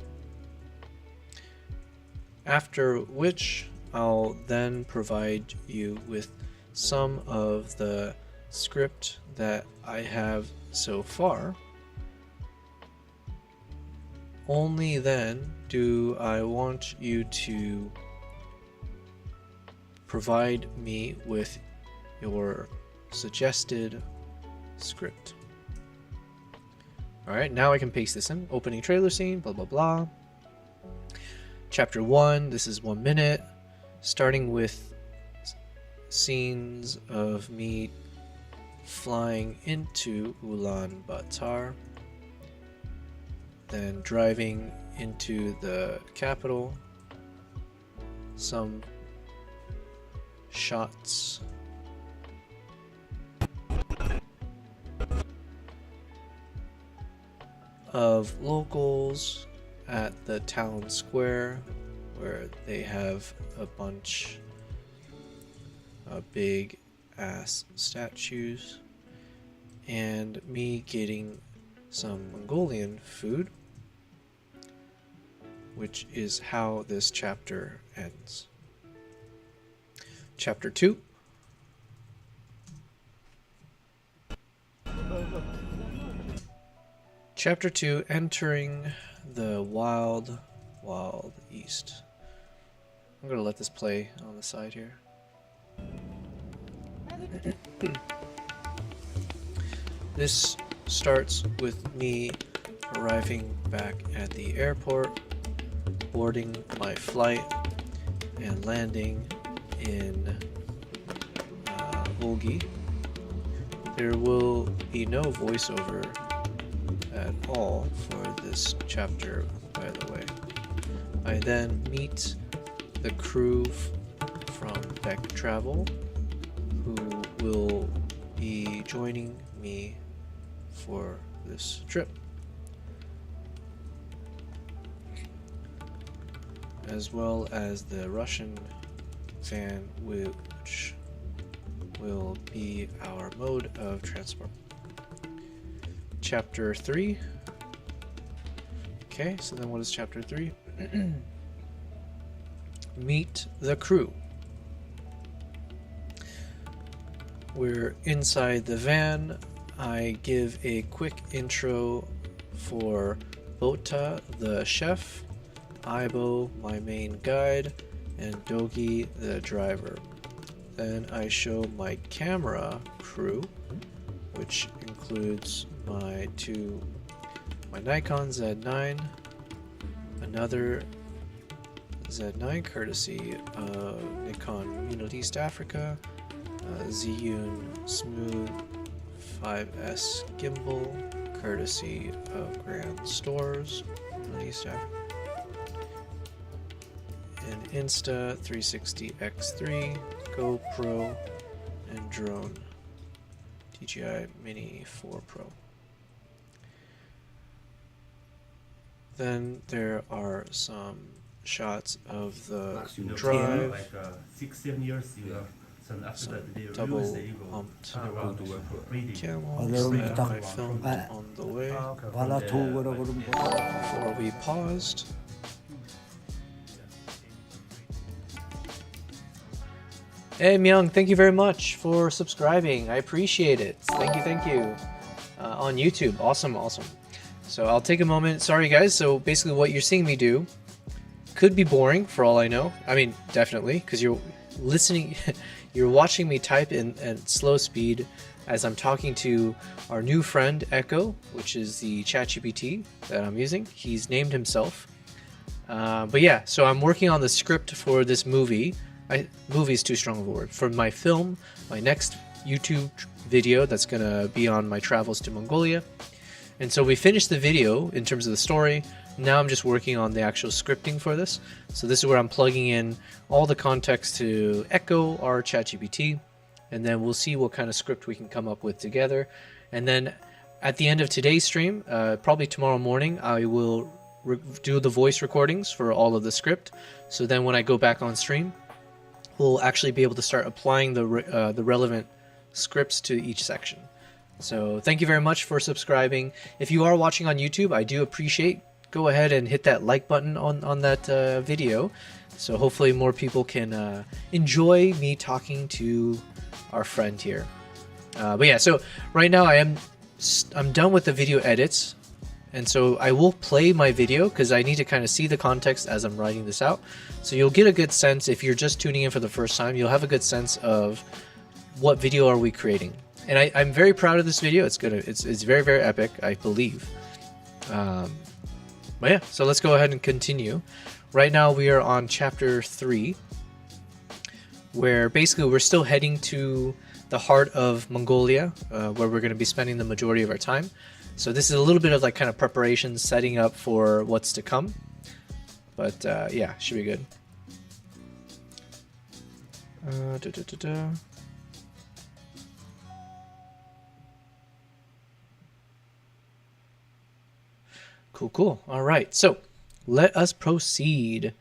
S1: After which I'll then provide you with some of the script that I have so far. Only then do I want you to provide me with your suggested script. Alright, now I can paste this in. Opening trailer scene, blah blah blah. Chapter 1, this is 1 minute, starting with scenes of me flying into Ulaanbaatar, then driving into the capital, some shots of locals at the town square where they have a bunch of big ass statues, and me getting some Mongolian food, which is how this chapter ends. Chapter 2. Chapter 2, Entering the Wild, Wild East. I'm going to let this play on the side here. This starts with me arriving back at the airport, boarding my flight, and landing in Volgi. There will be no voiceover at all for this chapter, by the way. I then meet the crew from Beck Travel, who will be joining me for this trip, as well as the Russian van, which will be our mode of transport. Chapter 3. Okay, so then what is chapter 3? Meet the crew. We're inside the van. I give a quick intro for Bota, the chef, Ibo, my main guide, and Dogi, the driver. Then I show my camera crew, which includes my Nikon Z9, another Z9 courtesy of Nikon Middle East Africa, Zhiyun Smooth 5S gimbal courtesy of Grand Stores Middle East Africa, an Insta 360X3, GoPro, and drone DJI Mini 4 Pro. Then there are some shots of the drive,
S4: like 6-7 years ago. So after that, they
S1: double
S4: released it,
S1: humped
S4: reading.
S1: camels that I filmed on the way before we paused. Hey Myung, thank you very much for subscribing. I appreciate it. Thank you. On YouTube, awesome. So I'll take a moment. Sorry guys, so basically what you're seeing me do could be boring for all I know. I mean, definitely, because you're listening, you're watching me type in at slow speed as I'm talking to our new friend Echo, which is the ChatGPT that I'm using. He's named himself. But yeah, so I'm working on the script for this movie. Movie is too strong of a word. For my film, my next YouTube video that's gonna be on my travels to Mongolia. And so we finished the video in terms of the story. Now I'm just working on the actual scripting for this. So this is where I'm plugging in all the context to Echo, our ChatGPT, and then we'll see what kind of script we can come up with together. And then at the end of today's stream, probably tomorrow morning, I will do the voice recordings for all of the script. So then when I go back on stream, we'll actually be able to start applying the relevant scripts to each section. So thank you very much for subscribing. If you are watching on YouTube, I do appreciate. Go ahead and hit that like button on that video. So hopefully more people can enjoy me talking to our friend here. But yeah, so right now I'm done with the video edits. And so I will play my video because I need to kind of see the context as I'm writing this out. So you'll get a good sense, if you're just tuning in for the first time, you'll have a good sense of what video are we creating. And I'm very proud of this video. It's very, very epic, I believe. But yeah, so let's go ahead and continue. Right now we are on chapter 3, where basically we're still heading to the heart of Mongolia, where we're going to be spending the majority of our time. So this is a little bit of like kind of preparation, setting up for what's to come. But yeah, should be good. Cool. All right, so let us proceed.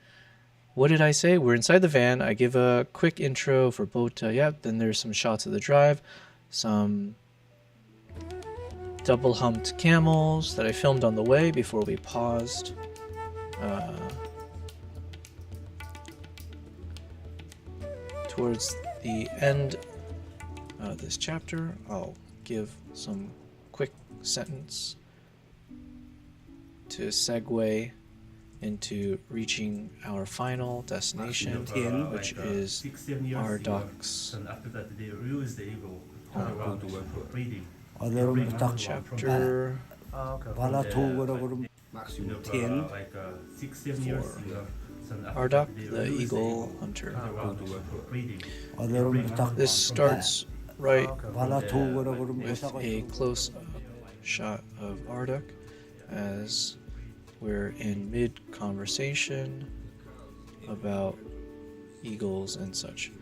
S1: What did I say? We're inside the van. I give a quick intro for Bota. Yep, then there's some shots of the drive, some double humped camels that I filmed on the way before we paused. Towards the end of this chapter, I'll give some quick sentence to segue into reaching our final destination, which is our docks.
S4: And after that, they released the eagle
S1: Oh.
S4: around breeding.
S1: Chapter
S5: 발라 도우거라 그러면
S4: Like 6-7 years ago. So after
S1: Ardok,
S4: that, they
S1: the
S4: released
S1: eagle hunter.
S4: around breeding.
S1: This starts right
S5: 발라 도우거라 그러면
S1: with a close-up shot of Ardok as we're in mid-conversation about eagles and such.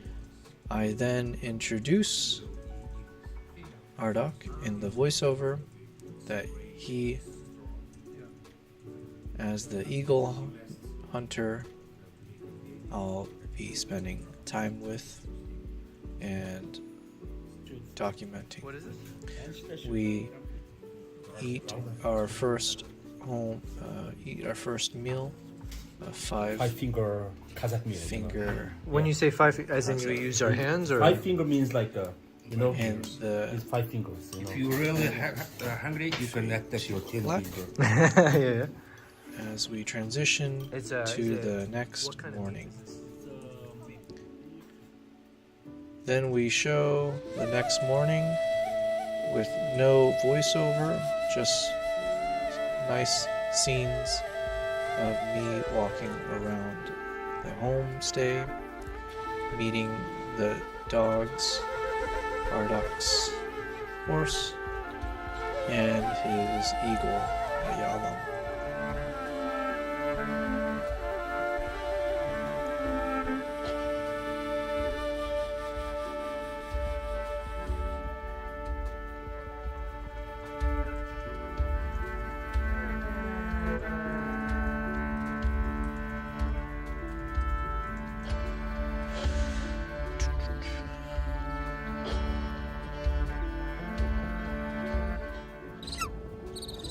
S1: I then introduce Ardok in the voiceover that he, as the eagle hunter, I'll be spending time with and documenting.
S6: What is this?
S1: We eat our first meal, a
S7: Five finger Kazakh meal.
S1: finger,
S6: When you say five, as in we use our hands, or
S7: Five finger means like
S1: and the
S7: it's 5 fingers.
S8: If you really hungry, you can let that your 10
S1: Black.
S8: finger.
S6: yeah, yeah.
S1: as we transition
S6: It's
S1: to
S6: it's
S1: the next
S6: what kind of
S1: morning.
S6: meat is this?
S1: Then we show the next morning with no voiceover, just nice scenes of me walking around the homestay, meeting the dogs, Ardok's horse, and his eagle, Ayalam.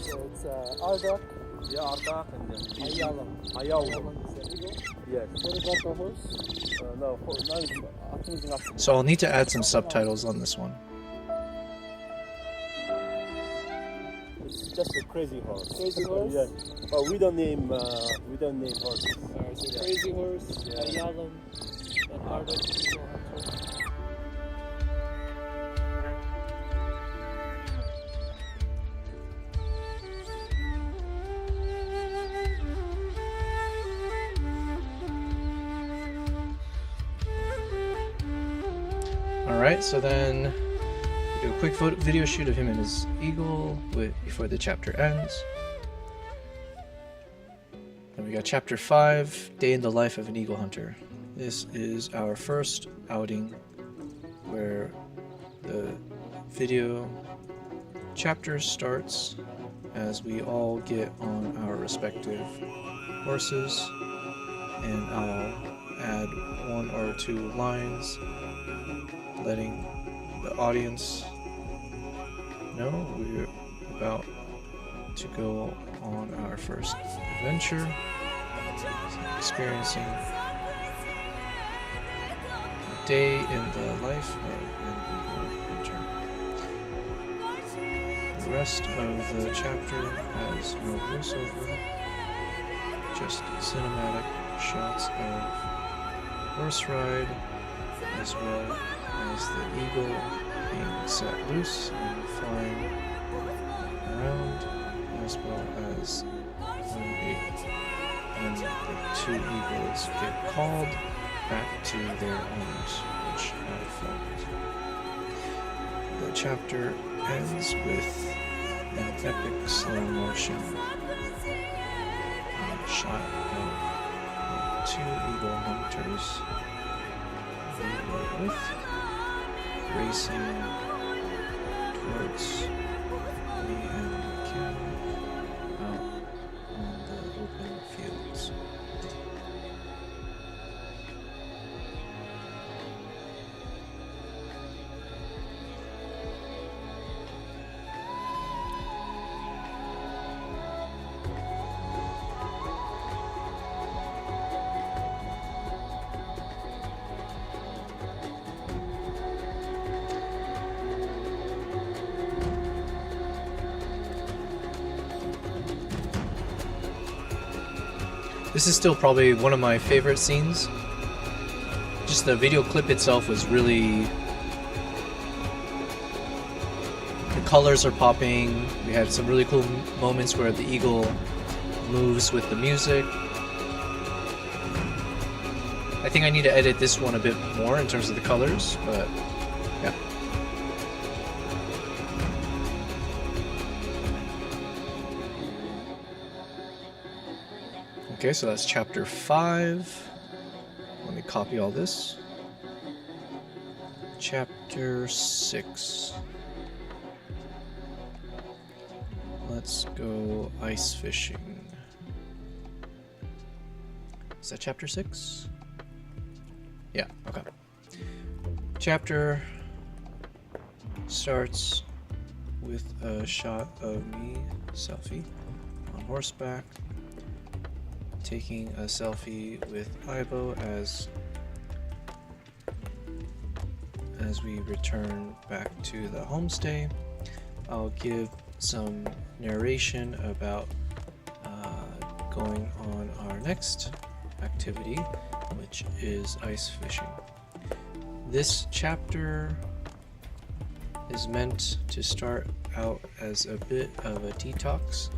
S2: So it's Ardok.
S5: Yeah, Ardok and
S2: Ayalam.
S5: Ayalam.
S2: Is the eagle.
S5: Yes.
S2: What about the horse?
S5: No, I think it's not.
S1: So I'll need to add some subtitles on this one.
S5: It's just a crazy horse.
S2: Crazy horse?
S5: Yeah. But we don't name horses.
S2: Alright, so crazy horse, Ayalam, and Ardok, eagle hunter.
S1: Alright, so then we do a quick video shoot of him and his eagle before the chapter ends. Then we got chapter 5, Day in the Life of an Eagle Hunter. This is our first outing where the video chapter starts as we all get on our respective horses, and I'll add 1 or 2 lines letting the audience know we're about to go on our first adventure, experiencing a day in the life of an eagle hunter. The rest of the chapter has no voiceover, just cinematic shots of horse ride, as well as the eagle being set loose and flying around, as well as when the 2 eagles get called back to their owners, which I filmed. The chapter ends with an epic slow motion shot of 2 eagle hunters we were with, racing towards me and the camera out on the open fields. This is still probably one of my favorite scenes. Just the video clip itself was really... The colors are popping. We had some really cool moments where the eagle moves with the music. I think I need to edit this one a bit more in terms of the colors, but yeah. Okay, so that's chapter 5. Let me copy all this. Chapter 6. Let's go ice fishing. Is that chapter 6? Yeah, okay. Chapter starts with a shot of me, selfie, on horseback, taking a selfie with Ibo as we return back to the homestay. I'll give some narration about going on our next activity, which is ice fishing. This chapter is meant to start out as a bit of a detox,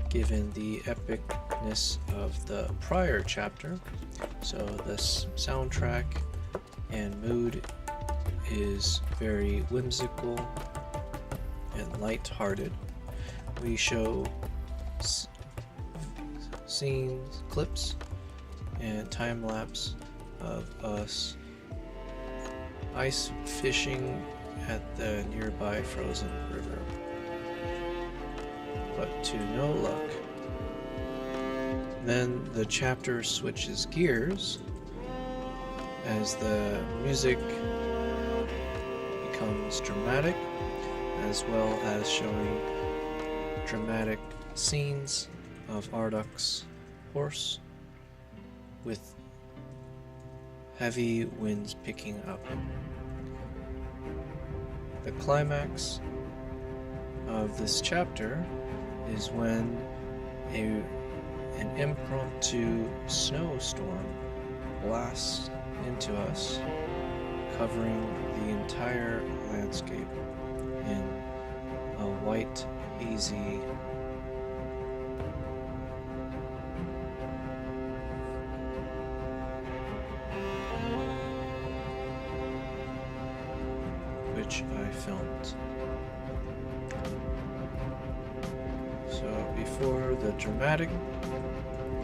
S1: given the epicness of the prior chapter. So this soundtrack and mood is very whimsical and light-hearted. We show scenes, clips, and time-lapse of us ice fishing at the nearby frozen river. But to no luck. Then the chapter switches gears as the music becomes dramatic, as well as showing dramatic scenes of Arduk's horse with heavy winds picking up. The climax of this chapter is when an impromptu snowstorm blasts into us, covering the entire landscape in a white, hazy which I filmed. So before the dramatic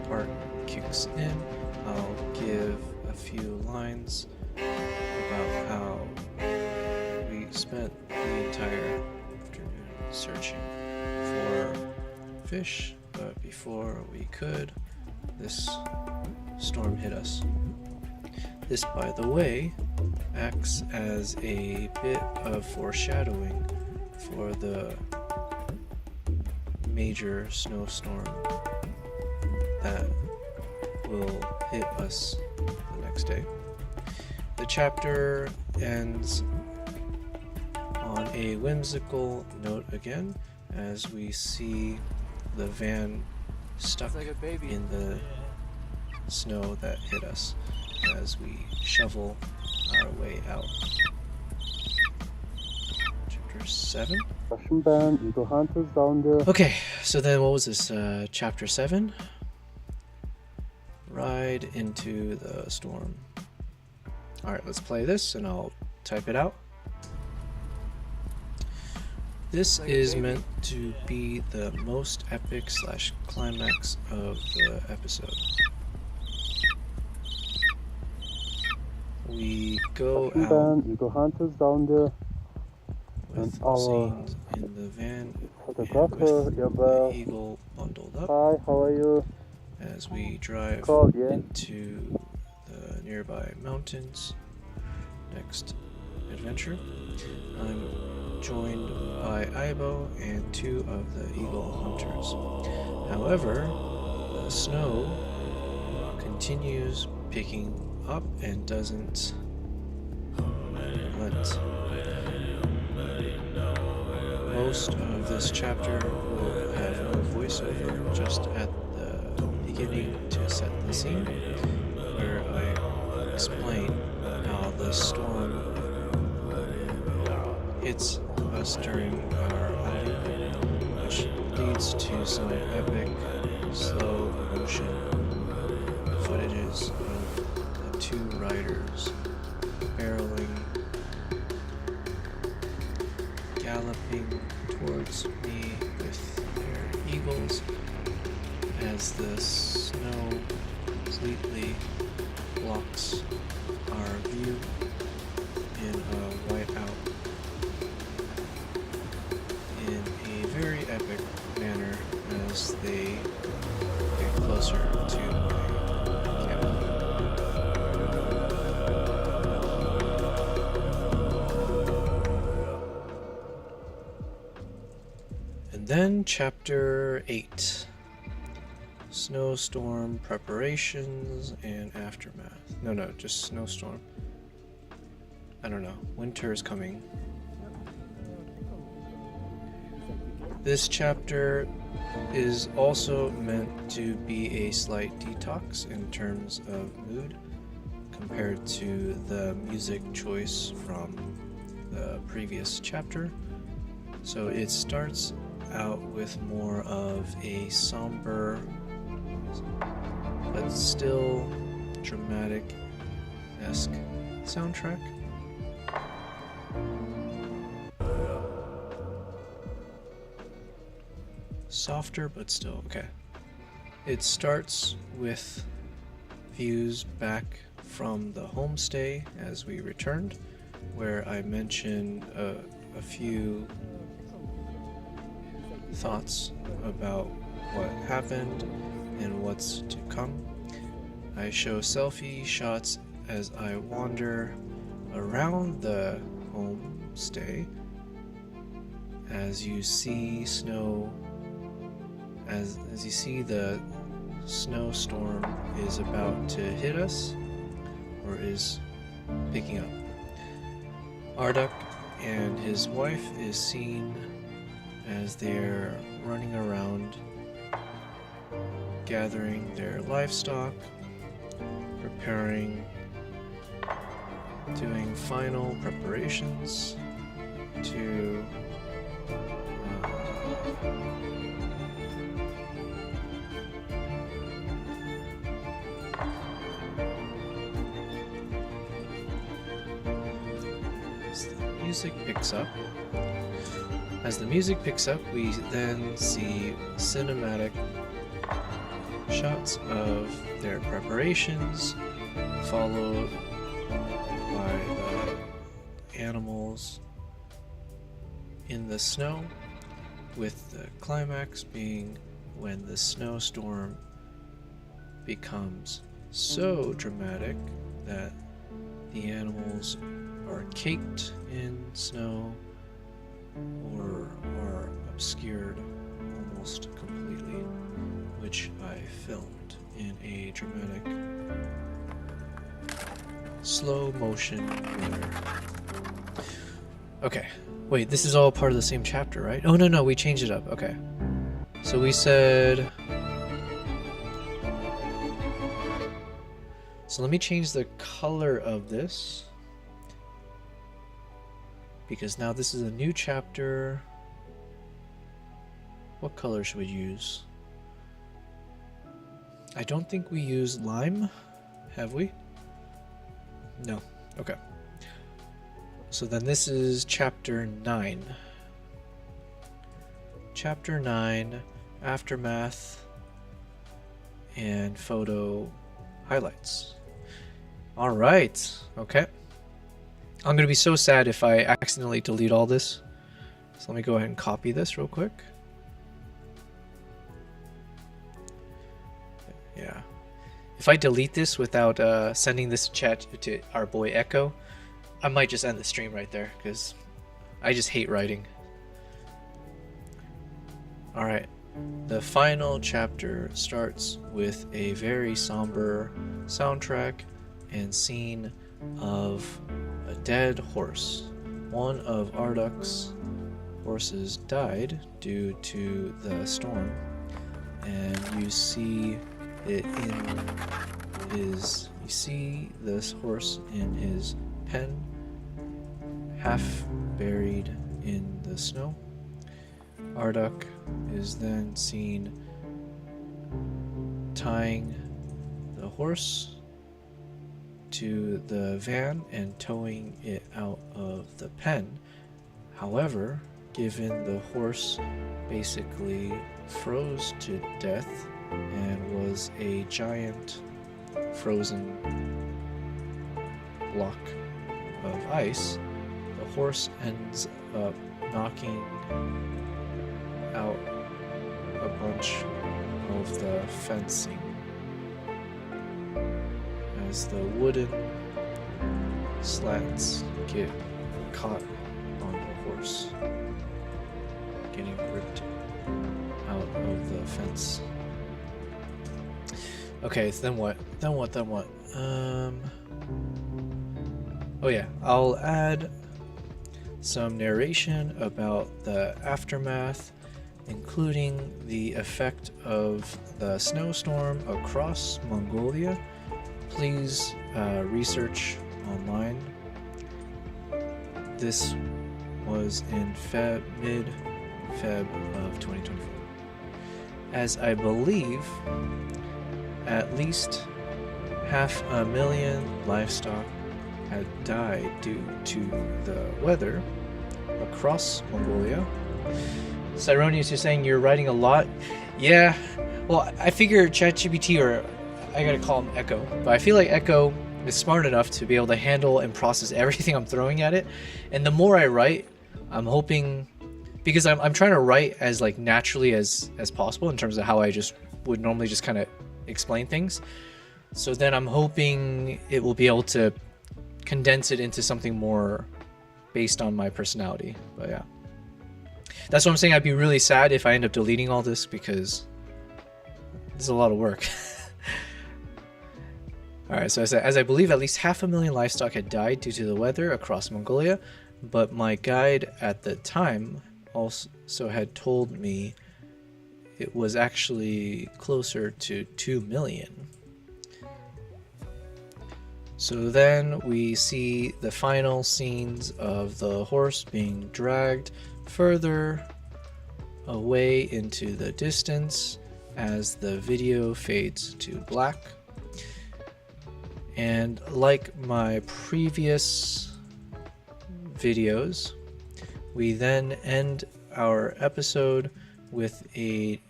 S1: part kicks in, I'll give a few lines about how we spent the entire afternoon searching for fish, but before we could, this storm hit us. This, by the way, acts as a bit of foreshadowing for the major snowstorm that will hit us the next day. The chapter ends on a whimsical note again, as we see the van stuck in the snow that hit us as we shovel our way out. Chapter 7.
S2: Russian Eagle Hunters down there.
S1: Okay, so then what was this? Chapter 7? Ride into the storm. Alright, let's play this and I'll type it out. This is meant to be the most epic / climax of the episode. We go out
S2: Eagle Hunters down there.
S1: with
S2: our
S1: scenes in the van
S2: photographer,
S1: with
S2: Yabel.
S1: the eagle bundled up
S2: Hi, how are you?
S1: as we drive
S2: Called, yeah.
S1: into the nearby mountains. Next adventure. I'm joined by Ibo and 2 of the eagle hunters. However, the snow continues picking up and doesn't relent. Most of this chapter will have no voiceover, just at the beginning to set the scene, where I explain how the storm hits us during our outing, which leads to some epic slow motion footages of the two riders barreling, galloping towards me with their eagles as the snow completely blocks our view in a whiteout in a very epic manner as they get closer to my camera. And then chapter 8. Snowstorm preparations and aftermath. No, just snowstorm. I don't know. Winter is coming. This chapter is also meant to be a slight detox in terms of mood compared to the music choice from the previous chapter. So it starts out with more of a somber but still dramatic-esque soundtrack. Softer but still okay. It starts with views back from the homestay as we returned, where I mentioned a few thoughts about what happened and what's to come. I show selfie shots as I wander around the homestay as you see snow, as you see the snowstorm is about to hit us or is picking up. Arduk and his wife is seen as they're running around gathering their livestock, preparing, doing final preparations to as the music picks up, we then see cinematic shots of their preparations, followed by the animals in the snow, with the climax being when the snowstorm becomes so dramatic that the animals are caked in snow or are obscured almost completely, which I filmed in a dramatic slow motion manner. Okay, wait, this is all part of the same chapter, right? Oh no, we changed it up. Okay, so we said, so let me change the color of this, because now this is a new chapter. What color should we use? I don't think we use lime, have we? No. Okay. So then this is chapter 9. Chapter 9, aftermath and photo highlights. All right. Okay. I'm going to be so sad if I accidentally delete all this. So let me go ahead and copy this real quick. Yeah. If I delete this without sending this chat to our boy Echo, I might just end the stream right there, because I just hate writing. Alright. The final chapter starts with a very somber soundtrack and scene of a dead horse. One of Arduk's horses died due to the storm, and you see it in his, you see this horse in his pen, half buried in the snow. Arduk is then seen tying the horse to the van and towing it out of the pen. However, given the horse basically froze to death and was a giant frozen block of ice, the horse ends up knocking out a bunch of the fencing as the wooden slats get caught on the horse, getting ripped out of the fence. Okay, so then what? Oh yeah, I'll add some narration about the aftermath, including the effect of the snowstorm across Mongolia. Please research online. This was in mid-Feb of 2024. As I believe at least 500,000 livestock had died due to the weather across Mongolia. Cyronius, you're saying you're writing a lot? Yeah, well, I figure ChatGPT, or I gotta call him Echo, but I feel like Echo is smart enough to be able to handle and process everything I'm throwing at it. And the more I write, I'm hoping, because I'm trying to write as like naturally as possible in terms of how I just would normally just kind of explain things. So then I'm hoping it will be able to condense it into something more based on my personality. But yeah, that's what I'm saying. I'd be really sad if I end up deleting all this, because it's a lot of work. Alright, so as I believe at least 500,000 livestock had died due to the weather across Mongolia, but my guide at the time also had told me it was actually closer to 2 million. So then we see the final scenes of the horse being dragged further away into the distance as the video fades to black. And like my previous videos, we then end our episode with a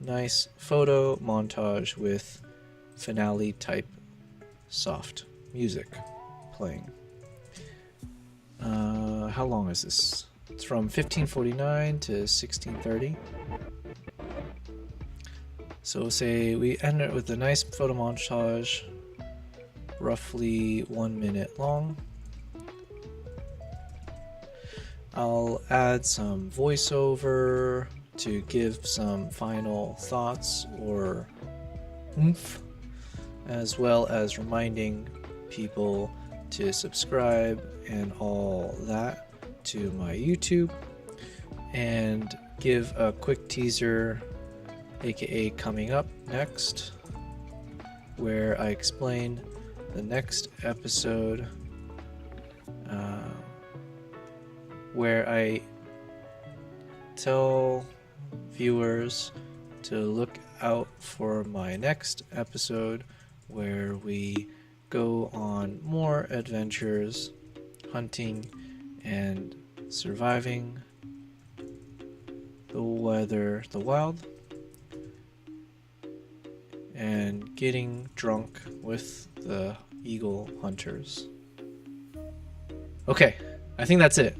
S1: nice photo montage with finale type soft music playing. How long is this? It's from 1549 to 1630. So say we end it with a nice photo montage, roughly 1 minute long. I'll add some voiceover to give some final thoughts or oomph, as well as reminding people to subscribe and all that to my YouTube, and give a quick teaser, aka coming up next, where I explain the next episode, where I tell viewers to look out for my next episode, where we go on more adventures, hunting and surviving the wild, and getting drunk with the eagle hunters. Okay, I think that's it.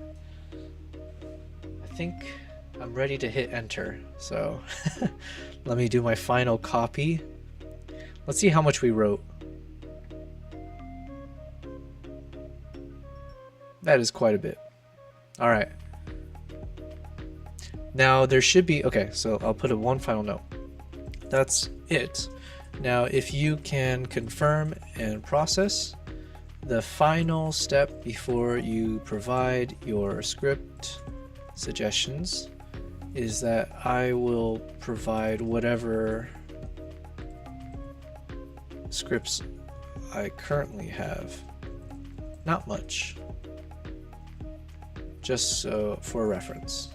S1: I think I'm ready to hit enter, so let me do my final copy. Let's see how much we wrote. That is quite a bit. All right. Now there should be, okay, so I'll put one final note. That's it. Now, if you can confirm and process, the final step before you provide your script suggestions is that I will provide whatever scripts I currently have. Not much. Just so for reference.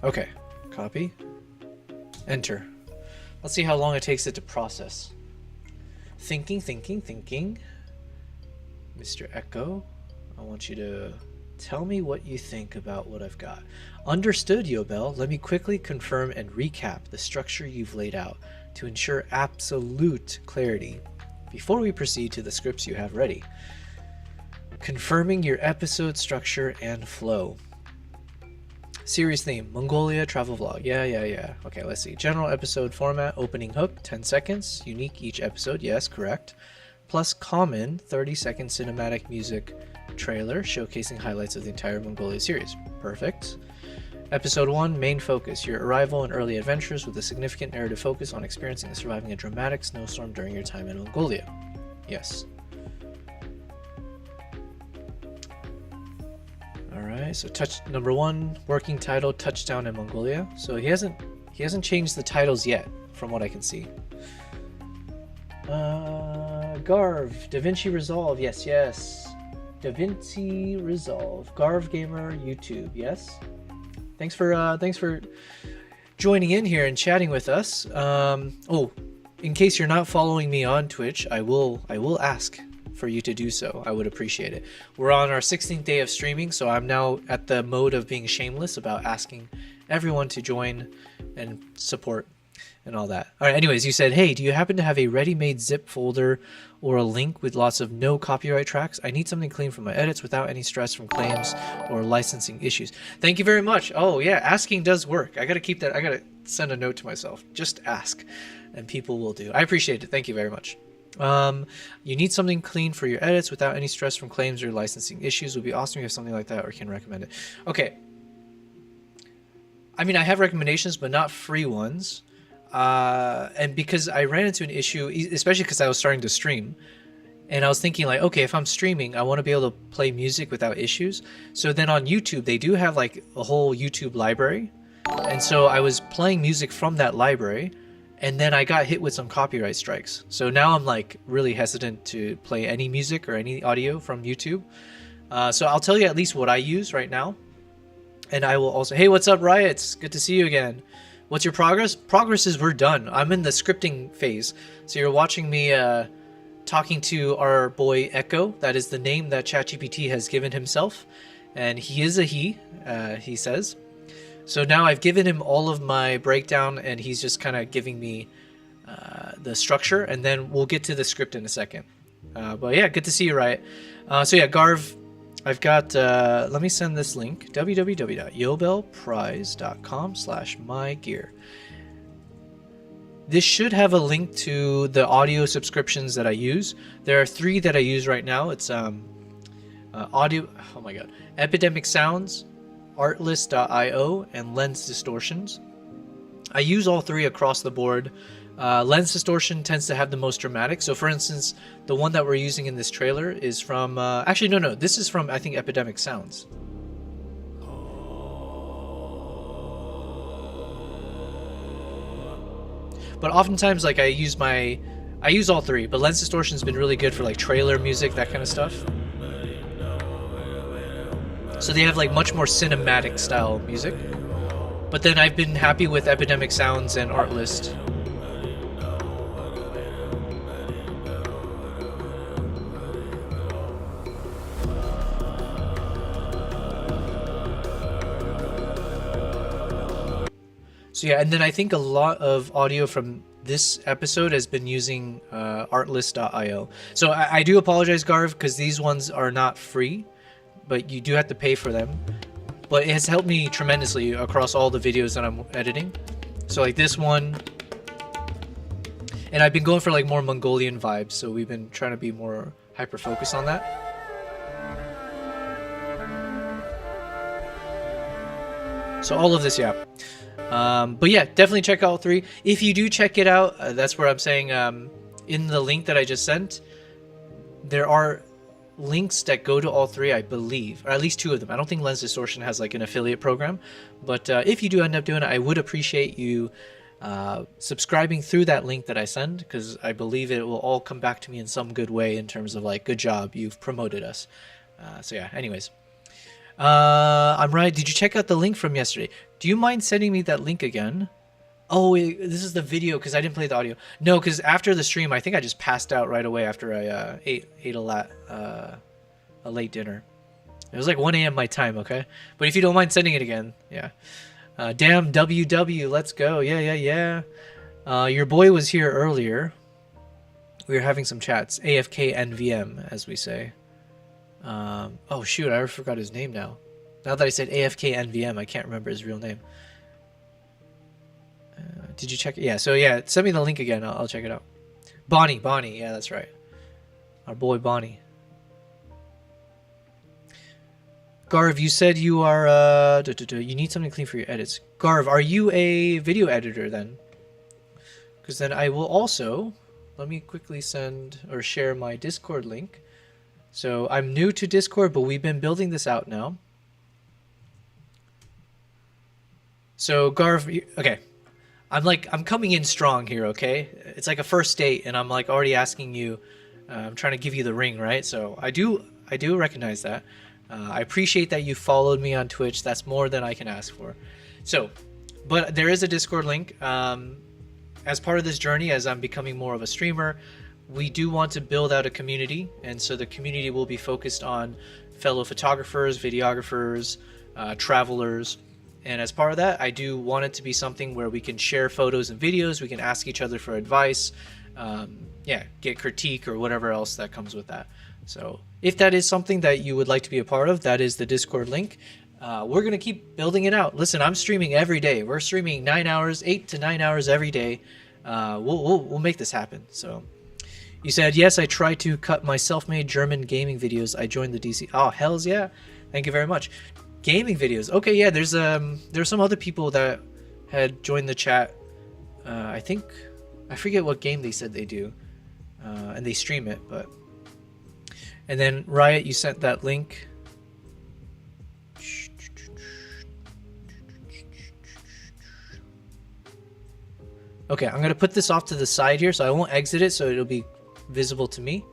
S1: Okay, copy, enter. Let's see how long it takes it to process. Thinking. Mr. Echo, I want you to tell me what you think about what I've got. Understood, Yobel. Let me quickly confirm and recap the structure you've laid out to ensure absolute clarity before we proceed to the scripts you have ready. Confirming your episode structure and flow. Series theme, Mongolia travel vlog. Yeah. Okay, let's see. General episode format, opening hook, 10 seconds. Unique each episode. Yes, correct. Plus common 30-second cinematic music trailer showcasing highlights of the entire Mongolia series. Perfect. Episode 1, main focus, your arrival and early adventures with a significant narrative focus on experiencing and surviving a dramatic snowstorm during your time in Mongolia. Yes. Alright, so number 1, working title, Touchdown in Mongolia. So he hasn't changed the titles yet, from what I can see. Garv, DaVinci Resolve, yes. DaVinci Resolve, Garv Gamer, YouTube, yes. Thanks for joining in here and chatting with us. Oh, in case you're not following me on Twitch, I will ask for you to do so. I would appreciate it. We're on our 16th day of streaming, so I'm now at the mode of being shameless about asking everyone to join and support and all that. All right, anyways, you said, hey, do you happen to have a ready-made zip folder or a link with lots of no copyright tracks? I need something clean for my edits without any stress from claims or licensing issues. Thank you very much. Oh yeah, asking does work. I gotta keep that. I gotta send a note to myself. Just ask and people will do. I appreciate it. Thank you very much. You need something clean for your edits without any stress from claims or licensing issues. Would be awesome if you have something like that or can recommend it. Okay. I mean, I have recommendations, but not free ones. And because I ran into an issue, especially because I was starting to stream, and I was thinking like, okay, if I'm streaming, I want to be able to play music without issues. So then on YouTube, they do have like a whole YouTube library. And so I was playing music from that library, and then I got hit with some copyright strikes. So now I'm like really hesitant to play any music or any audio from YouTube. So I'll tell you at least what I use right now. And I will also, hey, what's up, Riots? Good to see you again. What's your progress? Progress is we're done. I'm in the scripting phase. So you're watching me talking to our boy Echo. That is the name that ChatGPT has given himself. And he is a he says. So now I've given him all of my breakdown and he's just kind of giving me the structure. And then we'll get to the script in a second. But yeah, good to see you, Riot. So yeah, Garv, I've got, let me send this link, www.yobelprize.com/mygear. This should have a link to the audio subscriptions that I use. There are 3 that I use right now. It's audio, oh my god, Epidemic Sounds, Artlist.io, and Lens Distortions. I use all 3 across the board. Lens distortion tends to have the most dramatic. So for instance, the one that we're using in this trailer is from, actually, no, this is from, I think, Epidemic Sounds. But oftentimes, like, I use all 3, but lens distortion has been really good for like trailer music, that kind of stuff. So they have like much more cinematic style music. But then I've been happy with Epidemic Sounds and Artlist. So yeah, and then I think a lot of audio from this episode has been using Artlist.io. So I do apologize, Garv, because these ones are not free, but you do have to pay for them. But it has helped me tremendously across all the videos that I'm editing. So like this one, and I've been going for like more Mongolian vibes, so we've been trying to be more hyper-focused on that. So all of this, yeah. But yeah, definitely check out all 3. If you do check it out, that's where I'm saying in the link that I just sent, there are links that go to all 3, I believe, or at least 2 of them. I don't think Lens Distortion has like an affiliate program, but if you do end up doing it, I would appreciate you subscribing through that link that I send, because I believe it will all come back to me in some good way in terms of like, good job, you've promoted us. So yeah, anyways. I'm right. Did you check out the link from yesterday? Do you mind sending me that link again? Oh, this is the video because I didn't play the audio. No, because after the stream, I think I just passed out right away after I ate a late dinner. It was like 1 a.m. my time, okay? But if you don't mind sending it again, yeah. Damn WW, let's go. Yeah. Your boy was here earlier. We were having some chats. AFK NVM, as we say. Oh shoot, I forgot his name now. Now that I said AFK NVM, I can't remember his real name. Did you check it? Yeah, so yeah, send me the link again. I'll check it out. Bonnie, yeah, that's right. Our boy Bonnie. Garv, you said you are, you need something clean for your edits. Garv, are you a video editor then? Because then I will also, let me quickly send or share my Discord link. So I'm new to Discord, but we've been building this out now. So Garv, okay. I'm coming in strong here, okay? It's like a first date, and I'm like already asking you, I'm trying to give you the ring, right? So I do recognize that. I appreciate that you followed me on Twitch. That's more than I can ask for. So, but there is a Discord link. As part of this journey, as I'm becoming more of a streamer, we do want to build out a community, and so the community will be focused on fellow photographers, videographers, travelers. And as part of that, I do want it to be something where we can share photos and videos, we can ask each other for advice, get critique or whatever else that comes with that. So if that is something that you would like to be a part of, that is the Discord link. We're going to keep building it out. Listen, I'm streaming every day. We're streaming 8 to 9 hours every day. We'll make this happen. So you said, yes, I try to cut my self-made German gaming videos. I joined the DC. Oh, hells yeah. Thank you very much. Gaming videos. Okay, yeah, there's some other people that had joined the chat. I forget what game they said they do. And they stream it, but... And then Riot, you sent that link. Okay, I'm gonna put this off to the side here, so I won't exit it, so it'll be visible to me,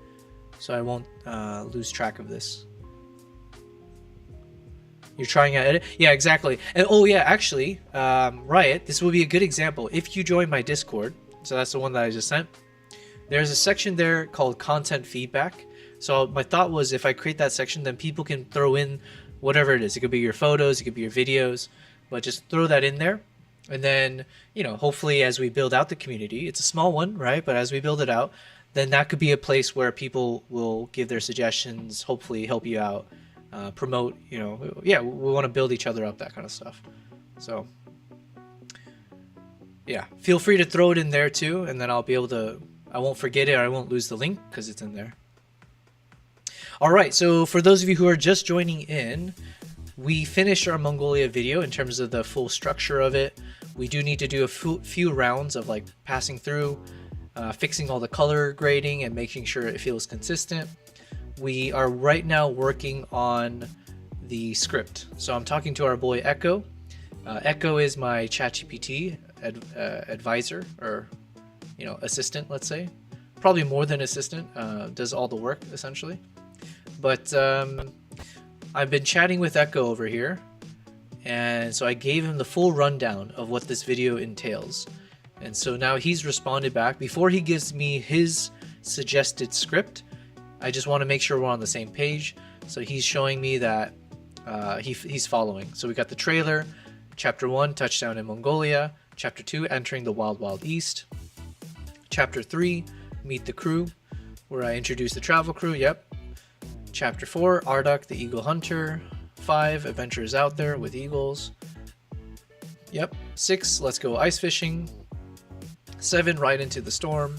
S1: so I won't lose track of this. You're trying out edit? Yeah, exactly. And oh yeah, actually, Riot, this will be a good example. If you join my Discord, so that's the one that I just sent, there's a section there called content feedback. So my thought was, if I create that section, then people can throw in whatever it is. It could be your photos, it could be your videos, but just throw that in there. And then, you know, hopefully as we build out the community, it's a small one, right? But as we build it out, then that could be a place where people will give their suggestions, hopefully help you out, promote, you know, yeah, we want to build each other up, that kind of stuff. So yeah, feel free to throw it in there too, and then I'll be able to, I won't forget it, or I won't lose the link because it's in there. All right, so for those of you who are just joining in, we finished our Mongolia video in terms of the full structure of it. We do need to do a few rounds of like passing through, fixing all the color grading and making sure it feels consistent. We are right now working on the script. So I'm talking to our boy Echo. Echo is my ChatGPT advisor, or, you know, assistant, let's say. Probably more than assistant, does all the work essentially. But I've been chatting with Echo over here, and so I gave him the full rundown of what this video entails. And so now he's responded back. Before he gives me his suggested script, I just want to make sure we're on the same page. So he's showing me that he's following. So we got the trailer, Chapter 1, Touchdown in Mongolia. Chapter 2, Entering the Wild Wild East. Chapter 3, Meet the Crew, where I introduce the travel crew, yep. Chapter 4, Arduk the Eagle Hunter. 5, Adventures Out There with Eagles. Yep. 6, Let's Go Ice Fishing. 7, Ride Into the Storm.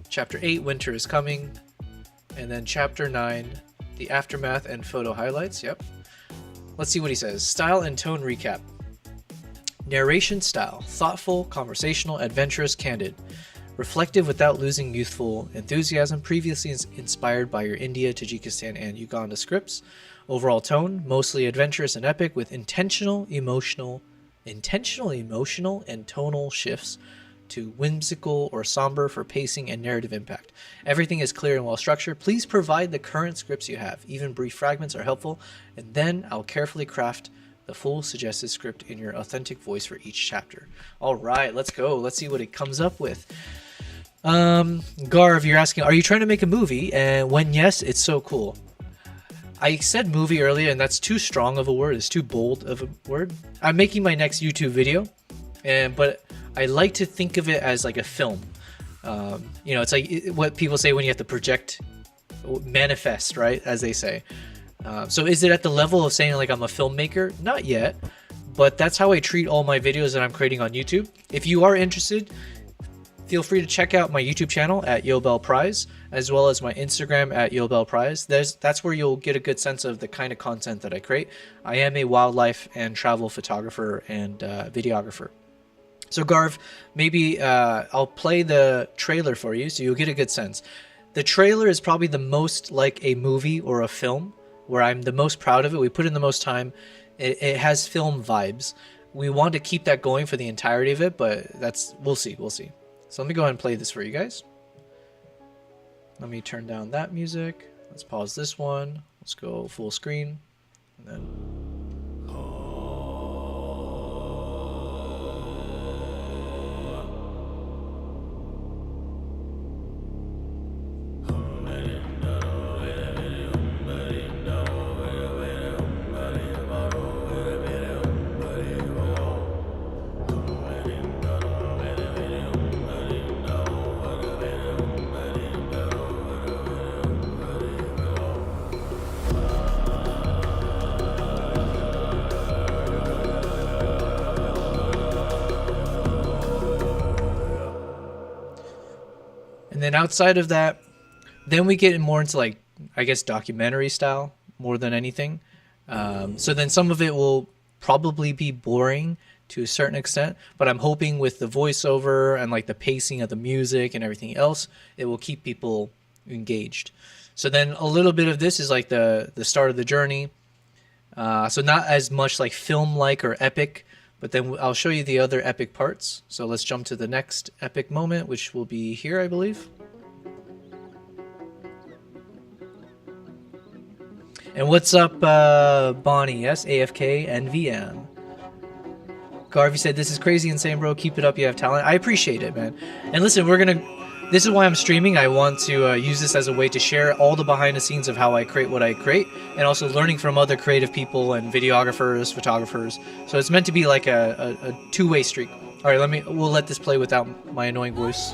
S1: Chapter 8, Winter is Coming. And then Chapter 9, The Aftermath and Photo Highlights. Yep. Let's see what he says. Style and tone recap. Narration style. Thoughtful, conversational, adventurous, candid. Reflective without losing youthful enthusiasm, previously inspired by your India, Tajikistan, and Uganda scripts. Overall tone, mostly adventurous and epic with intentional, emotional intentional, emotional, and tonal shifts to whimsical or somber for pacing and narrative impact. Everything is clear and well structured. Please provide the current scripts you have. Even brief fragments are helpful, and then I'll carefully craft the full suggested script in your authentic voice for each chapter. All right, let's go. Let's see what it comes up with. Garv, you're asking, are you trying to make a movie? And when yes, it's so cool. I said movie earlier, and that's too strong of a word. It's too bold of a word. I'm making my next YouTube video, but I like to think of it as like a film. It's like what people say when you have to project, manifest, right? As they say. So is it at the level of saying like I'm a filmmaker? Not yet, but that's how I treat all my videos that I'm creating on YouTube. If you are interested, feel free to check out my YouTube channel at YoBellPrize, as well as my Instagram at YoBellPrize. That's where you'll get a good sense of the kind of content that I create. I am a wildlife and travel photographer and videographer. So Garv, maybe I'll play the trailer for you so you'll get a good sense. The trailer is probably the most like a movie or a film, where I'm the most proud of it. We put in the most time. It has film vibes. We want to keep that going for the entirety of it, but we'll see. So let me go ahead and play this for you guys. Let me turn down that music. Let's pause this one. Let's go full screen. And then... And then outside of that, then we get more into like, I guess, documentary style more than anything. So then some of it will probably be boring to a certain extent, but I'm hoping with the voiceover and like the pacing of the music and everything else, it will keep people engaged. So then a little bit of this is like the start of the journey. So not as much like film-like or epic, but then I'll show you the other epic parts. So let's jump to the next epic moment, which will be here, I believe. And what's up, Bonnie? Yes, AFK, NVM. Garvey said, this is crazy insane, bro. Keep it up. You have talent. I appreciate it, man. And listen, this is why I'm streaming. I want to use this as a way to share all the behind the scenes of how I create what I create, and also learning from other creative people and videographers, photographers. So it's meant to be like a two-way streak. All right, we'll let this play without my annoying voice.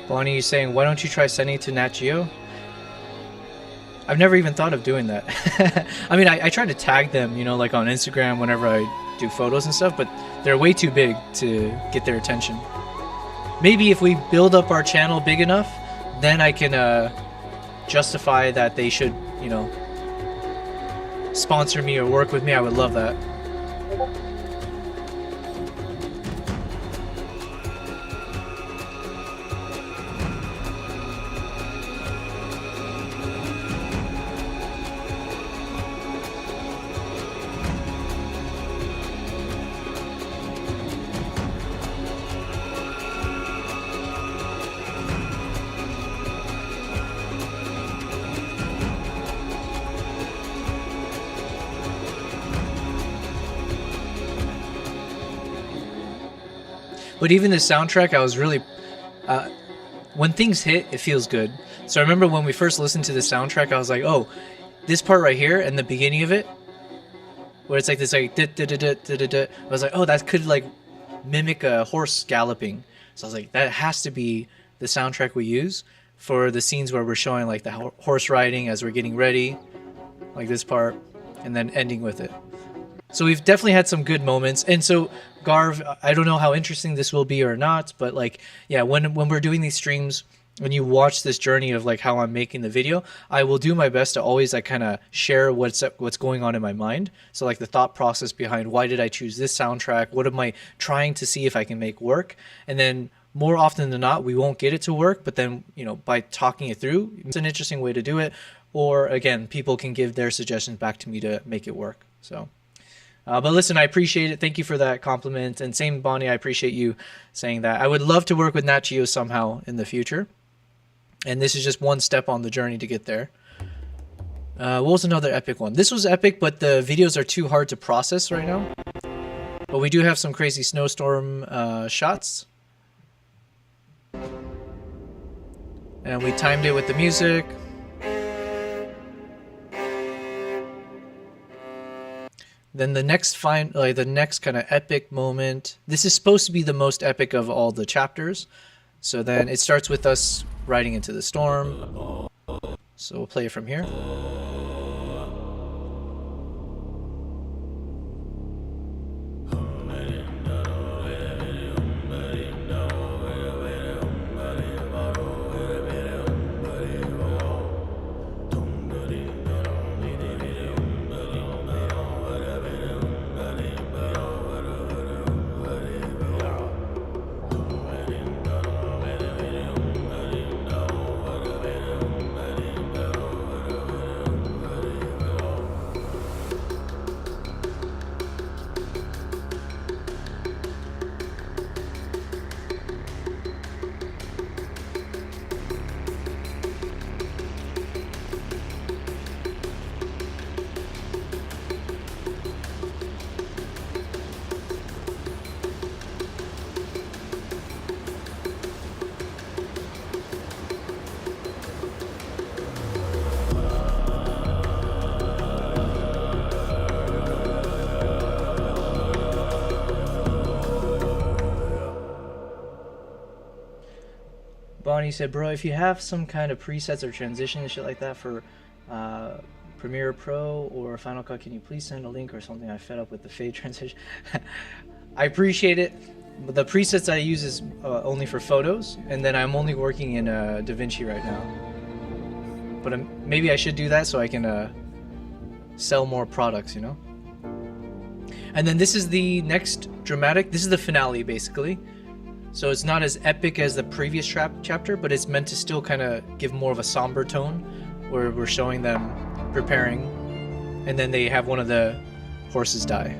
S1: Bonnie, you saying, why don't you try sending it to Nat Geo? I've never even thought of doing that. I mean, I try to tag them, like on Instagram whenever I do photos and stuff, but they're way too big to get their attention. Maybe if we build up our channel big enough, then I can justify that they should, sponsor me or work with me. I would love that. But even the soundtrack, I was really when things hit, it feels good. So I remember when we first listened to the soundtrack, I was like, oh, this part right here and the beginning of it, where it's like this like I was like, oh, that could like mimic a horse galloping. So I was like, that has to be the soundtrack we use for the scenes where we're showing like the horse riding as we're getting ready, like this part, and then ending with it. So we've definitely had some good moments. And so Garv, I don't know how interesting this will be or not, but like, yeah, when we're doing these streams, when you watch this journey of like how I'm making the video, I will do my best to always like kind of share what's going on in my mind. So like the thought process behind why did I choose this soundtrack? What am I trying to see if I can make work? And then more often than not, we won't get it to work, but then, you know, by talking it through, it's an interesting way to do it. Or again, people can give their suggestions back to me to make it work. So but listen, I appreciate it. Thank you for that compliment. And same, Bonnie, I appreciate you saying that. I would love to work with Nat Geo somehow in the future. And this is just one step on the journey to get there. What was another epic one? This was epic, but the videos are too hard to process right now. But we do have some crazy snowstorm shots. And we timed it with the music. Then the next kind of epic moment. This is supposed to be the most epic of all the chapters. So then it starts with us riding into the storm. So we'll play it from here. Bonnie said, bro, if you have some kind of presets or transition and shit like that for Premiere Pro or Final Cut, can you please send a link or something? I fed up with the fade transition. I appreciate it. But the presets I use is only for photos, and then I'm only working in DaVinci right now. But maybe I should do that so I can sell more products, you know? And then this is the next dramatic. This is the finale, basically. So it's not as epic as the previous chapter, but it's meant to still kind of give more of a somber tone, where we're showing them preparing, and then they have one of the horses die.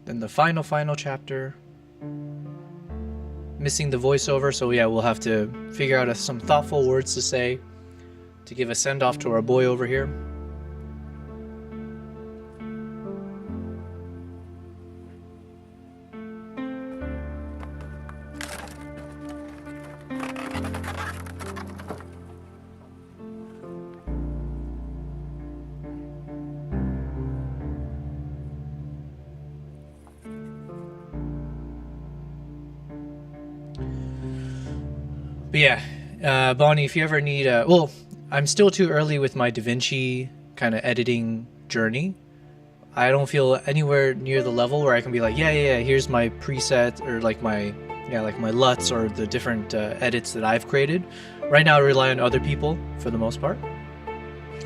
S1: Then the final chapter. Missing the voiceover, so yeah, we'll have to figure out some thoughtful words to say to give a send-off to our boy over here. But yeah, Bonnie, if you ever need, well, I'm still too early with my DaVinci kind of editing journey. I don't feel anywhere near the level where I can be like, yeah, here's my preset, or like my LUTs or the different edits that I've created. Right now I rely on other people for the most part.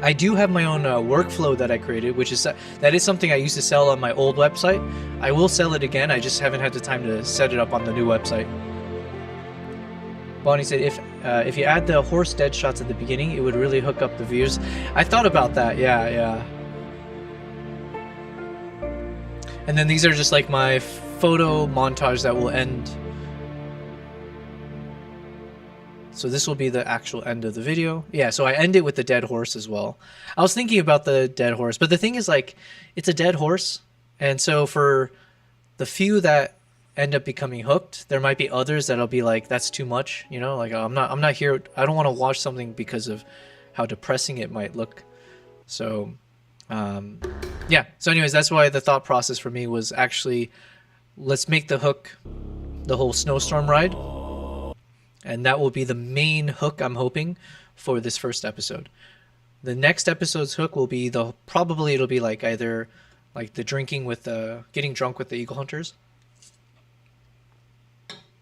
S1: I do have my own workflow that I created, which is that is something I used to sell on my old website. I will sell it again, I just haven't had the time to set it up on the new website. Bonnie said if you add the horse dead shots at the beginning, it would really hook up the views. I thought about that, yeah. And then these are just like my photo montage that will end. So this will be the actual end of the video. Yeah, so I end it with the dead horse as well. I was thinking about the dead horse, but the thing is, like, it's a dead horse. And so for the few that end up becoming hooked, there might be others that'll be like, that's too much, you know? Like, I'm not here, I don't want to watch something because of how depressing it might look. So yeah, so anyways, that's why the thought process for me was actually, let's make the hook the whole snowstorm ride, and that will be the main hook, I'm hoping, for this first episode. The next episode's hook will be probably it'll be like either like the drinking with getting drunk with the eagle hunters.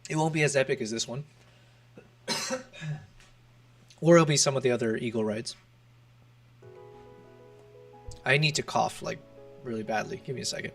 S1: It won't be as epic as this one. Or it'll be some of the other eagle rides. I need to cough, like, really badly. Give me a second.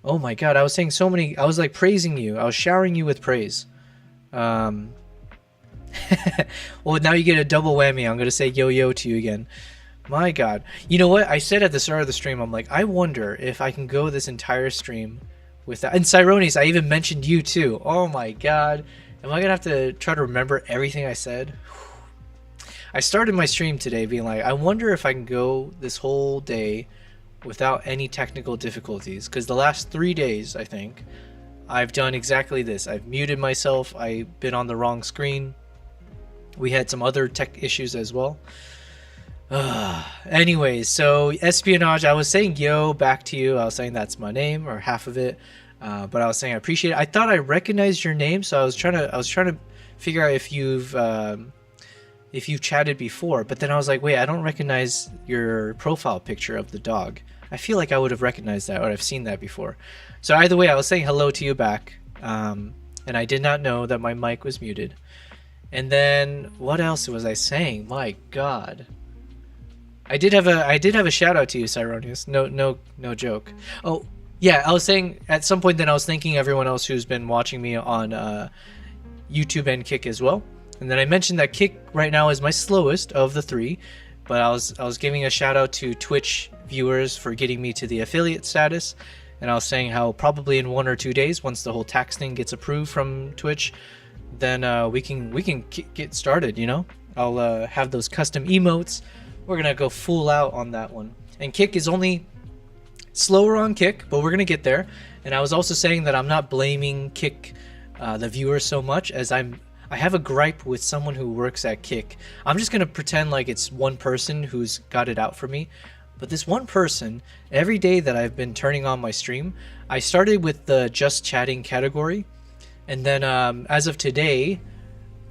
S1: Oh my god, I was saying so many. I was like praising you. I was showering you with praise. Well, now you get a double whammy. I'm gonna say yo to you again. My god. You know what? I said at the start of the stream, I'm like, I wonder if I can go this entire stream without. And Cyrones, I even mentioned you too. Oh my god. Am I gonna have to try to remember everything I said? I started my stream today being like, I wonder if I can go this whole day without any technical difficulties, because the last 3 days, I think, I've done exactly this. I've muted myself, I've been on the wrong screen. We had some other tech issues as well. Anyways, so espionage, I was saying yo back to you. I was saying that's my name, or half of it, but I was saying I appreciate it. I thought I recognized your name, so I was trying to figure out if you've chatted before, but then I was like, wait, I don't recognize your profile picture of the dog. I feel like I would have recognized that, or I've seen that before. So either way, I was saying hello to you back, and I did not know that my mic was muted. And then what else was I saying? My God, I did have a shout out to you, Cyronius. No joke. Oh yeah, I was saying at some point. Then I was thanking everyone else who's been watching me on YouTube and Kick as well. And then I mentioned that Kick right now is my slowest of the 3, but I was giving a shout out to Twitch viewers for getting me to the affiliate status, and I was saying how probably in 1 or 2 days, once the whole tax thing gets approved from Twitch, then we can get started. You know, I'll have those custom emotes. We're gonna go full out on that one. And Kick is only slower on Kick, but we're gonna get there. And I was also saying that I'm not blaming Kick, the viewers, so much as I have a gripe with someone who works at Kick. I'm just gonna pretend like it's one person who's got it out for me. But this one person, every day that I've been turning on my stream, I started with the just chatting category, and then as of today,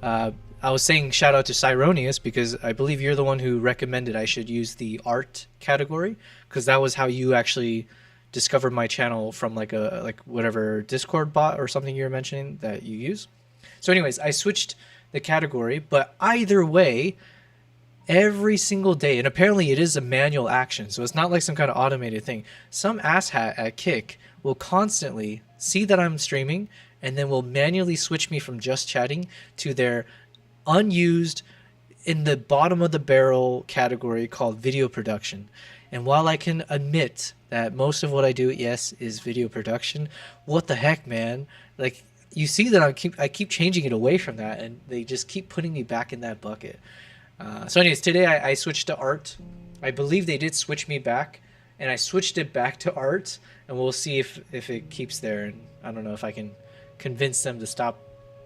S1: I was saying shout out to Cyronius because I believe you're the one who recommended I should use the art category, because that was how you actually discovered my channel, from like whatever Discord bot or something you were mentioning that you use. So anyways, I switched the category, but either way, every single day, and apparently it is a manual action, so it's not like some kind of automated thing. Some asshat at Kick will constantly see that I'm streaming and then will manually switch me from just chatting to their unused, in the bottom of the barrel category called video production. And while I can admit that most of what I do, yes, is video production, what the heck, man? Like, you see that I keep changing it away from that, and they just keep putting me back in that bucket. So anyways, today I switched to art. I believe they did switch me back, and I switched it back to art, and we'll see if it keeps there. And I don't know if I can convince them to stop,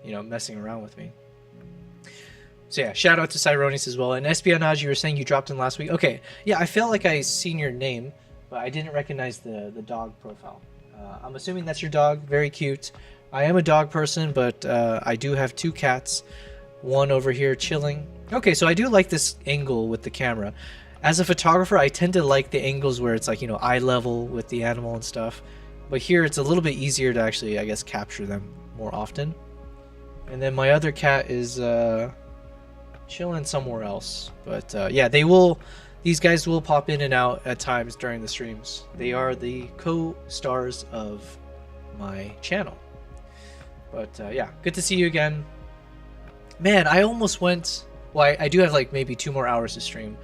S1: messing around with me. So yeah, shout out to Cyronius as well. And Espionage, you were saying you dropped in last week. Okay, yeah, I felt like I seen your name, but I didn't recognize the dog profile. I'm assuming that's your dog. Very cute. I am a dog person, but I do have 2 cats. One over here chilling. Okay, so I do like this angle with the camera. As a photographer, I tend to like the angles where it's like, eye level with the animal and stuff. But here it's a little bit easier to actually, I guess, capture them more often. And then my other cat is chilling somewhere else. But yeah, these guys will pop in and out at times during the streams. They are the co-stars of my channel. But yeah, good to see you again. Man, I almost went. Well, I do have like maybe 2 more hours to stream,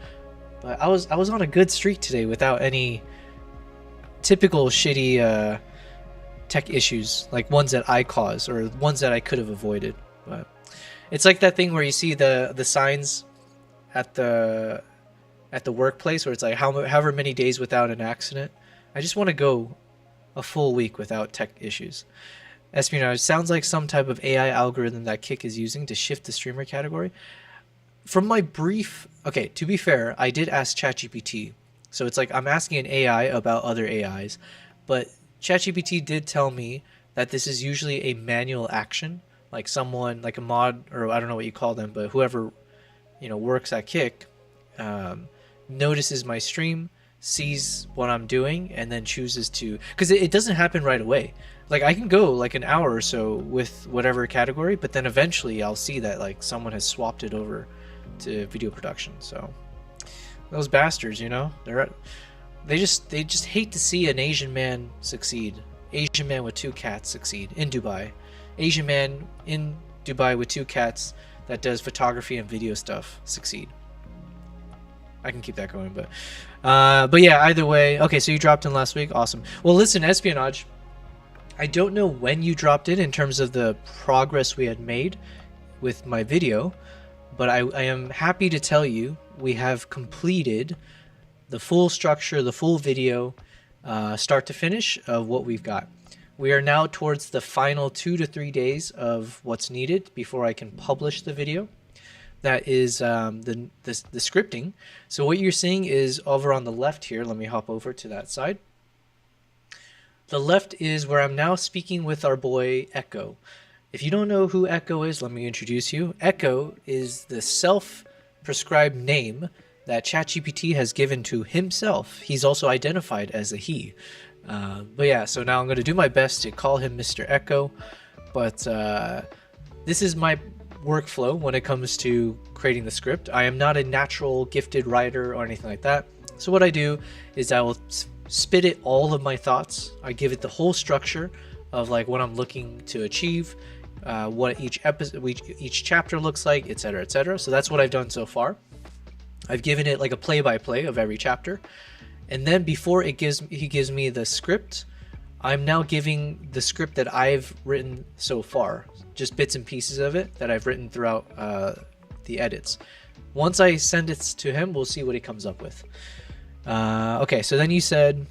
S1: but I was on a good streak today without any typical shitty tech issues, like ones that I caused or ones that I could have avoided. But it's like that thing where you see the signs at the workplace where it's like however many days without an accident. I just want to go a full week without tech issues. Espionage sounds like some type of AI algorithm that Kick is using to shift the streamer category. From my brief... Okay, to be fair, I did ask ChatGPT. So it's like I'm asking an AI about other AIs. But ChatGPT did tell me that this is usually a manual action. Like someone, like a mod, or I don't know what you call them, but whoever, works at Kick, notices my stream, sees what I'm doing, and then chooses to... Because it doesn't happen right away. Like, I can go like an hour or so with whatever category, but then eventually I'll see that like someone has swapped it over to video production. So those bastards, they just hate to see an Asian man succeed Asian man with 2 cats succeed in Dubai. Asian man in Dubai with 2 cats that does photography and video stuff succeed. I can keep that going, but yeah, either way. Okay, so you dropped in last week. Awesome. Well, listen, Espionage, I don't know when you dropped in terms of the progress we had made with my video, but I am happy to tell you we have completed the full structure, the full video, start to finish of what we've got. We are now towards the final 2 to 3 days of what's needed before I can publish the video. That is the scripting. So what you're seeing is over on the left here. Let me hop over to that side. The left is where I'm now speaking with our boy Echo. If you don't know who Echo is, let me introduce you. Echo is the self-prescribed name that ChatGPT has given to himself. He's also identified as a he. But yeah, so now I'm going to do my best to call him Mr. Echo. But this is my workflow when it comes to creating the script. I am not a natural gifted writer or anything like that. So what I do is I will spit it all of my thoughts. I give it the whole structure of like what I'm looking to achieve, what each episode, each chapter looks like, etc., etc. So that's what I've done so far. I've given it like a play-by-play of every chapter, and then before he gives me the script, I'm now giving the script that I've written so far, just bits and pieces of it that I've written throughout the edits. Once I send it to him, we'll see what he comes up with. Okay, so then you said,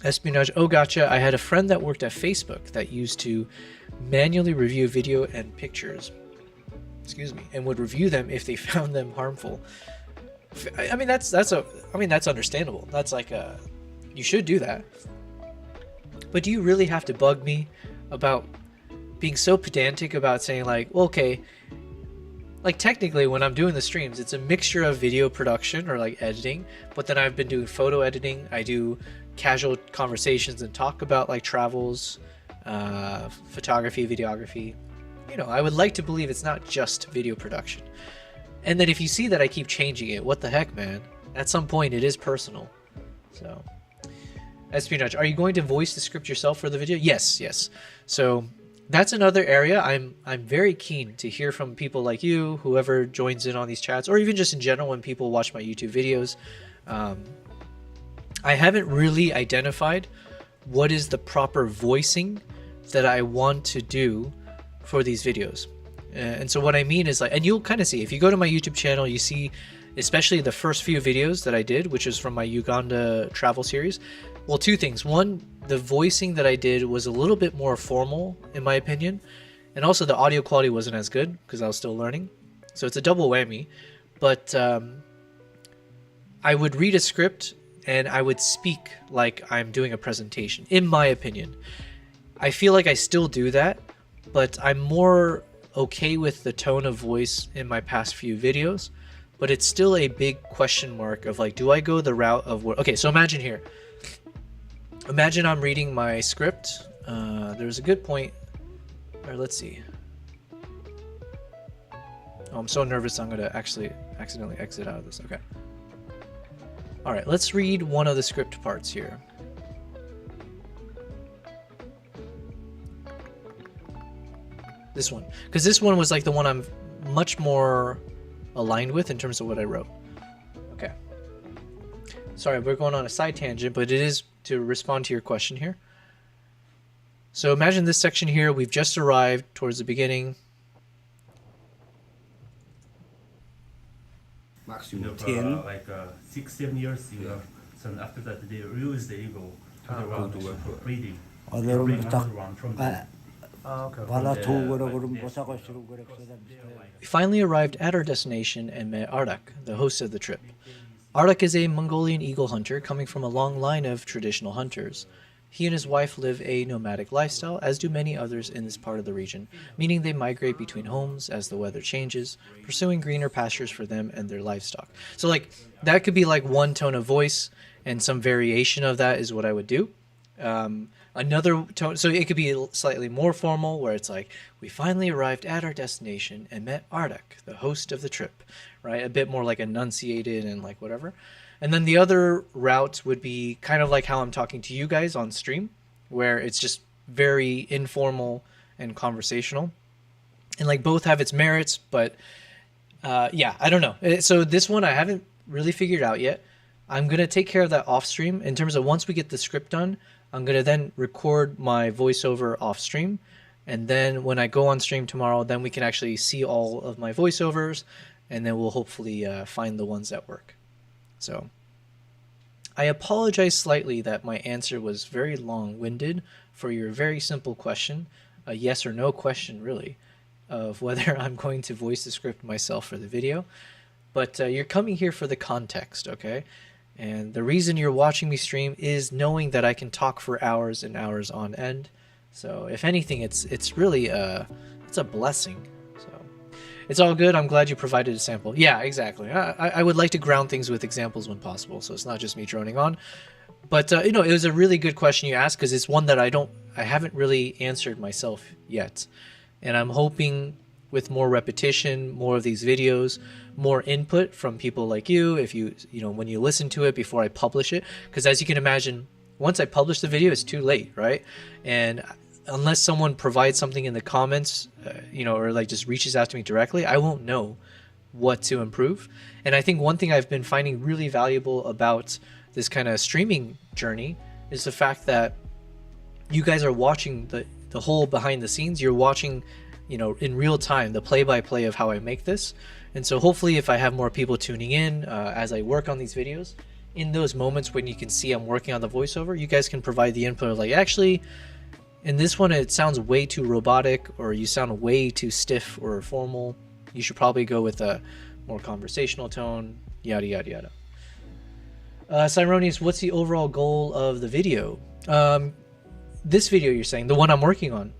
S1: Espionage, oh gotcha, I had a friend that worked at Facebook that used to manually review video and pictures, excuse me, and would review them if they found them harmful. I mean, that's understandable. That's like you should do that. But do you really have to bug me about being so pedantic about saying like, well, okay, like technically when I'm doing the streams, it's a mixture of video production or like editing, but then I've been doing photo editing. I do casual conversations and talk about like travels, photography, videography. You know, I would like to believe it's not just video production. And then if you see that I keep changing it, what the heck, man? At some point it is personal. So, Espionage, are you going to voice the script yourself for the video? Yes, yes. So that's another area I'm very keen to hear from people like you, whoever joins in on these chats, or even just in general when people watch my YouTube videos. I haven't really identified what is the proper voicing that I want to do for these videos. And so what I mean is like, and you'll kind of see, if you go to my YouTube channel, you see, especially the first few videos that I did, which is from my Uganda travel series. Well, 2 things. One, the voicing that I did was a little bit more formal, in my opinion. And also the audio quality wasn't as good because I was still learning. So it's a double whammy. But I would read a script and I would speak like I'm doing a presentation, in my opinion. I feel like I still do that, but I'm more okay with the tone of voice in my past few videos. But it's still a big question mark of like, do I go the route of what? Okay, so imagine here. Imagine I'm reading my script. There's a good point. All right, let's see. Oh, I'm so nervous I'm gonna actually accidentally exit out of this. Okay. All right, let's read one of the script parts here. This one, because this one was like the one I'm much more aligned with in terms of what I wrote. Okay. Sorry, we're going on a side tangent, but it is to respond to your question here. So imagine this section here. We've just arrived towards the beginning.
S8: Maximum
S4: For
S8: 10.
S4: like 6-7 years, you know. So after that, they release the ego to the round for breeding.
S9: 어려운
S4: Bring
S9: 딱
S4: another round from
S9: 발라토 그러고 모사가시로 그렇게
S1: We finally arrived at our destination and met Ardak, the host of the trip. Ardak is a Mongolian eagle hunter coming from a long line of traditional hunters. He and his wife live a nomadic lifestyle, as do many others in this part of the region, meaning they migrate between homes as the weather changes, pursuing greener pastures for them and their livestock. So like that could be like one tone of voice, and some variation of that is what I would do. Another tone, so it could be slightly more formal, where it's like, we finally arrived at our destination and met Ardak, the host of the trip, right? A bit more like enunciated and like whatever. And then the other route would be kind of like how I'm talking to you guys on stream. where it's just very informal and conversational, and like both have its merits, but yeah, I don't know. So this one I haven't really figured out yet. I'm gonna take care of that off stream. In terms of once we get the script done, I'm gonna then record my voiceover off stream, and then when I go on stream tomorrow, then we can actually see all of my voiceovers, and then we'll hopefully find the ones that work. So I apologize slightly that my answer was very long-winded for your very simple question, a yes or no question really, of whether I'm going to voice the script myself for the video. But you're coming here for the context, okay? And the reason you're watching me stream is knowing that I can talk for hours and hours on end. So if anything, it's really it's a blessing. So it's all good. I'm glad you provided a sample. Yeah, exactly. I would like to ground things with examples when possible, so it's not just me droning on. But you know, it was a really good question you asked, because it's one that I haven't really answered myself yet, and I'm hoping with more repetition, more of these videos, more input from people like you, if you know, when you listen to it before I publish it, because as you can imagine, once I publish the video, it's too late, right? And unless someone provides something in the comments, you know, or like just reaches out to me directly, I won't know what to improve. And I think one thing I've been finding really valuable about this kind of streaming journey is the fact that you guys are watching the whole behind the scenes. You're watching, you know, in real time, the play-by-play of how I make this. And so hopefully if I have more people tuning in as I work on these videos, in those moments when you can see I'm working on the voiceover, you guys can provide the input of like, actually, in this one it sounds way too robotic, or you sound way too stiff or formal. You should probably go with a more conversational tone, yada, yada, yada. Cyronius, what's the overall goal of the video? This video you're saying, the one I'm working on.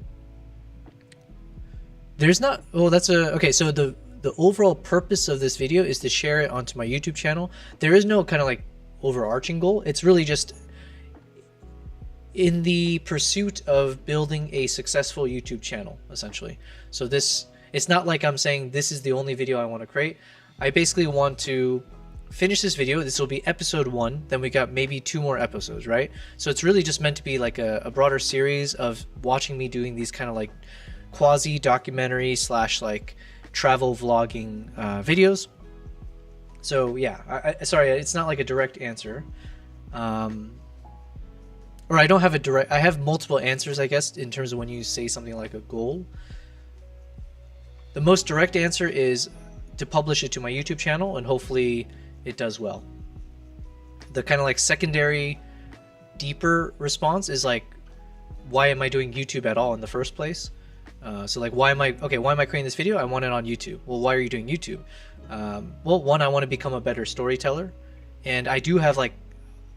S1: There's not, oh, that's a, okay, so the overall purpose of this video is to share it onto my YouTube channel. There is no kind of like overarching goal. It's really just in the pursuit of building a successful YouTube channel, essentially. So this, it's not like I'm saying this is the only video I want to create. I basically want to finish this video. This will be episode 1. Then we got maybe 2 more episodes, right? So it's really just meant to be like a broader series of watching me doing these kind of like quasi documentary / like travel vlogging videos. So yeah, sorry, it's not like a direct answer, or I don't have a direct, I have multiple answers, I guess, in terms of when you say something like a goal. The most direct answer is to publish it to my YouTube channel, and hopefully it does well. The kind of like secondary, deeper response is like, why am I doing YouTube at all in the first place? So like, why am I creating this video? I want it on YouTube. Well, why are you doing YouTube? Well, one, I want to become a better storyteller, and I do have like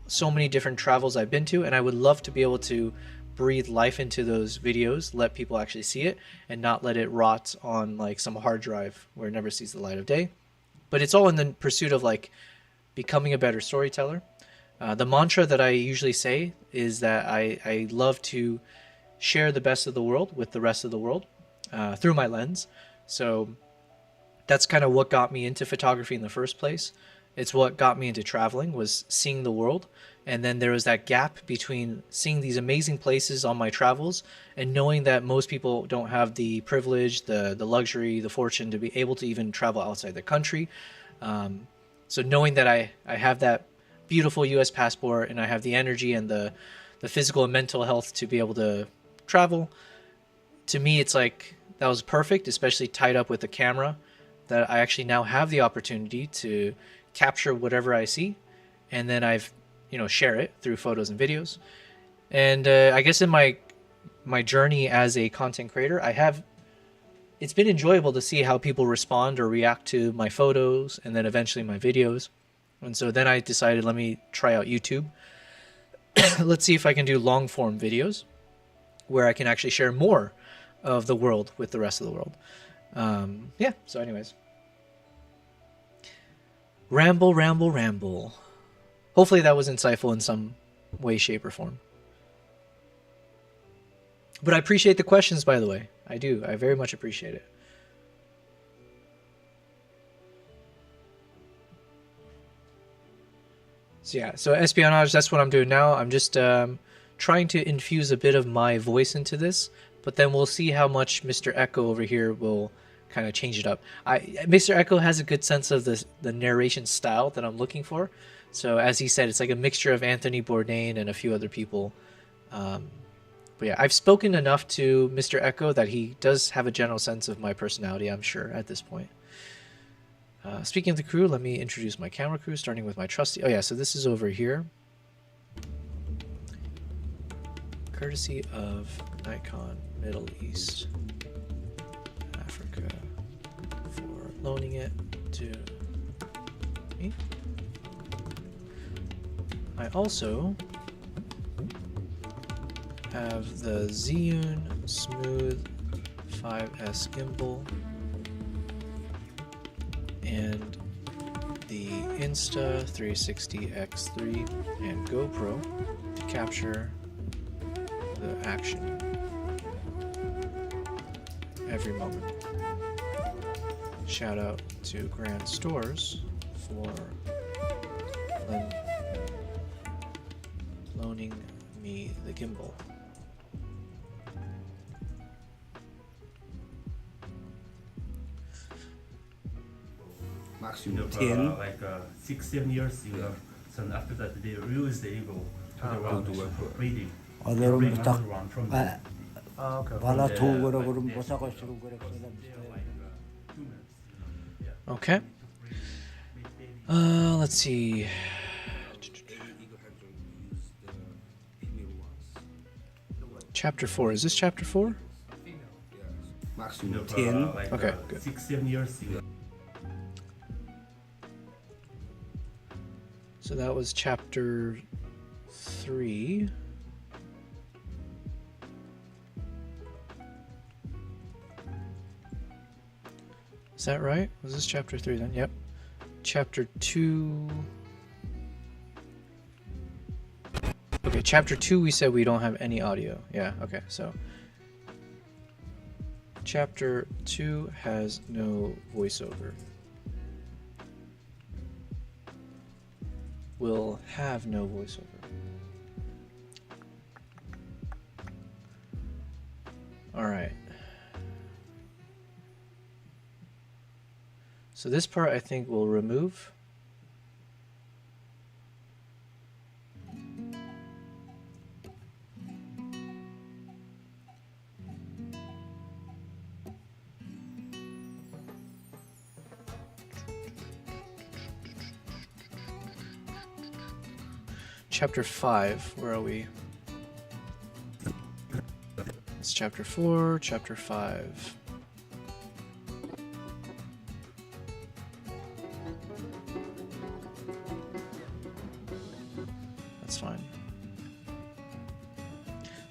S1: so many different travels I've been to, and I would love to be able to breathe life into those videos, let people actually see it, and not let it rot on like some hard drive where it never sees the light of day. But it's all in the pursuit of like becoming a better storyteller. The mantra that I usually say is that I love to share the best of the world with the rest of the world through my lens. So that's kind of what got me into photography in the first place. It's what got me into traveling, was seeing the world. And then there was that gap between seeing these amazing places on my travels and knowing that most people don't have the privilege, the luxury, the fortune to be able to even travel outside the country. So knowing that I have that beautiful US passport, and I have the energy and the physical and mental health to be able to travel, to me it's like that was perfect, especially tied up with the camera, that I actually now have the opportunity to capture whatever I see, and then I've, you know, share it through photos and videos. And I guess in my journey as a content creator, it's been enjoyable to see how people respond or react to my photos and then eventually my videos. And so then I decided, let me try out YouTube. Let's see if I can do long form videos where I can actually share more of the world with the rest of the world. Yeah, so anyways. Ramble, ramble, ramble. Hopefully that was insightful in some way, shape, or form. But I appreciate the questions, by the way. I do. I very much appreciate it. So yeah, so espionage, that's what I'm doing now. I'm just trying to infuse a bit of my voice into this, but then we'll see how much Mr. Echo over here will kind of change it up. Mr. Echo has a good sense of the narration style that I'm looking for. So as he said, it's like a mixture of Anthony Bourdain and a few other people. But yeah, I've spoken enough to Mr. Echo that he does have a general sense of my personality, I'm sure, at this point. Speaking of the crew, let me introduce my camera crew, starting with my trusty... Oh yeah, so this is over here. Courtesy of Nikon Middle East Africa for loaning it to me. I also have the Zhiyun Smooth 5S gimbal and the Insta 360X3 and GoPro to capture the action every moment. Shout out to Grand Stores for loaning me the gimbal.
S8: Maximum
S4: For
S8: 10.
S4: like 6-7 years, you know. So after that, they released the Eagle to the round for breeding.
S9: 오늘은
S4: Bring
S9: 딱
S4: another one from
S9: 아,
S6: okay.
S9: 발라
S4: the-
S9: 좋은 거라
S4: like
S9: 그러면
S4: the-
S9: 못 사가시고 그래.
S1: Okay. Let's see. Chapter 4. Is this chapter 4?
S8: Maximum
S4: For
S8: 10.
S4: like
S1: Okay, good.
S4: 6-7 years, you know.
S1: So that was chapter 3. Is that right? Was this chapter 3 then? Yep. Chapter 2. Okay, chapter 2 we said we don't have any audio. Yeah, okay, so. Chapter 2 has no voiceover. Will have no voiceover. Alright. So this part I think we'll remove. Chapter 5, where are we? It's chapter 4, chapter 5. That's fine.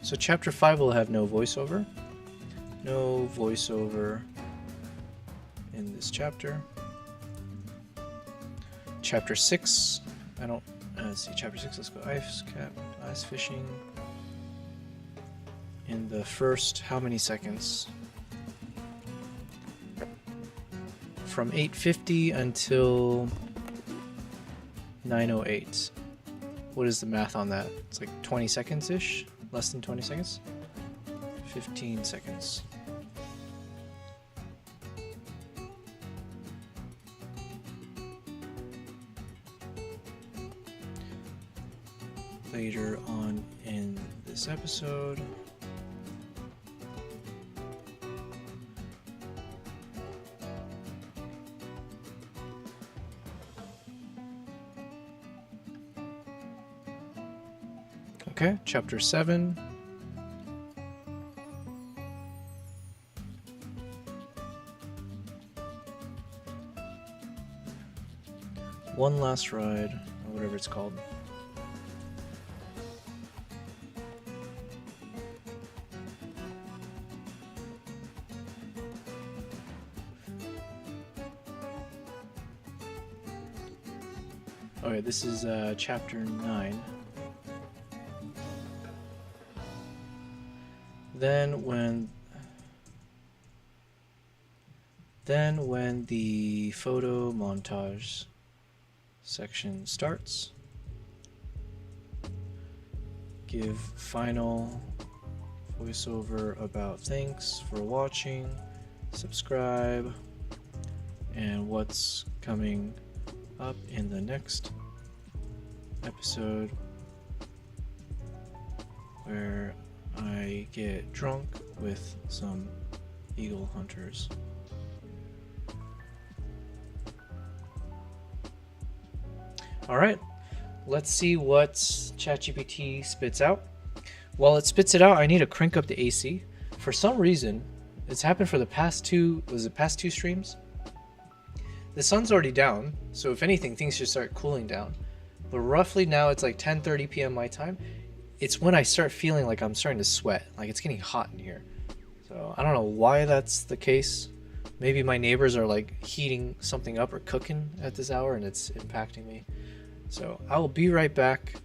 S1: So chapter 5 will have no voiceover. No voiceover in this chapter. Chapter 6, I don't... let's see, chapter 6, let's go ice fishing. In the first, how many seconds? From 8:50 until 9:08. What is the math on that? It's like 20 seconds-ish? Less than 20 seconds? 15 seconds. Later on in this episode, okay, chapter 7. One last ride, or whatever it's called. Okay, this is chapter 9. Then when the photo montage section starts, give final voiceover about thanks for watching, subscribe, and what's coming up in the next episode, where I get drunk with some eagle hunters. Alright, let's see what ChatGPT spits out. While it spits it out, I need to crank up the AC. For some reason, it's happened for the past two streams? The sun's already down, so if anything, things should start cooling down. But roughly now it's like 10:30 p.m. my time. It's when I start feeling like I'm starting to sweat, like it's getting hot in here. So I don't know why that's the case. Maybe my neighbors are like heating something up or cooking at this hour and it's impacting me. So I will be right back.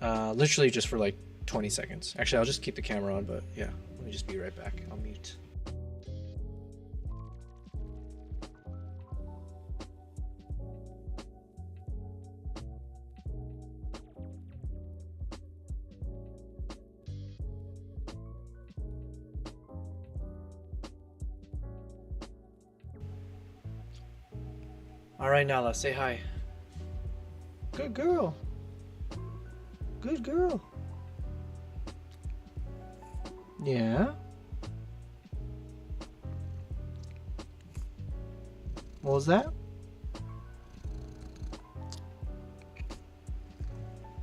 S1: Literally just for like 20 seconds. Actually, I'll just keep the camera on, but yeah, let me just be right back. I'll mute. All right, Nala, say hi. Good girl. Good girl. Yeah. What was that?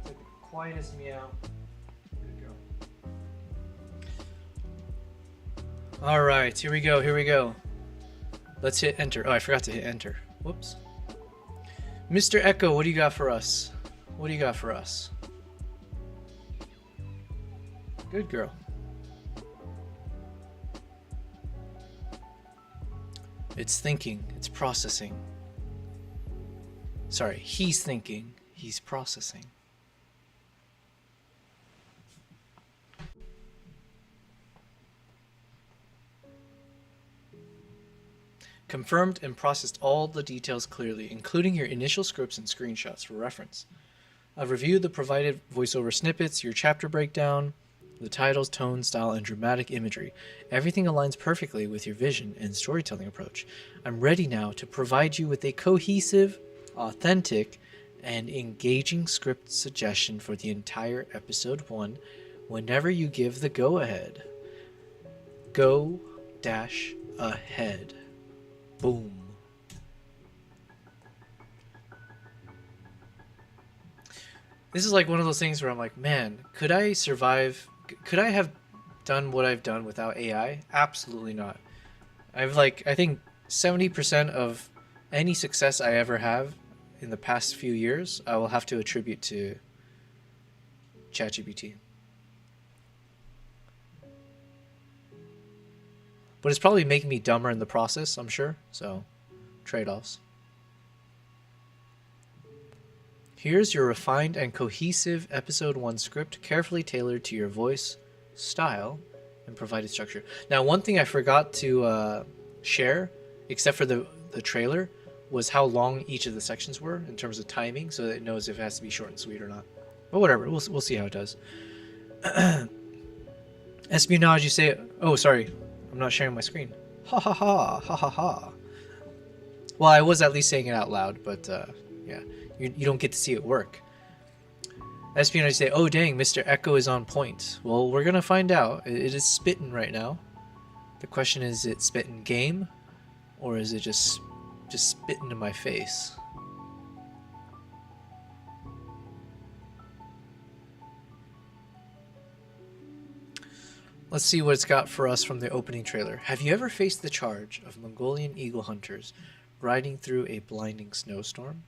S1: It's like the quietest meow. Good girl. All right, here we go. Here we go. Let's hit enter. Oh, I forgot to hit enter. Whoops. Mr. Echo, what do you got for us? What do you got for us? Good girl. It's thinking, it's processing. Sorry, he's thinking, he's processing. Confirmed and processed all the details clearly, including your initial scripts and screenshots for reference. I've reviewed the provided voiceover snippets, your chapter breakdown, the titles, tone, style, and dramatic imagery. Everything aligns perfectly with your vision and storytelling approach. I'm ready now to provide you with a cohesive, authentic, and engaging script suggestion for the entire episode 1 whenever you give the go-ahead. Go-ahead. Boom. This is like one of those things where I'm like, man, could I survive? Could I have done what I've done without AI? Absolutely not. I think 70% of any success I ever have in the past few years, I will have to attribute to ChatGPT. But it's probably making me dumber in the process, I'm sure. So, trade-offs. Here's your refined and cohesive episode 1 script, carefully tailored to your voice, style, and provided structure. Now, one thing I forgot to share, except for the trailer, was how long each of the sections were in terms of timing, so that it knows if it has to be short and sweet or not. But whatever, we'll see how it does. Espionage, you say... Oh, sorry. I'm not sharing my screen. Ha ha ha, ha ha ha. Well, I was at least saying it out loud, but yeah, you don't get to see it work. Espionage say, oh dang, Mr. Echo is on point. Well, we're gonna find out. It is spitting right now. The question is it spitting game, or is it just spitting in my face? Let's see what it's got for us from the opening trailer. Have you ever faced the charge of Mongolian eagle hunters riding through a blinding snowstorm?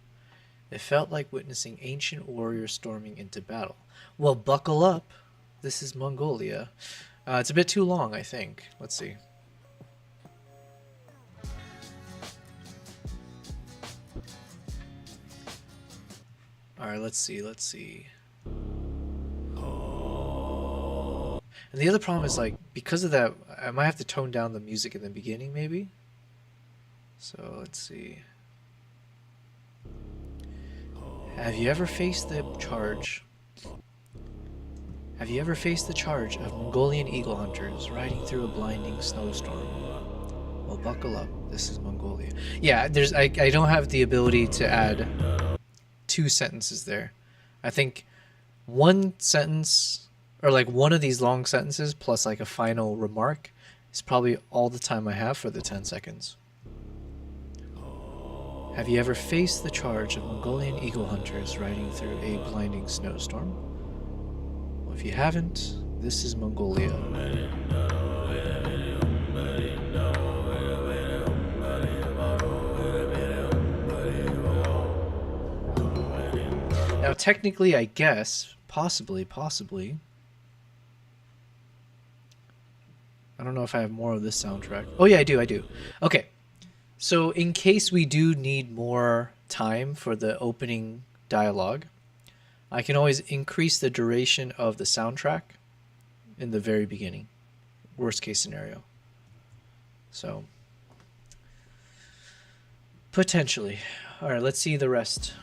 S1: It felt like witnessing ancient warriors storming into battle. Well, buckle up. This is Mongolia. It's a bit too long, I think. Let's see. Alright, let's see. And the other problem is, like, because of that, I might have to tone down the music in the beginning, maybe? So, let's see. Have you ever faced the charge Have you ever faced the charge of Mongolian eagle hunters riding through a blinding snowstorm? Well, buckle up. This is Mongolia. Yeah, I don't have the ability to add 2 sentences there. I think one sentence, or like one of these long sentences plus like a final remark, is probably all the time I have for the 10 seconds. Have you ever faced the charge of Mongolian eagle hunters riding through a blinding snowstorm? Well, if you haven't, this is Mongolia. Now, technically, I guess, possibly, I don't know if I have more of this soundtrack. Oh yeah, I do. Okay. So in case we do need more time for the opening dialogue, I can always increase the duration of the soundtrack in the very beginning. Worst case scenario. So, potentially. All right, let's see the rest.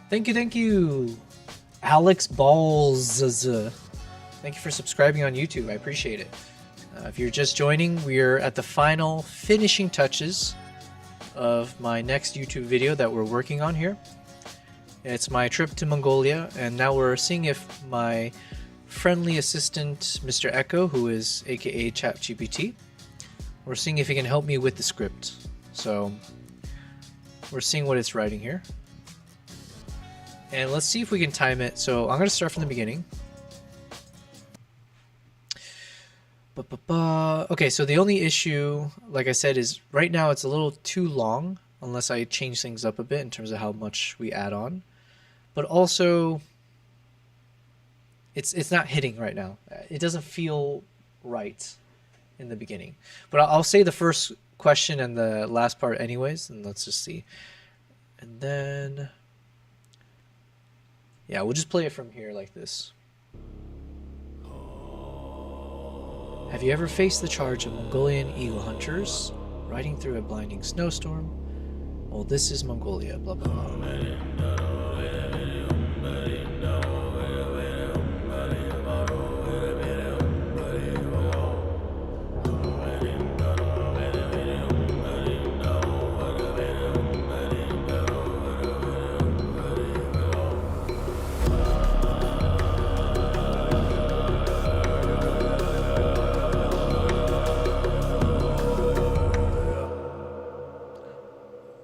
S1: Thank you. Alex Balls. Thank you for subscribing on YouTube. I appreciate it. If you're just joining, we're at the final finishing touches of my next YouTube video that we're working on here. It's my trip to Mongolia, and now we're seeing if my friendly assistant, Mr. Echo, who is aka ChatGPT, we're seeing if he can help me with the script. So we're seeing what it's writing here. And let's see if we can time it. So I'm going to start from the beginning. Okay, so the only issue, like I said, is right now it's a little too long unless I change things up a bit in terms of how much we add on. But also, it's not hitting right now. It doesn't feel right in the beginning. But I'll say the first question and the last part anyways, and let's just see. And then, yeah, we'll just play it from here like this. Have you ever faced the charge of Mongolian eagle hunters riding through a blinding snowstorm? Well, this is Mongolia, blah, blah, blah.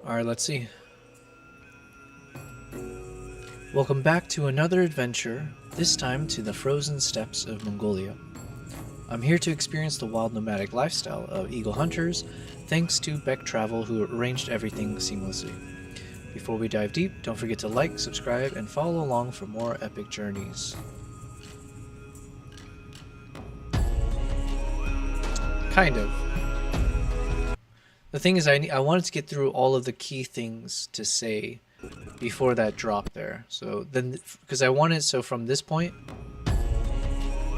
S1: Alright, let's see. Welcome back to another adventure, this time to the frozen steppes of Mongolia. I'm here to experience the wild nomadic lifestyle of eagle hunters, thanks to Beck Travel, who arranged everything seamlessly. Before we dive deep, don't forget to like, subscribe, and follow along for more epic journeys. Kind of. The thing is, I wanted to get through all of the key things to say before that drop there. So then, because I wanted, so from this point,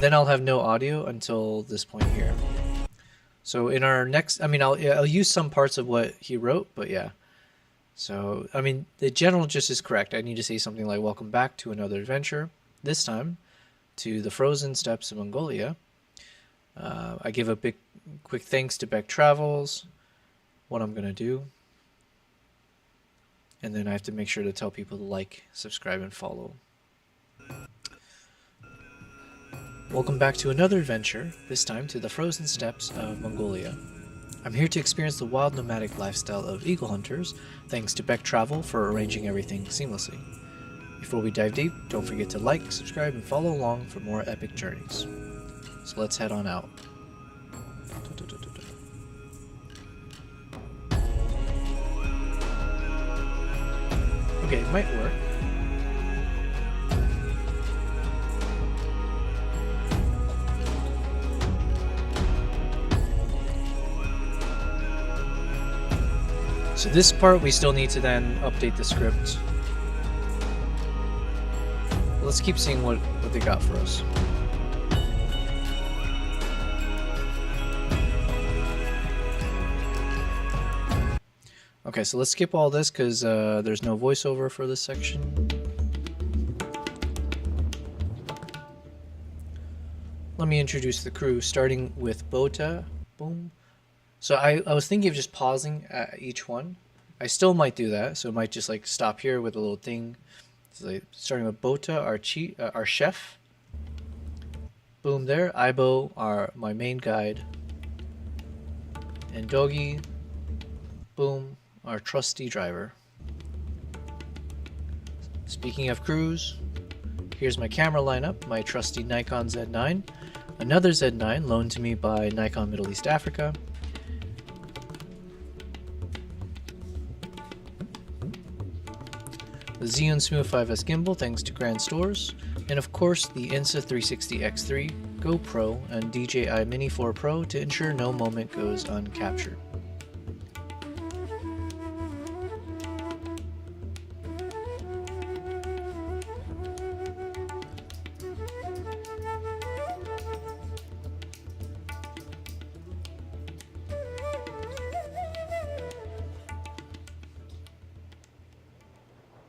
S1: then I'll have no audio until this point here. So in our next, I mean, I'll use some parts of what he wrote, but yeah. So, I mean, the general gist is correct. I need to say something like, welcome back to another adventure, this time to the frozen steppes of Mongolia. I give a quick thanks to Beck Travels, what I'm going to do. And then I have to make sure to tell people to like, subscribe, and follow. Welcome back to another adventure, this time to the frozen steppes of Mongolia. I'm here to experience the wild nomadic lifestyle of eagle hunters, thanks to Beck Travel for arranging everything seamlessly. Before we dive deep, don't forget to like, subscribe, and follow along for more epic journeys. So let's head on out. Okay, it might work. So this part we still need to then update the script. Let's keep seeing what they got for us. Okay, so let's skip all this because there's no voiceover for this section. let me introduce the crew, starting with Bota. Boom. So I was thinking of just pausing at each one. I still might do that, so it might just like stop here with a little thing. So like, starting with Bota, our chef. Boom there. Aibo, my main guide. And Doggy, boom, our trusty driver. Speaking of crews, here's my camera lineup, my trusty Nikon Z9, another Z9 loaned to me by Nikon Middle East Africa, the Xeon Smooth 5S gimbal thanks to Grand Stores, and of course the Insta360 X3, GoPro, and DJI Mini 4 Pro to ensure no moment goes uncaptured.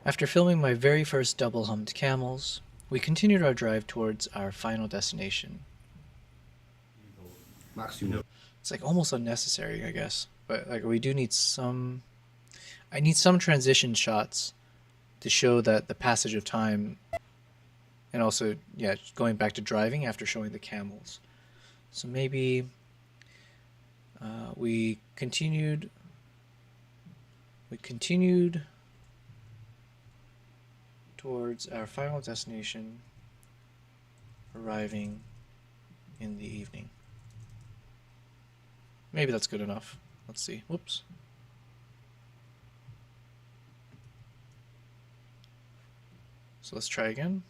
S1: After filming my very first double-humped camels, we continued our drive towards our final destination. It's like almost unnecessary, I guess, but like we do need some. I need some transition shots to show that the passage of time, and also going back to driving after showing the camels. So maybe we continued towards our final destination, arriving in the evening. Maybe that's good enough. Let's see. Whoops. So let's try again.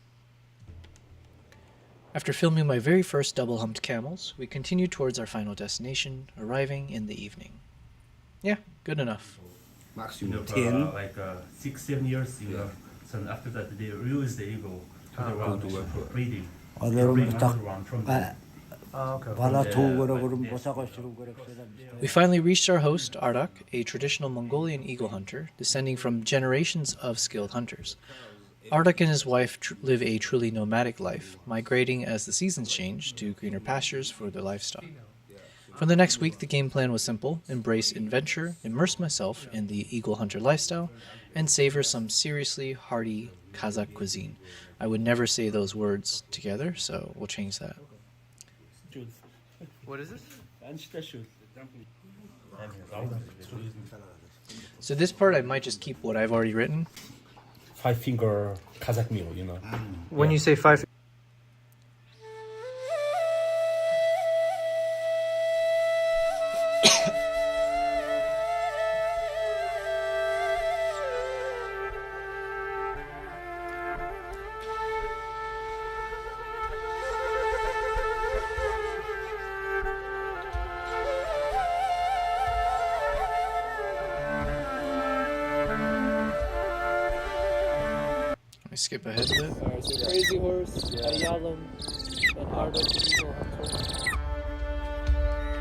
S1: After filming my very first double-humped camels, we continued towards our final destination, arriving in the evening. Yeah, good enough.
S8: Maximum
S4: For
S8: 10.
S4: like 6-7 years, so after that they released the eagle to the wild for breeding.
S9: 여러분들 딱
S4: From
S9: 발라토 거라 그러면 보사가시로 그래.
S1: We finally reached our host, Ardak, a traditional Mongolian eagle hunter, descending from generations of skilled hunters. Ardak and his wife live a truly nomadic life, migrating as the seasons change to greener pastures for their livestock. For the next week, the game plan was simple: embrace adventure, immerse myself in the eagle hunter lifestyle, and savor some seriously hearty Kazakh cuisine. I would never say those words together, so we'll change that.
S6: What is this?
S1: So this part I might just keep what I've already written.
S7: 5-finger Kazakh meal,
S6: When you say 5.
S1: Let me skip ahead a bit.
S10: Alright, so Crazy Horse, Ayalam, and Ardak Eagle Hunter.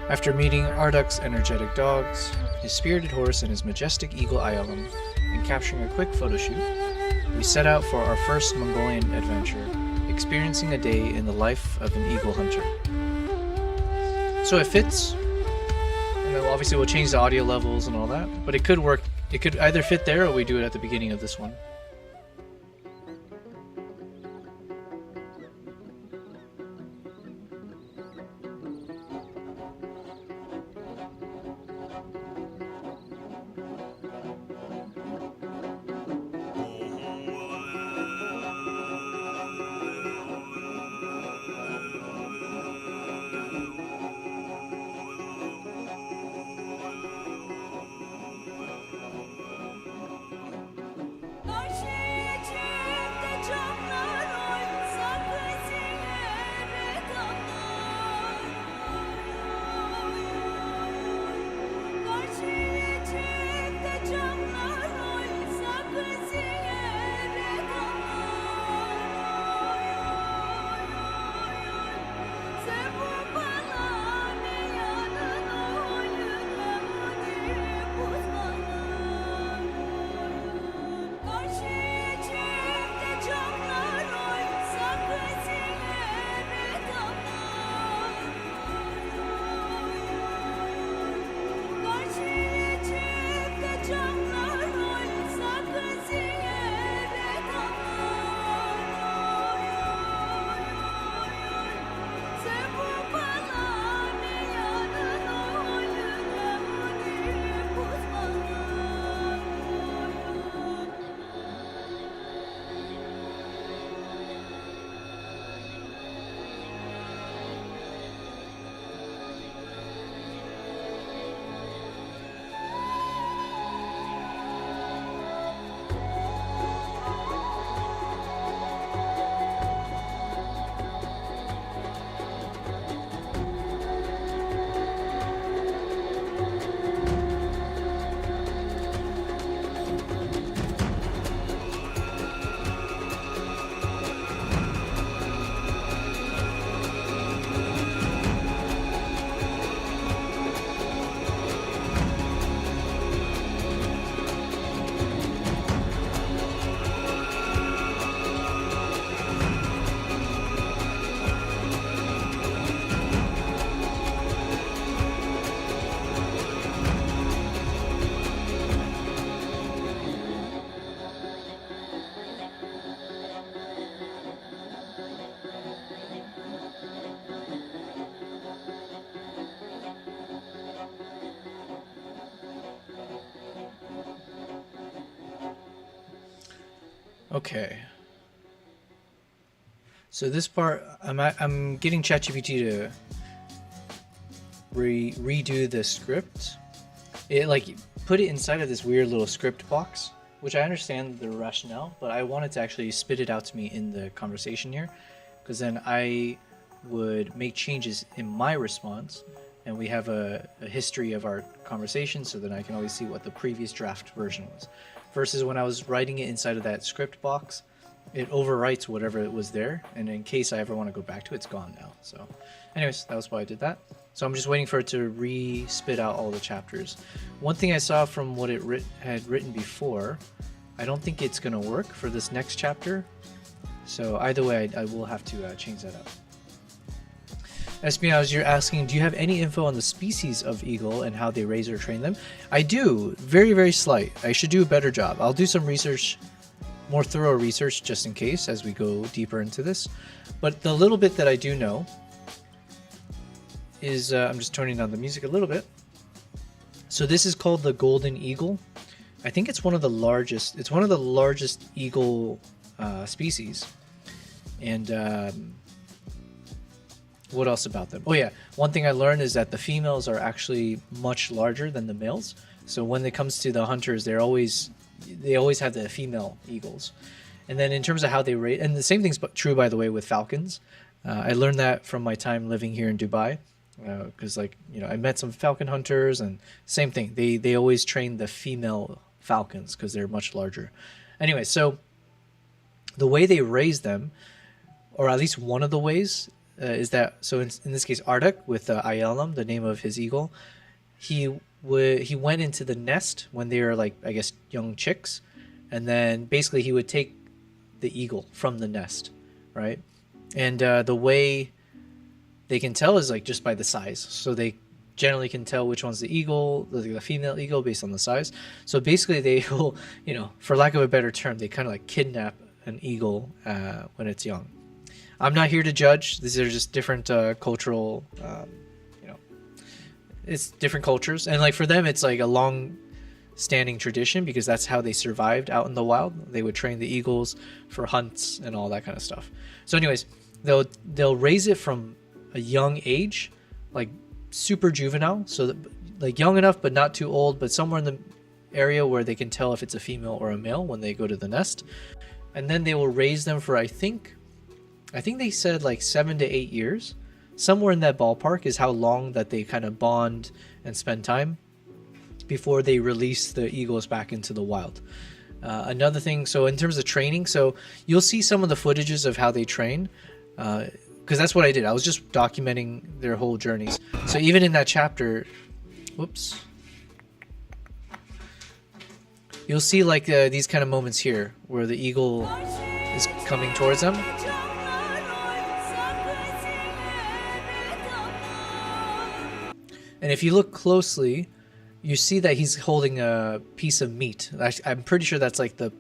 S1: After meeting Ardak's energetic dogs, his spirited horse, and his majestic eagle Ayalam, and capturing a quick photo shoot, we set out for our first Mongolian adventure, experiencing a day in the life of an eagle hunter. So it fits, and then obviously we'll change the audio levels and all that, but it could work. It could either fit there or we do it at the beginning of this one. Okay. So this part, I'm getting ChatGPT to redo the script. It like put it inside of this weird little script box, which I understand the rationale, but I wanted to actually spit it out to me in the conversation here, because then I would make changes in my response, and we have a history of our conversation, so then I can always see what the previous draft version was. Versus when I was writing it inside of that script box, it overwrites whatever it was there, and in case I ever want to go back to it, it's gone now. So anyways, that was why I did that. So I'm just waiting for it to re-spit out all the chapters. One thing I saw from what it had written before, I don't think it's going to work for this next chapter. So either way, I will have to change that up. Espionage, you're asking, do you have any info on the species of eagle and how they raise or train them? I do. Very, very slight. I should do a better job. I'll do some research, more thorough research, just in case as we go deeper into this. But the little bit that I do know is, I'm just turning down the music a little bit. So this is called the golden eagle. I think it's one of the largest. It's one of the largest eagle species. And what else about them? Oh yeah, one thing I learned is that the females are actually much larger than the males. So when it comes to the hunters, they always have the female eagles. And then in terms of how they rate, and the same thing's true, by the way, with falcons. I learned that from my time living here in Dubai, because I met some falcon hunters, and same thing. They always train the female falcons because they're much larger. Anyway, so the way they raise them, or at least one of the ways, is that, so in this case, Ardak with Ayalam, the name of his eagle, he went into the nest when they were like, I guess, young chicks, and then basically he would take the eagle from the nest, right? And the way they can tell is like just by the size. So they generally can tell which one's the eagle, the female eagle, based on the size. So basically they will, for lack of a better term, they kind of like kidnap an eagle when it's young. I'm not here to judge. These are just different cultural, it's different cultures. And like for them, it's like a long standing tradition because that's how they survived out in the wild. They would train the eagles for hunts and all that kind of stuff. So anyways, they'll raise it from a young age, like super juvenile. So that, like young enough, but not too old, but somewhere in the area where they can tell if it's a female or a male when they go to the nest. And then they will raise them for, I think they said like 7 to 8 years. Somewhere in that ballpark is how long that they kind of bond and spend time before they release the eagles back into the wild. Another thing, so in terms of training, so you'll see some of the footages of how they train, because that's what I did. I was just documenting their whole journeys. So even in that chapter, whoops, you'll see like these kind of moments here where the eagle is coming towards them. And if you look closely, you see that he's holding a piece of meat. I'm pretty sure that's like the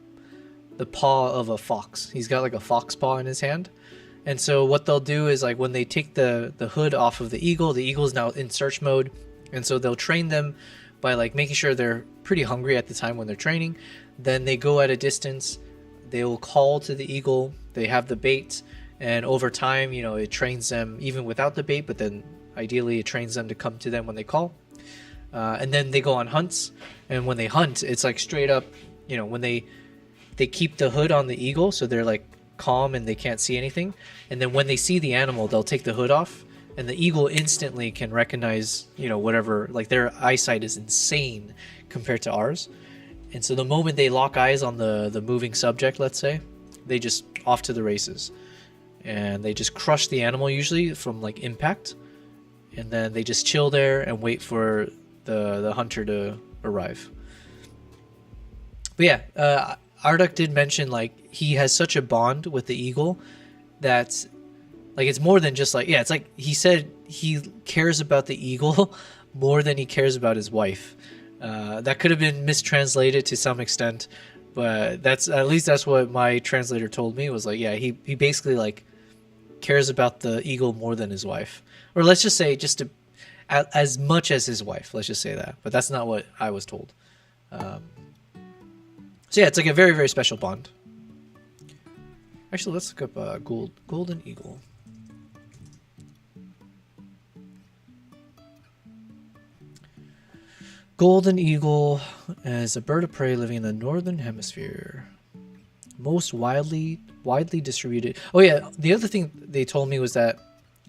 S1: paw of a fox. He's got like a fox paw in his hand. And so what they'll do is like when they take the hood off of the eagle's now in search mode. And so they'll train them by like making sure they're pretty hungry at the time when they're training. Then they go at a distance. They will call to the eagle. They have the bait. And over time, it trains them even without the bait, but then ideally it trains them to come to them when they call. And then they go on hunts. And when they hunt, it's like straight up, when they keep the hood on the eagle, so they're like calm and they can't see anything. And then when they see the animal, they'll take the hood off. And the eagle instantly can recognize, whatever, like their eyesight is insane compared to ours. And so the moment they lock eyes on the moving subject, let's say, they just off to the races. And they just crush the animal usually from like impact. And then they just chill there and wait for the hunter to arrive. But yeah, Ardak did mention like he has such a bond with the eagle that like it's more than just like, yeah, it's like he said he cares about the eagle more than he cares about his wife. That could have been mistranslated to some extent, but that's at least that's what my translator told me. Was like, yeah, he basically like cares about the eagle more than his wife, or let's just say as much as his wife. Let's just say that, but that's not what I was told. So yeah, it's like a very, very special bond. Actually, let's look up golden eagle. Golden eagle is a bird of prey living in the northern hemisphere. Most widely distributed. Oh yeah, the other thing they told me was that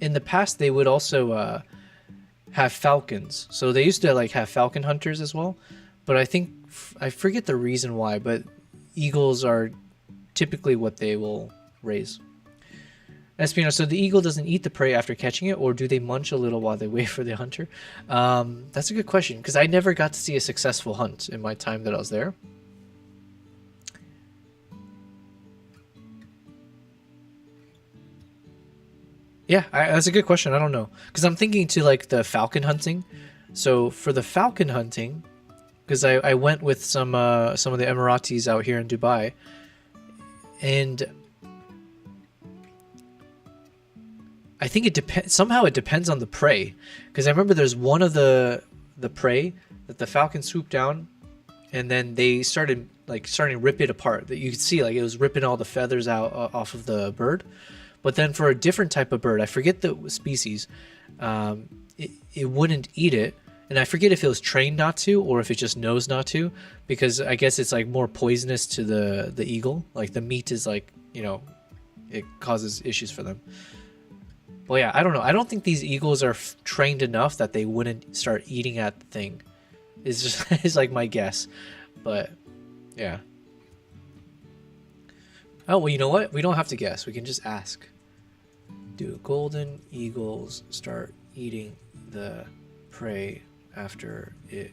S1: in the past they would also have falcons. So they used to like have falcon hunters as well. But I think I forget the reason why, but eagles are typically what they will raise. Espino, so the eagle doesn't eat the prey after catching it, or do they munch a little while they wait for the hunter? That's a good question, because I never got to see a successful hunt in my time that I was there. Yeah, that's a good question. I don't know, because I'm thinking to like the falcon hunting. So for the falcon hunting, because I went with some of the Emiratis out here in Dubai, and I think it depends. Somehow it depends on the prey, because I remember there's one of the prey that the falcon swooped down, and then they starting to rip it apart. That you could see like it was ripping all the feathers out off of the bird. But then for a different type of bird, I forget the species, it wouldn't eat it. And I forget if it was trained not to or if it just knows not to, because I guess it's like more poisonous to the eagle. Like the meat is like, you know, it causes issues for them. Well, yeah, I don't know. I don't think these eagles are trained enough that they wouldn't start eating at the thing. It's just is like my guess. But yeah. Oh, well, you know what? We don't have to guess. We can just ask. Do golden eagles start eating the prey after it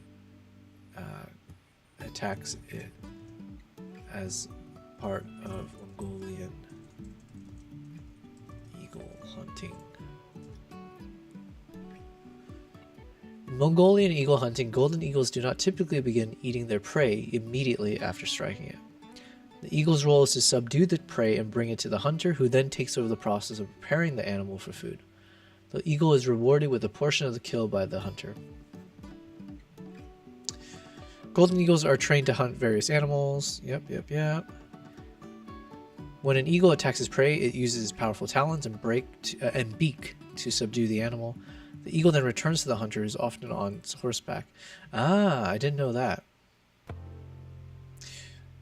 S1: attacks it as part of Mongolian eagle hunting? In Mongolian eagle hunting, golden eagles do not typically begin eating their prey immediately after striking it. The eagle's role is to subdue the prey and bring it to the hunter, who then takes over the process of preparing the animal for food. The eagle is rewarded with a portion of the kill by the hunter. Golden eagles are trained to hunt various animals. Yep. When an eagle attacks its prey, it uses its powerful talons and beak to subdue the animal. The eagle then returns to the hunter, who is often on its horseback. Ah, I didn't know that.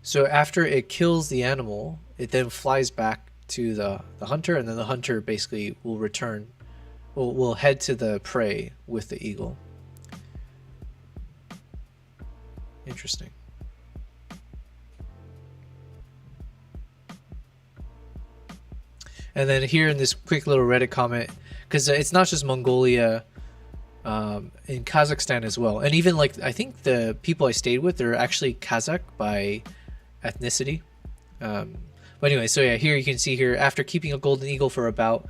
S1: So after it kills the animal, it then flies back to the hunter, and then the hunter basically will will head to the prey with the eagle. Interesting. And then here in this quick little Reddit comment, because it's not just Mongolia, in Kazakhstan as well, and even like I think the people I stayed with, they're actually Kazakh by ethnicity. But anyway, so yeah, here you can see here, after keeping a golden eagle for about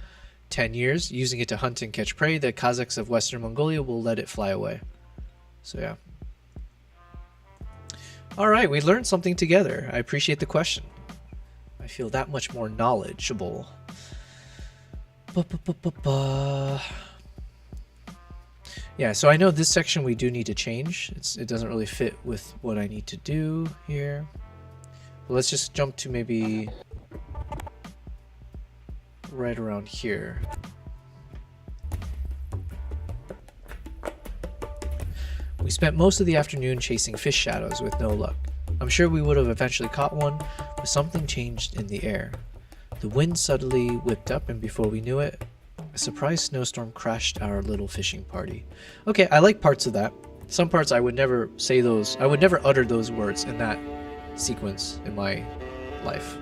S1: 10 years, using it to hunt and catch prey, the Kazakhs of Western Mongolia will let it fly away. So yeah. All right, we learned something together. I appreciate the question. I feel that much more knowledgeable. Yeah, so I know this section we do need to change. It doesn't really fit with what I need to do here. But let's just jump to maybe right around here. We spent most of the afternoon chasing fish shadows with no luck. I'm sure we would have eventually caught one, but something changed in the air. The wind suddenly whipped up, and before we knew it, a surprise snowstorm crashed our little fishing party. Okay, I like parts of that. Some parts I would never say those, I would never utter those words in that sequence in my life.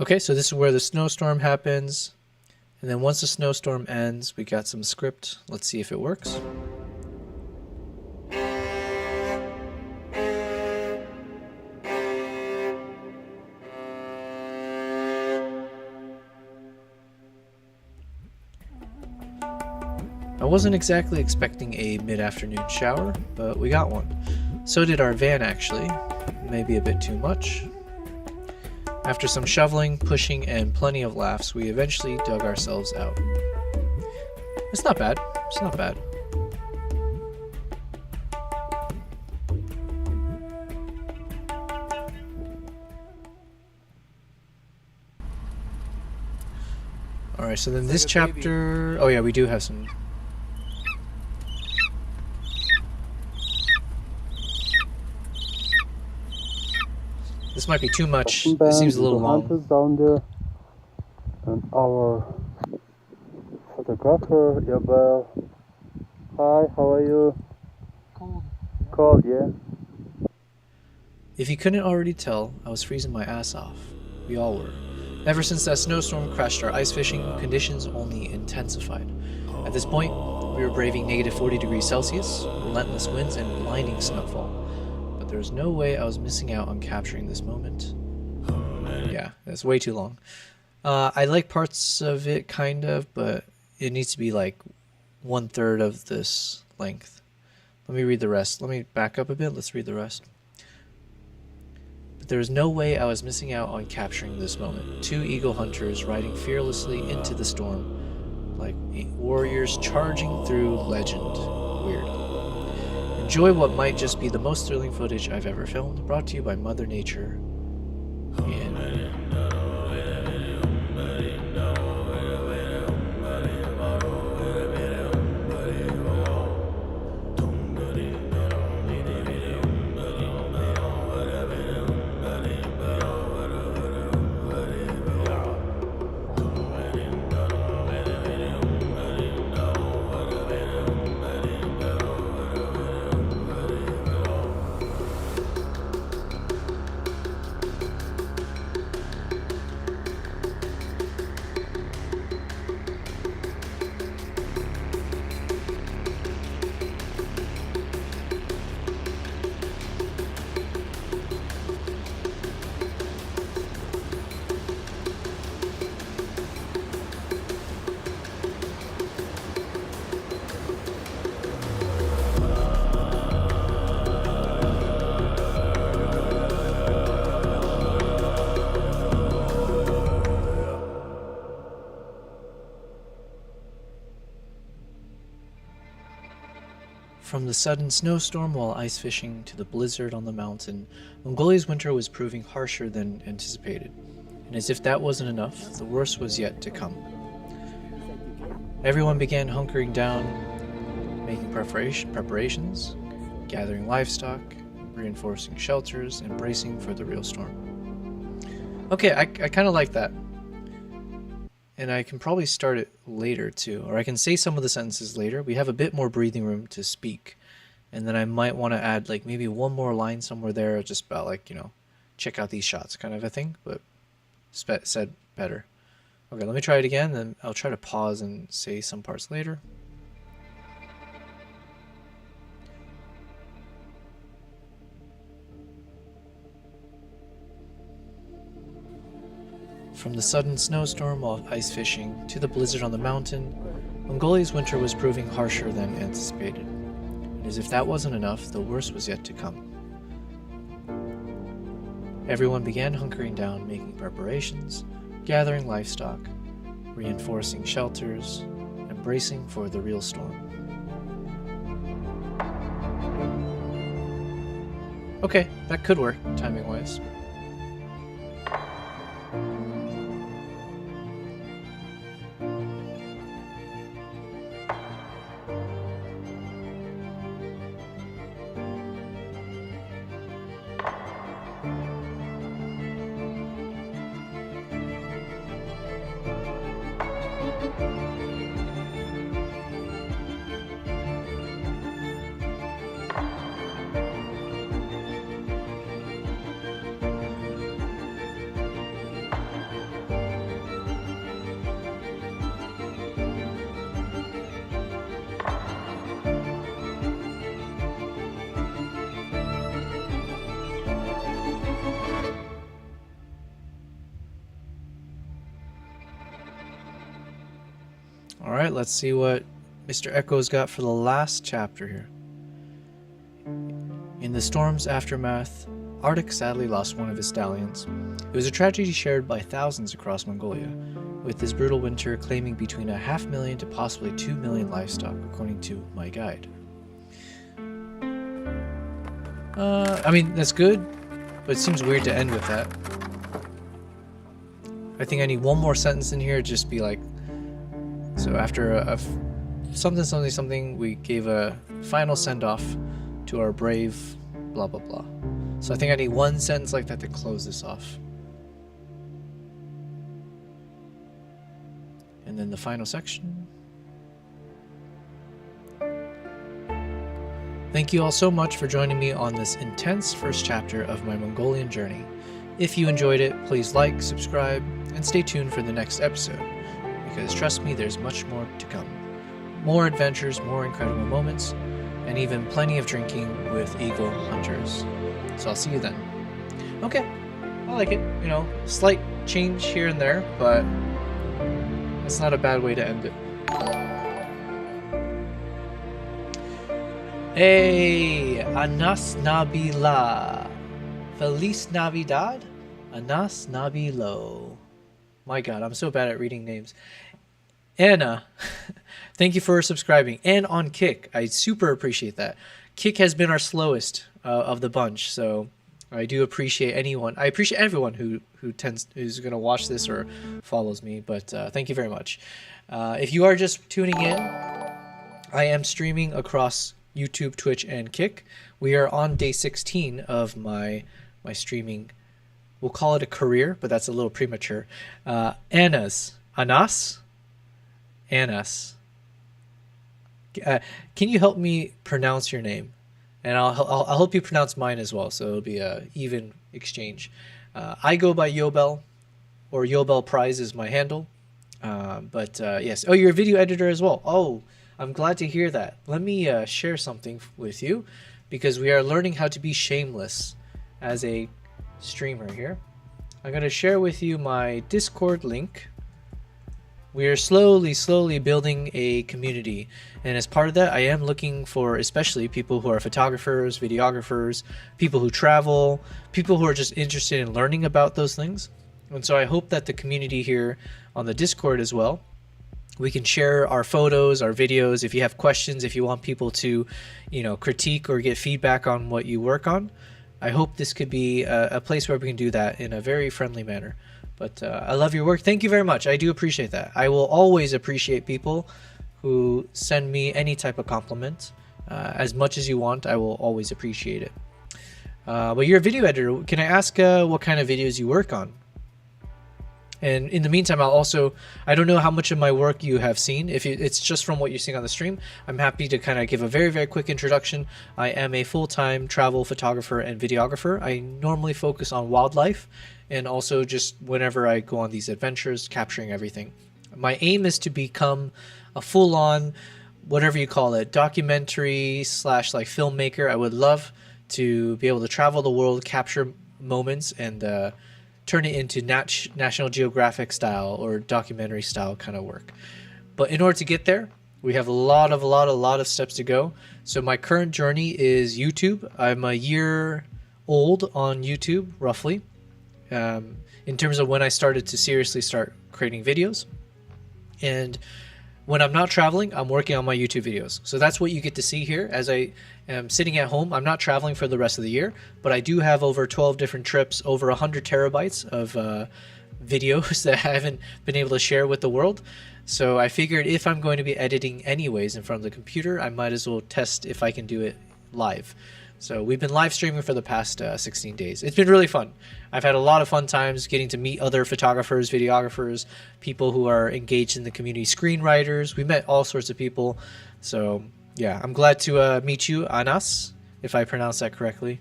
S1: Okay, so this is where the snowstorm happens. And then once the snowstorm ends, we got some script. Let's see if it works. I wasn't exactly expecting a mid-afternoon shower, but we got one. So did our van, actually. Maybe a bit too much. After some shoveling, pushing, and plenty of laughs, we eventually dug ourselves out. It's not bad. It's not bad. Alright, so then this chapter... Oh yeah, we do have some... This might be too much. It seems a little long.
S2: Hunters down there. And our photographer, Yabel. Hi, how are you?
S10: Cold.
S2: Cold, yeah?
S1: If you couldn't already tell, I was freezing my ass off. We all were. Ever since that snowstorm crashed our ice fishing, conditions only intensified. At this point, we were braving negative 40 degrees Celsius, relentless winds, and blinding snowfall. But there was no way I was missing out on capturing this moment. Yeah, that's way too long. I like parts of it, kind of, but it needs to be like 1/3 of this length. Let me read the rest. Let me back up a bit. Let's read the rest. But there was no way I was missing out on capturing this moment. 2 eagle hunters riding fearlessly into the storm, like warriors charging through legend. Weird. Enjoy what might just be the most thrilling footage I've ever filmed, brought to you by Mother Nature. And from the sudden snowstorm while ice fishing to the blizzard on the mountain, Mongolia's winter was proving harsher than anticipated. And as if that wasn't enough, the worst was yet to come. Everyone began hunkering down, making preparations, gathering livestock, reinforcing shelters, and bracing for the real storm. Okay, I kind of like that. And I can probably start it later too, or I can say some of the sentences later. We have a bit more breathing room to speak. And then I might want to add like maybe one more line somewhere there, just about like, you know, check out these shots kind of a thing, but said better. Okay, let me try it again, then I'll try to pause and say some parts later. From the sudden snowstorm while ice fishing to the blizzard on the mountain, Mongolia's winter was proving harsher than anticipated. And as if that wasn't enough, the worst was yet to come. Everyone began hunkering down, making preparations, gathering livestock, reinforcing shelters, and bracing for the real storm. Okay, that could work, timing-wise. Alright, let's see what Mr. Echo's got for the last chapter here. In the storm's aftermath, Arctic sadly lost one of his stallions. It was a tragedy shared by thousands across Mongolia, with this brutal winter claiming between 500,000 to possibly 2 million livestock, according to my guide. I mean, that's good, but it seems weird to end with that. I think I need one more sentence in here, just be like, so after something, we gave a final send-off to our brave blah blah blah. So I think I need one sentence like that to close this off. And then the final section. Thank you all so much for joining me on this intense first chapter of my Mongolian journey. If you enjoyed it, please like, subscribe, and stay tuned for the next episode, because trust me, there's much more to come. More adventures, more incredible moments, and even plenty of drinking with eagle hunters. So I'll see you then. Okay, I like it. You know, slight change here and there, but it's not a bad way to end it. Hey, Anas Nabila. Feliz Navidad? Anas Nabilo. My god, I'm so bad at reading names. Anna, thank you for subscribing. And on Kick, I super appreciate that. Kick has been our slowest of the bunch, so I do appreciate anyone. I appreciate everyone who's going to watch this or follows me, but thank you very much. If you are just tuning in, I am streaming across YouTube, Twitch, and Kick. We are on day 16 of my streaming. We'll call it a career, but that's a little premature. Anas. Can you help me pronounce your name? And I'll help you pronounce mine as well, so it'll be a even exchange. I go by Yobel, or Yobel Prize is my handle. Yes. Oh, you're a video editor as well. Oh, I'm glad to hear that. Let me share something with you, because we are learning how to be shameless as a streamer here. I'm going to share with you my Discord link. We are slowly building a community, and as part of that, I am looking for especially people who are photographers, videographers, people who travel, people who are just interested in learning about those things. And so I hope that the community here on the Discord as well, we can share our photos, our videos. If you have questions, if you want people to, critique or get feedback on what you work on, I hope this could be a place where we can do that in a very friendly manner. But I love your work. Thank you very much. I do appreciate that. I will always appreciate people who send me any type of compliment. As much as you want, I will always appreciate it. But you're a video editor. Can I ask what kind of videos you work on? And in the meantime, I don't know how much of my work you have seen. If it's just from what you're seeing on the stream, I'm happy to kind of give a very, very quick introduction. I am a full-time travel photographer and videographer. I normally focus on wildlife and also just whenever I go on these adventures, capturing everything. My aim is to become a full-on, whatever you call it, documentary / filmmaker. I would love to be able to travel the world, capture moments, and turn it into National Geographic style or documentary style kind of work. But in order to get there, we have a lot of steps to go. So my current journey is YouTube. I'm a year old on YouTube, roughly, in terms of when I started to seriously start creating videos. And when I'm not traveling, I'm working on my YouTube videos. So that's what you get to see here as I am sitting at home. I'm not traveling for the rest of the year, but I do have over 12 different trips, over 100 terabytes of videos that I haven't been able to share with the world. So I figured if I'm going to be editing anyways in front of the computer, I might as well test if I can do it live. So we've been live streaming for the past 16 days. It's been really fun. I've had a lot of fun times getting to meet other photographers, videographers, people who are engaged in the community, screenwriters. We met all sorts of people. So yeah, I'm glad to meet you, Anas, if I pronounce that correctly.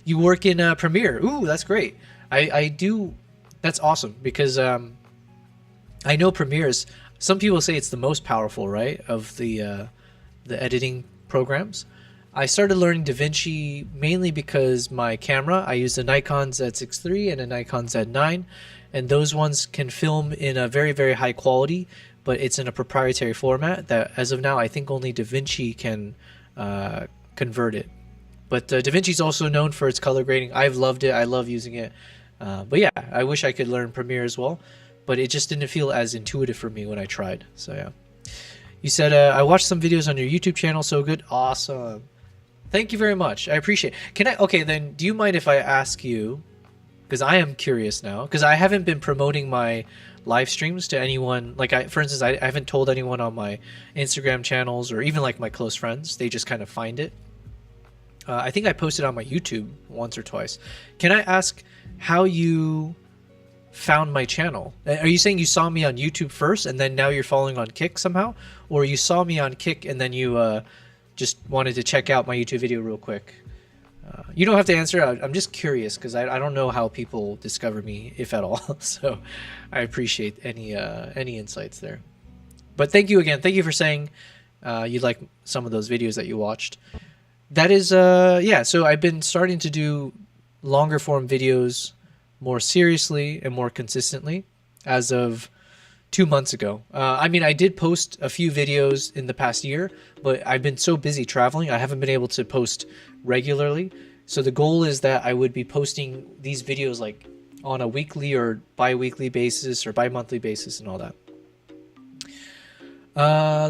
S1: You work in Premiere. Ooh, that's great. I do. That's awesome, because I know Premiere is, some people say it's the most powerful, right, of the editing programs. I started learning DaVinci mainly because my camera, I use a Nikon Z6 III and a Nikon Z9, and those ones can film in a very, very high quality, but it's in a proprietary format that as of now, I think only DaVinci can convert it. But DaVinci's also known for its color grading. I've loved it. I love using it. But yeah, I wish I could learn Premiere as well, but it just didn't feel as intuitive for me when I tried. So yeah. You said, I watched some videos on your YouTube channel. So good. Awesome. Thank you very much. I appreciate it. Okay, then do you mind if I ask you, because I am curious now, because I haven't been promoting my live streams to anyone. Like, for instance, I haven't told anyone on my Instagram channels or even like my close friends. They just kind of find it. I think I posted on my YouTube once or twice. Can I ask how you found my channel? Are you saying you saw me on YouTube first and then now you're following on Kick somehow? Or you saw me on Kick and then you just wanted to check out my YouTube video real quick? You don't have to answer. I'm just curious because I don't know how people discover me, if at all. So I appreciate any insights there. But thank you again. Thank you for saying you like some of those videos that you watched. That is, yeah, so I've been starting to do longer form videos more seriously and more consistently as of 2 months ago. I mean, I did post a few videos in the past year, but I've been so busy traveling, I haven't been able to post regularly. So the goal is that I would be posting these videos like on a weekly or bi-weekly basis or bi-monthly basis and all that.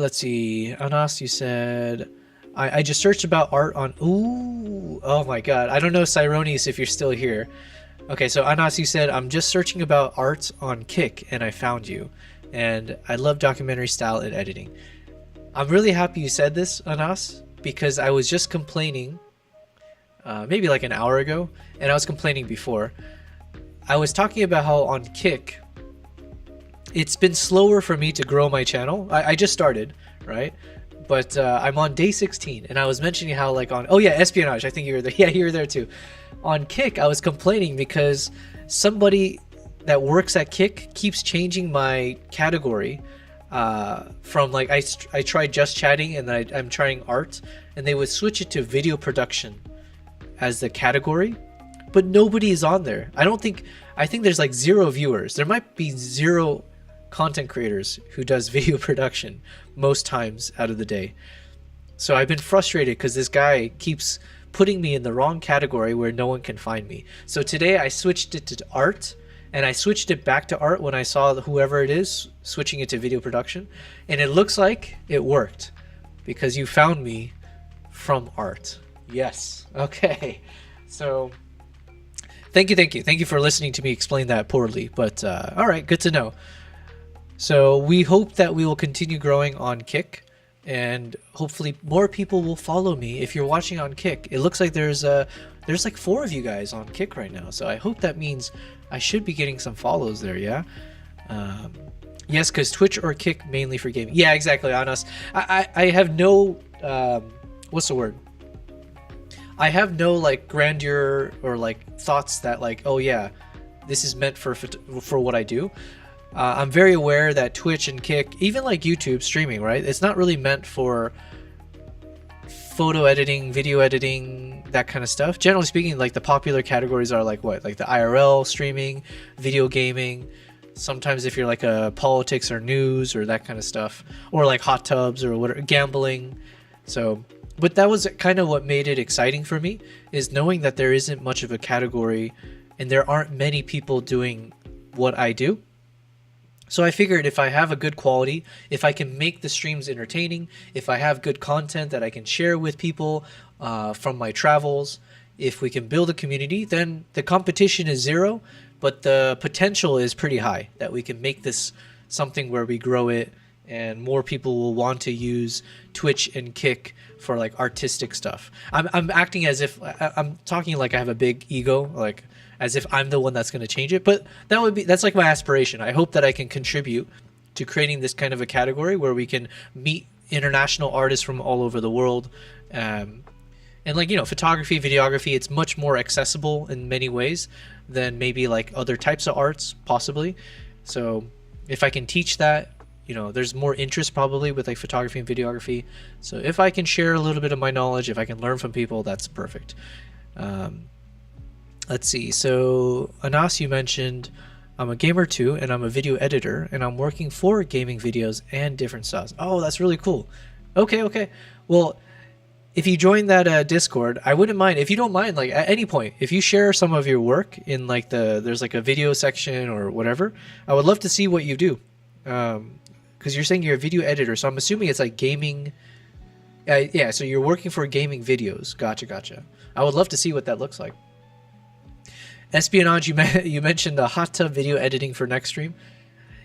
S1: Let's see. Anas, you said... I just searched about art on... Ooh, oh my god. I don't know, Cyrones, if you're still here. Okay, so Anas, you said, I'm just searching about art on Kick, and I found you. And I love documentary style and editing. I'm really happy you said this, Anas, because I was just complaining, maybe like an hour ago, and I was complaining before. I was talking about how on Kick, it's been slower for me to grow my channel. I just started, right? But I'm on day 16, and I was mentioning how like on... Oh yeah, espionage, I think you were there. Yeah, you were there too. On Kick, I was complaining because somebody that works at Kick keeps changing my category from like... I tried just chatting, and then I'm trying art, and they would switch it to video production as the category, but nobody is on there. I think there's like 0 viewers. There might be 0 content creators who does video production most times out of the day. So I've been frustrated because this guy keeps putting me in the wrong category where no one can find me. So today I switched it to art, and I switched it back to art when I saw whoever it is switching it to video production, and it looks like it worked because you found me from art. Yes. Okay. So thank you for listening to me explain that poorly, but all right, good to know. So we hope that we will continue growing on Kick, and hopefully more people will follow me. If you're watching on Kick, it looks like there's like 4 of you guys on Kick right now. So I hope that means I should be getting some follows there. Yeah. Yes, because Twitch or Kick mainly for gaming. Yeah, exactly. On us, I have no what's the word? I have no like grandeur or like thoughts that like, oh yeah, this is meant for what I do. I'm very aware that Twitch and Kick, even like YouTube streaming, right? It's not really meant for photo editing, video editing, that kind of stuff. Generally speaking, like the popular categories are like what? Like the IRL streaming, video gaming. Sometimes if you're like a politics or news or that kind of stuff, or like hot tubs or whatever, gambling. So, but that was kind of what made it exciting for me, is knowing that there isn't much of a category and there aren't many people doing what I do. So I figured if I have a good quality, if I can make the streams entertaining, if I have good content that I can share with people from my travels, if we can build a community, then the competition is 0, but the potential is pretty high that we can make this something where we grow it and more people will want to use Twitch and Kick for like artistic stuff. I'm acting as if I'm talking like I have a big ego, like as if I'm the one that's going to change it, but that's like my aspiration. I hope that I can contribute to creating this kind of a category where we can meet international artists from all over the world. And like, you know, photography, videography, it's much more accessible in many ways than maybe like other types of arts, possibly. So if I can teach that, you know, there's more interest probably with like photography and videography. So if I can share a little bit of my knowledge, if I can learn from people, that's perfect. Let's see. So Anas, you mentioned I'm a gamer too, and I'm a video editor, and I'm working for gaming videos and different styles. Oh, that's really cool. Okay. Well, if you join that Discord, I wouldn't mind, if you don't mind, like at any point, if you share some of your work in like there's like a video section or whatever, I would love to see what you do. Because you're saying you're a video editor, so I'm assuming it's like gaming. Yeah, so you're working for gaming videos. Gotcha. I would love to see what that looks like. Espionage, you mentioned the hot tub video editing for next stream.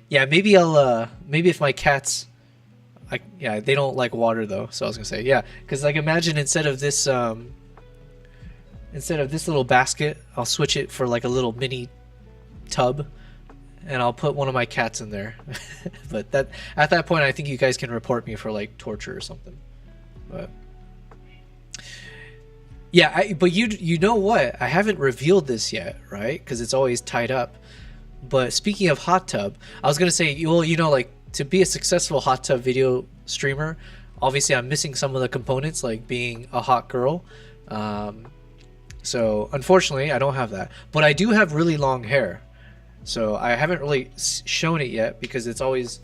S1: Yeah, maybe I'll maybe if my cats, they don't like water though, so I was gonna say yeah, because like imagine instead of this little basket, I'll switch it for like a little mini tub, and I'll put one of my cats in there. But that at that point, I think you guys can report me for like torture or something. But yeah, but you know what? I haven't revealed this yet, right? Because it's always tied up. But speaking of hot tub, I was gonna say, well, you know, like to be a successful hot tub video streamer, obviously I'm missing some of the components, like being a hot girl. So unfortunately, I don't have that. But I do have really long hair, so I haven't really shown it yet because it's always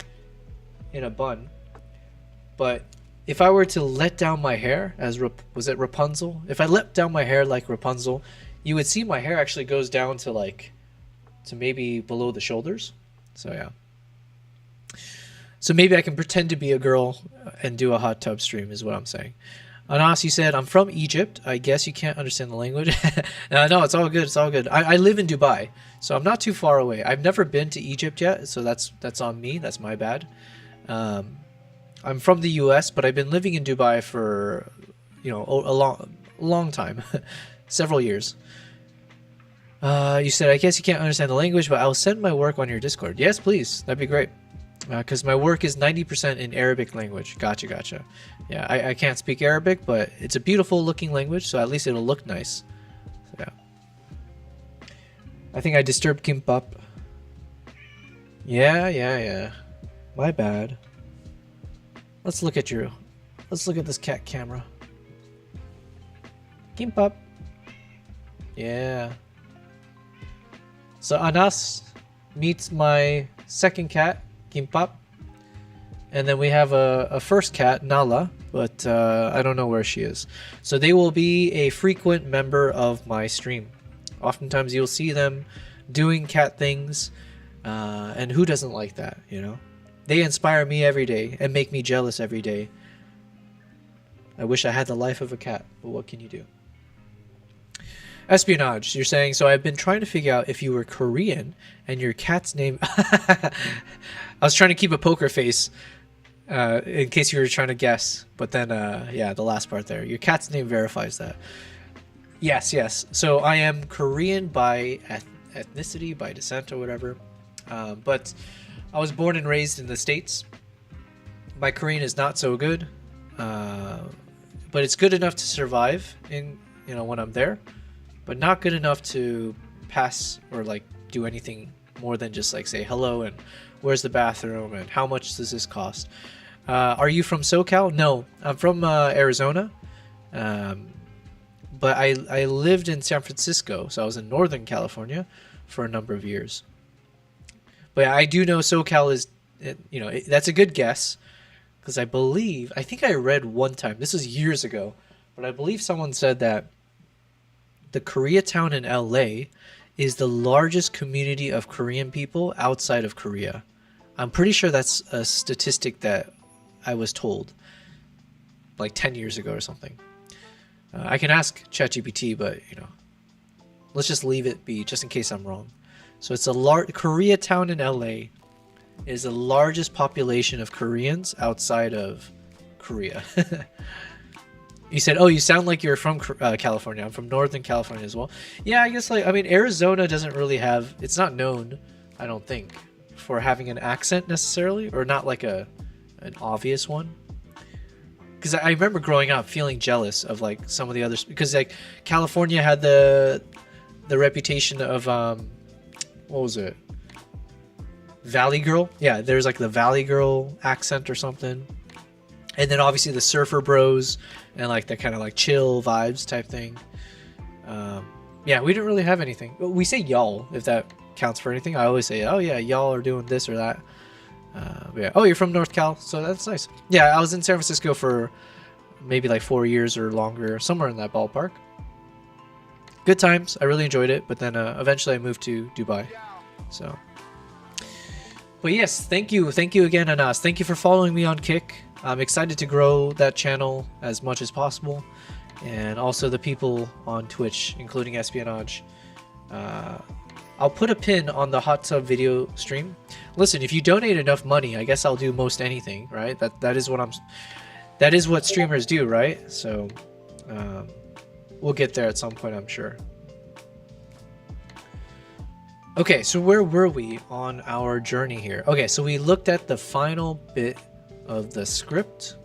S1: in a bun. But if I were to let down my hair, as was it Rapunzel? If I let down my hair like Rapunzel, you would see my hair actually goes down to like to maybe below the shoulders. So yeah. So maybe I can pretend to be a girl and do a hot tub stream is what I'm saying. Anas, you said, I'm from Egypt. I guess you can't understand the language. No, it's all good. It's all good. I live in Dubai, so I'm not too far away. I've never been to Egypt yet, so that's on me. That's my bad. I'm from the US, but I've been living in Dubai for, you know, a long time. Several years. You said, I guess you can't understand the language, but I'll send my work on your Discord. Yes, please. That'd be great. Because my work is 90% in Arabic language. Gotcha. Yeah, I can't speak Arabic, but it's a beautiful looking language, so at least it'll look nice. So, yeah. I think I disturbed Kimbap. Yeah. My bad. Let's look at this cat camera. Kimbap. Yeah. So Anas meets my second cat, Kimbap. And then we have a first cat, Nala, but I don't know where she is. So they will be a frequent member of my stream. Oftentimes you'll see them doing cat things, and who doesn't like that, you know? They inspire me every day and make me jealous every day. I wish I had the life of a cat, but what can you do? Espionage, you're saying, so I've been trying to figure out if you were Korean and your cat's name... I was trying to keep a poker face in case you were trying to guess, but then, yeah, the last part there. Your cat's name verifies that. Yes. So I am Korean by ethnicity, by descent or whatever, but I was born and raised in the States. My Korean is not so good, but it's good enough to survive in, you know, when I'm there, but not good enough to pass or like do anything more than just like say hello and where's the bathroom and how much does this cost. Are you from SoCal? No, I'm from Arizona, but I lived in San Francisco, so I was in Northern California for a number of years. But I do know SoCal is, you know, that's a good guess, because I think I read one time, this was years ago, but I believe someone said that the Koreatown in LA is the largest community of Korean people outside of Korea. I'm pretty sure that's a statistic that I was told like 10 years ago or something. I can ask ChatGPT, but you know, let's just leave it be just in case I'm wrong. So it's a Koreatown in LA is the largest population of Koreans outside of Korea. You said, oh, you sound like you're from California. I'm from Northern California as well. Yeah, I guess, like, I mean, Arizona doesn't really have, it's not known, I don't think, for having an accent necessarily, or not like an obvious one. Because I remember growing up feeling jealous of like some of the others, because like California had the reputation of, what was it? Valley Girl? Yeah, there's like the Valley Girl accent or something. And then obviously the surfer bros and like that kind of like chill vibes type thing. Yeah, we didn't really have anything. We say y'all, if that counts for anything. I always say, oh yeah, y'all are doing this or that. Yeah. Oh, you're from North Cal, so that's nice. Yeah, I was in San Francisco for maybe like 4 years or longer, somewhere in that ballpark. Good times. I really enjoyed it, but then eventually I moved to Dubai. So, but yes, thank you again, Anas. Thank you for following me on Kick. I'm excited to grow that channel as much as possible, and also the people on Twitch, including Espionage. I'll put a pin on the hot tub video stream. Listen, if you donate enough money, I guess I'll do most anything, right? That is what streamers do, right? So we'll get there at some point, I'm sure. Okay, so where were we on our journey here? Okay, so we looked at the final bit of the script.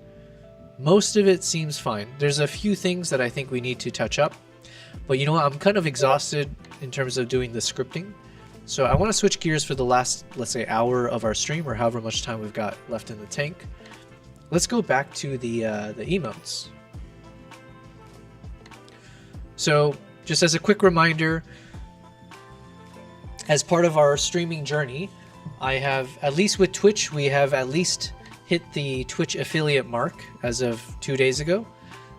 S1: Most of it seems fine. There's a few things that I think we need to touch up, but you know what? I'm kind of exhausted in terms of doing the scripting. So I want to switch gears for the last, let's say, hour of our stream, or however much time we've got left in the tank. Let's go back to the emotes. So just as a quick reminder, as part of our streaming journey, I have, at least with Twitch, we have at least hit the Twitch affiliate mark as of 2 days ago.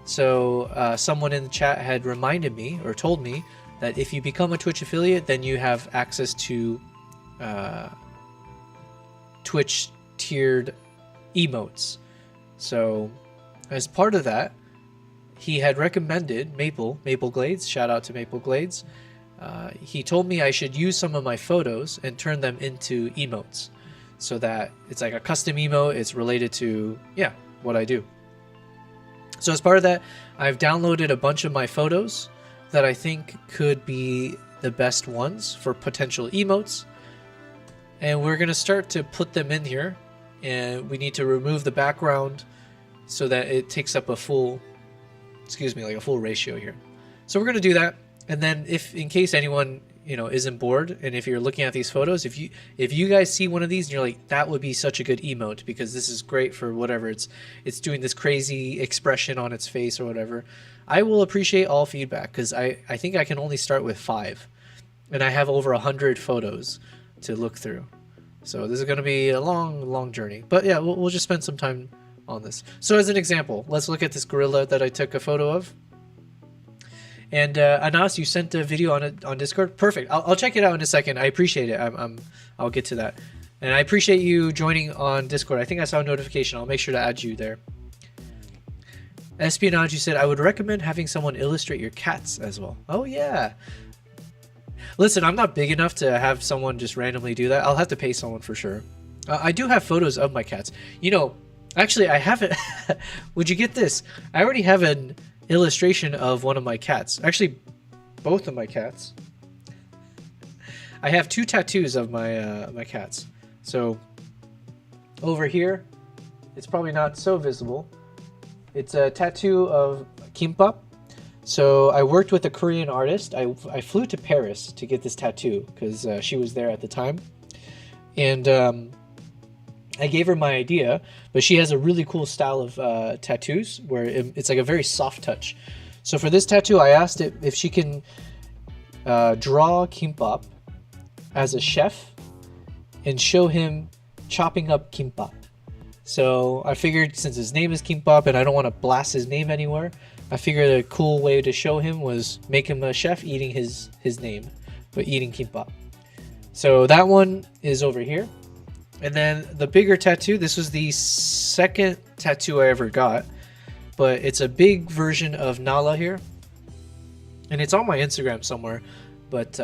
S1: So someone in the chat had reminded me, or told me, that if you become a Twitch affiliate, then you have access to Twitch tiered emotes. So as part of that, he had recommended Maple Glades, shout out to Maple Glades. He told me I should use some of my photos and turn them into emotes, so that it's like a custom emote. It's related to, yeah, what I do. So as part of that, I've downloaded a bunch of my photos that I think could be the best ones for potential emotes. And we're going to start to put them in here. And we need to remove the background so that it takes up a full, like a full ratio here. So we're going to do that. And then if, in case anyone, you know, isn't bored, and if you're looking at these photos, if you guys see one of these and you're like, that would be such a good emote because this is great for whatever, it's doing this crazy expression on its face or whatever, I will appreciate all feedback, because I think I can only start with 5, and I have over 100 photos to look through. So this is going to be a long journey, but yeah, we'll just spend some time on this. So as an example, let's look at this gorilla that I took a photo of. And Anas, you sent a video on Discord. Perfect. I'll check it out in a second. I appreciate it. I'll get to that. And I appreciate you joining on Discord. I think I saw a notification. I'll make sure to add you there. Espionage, you said, I would recommend having someone illustrate your cats as well. Oh, yeah. Listen, I'm not big enough to have someone just randomly do that. I'll have to pay someone for sure. I do have photos of my cats. You know, actually, I have it. Would you get this? I already have an illustration of one of my cats. Actually, both of my cats. I have 2 tattoos of my cats. So over here, it's probably not so visible. It's a tattoo of kimbap. So I worked with a Korean artist. I flew to Paris to get this tattoo because she was there at the time. And I gave her my idea, but she has a really cool style of tattoos where it's like a very soft touch. So for this tattoo, I asked it if she can draw kimbap as a chef and show him chopping up kimbap. So I figured, since his name is Kimbap and I don't want to blast his name anywhere, I figured a cool way to show him was make him a chef eating his name, but eating kimbap. So that one is over here. And then the bigger tattoo, this was the second tattoo I ever got, but it's a big version of Nala here. And it's on my Instagram somewhere, but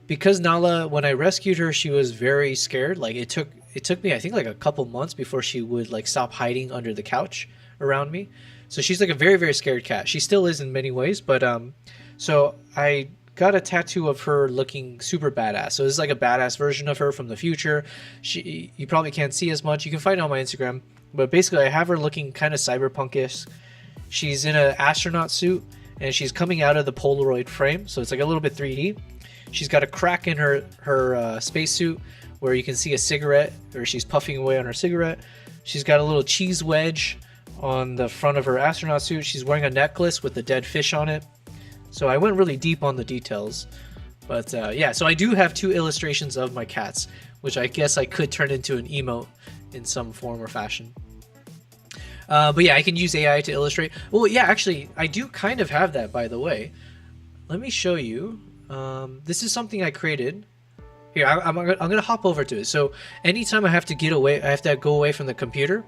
S1: because Nala, when I rescued her, she was very scared. Like it took me, I think, like a couple months before she would like stop hiding under the couch around me. So she's like a very, very scared cat. She still is in many ways, but so I got a tattoo of her looking super badass. So this is like a badass version of her from the future. You probably can't see as much. You can find it on my Instagram, but basically I have her looking kind of cyberpunkish. She's in an astronaut suit and she's coming out of the Polaroid frame, so it's like a little bit 3D. She's got a crack in her spacesuit where you can see a cigarette, or she's puffing away on her cigarette. She's got a little cheese wedge on the front of her astronaut suit. She's wearing a necklace with a dead fish on it. So I went really deep on the details. But yeah, so I do have 2 illustrations of my cats, which I guess I could turn into an emote in some form or fashion. But yeah, I can use AI to illustrate. Well, yeah, actually, I do kind of have that, by the way. Let me show you. This is something I created. Here, I'm gonna hop over to it. So anytime I have to get away, I have to go away from the computer.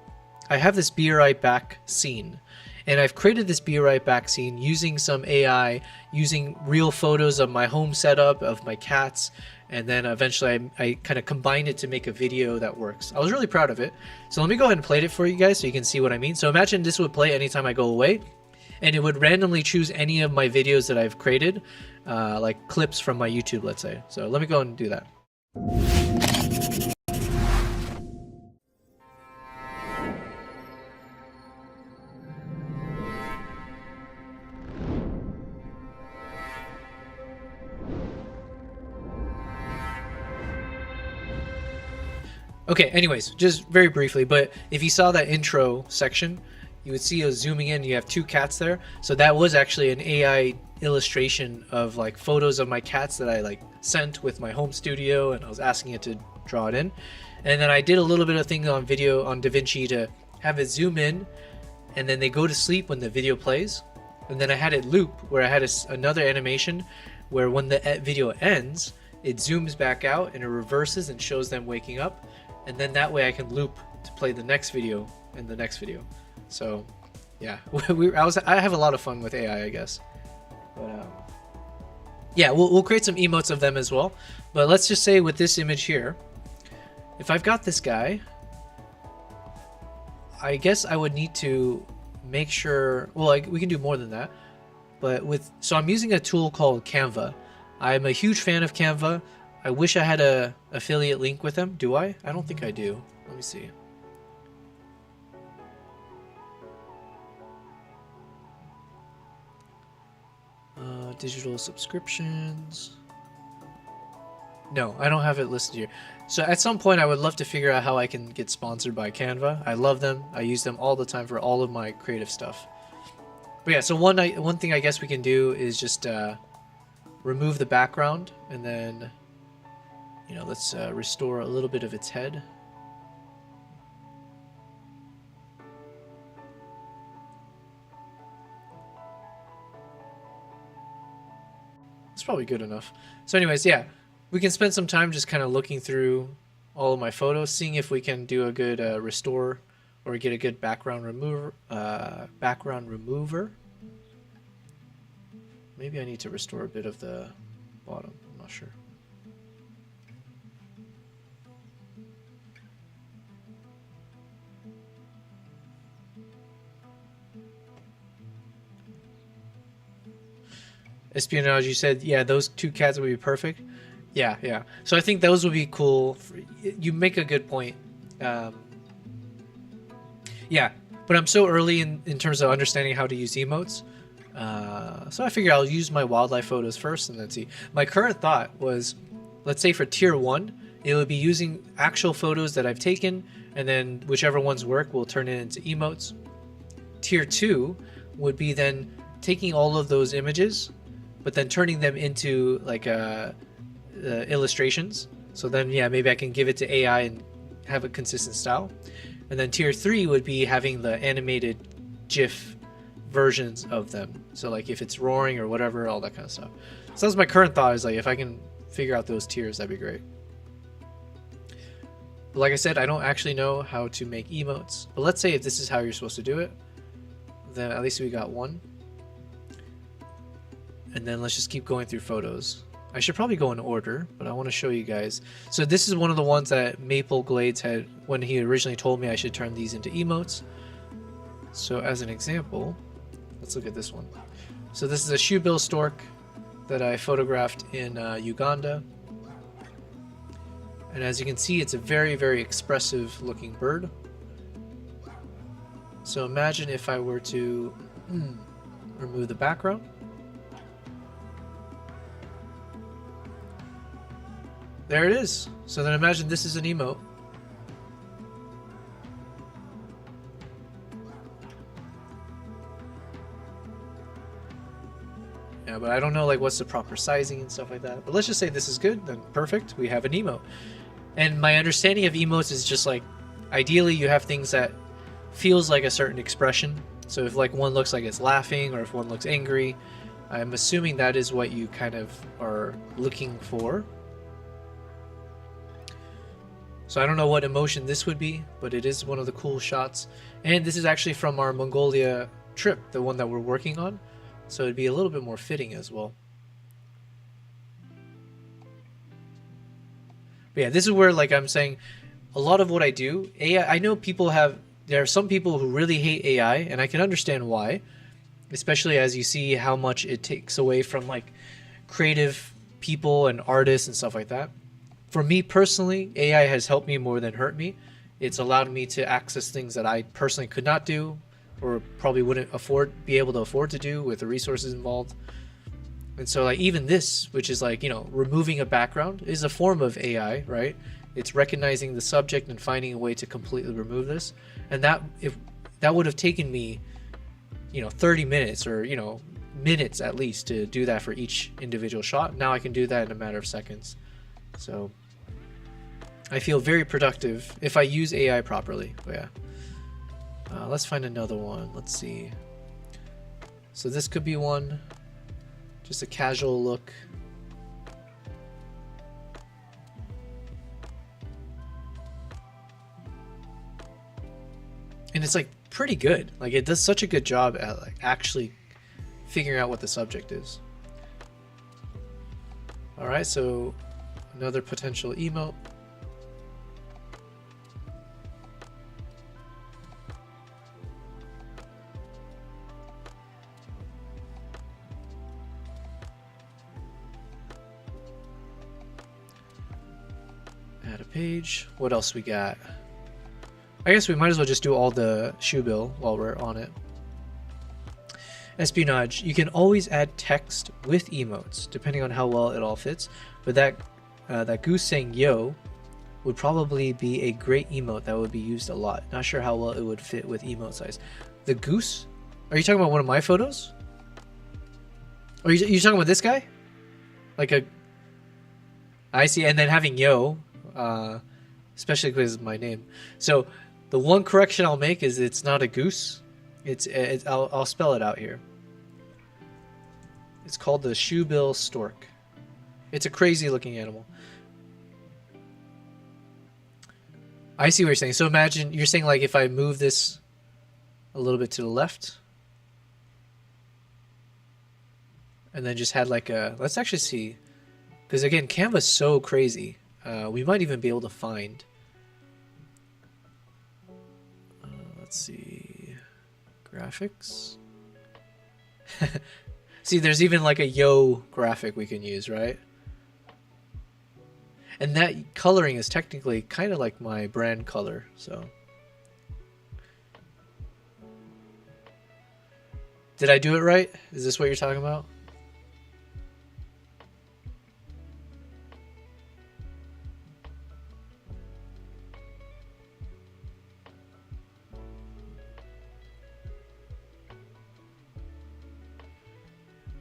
S1: I have this be right back scene, and I've created this be right back scene using some AI, using real photos of my home setup, of my cats, and then eventually I kind of combined it to make a video that works. I was really proud of it. So let me go ahead and play it for you guys so you can see what I mean. So imagine this would play anytime I go away, and it would randomly choose any of my videos that I've created, like clips from my YouTube, let's say. So let me go and do that. Okay, anyways, just very briefly, but if you saw that intro section, you would see us zooming in, you have two cats there. So that was actually an AI illustration of like photos of my cats that I like sent with my home studio, and I was asking it to draw it in. And then I did a little bit of thing on video on DaVinci to have it zoom in, and then they go to sleep when the video plays. And then I had it loop where I had another animation where when the video ends, it zooms back out and it reverses and shows them waking up. And then that way I can loop to play the next video and the next video. So yeah, I have a lot of fun with AI, I guess. But yeah, we'll create some emotes of them as well. But let's just say with this image here, if I've got this guy, I guess I would need to make sure, well, we can do more than that. But so I'm using a tool called Canva. I'm a huge fan of Canva. I wish I had a affiliate link with them. Do I? I don't think I do. Let me see. Digital subscriptions. No, I don't have it listed here. So at some point I would love to figure out how I can get sponsored by Canva. I love them. I use them all the time for all of my creative stuff. But yeah, so one thing I guess we can do is just remove the background, and then, you know, let's restore a little bit of its head. It's probably good enough. So anyways, yeah, we can spend some time just kind of looking through all of my photos, seeing if we can do a good restore or get a good background remover. Maybe I need to restore a bit of the bottom. I'm not sure. Espionage, you said, yeah, those two cats would be perfect. Yeah, yeah. So I think those would be cool. You make a good point. Yeah, but I'm so early in terms of understanding how to use emotes. So I figured I'll use my wildlife photos first and then see. My current thought was, let's say for tier 1, it would be using actual photos that I've taken, and then whichever ones work, we'll turn it into emotes. Tier 2 would be then taking all of those images, but then turning them into like illustrations. So then, yeah, maybe I can give it to AI and have a consistent style. And then tier 3 would be having the animated GIF versions of them. So like if it's roaring or whatever, all that kind of stuff. So that's my current thought, is like if I can figure out those tiers, that'd be great. But like I said, I don't actually know how to make emotes. But let's say if this is how you're supposed to do it, then at least we got one. And then let's just keep going through photos. I should probably go in order, but I want to show you guys. So this is one of the ones that Maple Glades had when he originally told me I should turn these into emotes. So as an example, let's look at this one. So this is a shoebill stork that I photographed in Uganda. And as you can see, it's a very, very expressive looking bird. So imagine if I were to remove the background. There it is. So then imagine this is an emote. Yeah, but I don't know like what's the proper sizing and stuff like that. But let's just say this is good, then perfect. We have an emote. And my understanding of emotes is just like, ideally you have things that feels like a certain expression. So if like one looks like it's laughing or if one looks angry, I'm assuming that is what you kind of are looking for. So I don't know what emotion this would be, but it is one of the cool shots. And this is actually from our Mongolia trip, the one that we're working on. So it'd be a little bit more fitting as well. But yeah, this is where, like I'm saying, a lot of what I do, AI, I know there are some people who really hate AI, and I can understand why, especially as you see how much it takes away from like creative people and artists and stuff like that. For me personally, AI has helped me more than hurt me. It's allowed me to access things that I personally could not do or probably wouldn't be able to afford to do with the resources involved. And so like even this, which is like, you know, removing a background is a form of AI, right? It's recognizing the subject and finding a way to completely remove this. And that would have taken me, you know, 30 minutes or, you know, minutes at least to do that for each individual shot. Now I can do that in a matter of seconds. So I feel very productive if I use AI properly. But yeah. Let's find another one. Let's see. So this could be one. Just a casual look. And it's like pretty good. Like it does such a good job at like actually figuring out what the subject is. All right, so another potential emote. Add a page. What else we got? I guess we might as well just do all the shoe bill while we're on it. Espionage. You can always add text with emotes, depending on how well it all fits. But that goose saying yo would probably be a great emote that would be used a lot. Not sure how well it would fit with emote size. The goose? Are you talking about one of my photos? Are you talking about this guy? Like a... I see, and then having yo, especially because it's my name. So the one correction I'll make is it's not a goose. I'll spell it out here. It's called the shoebill stork. It's a crazy looking animal. I see what you're saying. So imagine you're saying like if I move this a little bit to the left and then just had like a, let's actually see, because again, Canva's so crazy. We might even be able to find, let's see, graphics. See, there's even like a yo graphic we can use, right? And that coloring is technically kind of like my brand color, so. Did I do it right? Is this what you're talking about?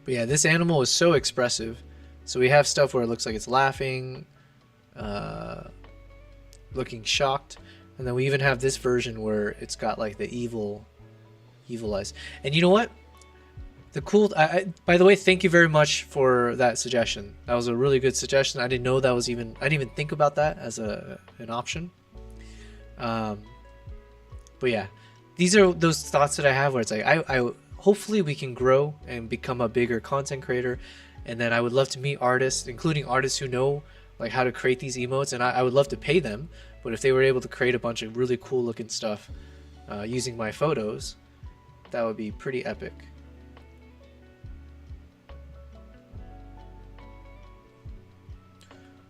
S1: But yeah, this animal is so expressive. So we have stuff where it looks like it's laughing, looking shocked, and then we even have this version where it's got like the evil eyes. And you know what? The cool. By the way, thank you very much for that suggestion. That was a really good suggestion. I didn't know that was even. I didn't even think about that as an option. But yeah, these are those thoughts that I have where it's like I hopefully we can grow and become a bigger content creator, and then I would love to meet artists, including artists who know like how to create these emotes, and I would love to pay them. But if they were able to create a bunch of really cool looking stuff using my photos, that would be pretty epic.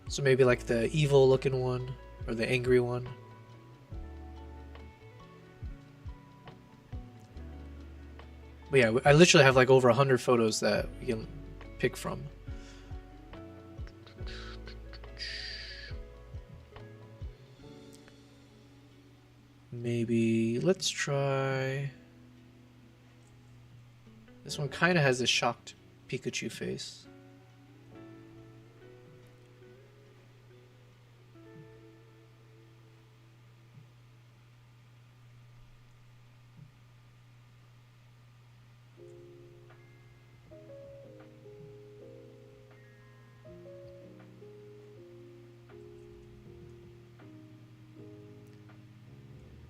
S1: So maybe like the evil looking one or the angry one. But yeah, I literally have like over 100 photos that we can pick from. Maybe let's try. This one kind of has a shocked Pikachu face.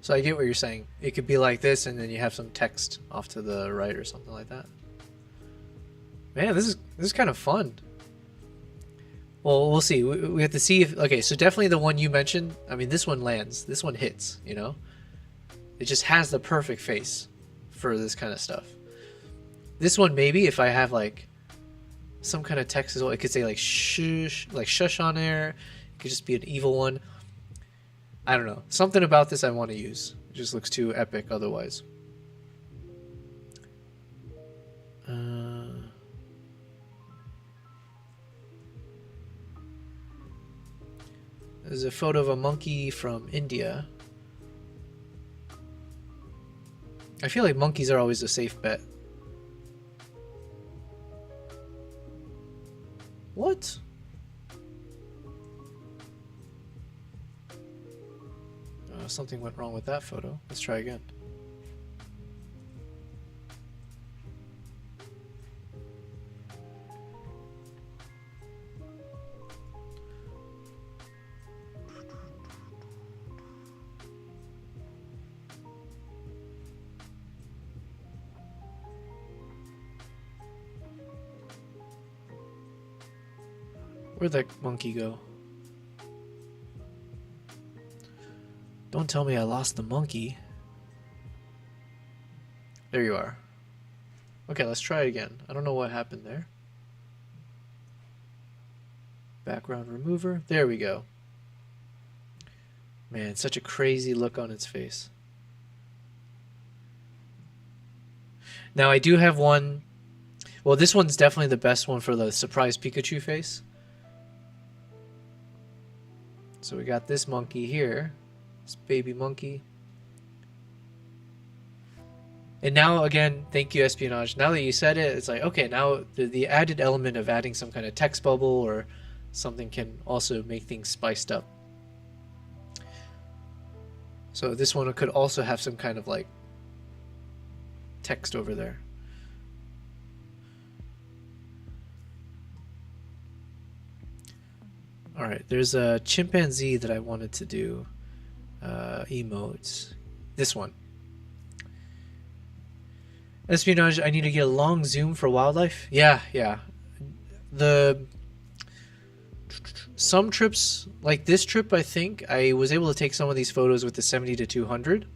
S1: So I get what you're saying. It could be like this, and then you have some text off to the right or something like that. Man, this is kind of fun. Well, we'll see. We have to see if... Okay, so definitely the one you mentioned. I mean, this one lands. This one hits, you know? It just has the perfect face for this kind of stuff. This one, maybe, if I have, like, some kind of text as well. It could say, like, shush on there. It could just be an evil one. I don't know. Something about this I want to use. It just looks too epic otherwise. There's a photo of a monkey from India. I feel like monkeys are always a safe bet. What? Something went wrong with that photo. Let's try again. Where'd that monkey go? Don't tell me I lost the monkey. There you are. Okay, let's try it again. I don't know what happened there. Background remover. There we go. Man, such a crazy look on its face. Now I do have one. Well, this one's definitely the best one for the surprise Pikachu face. So we got this monkey here. This baby monkey. And now, again, thank you, Espionage. Now that you said it, it's like, okay, now the added element of adding some kind of text bubble or something can also make things spiced up. So this one could also have some kind of, like, text over there. Alright, there's a chimpanzee that I wanted to do emotes. This one. Espionage, I need to get a long zoom for wildlife. Yeah. Some trips, like this trip, I think, I was able to take some of these photos with the 70 to 200.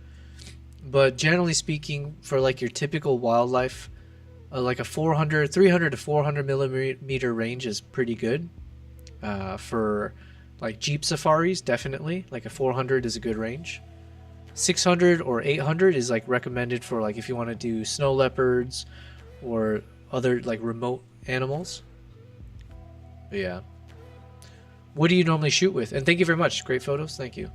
S1: But generally speaking, for like your typical wildlife, like a 300 to 400 millimeter range is pretty good. For like Jeep safaris, definitely like a 400 is a good range. 600 or 800 is like recommended for like if you want to do snow leopards or other like remote animals. But yeah. What do you normally shoot with? And thank you very much. Great photos. Thank you.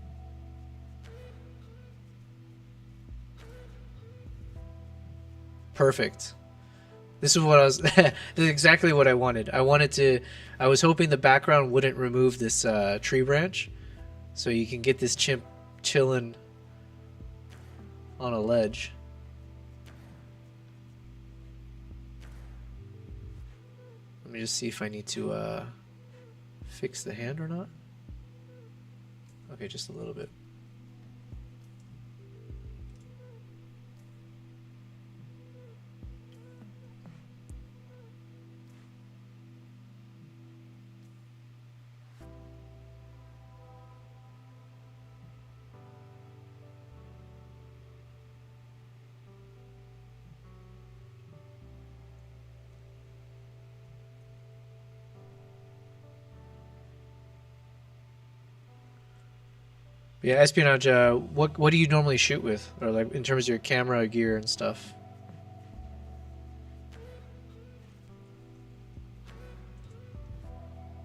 S1: Perfect. This is what I was. This is exactly what I wanted. I was hoping the background wouldn't remove this tree branch, so you can get this chimp chilling on a ledge. Let me just see if I need to fix the hand or not. Okay, just a little bit. Yeah, Espionage, what do you normally shoot with? Or like in terms of your camera gear and stuff?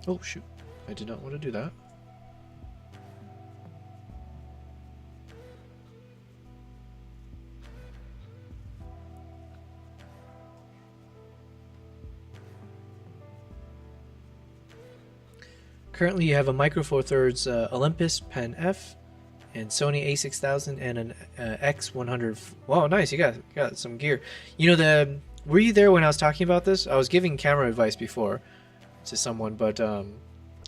S1: Oh shoot, I did not want to do that. Currently you have a Micro Four Thirds Olympus Pen F and Sony A6000 and an X100. Wow, nice! You got some gear. You know, were you there when I was talking about this? I was giving camera advice before to someone, but the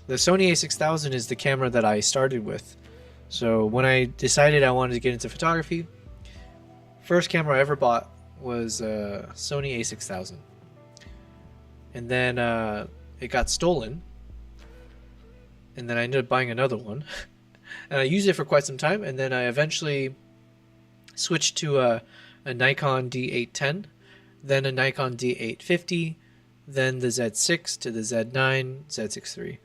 S1: Sony A6000 is the camera that I started with So when I decided I wanted to get into photography, first camera I ever bought was a Sony a6000. And then it got stolen. And then I ended up buying another one. And I used it for quite some time. And then I eventually switched to a Nikon D810, then a Nikon D850, then the Z6 to the Z9, Z6 III.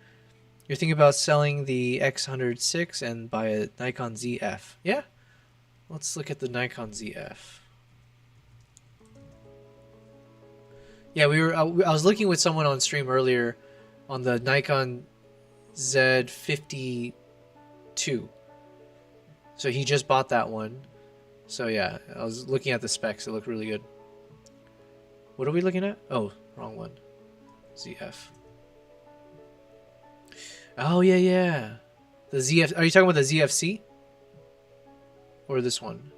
S1: You're thinking about selling the X106 and buy a Nikon ZF. Yeah? Let's look at the Nikon ZF. Yeah, I was looking with someone on stream earlier on the Nikon Z52. So he just bought that one. So yeah, I was looking at the specs. It looked really good. What are we looking at? Oh, wrong one. ZF. Oh yeah, yeah. The ZF. Are you talking about the ZFC? Or this one?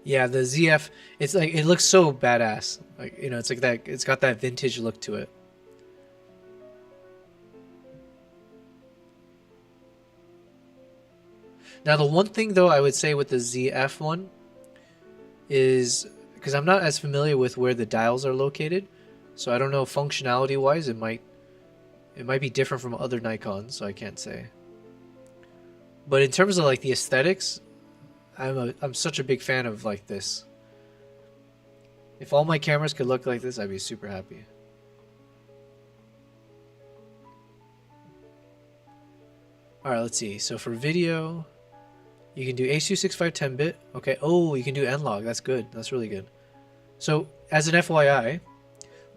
S1: Yeah, the ZF, it's like, it looks so badass. Like, you know, it's like that, it's got that vintage look to it. Now, the one thing though I would say with the ZF one is, because I'm not as familiar with where the dials are located, so I don't know functionality wise, it might be different from other Nikons, so I can't say. But in terms of like the aesthetics, I'm such a big fan of like this. If all my cameras could look like this, I'd be super happy. All right, let's see. So for video, you can do H.265 10-bit. Okay. Oh, you can do N-Log. That's good. That's really good. So as an FYI,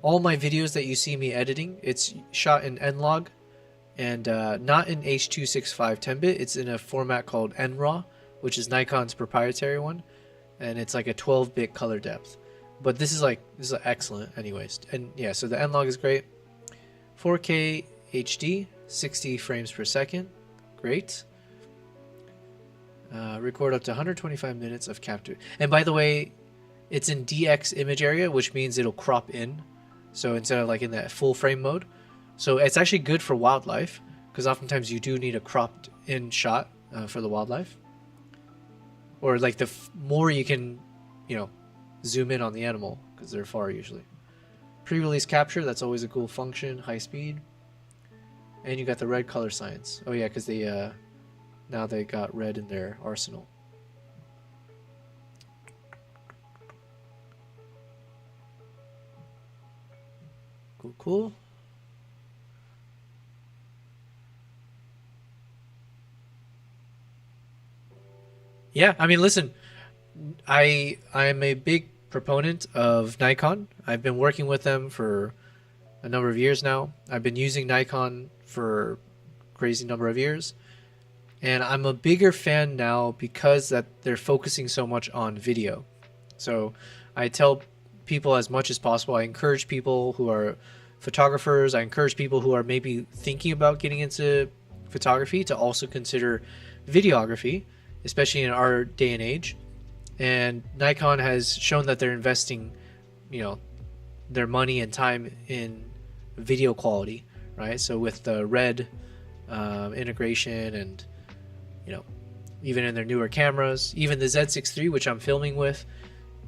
S1: all my videos that you see me editing, it's shot in N-Log and not in H.265 10-bit. It's in a format called NRAW, which is Nikon's proprietary one, and it's like a 12-bit color depth. But this is excellent anyways. And yeah, so the N-Log is great. 4K HD, 60 frames per second. Great. Record up to 125 minutes of capture. And by the way, it's in DX image area, which means it'll crop in. So instead of like in that full frame mode. So it's actually good for wildlife, because oftentimes you do need a cropped in shot for the wildlife. Or like the more you can, you know, zoom in on the animal, because they're far usually. Pre-release capture, that's always a cool function. High speed. And you got the red color science. Oh yeah, because they now they got red in their arsenal. Cool, cool. Yeah, I mean, listen, I'm a big proponent of Nikon. I've been working with them for a number of years now. I've been using Nikon for a crazy number of years. And I'm a bigger fan now because that they're focusing so much on video. So I tell people as much as possible. I encourage people who are photographers. I encourage people who are maybe thinking about getting into photography to also consider videography, especially in our day and age. And Nikon has shown that they're investing, you know, their money and time in video quality, right? So with the red integration, and you know, even in their newer cameras, even the Z6 III, which I'm filming with,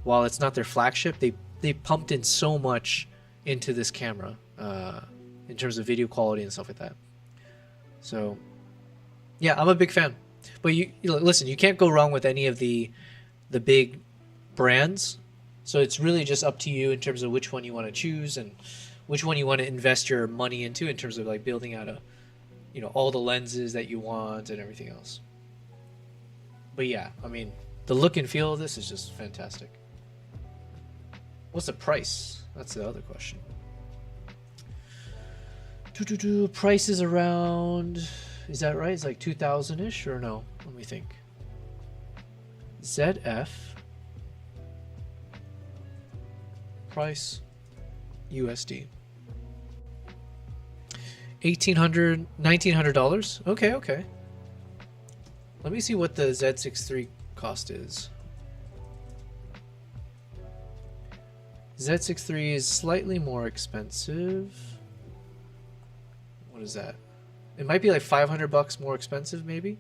S1: while it's not their flagship, they pumped in so much into this camera in terms of video quality and stuff like that. So yeah, I'm a big fan. But you listen, you can't go wrong with any of the big brands. So it's really just up to you in terms of which one you want to choose and which one you want to invest your money into in terms of like building out a, you know, all the lenses that you want and everything else. But yeah, I mean, the look and feel of this is just fantastic. What's the price? That's the other question. Price is around, is that right? It's like 2,000-ish or no? Let me think. ZF. Price. USD. $1,900. Okay, okay. Let me see what the Z6 III cost is. Z6 III is slightly more expensive. What is that? It might be like $500 more expensive, maybe.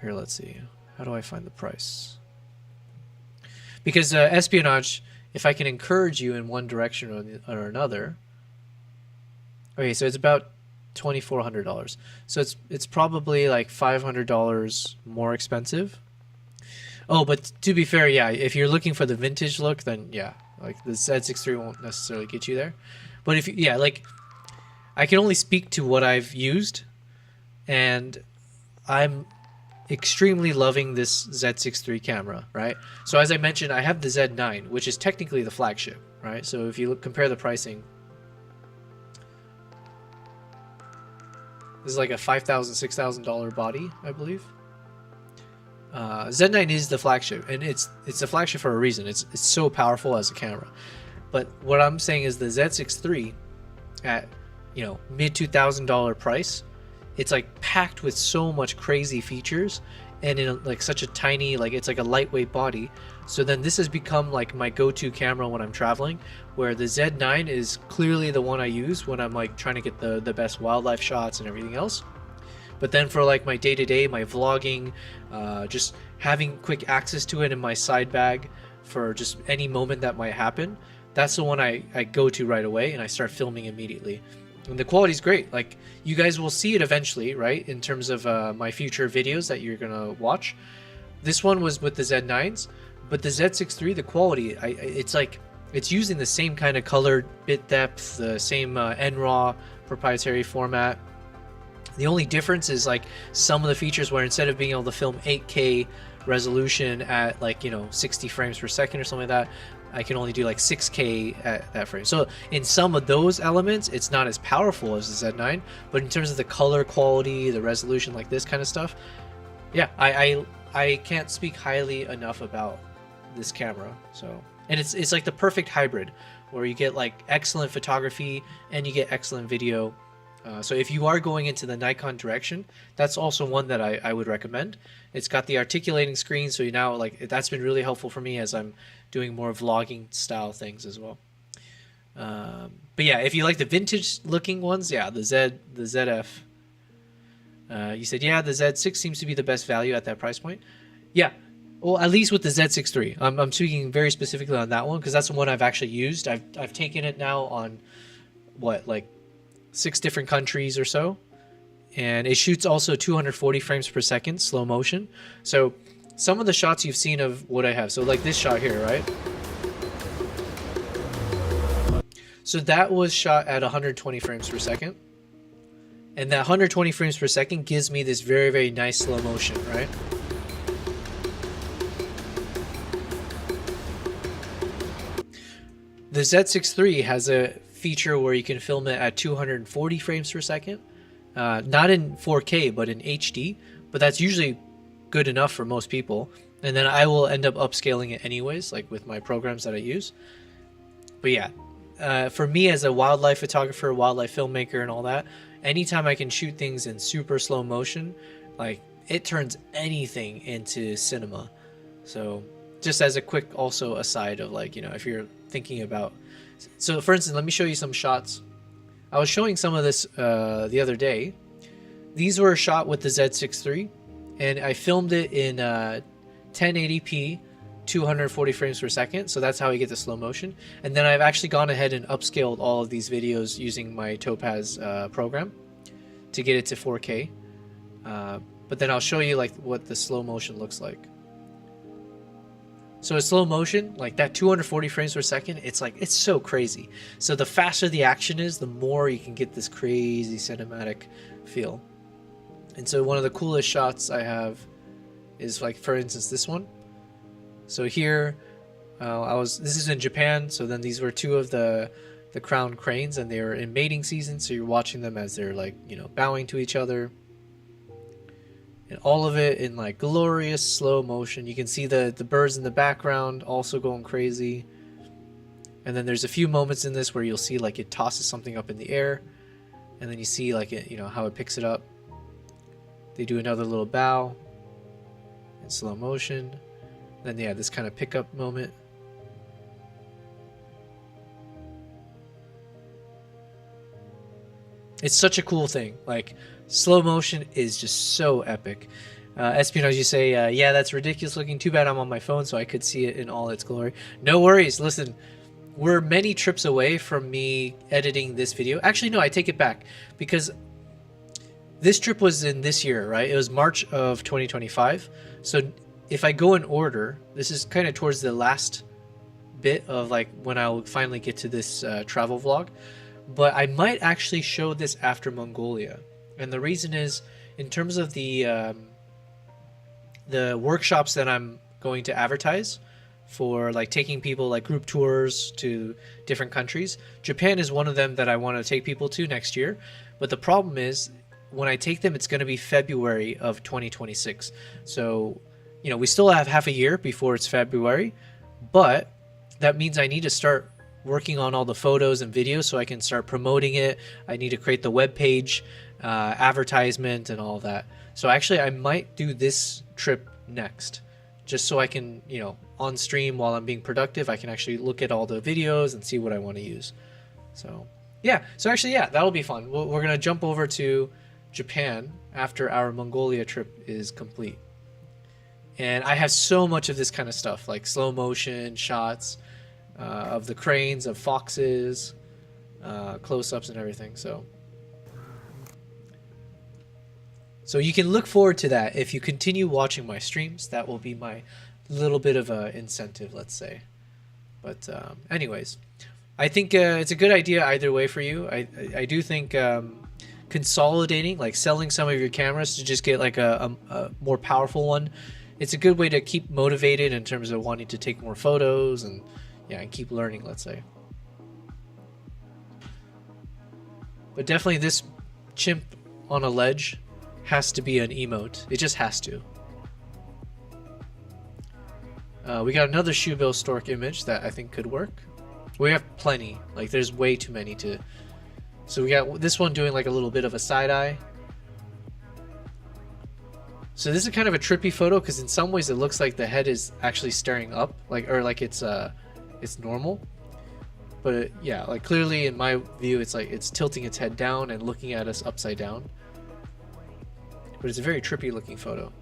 S1: Here, let's see. How do I find the price? Because espionage, if I can encourage you in one direction or another. Okay, so it's about $2,400. So it's probably like $500 more expensive. Oh, but to be fair, yeah, if you're looking for the vintage look, then yeah, like the Z6 III won't necessarily get you there. But if yeah, like I can only speak to what I've used, and I'm extremely loving this Z6 III camera, right? So as I mentioned, I have the Z9, which is technically the flagship, right? So if you compare the pricing, this is like a $5,000, $6,000 body, I believe. Z9 is the flagship, and it's the flagship for a reason. It's so powerful as a camera. But what I'm saying is the Z6 III at, you know, mid $2,000 price, it's like packed with so much crazy features, and in like such a tiny, like it's like a lightweight body. So then this has become like my go-to camera when I'm traveling, where the Z9 is clearly the one I use when I'm like trying to get the best wildlife shots and everything else. But then for like my day-to-day, my vlogging, just having quick access to it in my side bag for just any moment that might happen, that's the one I go to right away, and I start filming immediately. And the quality's great. Like, you guys will see it eventually, right, in terms of my future videos that you're gonna watch. This one was with the Z9s, but the Z6 III, the quality, it's like it's using the same kind of color bit depth, the same NRAW proprietary format. The only difference is like some of the features where instead of being able to film 8K resolution at like, you know, 60 frames per second or something like that, I can only do like 6K at that frame. So in some of those elements, it's not as powerful as the Z9, but in terms of the color quality, the resolution, like this kind of stuff, yeah, I can't speak highly enough about this camera. So, and it's like the perfect hybrid where you get like excellent photography and you get excellent video. So if you are going into the Nikon direction, that's also one that I would recommend. It's got the articulating screen, so you now like that's been really helpful for me as I'm doing more vlogging style things as well. But yeah, if you like the vintage looking ones, yeah, the ZF. You said yeah, the Z6 seems to be the best value at that price point. Yeah, well, at least with the Z6 III. I'm speaking very specifically on that one because that's the one I've actually used. I've taken it now on what, like 6 different countries or so, and it shoots also 240 frames per second slow motion. So some of the shots you've seen of what I have, so like this shot here, right? So that was shot at 120 frames per second, and that 120 frames per second gives me this very, very nice slow motion, right? The Z6 III has a feature where you can film it at 240 frames per second, not in 4K but in HD, but that's usually good enough for most people, and then I will end up upscaling it anyways, like with my programs that I use. But yeah, for me as a wildlife photographer, wildlife filmmaker and all that, anytime I can shoot things in super slow motion, like it turns anything into cinema. So just as a quick also aside of like, you know, if you're thinking about, so for instance, let me show you some shots. I was showing some of this the other day. These were shot with the Z6 III, and I filmed it in 1080p 240 frames per second, so that's how you get the slow motion. And then I've actually gone ahead and upscaled all of these videos using my Topaz program to get it to 4K. But then I'll show you like what the slow motion looks like. So in slow motion, like that 240 frames per second, it's like, it's so crazy. So the faster the action is, the more you can get this crazy cinematic feel. And so one of the coolest shots I have is like, for instance, this one. So here, this is in Japan. So then these were 2 of the crown cranes, and they were in mating season. So you're watching them as they're like, you know, bowing to each other. And all of it in like glorious slow motion. You can see the birds in the background also going crazy. And then there's a few moments in this where you'll see like it tosses something up in the air. and then you see like it, how it picks it up. They do another little bow in slow motion. Then yeah, this kind of pickup moment. It's such a cool thing. Like, slow motion is just so epic. Espionage, you say, yeah, that's ridiculous looking. Too bad I'm on my phone so I could see it in all its glory. No worries. Listen, we're many trips away from me editing this video. Actually, no, I take it back, because this trip was in this year, right? It was March of 2025. So if I go in order, this is kind of towards the last bit of like when I'll finally get to this travel vlog. But I might actually show this after Mongolia. And the reason is, in terms of the workshops that I'm going to advertise for, like taking people like group tours to different countries, Japan is one of them that I want to take people to next year. But the problem is, when I take them, it's going to be February of 2026. So, we still have half a year before it's February, but that means I need to start working on all the photos and videos so I can start promoting it. I need to create the web page, advertisement, and all of that. So actually, I might do this trip next, just so I can, on stream while I'm being productive, I can actually look at all the videos and see what I want to use. So yeah, that'll be fun. We're gonna jump over to Japan after our Mongolia trip is complete. And I have so much of this kind of stuff, like slow motion shots of the cranes, of foxes, close-ups and everything. So you can look forward to that. If you continue watching my streams, that will be my little bit of a incentive, let's say. But anyways, I think it's a good idea either way for you. I do think consolidating, like selling some of your cameras to just get like a more powerful one, it's a good way to keep motivated in terms of wanting to take more photos and keep learning, let's say. But definitely this chimp on a ledge has to be an emote. It just has to. We got another shoebill stork image that I think could work. We have plenty. Like, there's way too many to... So we got this one doing like a little bit of a side eye. So this is kind of a trippy photo because in some ways it looks like the head is actually staring up, like it's normal. But yeah, like clearly in my view, it's like it's tilting its head down and looking at us upside down. But it's a very trippy looking photo.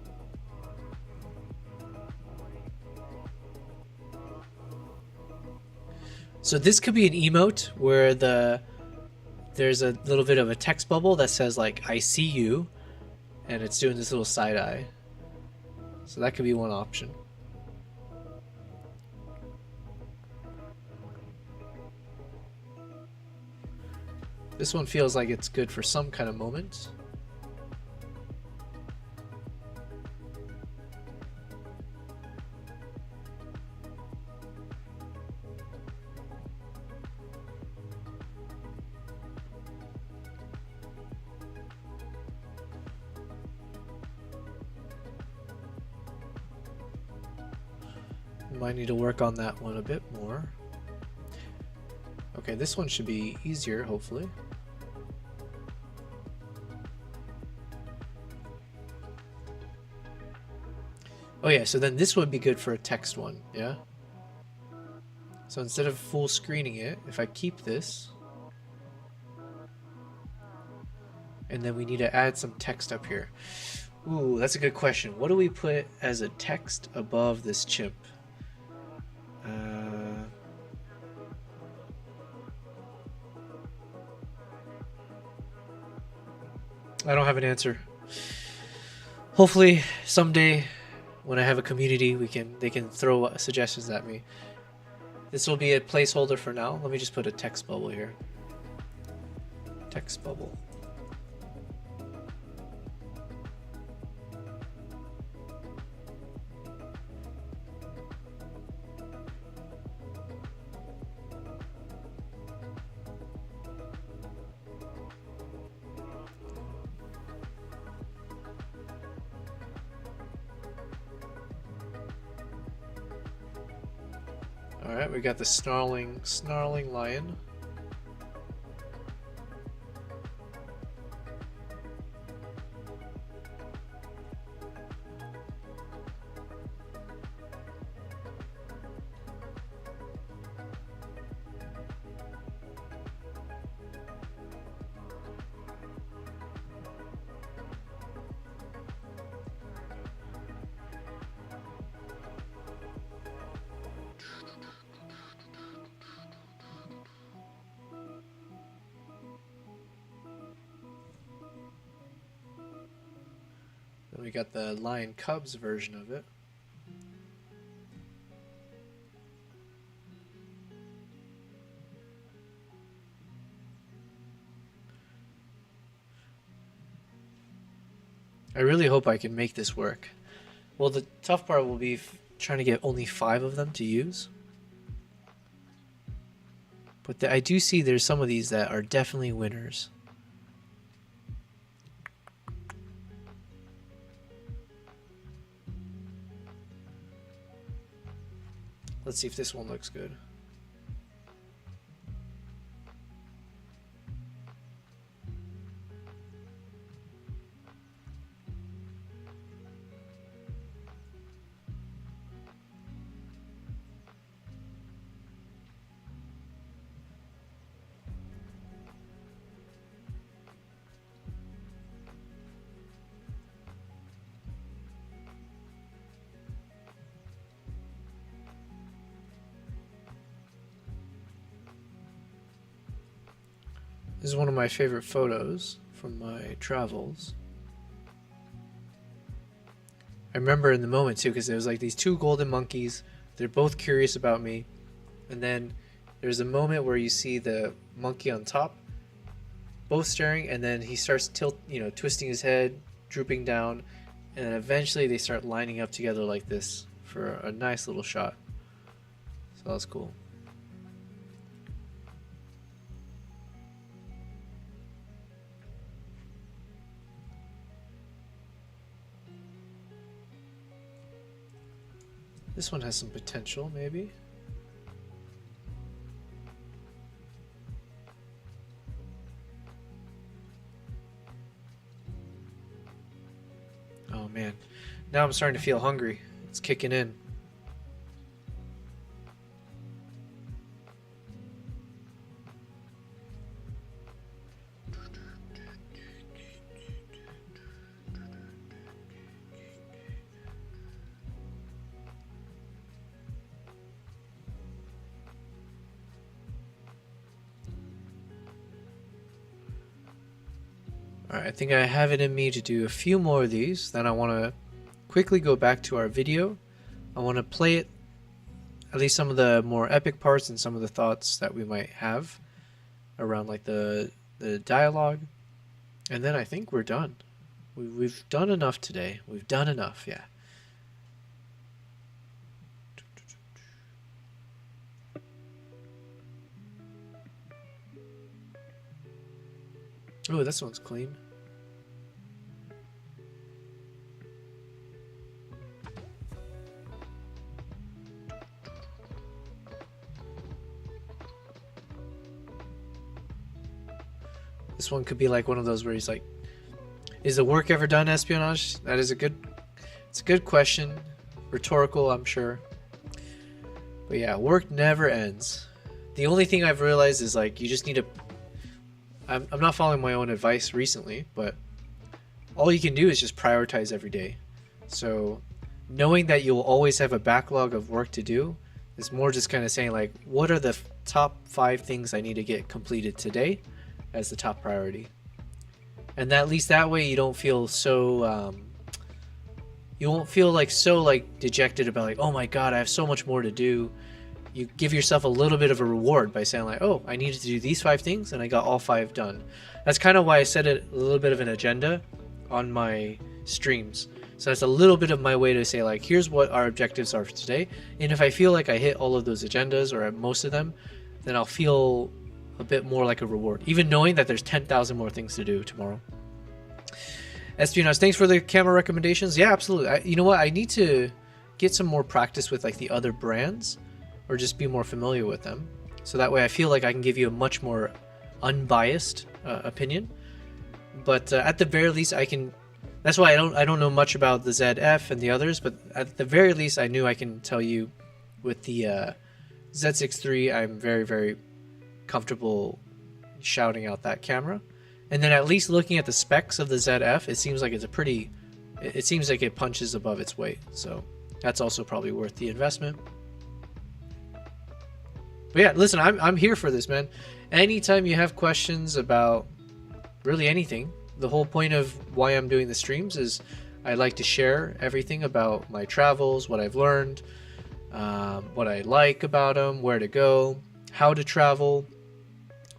S1: So this could be an emote where there's a little bit of a text bubble that says like, I see you, and it's doing this little side eye. So that could be one option. This one feels like it's good for some kind of moment. Might need to work on that one a bit more. Okay, this one should be easier, hopefully. Oh yeah, so then this would be good for a text one, yeah? So instead of full screening it, if I keep this, and then we need to add some text up here. Ooh, that's a good question. What do we put as a text above this chimp? I don't have an answer. Hopefully someday when I have a community, they can throw suggestions at me. This will be a placeholder for now. Let me just put a text bubble here. Text bubble. Alright, we got the snarling lion. And we got the Lion Cubs version of it. I really hope I can make this work. Well, the tough part will be trying to get only 5 of them to use. But I do see there's some of these that are definitely winners. Let's see if this one looks good. This is one of my favorite photos from my travels. I remember in the moment too, because there was like these 2 golden monkeys. They're both curious about me. And then there's a moment where you see the monkey on top, both staring, and then he starts twisting his head, drooping down, and then eventually they start lining up together like this for a nice little shot. So that was cool. This one has some potential, maybe. Oh man, now I'm starting to feel hungry. It's kicking in. Alright, I think I have it in me to do a few more of these. Then I want to quickly go back to our video. I want to play it, at least some of the more epic parts and some of the thoughts that we might have around like the dialogue. And then I think we're done. We've done enough today. We've done enough, yeah. Oh, this one's clean. This one could be like one of those where he's like, is the work ever done, espionage? That is it's a good question. Rhetorical, I'm sure. But yeah, work never ends. The only thing I've realized is like, you just need to, I'm not following my own advice recently, but all you can do is just prioritize every day. So knowing that you'll always have a backlog of work to do is more just kind of saying like, what are the top 5 things I need to get completed today as the top priority? And at least that way you don't feel so, you won't feel like so like dejected about like, oh my God, I have so much more to do. You give yourself a little bit of a reward by saying like, oh, I needed to do these 5 things and I got all 5 done. That's kind of why I set a little bit of an agenda on my streams. So that's a little bit of my way to say like, here's what our objectives are for today. And if I feel like I hit all of those agendas or most of them, then I'll feel a bit more like a reward, even knowing that there's 10,000 more things to do tomorrow. Espionage, thanks for the camera recommendations. Yeah, absolutely. You know what? I need to get some more practice with like the other brands, or just be more familiar with them, so that way I feel like I can give you a much more unbiased opinion. But at the very least, I can. That's why I don't know much about the ZF and the others. But at the very least, I knew I can tell you with the Z6 III, I'm very, very comfortable shouting out that camera. And then at least looking at the specs of the ZF, it seems like it's a pretty. It seems like it punches above its weight. So that's also probably worth the investment. But yeah, listen, I'm here for this, man. Anytime you have questions about really anything, the whole point of why I'm doing the streams is I like to share everything about my travels, what I've learned, what I like about them, where to go, how to travel,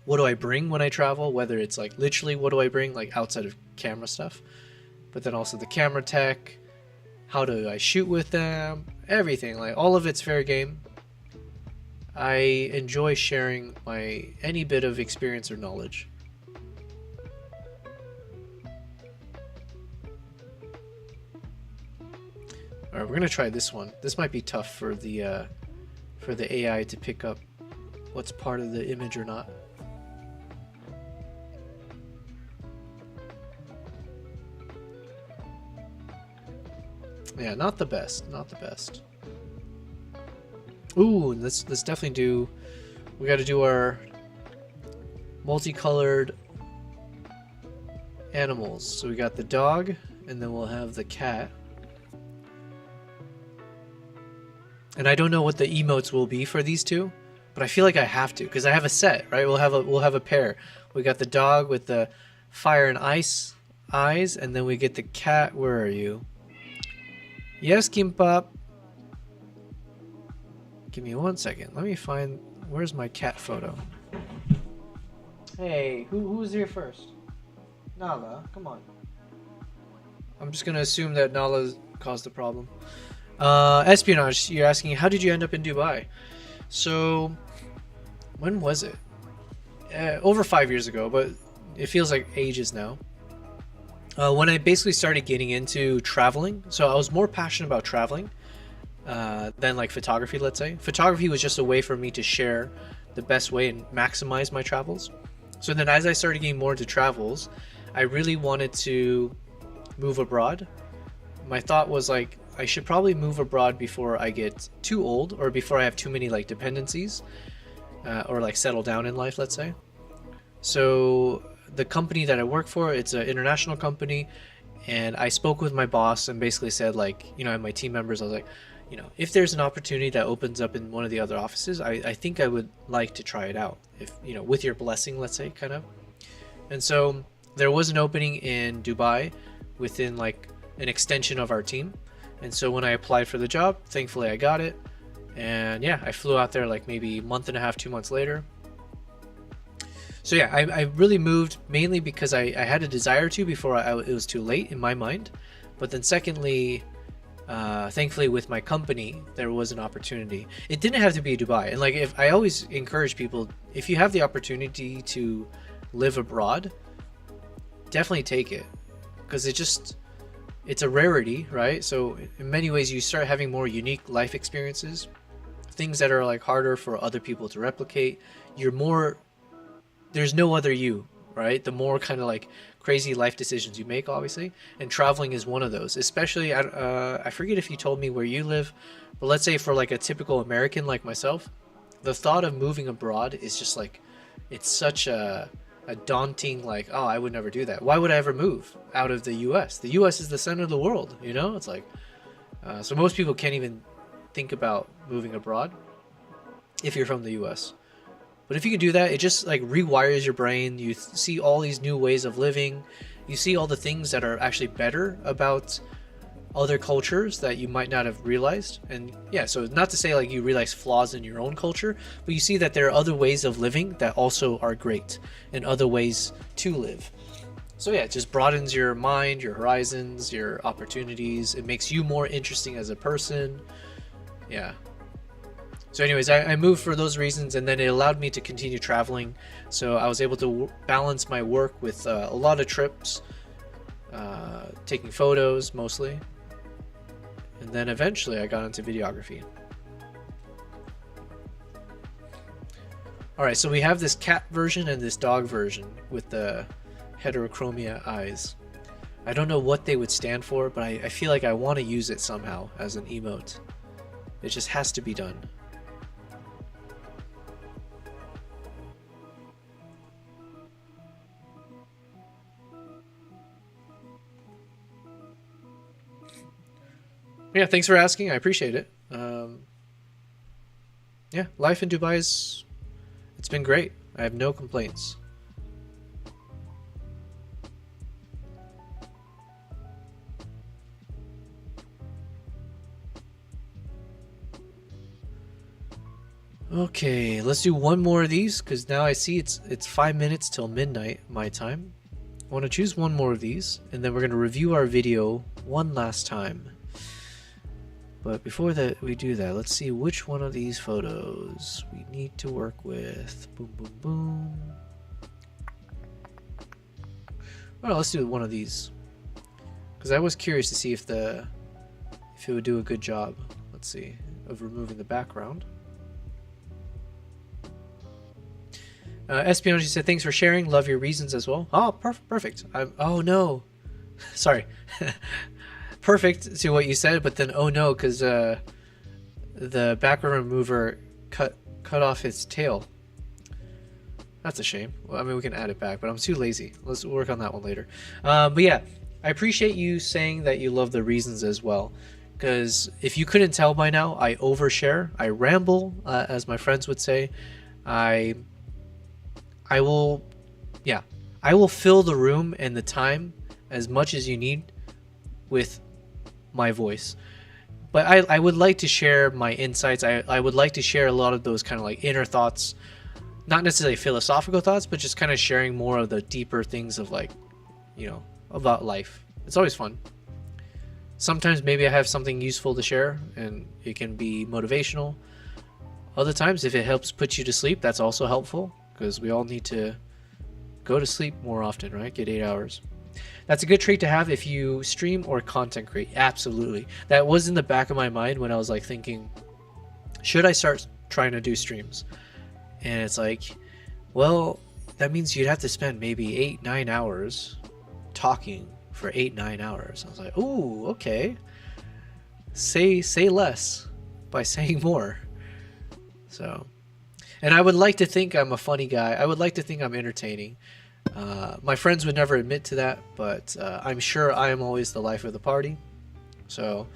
S1: what do I bring when I travel, whether it's like literally what do I bring, like outside of camera stuff, but then also the camera tech, how do I shoot with them, everything, like all of it's fair game. I enjoy sharing my any bit of experience or knowledge. All right, we're gonna try this one. This might be tough for the AI to pick up what's part of the image or not. Yeah, not the best. Not the best. Ooh, let's definitely do. We got to do our multicolored animals. So we got the dog, and then we'll have the cat. And I don't know what the emotes will be for these two, but I feel like I have to because I have a set, right? We'll have a pair. We got the dog with the fire and ice eyes, and then we get the cat. Where are you? Yes, Kimpop. Give me 1 second. Let me find. Where's my cat photo? Hey, who's here first? Nala, come on. I'm just gonna assume that Nala caused the problem. Espionage, you're asking, how did you end up in Dubai? So, when was it? Over 5 years ago, but it feels like ages now. When I basically started getting into traveling, so I was more passionate about traveling than like photography, let's say. Photography was just a way for me to share the best way and maximize my travels. So then as I started getting more into travels, I really wanted to move abroad. My thought was like, I should probably move abroad before I get too old or before I have too many like dependencies or like settle down in life, let's say. So the company that I work for, it's an international company, and I spoke with my boss and basically said like, you know, and my team members, I was like, you know, if there's an opportunity that opens up in one of the other offices, I think I would like to try it out, if, you know, with your blessing, let's say, kind of. And so there was an opening in Dubai within like an extension of our team. And so when I applied for the job, thankfully I got it. And yeah, I flew out there like maybe a month and a half, 2 months later. So yeah, I really moved mainly because I had a desire to before it was too late in my mind. But then secondly, thankfully with my company, there was an opportunity. It didn't have to be Dubai. And like, if I always encourage people, if you have the opportunity to live abroad, definitely take it. Because it's a rarity, right? So in many ways you start having more unique life experiences, things that are like harder for other people to replicate. There's no other you, right? The more kind of like crazy life decisions you make, obviously, and traveling is one of those. Especially, I forget if you told me where you live, but let's say for like a typical American like myself, the thought of moving abroad is just like, it's such a daunting, like, oh, I would never do that. Why would I ever move out of the US? The US is the center of the world, you know? It's like, so most people can't even think about moving abroad if you're from the US. But if you could do that, it just like rewires your brain. You see all these new ways of living. You see all the things that are actually better about other cultures that you might not have realized. And yeah, so not to say like you realize flaws in your own culture, but you see that there are other ways of living that also are great and other ways to live. So yeah, it just broadens your mind, your horizons, your opportunities. It makes you more interesting as a person. Yeah. So anyways, I moved for those reasons, and then it allowed me to continue traveling. So I was able to balance my work with a lot of trips, taking photos mostly. And then eventually I got into videography. Alright, so we have this cat version and this dog version with the heterochromia eyes. I don't know what they would stand for, but I feel like I want to use it somehow as an emote. It just has to be done. Yeah, thanks for asking. I appreciate it. Yeah, life in Dubai it's been great. I have no complaints. Okay, let's do one more of these because now I see it's 5 minutes till midnight my time. I want to choose one more of these and then we're going to review our video one last time. But before that we do that, let's see which one of these photos we need to work with. Boom, boom, boom. Well, let's do one of these because I was curious to see if it would do a good job. Let's see, of removing the background. Espionage said, thanks for sharing. Love your reasons as well. Oh, perfect. Oh, no. Sorry. Perfect to what you said, but then, oh, no, because the background remover cut off its tail. That's a shame. Well, I mean, we can add it back, but I'm too lazy. Let's work on that one later. But yeah, I appreciate you saying that you love the reasons as well. Because if you couldn't tell by now, I overshare. I ramble, as my friends would say. I will fill the room and the time as much as you need with my voice. But I would like to share my insights. I would like to share a lot of those kind of like inner thoughts, not necessarily philosophical thoughts, but just kind of sharing more of the deeper things of like, you know, about life. It's always fun. Sometimes maybe I have something useful to share and it can be motivational. Other times, if it helps put you to sleep, that's also helpful. Because we all need to go to sleep more often, right? Get 8 hours. That's a good trait to have if you stream or content create. Absolutely. That was in the back of my mind when I was like thinking, should I start trying to do streams? And it's like, well, that means you'd have to spend maybe 8-9 hours talking for 8-9 hours. I was like, ooh, okay. Say less by saying more. So... And I would like to think I'm a funny guy. I would like to think I'm entertaining. My friends would never admit to that, but I'm sure I am always the life of the party. So,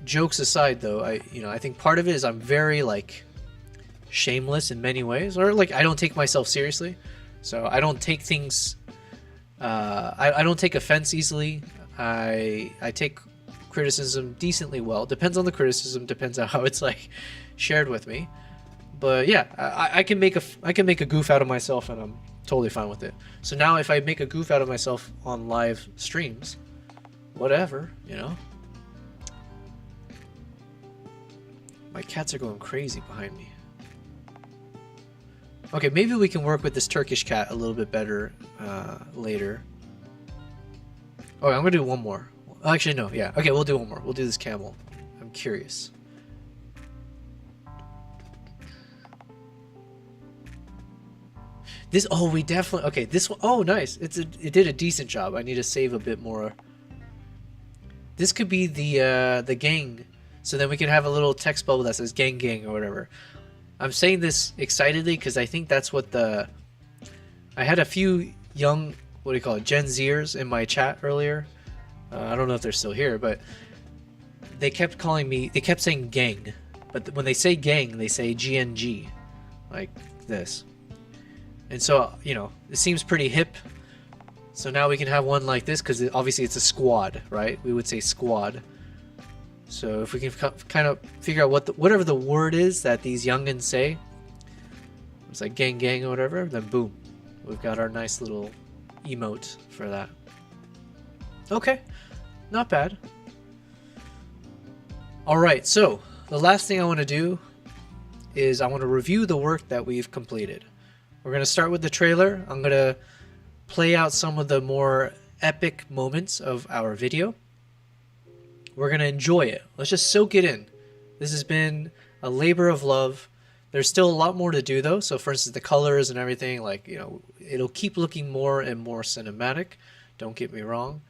S1: jokes aside, though, I think part of it is I'm very like shameless in many ways, or like I don't take myself seriously. So I don't take things. I don't take offense easily. I take criticism decently well. Depends on the criticism. Depends on how it's like shared with me. But yeah, I can make a goof out of myself, and I'm totally fine with it. So now, if I make a goof out of myself on live streams, whatever, you know. My cats are going crazy behind me. Okay, maybe we can work with this Turkish cat a little bit better later. Oh, I'm gonna do one more. Actually, no. Yeah. Okay, we'll do one more. We'll do this camel. I'm curious. This, oh, we definitely, okay, this one, oh, nice. It did a decent job. I need to save a bit more. This could be the gang. So then we can have a little text bubble that says gang gang or whatever. I'm saying this excitedly because I think that's what I had a few young, what do you call it, Gen Zers in my chat earlier. I don't know if they're still here, but they kept saying gang. But when they say gang, they say GNG. Like this. And so, you know, it seems pretty hip. So now we can have one like this because obviously it's a squad, right? We would say squad. So if we can kind of figure out whatever the word is that these youngins say, it's like gang gang or whatever, then boom, we've got our nice little emote for that. Okay, not bad. All right, so the last thing I want to do is I want to review the work that we've completed. We're going to start with the trailer. I'm going to play out some of the more epic moments of our video. We're going to enjoy it. Let's just soak it in. This has been a labor of love. There's still a lot more to do though. So for instance, the colors and everything, like, you know, it'll keep looking more and more cinematic. Don't get me wrong.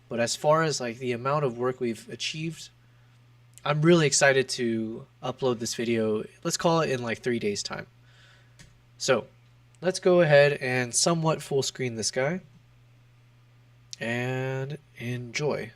S1: But as far as like the amount of work we've achieved, I'm really excited to upload this video. Let's call it in like 3 days time. So let's go ahead and somewhat full screen this guy and enjoy.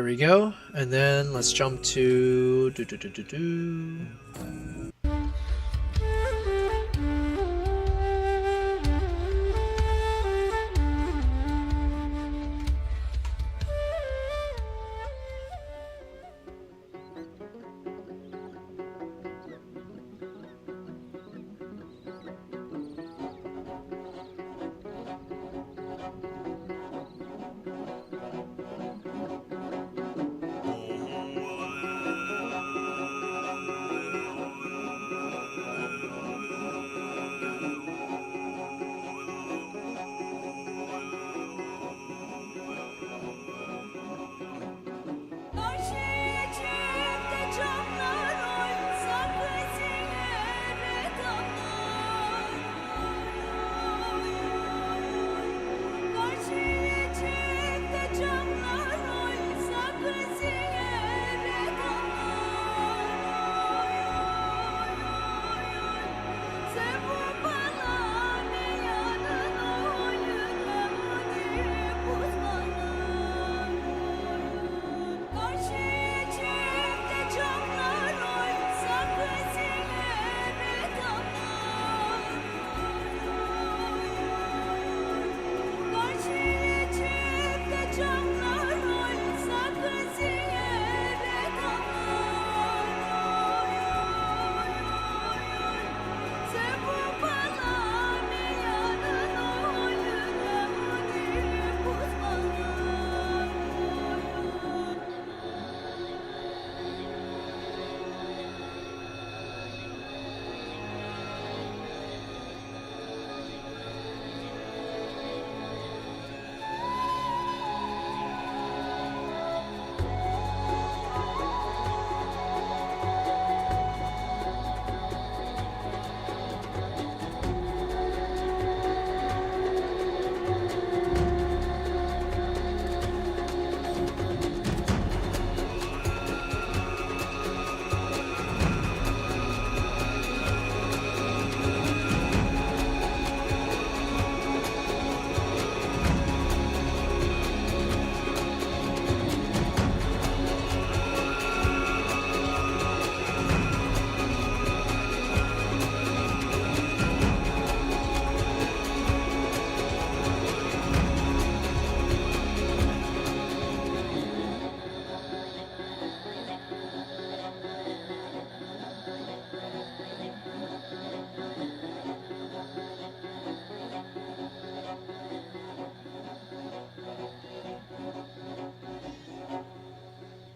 S1: we go. And then let's jump to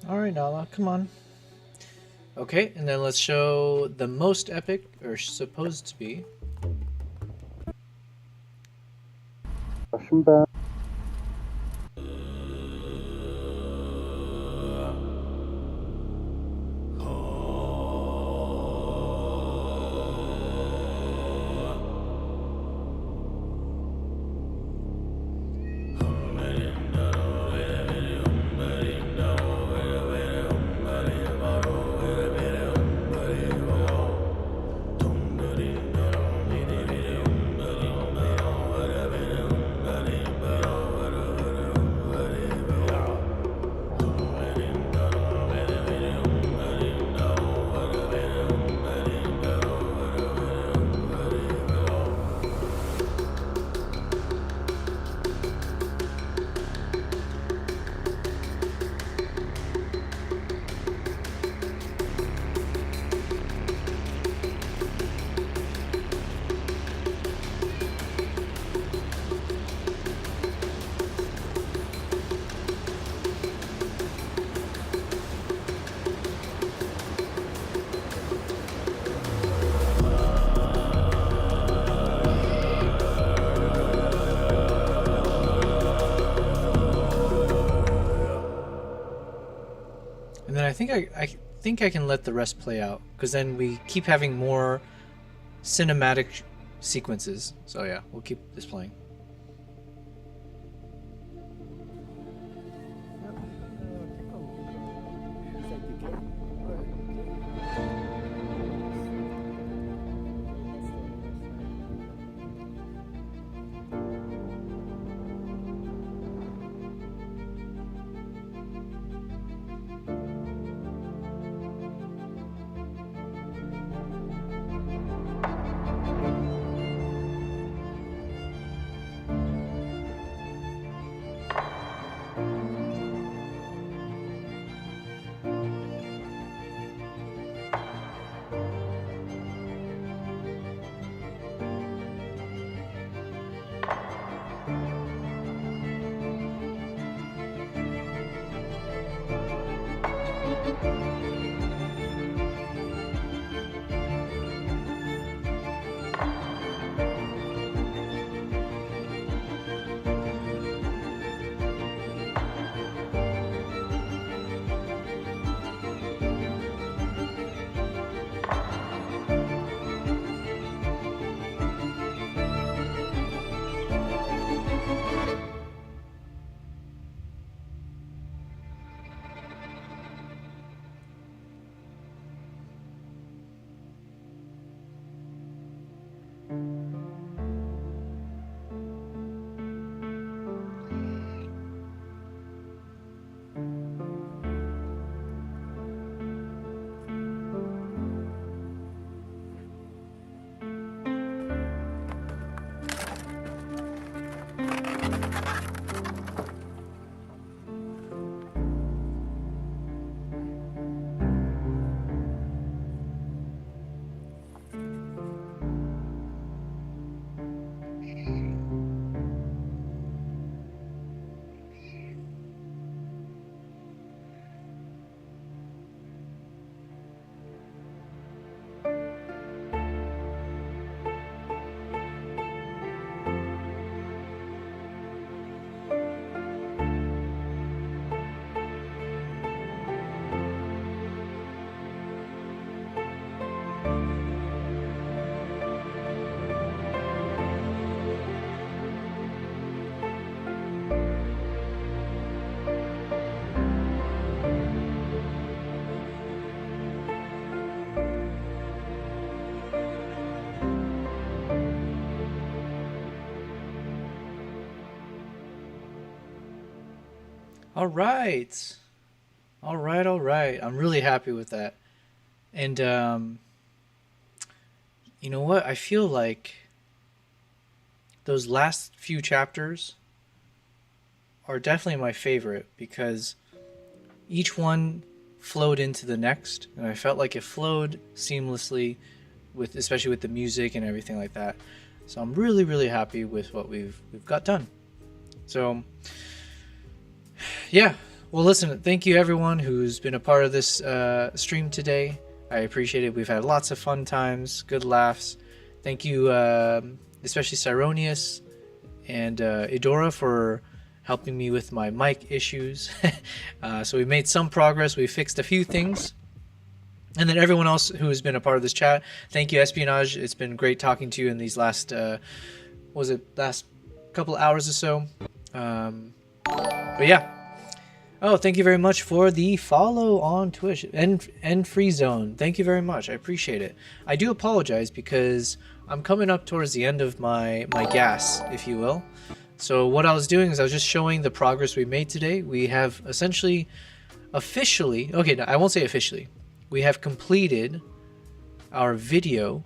S1: All right, Nala, come on. Okay, and then let's show the most epic, or supposed to be.
S2: 신발.
S1: And then I think I can let the rest play out, because then we keep having more cinematic sequences. So yeah, we'll keep this playing. All right. All right, all right. I'm really happy with that. And you know what? I feel like those last few chapters are definitely my favorite because each one flowed into the next, and I felt like it flowed seamlessly with, especially with the music and everything like that. So I'm really, really happy with what we've got done. So yeah, well, listen, thank you everyone who's been a part of this stream today. I appreciate it. We've had lots of fun times, good laughs. Thank you, especially Cyronius and Idora for helping me with my mic issues. So we made some progress. We fixed a few things. And then everyone else who has been a part of this chat, thank you, Espionage. It's been great talking to you in these last, last couple hours or so. But yeah. Oh, thank you very much for the follow on Twitch and Free Zone. Thank you very much. I appreciate it. I do apologize because I'm coming up towards the end of my gas, if you will. So what I was doing is I was just showing the progress we made today. We have essentially, officially, okay, no, I won't say officially. We have completed our video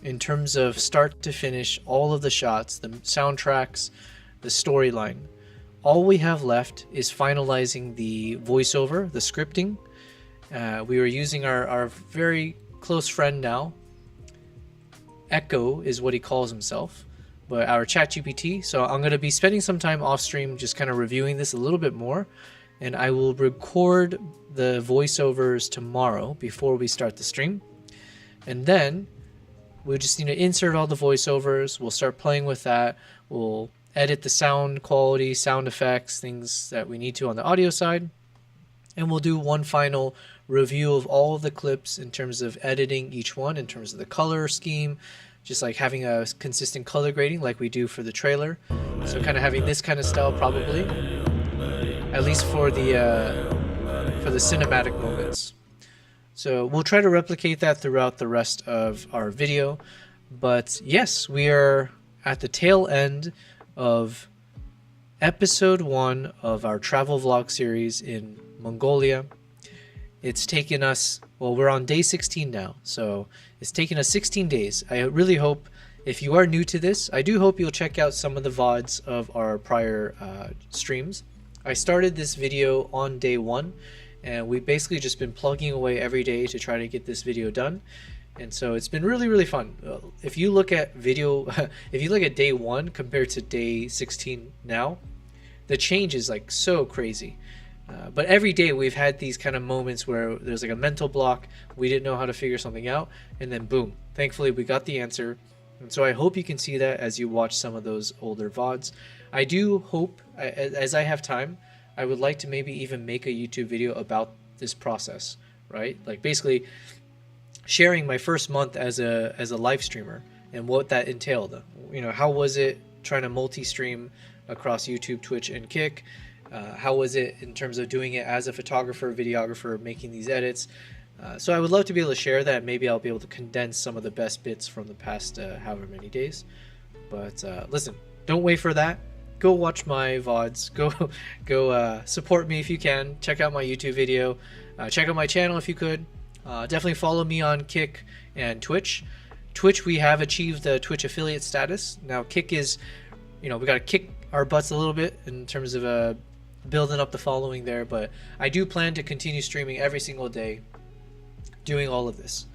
S1: in terms of start to finish, all of the shots, the soundtracks, the storyline. All we have left is finalizing the voiceover, the scripting. We were using our very close friend now. Echo is what he calls himself, but our ChatGPT. So I'm going to be spending some time off stream just kind of reviewing this a little bit more. And I will record the voiceovers tomorrow before we start the stream. And then we just need to insert all the voiceovers. We'll start playing with that. We'll edit the sound quality, sound effects, things that we need to on the audio side. And we'll do one final review of all of the clips in terms of editing each one, in terms of the color scheme, just like having a consistent color grading like we do for the trailer. So kind of having this kind of style probably, at least for the cinematic moments. So we'll try to replicate that throughout the rest of our video. But yes, we are at the tail end of episode 1 of our travel vlog series in Mongolia. It's taken us, well, we're on day 16 now, so it's taken us 16 days. I really hope, if you are new to this, I do hope you'll check out some of the VODs of our prior streams. I started this video on day 1, and we've basically just been plugging away every day to try to get this video done. And so it's been really, really fun. If you look at if you look at day 1 compared to day 16 now, the change is like so crazy. But every day we've had these kind of moments where there's like a mental block, we didn't know how to figure something out, and then boom, thankfully we got the answer. And so I hope you can see that as you watch some of those older VODs. I do hope, as I have time, I would like to maybe even make a YouTube video about this process, right? Like basically sharing my first month as a live streamer and what that entailed. You know, how was it trying to multi-stream across YouTube, Twitch, and Kick? How was it in terms of doing it as a photographer, videographer, making these edits? So I would love to be able to share that. Maybe I'll be able to condense some of the best bits from the past however many days. But listen, don't wait for that. Go watch my VODs. Go support me if you can. Check out my YouTube video. Check out my channel if you could. Definitely follow me on Kick and Twitch. Twitch, we have achieved the Twitch affiliate status. Now Kick is, you know, we got to kick our butts a little bit in terms of building up the following there, but I do plan to continue streaming every single day, doing all of this.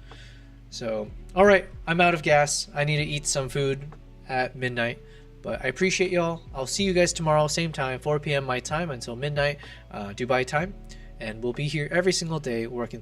S1: So, all right, I'm out of gas. I need to eat some food at midnight, but I appreciate y'all. I'll see you guys tomorrow, same time, 4 p.m. my time until midnight, Dubai time, and we'll be here every single day working